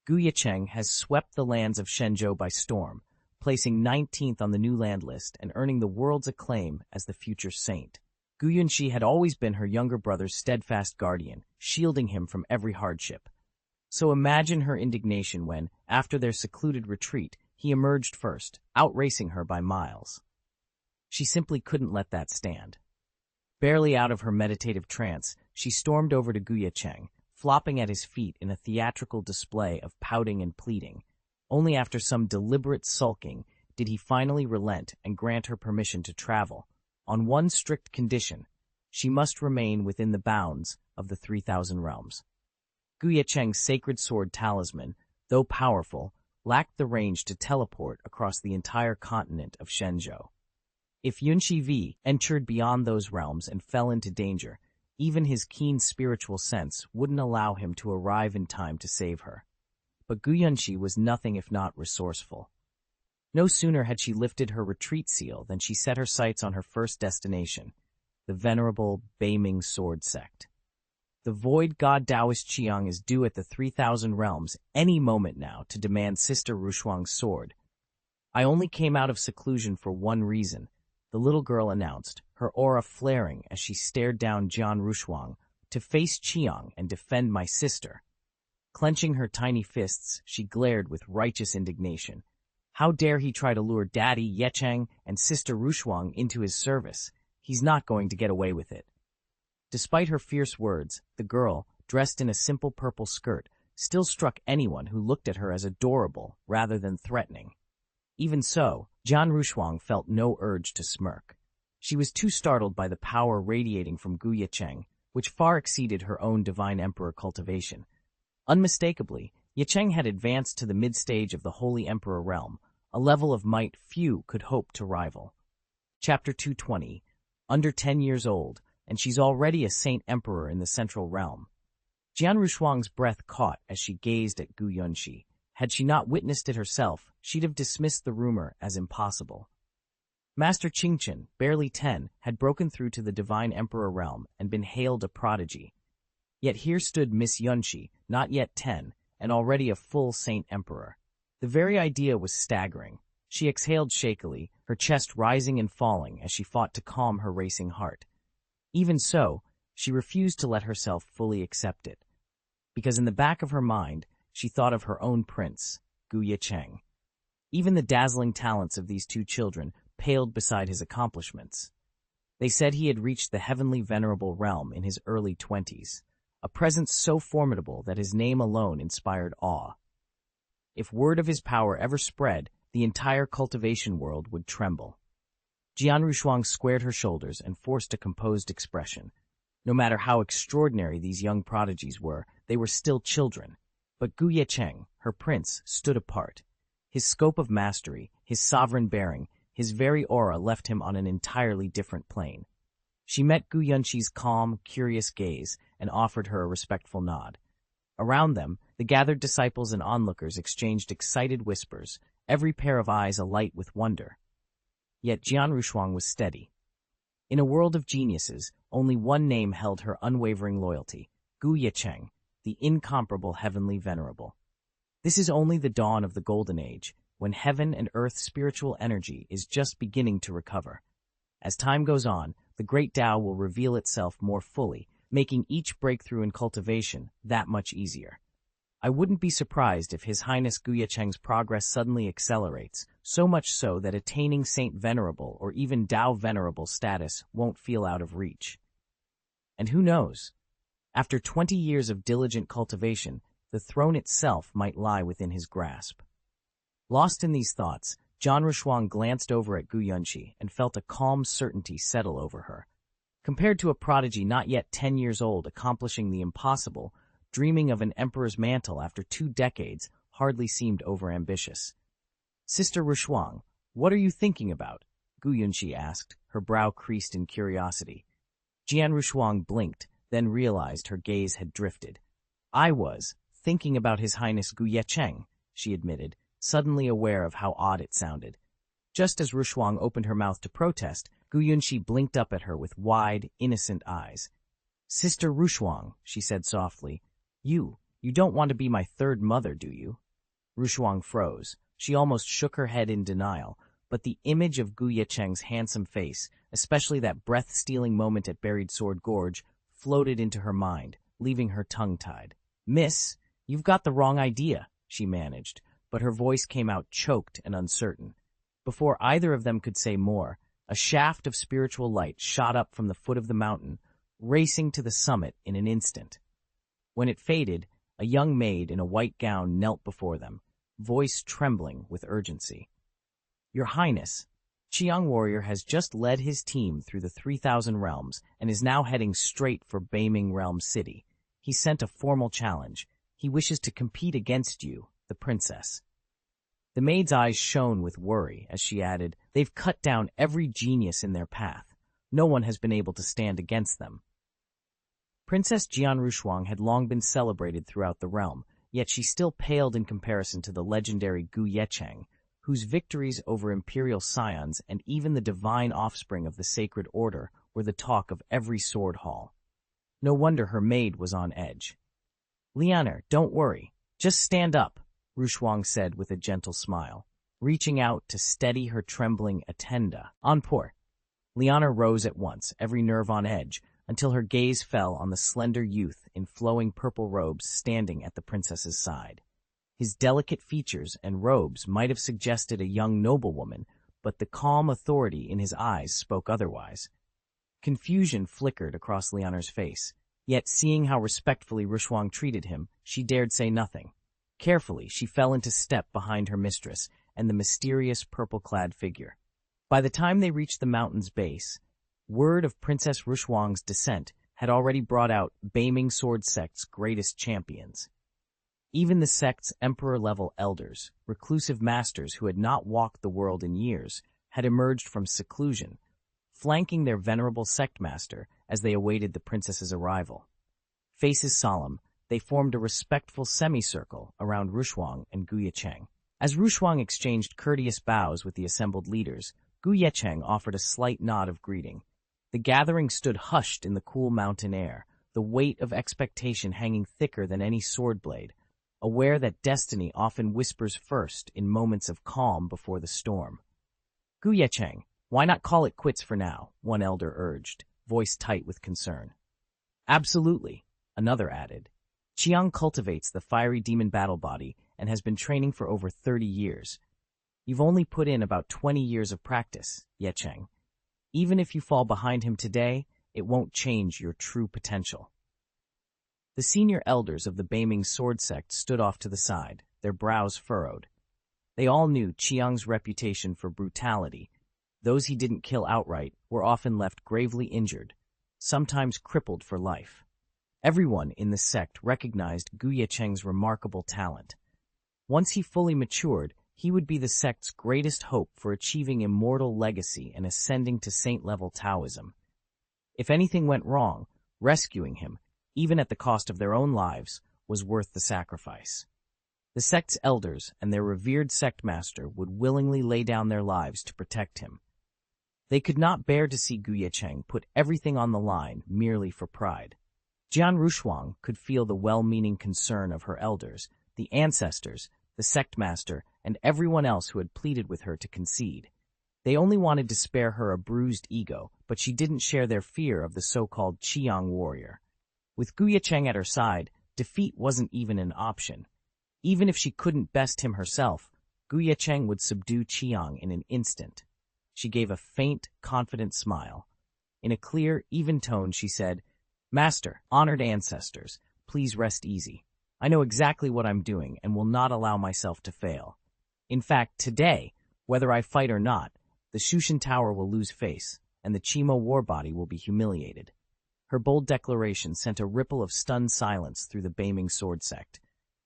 Ye Cheng has swept the lands of Shenzhou by storm, placing 19th on the new land list and earning the world's acclaim as the future saint. Gu Yunxi had always been her younger brother's steadfast guardian, shielding him from every hardship. So imagine her indignation when, after their secluded retreat, he emerged first, outracing her by miles. She simply couldn't let that stand. Barely out of her meditative trance, she stormed over to Ye Cheng, flopping at his feet in a theatrical display of pouting and pleading. Only after some deliberate sulking did he finally relent and grant her permission to travel, on one strict condition: she must remain within the bounds of the 3,000 realms. Ye Cheng's sacred sword talisman, though powerful, lacked the range to teleport across the entire continent of Shenzhou. If Yunxi V entered beyond those realms and fell into danger, even his keen spiritual sense wouldn't allow him to arrive in time to save her. But Gu Yunxi was nothing if not resourceful. No sooner had she lifted her retreat seal than she set her sights on her first destination, the venerable Beiming Sword Sect. The void god Taoist Qiang is due at the 3,000 realms any moment now to demand Sister Rishuang's sword. I only came out of seclusion for one reason, the little girl announced, her aura flaring as she stared down Jian Rishuang, to face Qiang and defend my sister. Clenching her tiny fists, she glared with righteous indignation. How dare he try to lure Daddy Ye Cheng and Sister Rishuang into his service? He's not going to get away with it. Despite her fierce words, the girl, dressed in a simple purple skirt, still struck anyone who looked at her as adorable rather than threatening. Even so, Jian Rushuang felt no urge to smirk. She was too startled by the power radiating from Ye Cheng, which far exceeded her own Divine Emperor cultivation. Unmistakably, Ye Cheng had advanced to the mid-stage of the Holy Emperor realm, a level of might few could hope to rival. Chapter 220. Under 10 years old, and she's already a Saint Emperor in the Central Realm. Jian Rushuang's breath caught as she gazed at Gu Yunxi. Had she not witnessed it herself, she'd have dismissed the rumor as impossible. Master Qingchen, barely 10, had broken through to the Divine Emperor realm and been hailed a prodigy. Yet here stood Miss Yunxi, not yet 10, and already a full Saint Emperor. The very idea was staggering. She exhaled shakily, her chest rising and falling as she fought to calm her racing heart. Even so, she refused to let herself fully accept it, because in the back of her mind, she thought of her own prince, Ye Cheng. Even the dazzling talents of these two children paled beside his accomplishments. They said he had reached the heavenly venerable realm in his early 20s, a presence so formidable that his name alone inspired awe. If word of his power ever spread, the entire cultivation world would tremble. Jian Rushuang squared her shoulders and forced a composed expression. No matter how extraordinary these young prodigies were, they were still children. But Ye Cheng, her prince, stood apart. His scope of mastery, his sovereign bearing, his very aura left him on an entirely different plane. She met Gu Yunxi's calm, curious gaze and offered her a respectful nod. Around them, the gathered disciples and onlookers exchanged excited whispers, every pair of eyes alight with wonder. Yet Jian Rushuang was steady. In a world of geniuses, only one name held her unwavering loyalty, Ye Cheng, the incomparable heavenly venerable. This is only the dawn of the Golden Age, when heaven and earth's spiritual energy is just beginning to recover. As time goes on, the great Tao will reveal itself more fully, making each breakthrough in cultivation that much easier. I wouldn't be surprised if His Highness Ye Cheng's progress suddenly accelerates, so much so that attaining Saint Venerable or even Tao Venerable status won't feel out of reach. And who knows? After 20 years of diligent cultivation, the throne itself might lie within his grasp. Lost in these thoughts, Jian Rushuang glanced over at Gu Yunxi and felt a calm certainty settle over her. Compared to a prodigy not yet 10 years old accomplishing the impossible, dreaming of an emperor's mantle after 2 decades hardly seemed overambitious. "Sister Rushuang, what are you thinking about?" Gu Yunxi asked, her brow creased in curiosity. Jian Rushuang blinked, then realized her gaze had drifted. "I was thinking about His Highness Ye Cheng," she admitted, suddenly aware of how odd it sounded. Just as Rushuang opened her mouth to protest, Gu Yunxi blinked up at her with wide, innocent eyes. "Sister Rushuang," she said softly, You don't want to be my third mother, do you?" Rushuang froze. She almost shook her head in denial, but the image of Ye Cheng's handsome face, especially that breath-stealing moment at Buried Sword Gorge, floated into her mind, leaving her tongue-tied. "Miss, you've got the wrong idea," she managed, but her voice came out choked and uncertain. Before either of them could say more, a shaft of spiritual light shot up from the foot of the mountain, racing to the summit in an instant. When it faded, a young maid in a white gown knelt before them, voice trembling with urgency. "Your Highness, Qiang Warrior has just led his team through the 3,000 realms and is now heading straight for Beiming Realm City. He sent a formal challenge. He wishes to compete against you, the princess." The maid's eyes shone with worry as she added, "They've cut down every genius in their path. No one has been able to stand against them." Princess Jian Rushuang had long been celebrated throughout the realm, yet she still paled in comparison to the legendary Ye Cheng, whose victories over imperial scions and even the divine offspring of the sacred order were the talk of every sword hall. No wonder her maid was on edge. "Lianer, don't worry. Just stand up," Rushuang said with a gentle smile, reaching out to steady her trembling attenda. "En port." Lianer rose at once, every nerve on edge, until her gaze fell on the slender youth in flowing purple robes standing at the princess's side. His delicate features and robes might have suggested a young noblewoman, but the calm authority in his eyes spoke otherwise. Confusion flickered across Lianer's face. Yet, seeing how respectfully Rushuang treated him, she dared say nothing. Carefully, she fell into step behind her mistress and the mysterious purple-clad figure. By the time they reached the mountain's base, word of Princess Rushuang's descent had already brought out Beiming Sword Sect's greatest champions. Even the sect's emperor-level elders, reclusive masters who had not walked the world in years, had emerged from seclusion, flanking their venerable sect master as they awaited the princess's arrival. Faces solemn, they formed a respectful semicircle around Rushuang and Ye Cheng. As Rushuang exchanged courteous bows with the assembled leaders, Ye Cheng offered a slight nod of greeting. The gathering stood hushed in the cool mountain air, the weight of expectation hanging thicker than any sword blade, aware that destiny often whispers first in moments of calm before the storm. Ye Cheng, why not call it quits for now? One elder urged, voice tight with concern. Absolutely, another added. Qiang cultivates the fiery demon battle body and has been training for over 30 years. You've only put in about 20 years of practice, Ye Cheng. Even if you fall behind him today, it won't change your true potential. The senior elders of the Beiming Sword Sect stood off to the side, their brows furrowed. They all knew Qiang's reputation for brutality. Those he didn't kill outright were often left gravely injured, sometimes crippled for life. Everyone in the sect recognized Ye Cheng's remarkable talent. Once he fully matured, he would be the sect's greatest hope for achieving immortal legacy and ascending to saint-level Taoism. If anything went wrong, rescuing him, even at the cost of their own lives, was worth the sacrifice. The sect's elders and their revered sect master would willingly lay down their lives to protect him. They could not bear to see Ye Cheng put everything on the line merely for pride. Jian Rushuang could feel the well-meaning concern of her elders, the ancestors, the sect master, and everyone else who had pleaded with her to concede. They only wanted to spare her a bruised ego, but she didn't share their fear of the so-called Qiang warrior. With Ye Cheng at her side, defeat wasn't even an option. Even if she couldn't best him herself, Ye Cheng would subdue Qiang in an instant. She gave a faint, confident smile. In a clear, even tone, she said, "Master, honored ancestors, please rest easy. I know exactly what I'm doing and will not allow myself to fail. In fact, today, whether I fight or not, the Shushan Tower will lose face, and the Qimo war body will be humiliated." Her bold declaration sent a ripple of stunned silence through the Beiming Sword Sect.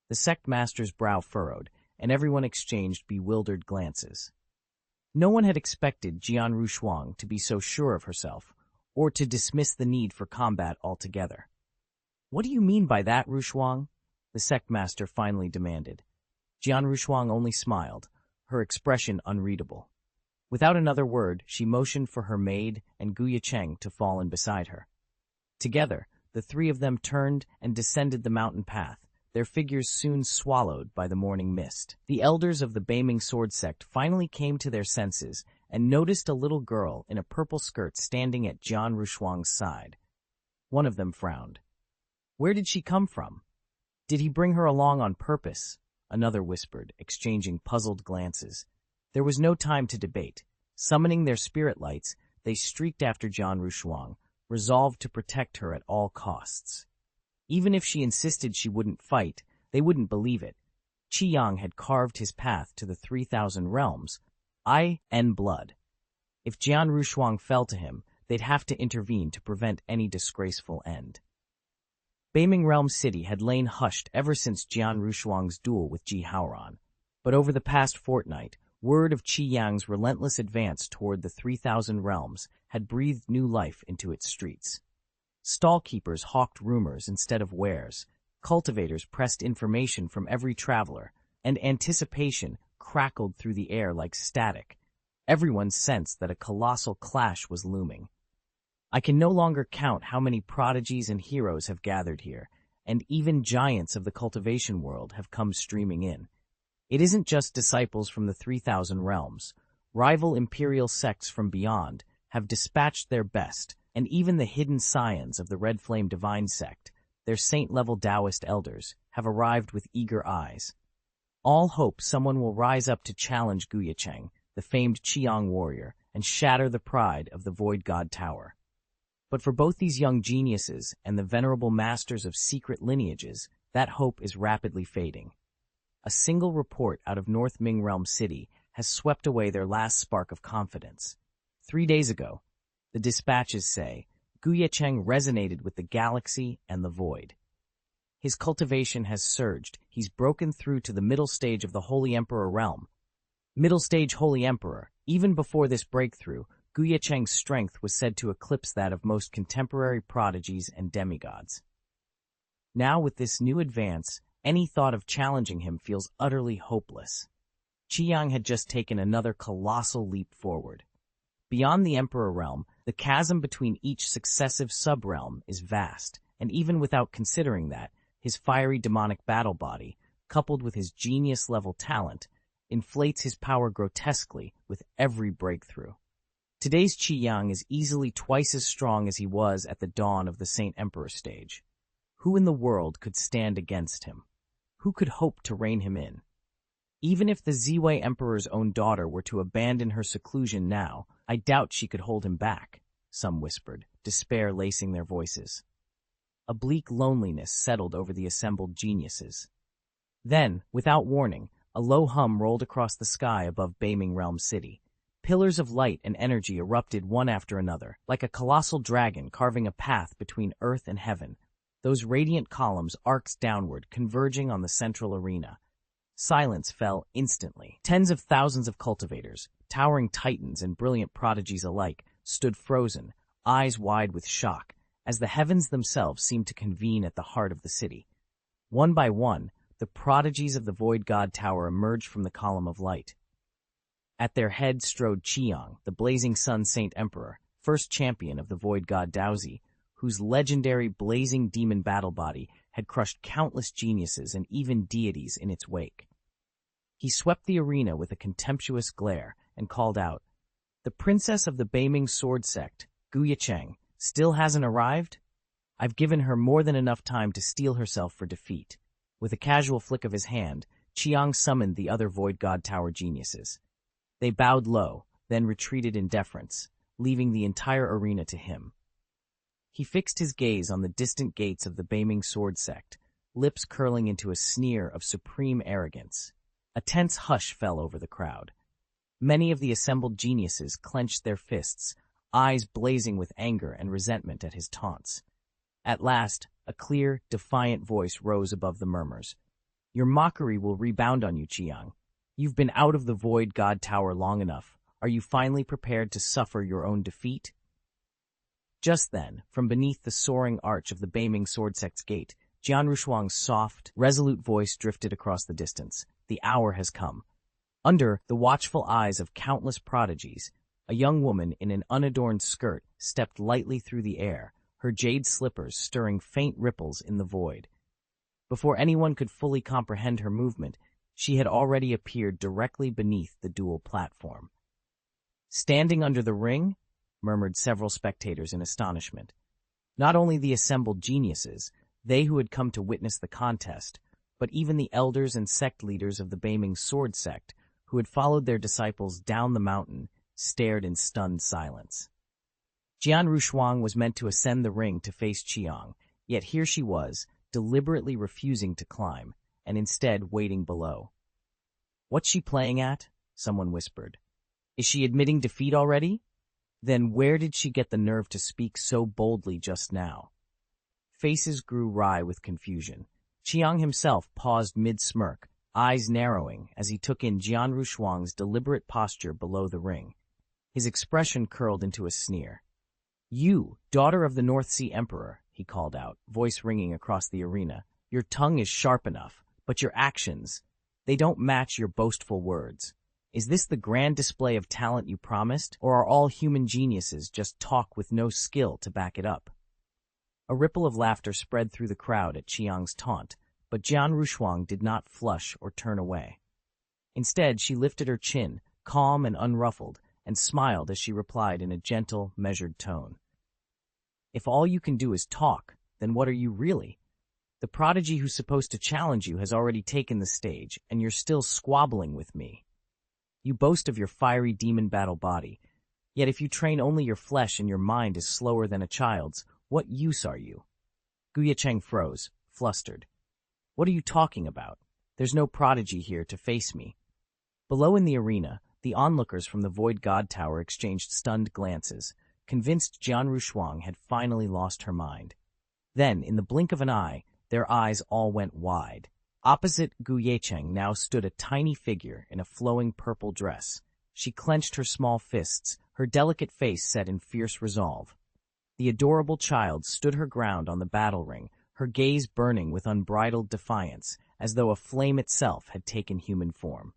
The sect master's brow furrowed, and everyone exchanged bewildered glances. No one had expected Jian Rushuang to be so sure of herself, or to dismiss the need for combat altogether. "What do you mean by that, Rushuang?" the sect master finally demanded. Jian Rushuang only smiled, her expression unreadable. Without another word, she motioned for her maid and Ye Cheng to fall in beside her. Together, the three of them turned and descended the mountain path, their figures soon swallowed by the morning mist. The elders of the Beiming Sword Sect finally came to their senses and noticed a little girl in a purple skirt standing at Jian Rushuang's side. One of them frowned. "Where did she come from? Did he bring her along on purpose?" Another whispered, exchanging puzzled glances. There was no time to debate. Summoning their spirit lights, they streaked after Jian Rushuang, resolved to protect her at all costs. Even if she insisted she wouldn't fight, they wouldn't believe it. Qiang had carved his path to the 3,000 realms, in blood. If Jian Rushuang fell to him, they'd have to intervene to prevent any disgraceful end. Beiming Realm City had lain hushed ever since Jian Rushuang's duel with Ji Haoran, but over the past fortnight, word of Qi Yang's relentless advance toward the 3,000 realms had breathed new life into its streets. Stallkeepers hawked rumors instead of wares, cultivators pressed information from every traveler, and anticipation crackled through the air like static. Everyone sensed that a colossal clash was looming. I can no longer count how many prodigies and heroes have gathered here, and even giants of the cultivation world have come streaming in. It isn't just disciples from the 3,000 realms. Rival imperial sects from beyond have dispatched their best, and even the hidden scions of the Red Flame Divine Sect, their saint-level Taoist elders, have arrived with eager eyes. All hope someone will rise up to challenge Ye Cheng, the famed Qiang warrior, and shatter the pride of the Void God Tower. But for both these young geniuses and the venerable masters of secret lineages, that hope is rapidly fading. A single report out of North Ming Realm City has swept away their last spark of confidence. 3 days ago, the dispatches say, Ye Cheng resonated with the galaxy and the void. His cultivation has surged. He's broken through to the middle stage of the Holy Emperor realm. Middle stage Holy Emperor. Even before this breakthrough, Ye Cheng's strength was said to eclipse that of most contemporary prodigies and demigods. Now with this new advance, any thought of challenging him feels utterly hopeless. Xianxia had just taken another colossal leap forward. Beyond the Emperor realm, the chasm between each successive sub-realm is vast, and even without considering that, his fiery demonic battle body, coupled with his genius-level talent, inflates his power grotesquely with every breakthrough. Today's Xianxia is easily twice as strong as he was at the dawn of the Saint Emperor stage. Who in the world could stand against him? Who could hope to rein him in? Even if the Ziwei Emperor's own daughter were to abandon her seclusion now, I doubt she could hold him back, some whispered, despair lacing their voices. A bleak loneliness settled over the assembled geniuses. Then, without warning, a low hum rolled across the sky above Beiming Realm City. Pillars of light and energy erupted one after another, like a colossal dragon carving a path between earth and heaven. Those radiant columns arced downward, converging on the central arena. Silence fell instantly. Tens of thousands of cultivators, towering titans and brilliant prodigies alike, stood frozen, eyes wide with shock, as the heavens themselves seemed to convene at the heart of the city. One by one, the prodigies of the Void God Tower emerged from the column of light. At their head strode Qiang, the Blazing Sun Saint Emperor, first champion of the Void God Daozi, whose legendary blazing demon battle body had crushed countless geniuses and even deities in its wake. He swept the arena with a contemptuous glare and called out, "The princess of the Beiming sword sect, Ye Cheng, still hasn't arrived? I've given her more than enough time to steel herself for defeat." With a casual flick of his hand, Qiang summoned the other Void God Tower geniuses. They bowed low, then retreated in deference, leaving the entire arena to him. He fixed his gaze on the distant gates of the Beiming sword sect, lips curling into a sneer of supreme arrogance. A tense hush fell over the crowd. Many of the assembled geniuses clenched their fists, eyes blazing with anger and resentment at his taunts. At last, a clear, defiant voice rose above the murmurs. "Your mockery will rebound on you, Qiang. You've been out of the Void God Tower long enough. Are you finally prepared to suffer your own defeat?" Just then, from beneath the soaring arch of the Beiming sword sect's gate, Jian Rushuang's soft, resolute voice drifted across the distance. "The hour has come." Under the watchful eyes of countless prodigies, a young woman in an unadorned skirt stepped lightly through the air, her jade slippers stirring faint ripples in the void. Before anyone could fully comprehend her movement, she had already appeared directly beneath the dual platform. "Standing under the ring?" murmured several spectators in astonishment. Not only the assembled geniuses, they who had come to witness the contest, but even the elders and sect leaders of the Beiming sword sect, who had followed their disciples down the mountain, stared in stunned silence. Jian Rushuang was meant to ascend the ring to face Qiang, yet here she was, deliberately refusing to climb, and instead waiting below. "What's she playing at?" someone whispered. "Is she admitting defeat already? Then where did she get the nerve to speak so boldly just now?" Faces grew wry with confusion. Qiang himself paused mid-smirk, eyes narrowing as he took in Jian Rushuang's deliberate posture below the ring. His expression curled into a sneer. "You, daughter of the North Sea Emperor," he called out, voice ringing across the arena. "Your tongue is sharp enough, but your actions, they don't match your boastful words. Is this the grand display of talent you promised, or are all human geniuses just talk with no skill to back it up?" A ripple of laughter spread through the crowd at Qiang's taunt, but Jian Rushuang did not flush or turn away. Instead, she lifted her chin, calm and unruffled, and smiled as she replied in a gentle, measured tone. "If all you can do is talk, then what are you really? The prodigy who's supposed to challenge you has already taken the stage, and you're still squabbling with me. You boast of your fiery demon battle body, Yet if you train only your flesh and your mind is slower than a child's, what use are you? Ye Cheng froze, flustered. What are you talking about? There's no prodigy here to face me. Below in the arena, the onlookers from the Void God Tower exchanged stunned glances, convinced Jianru Shuang had finally lost her mind. Then, in the blink of an eye, their eyes all went wide. Opposite Ye Cheng now stood a tiny figure in a flowing purple dress. She clenched her small fists, her delicate face set in fierce resolve. The adorable child stood her ground on the battle ring, her gaze burning with unbridled defiance, as though a flame itself had taken human form.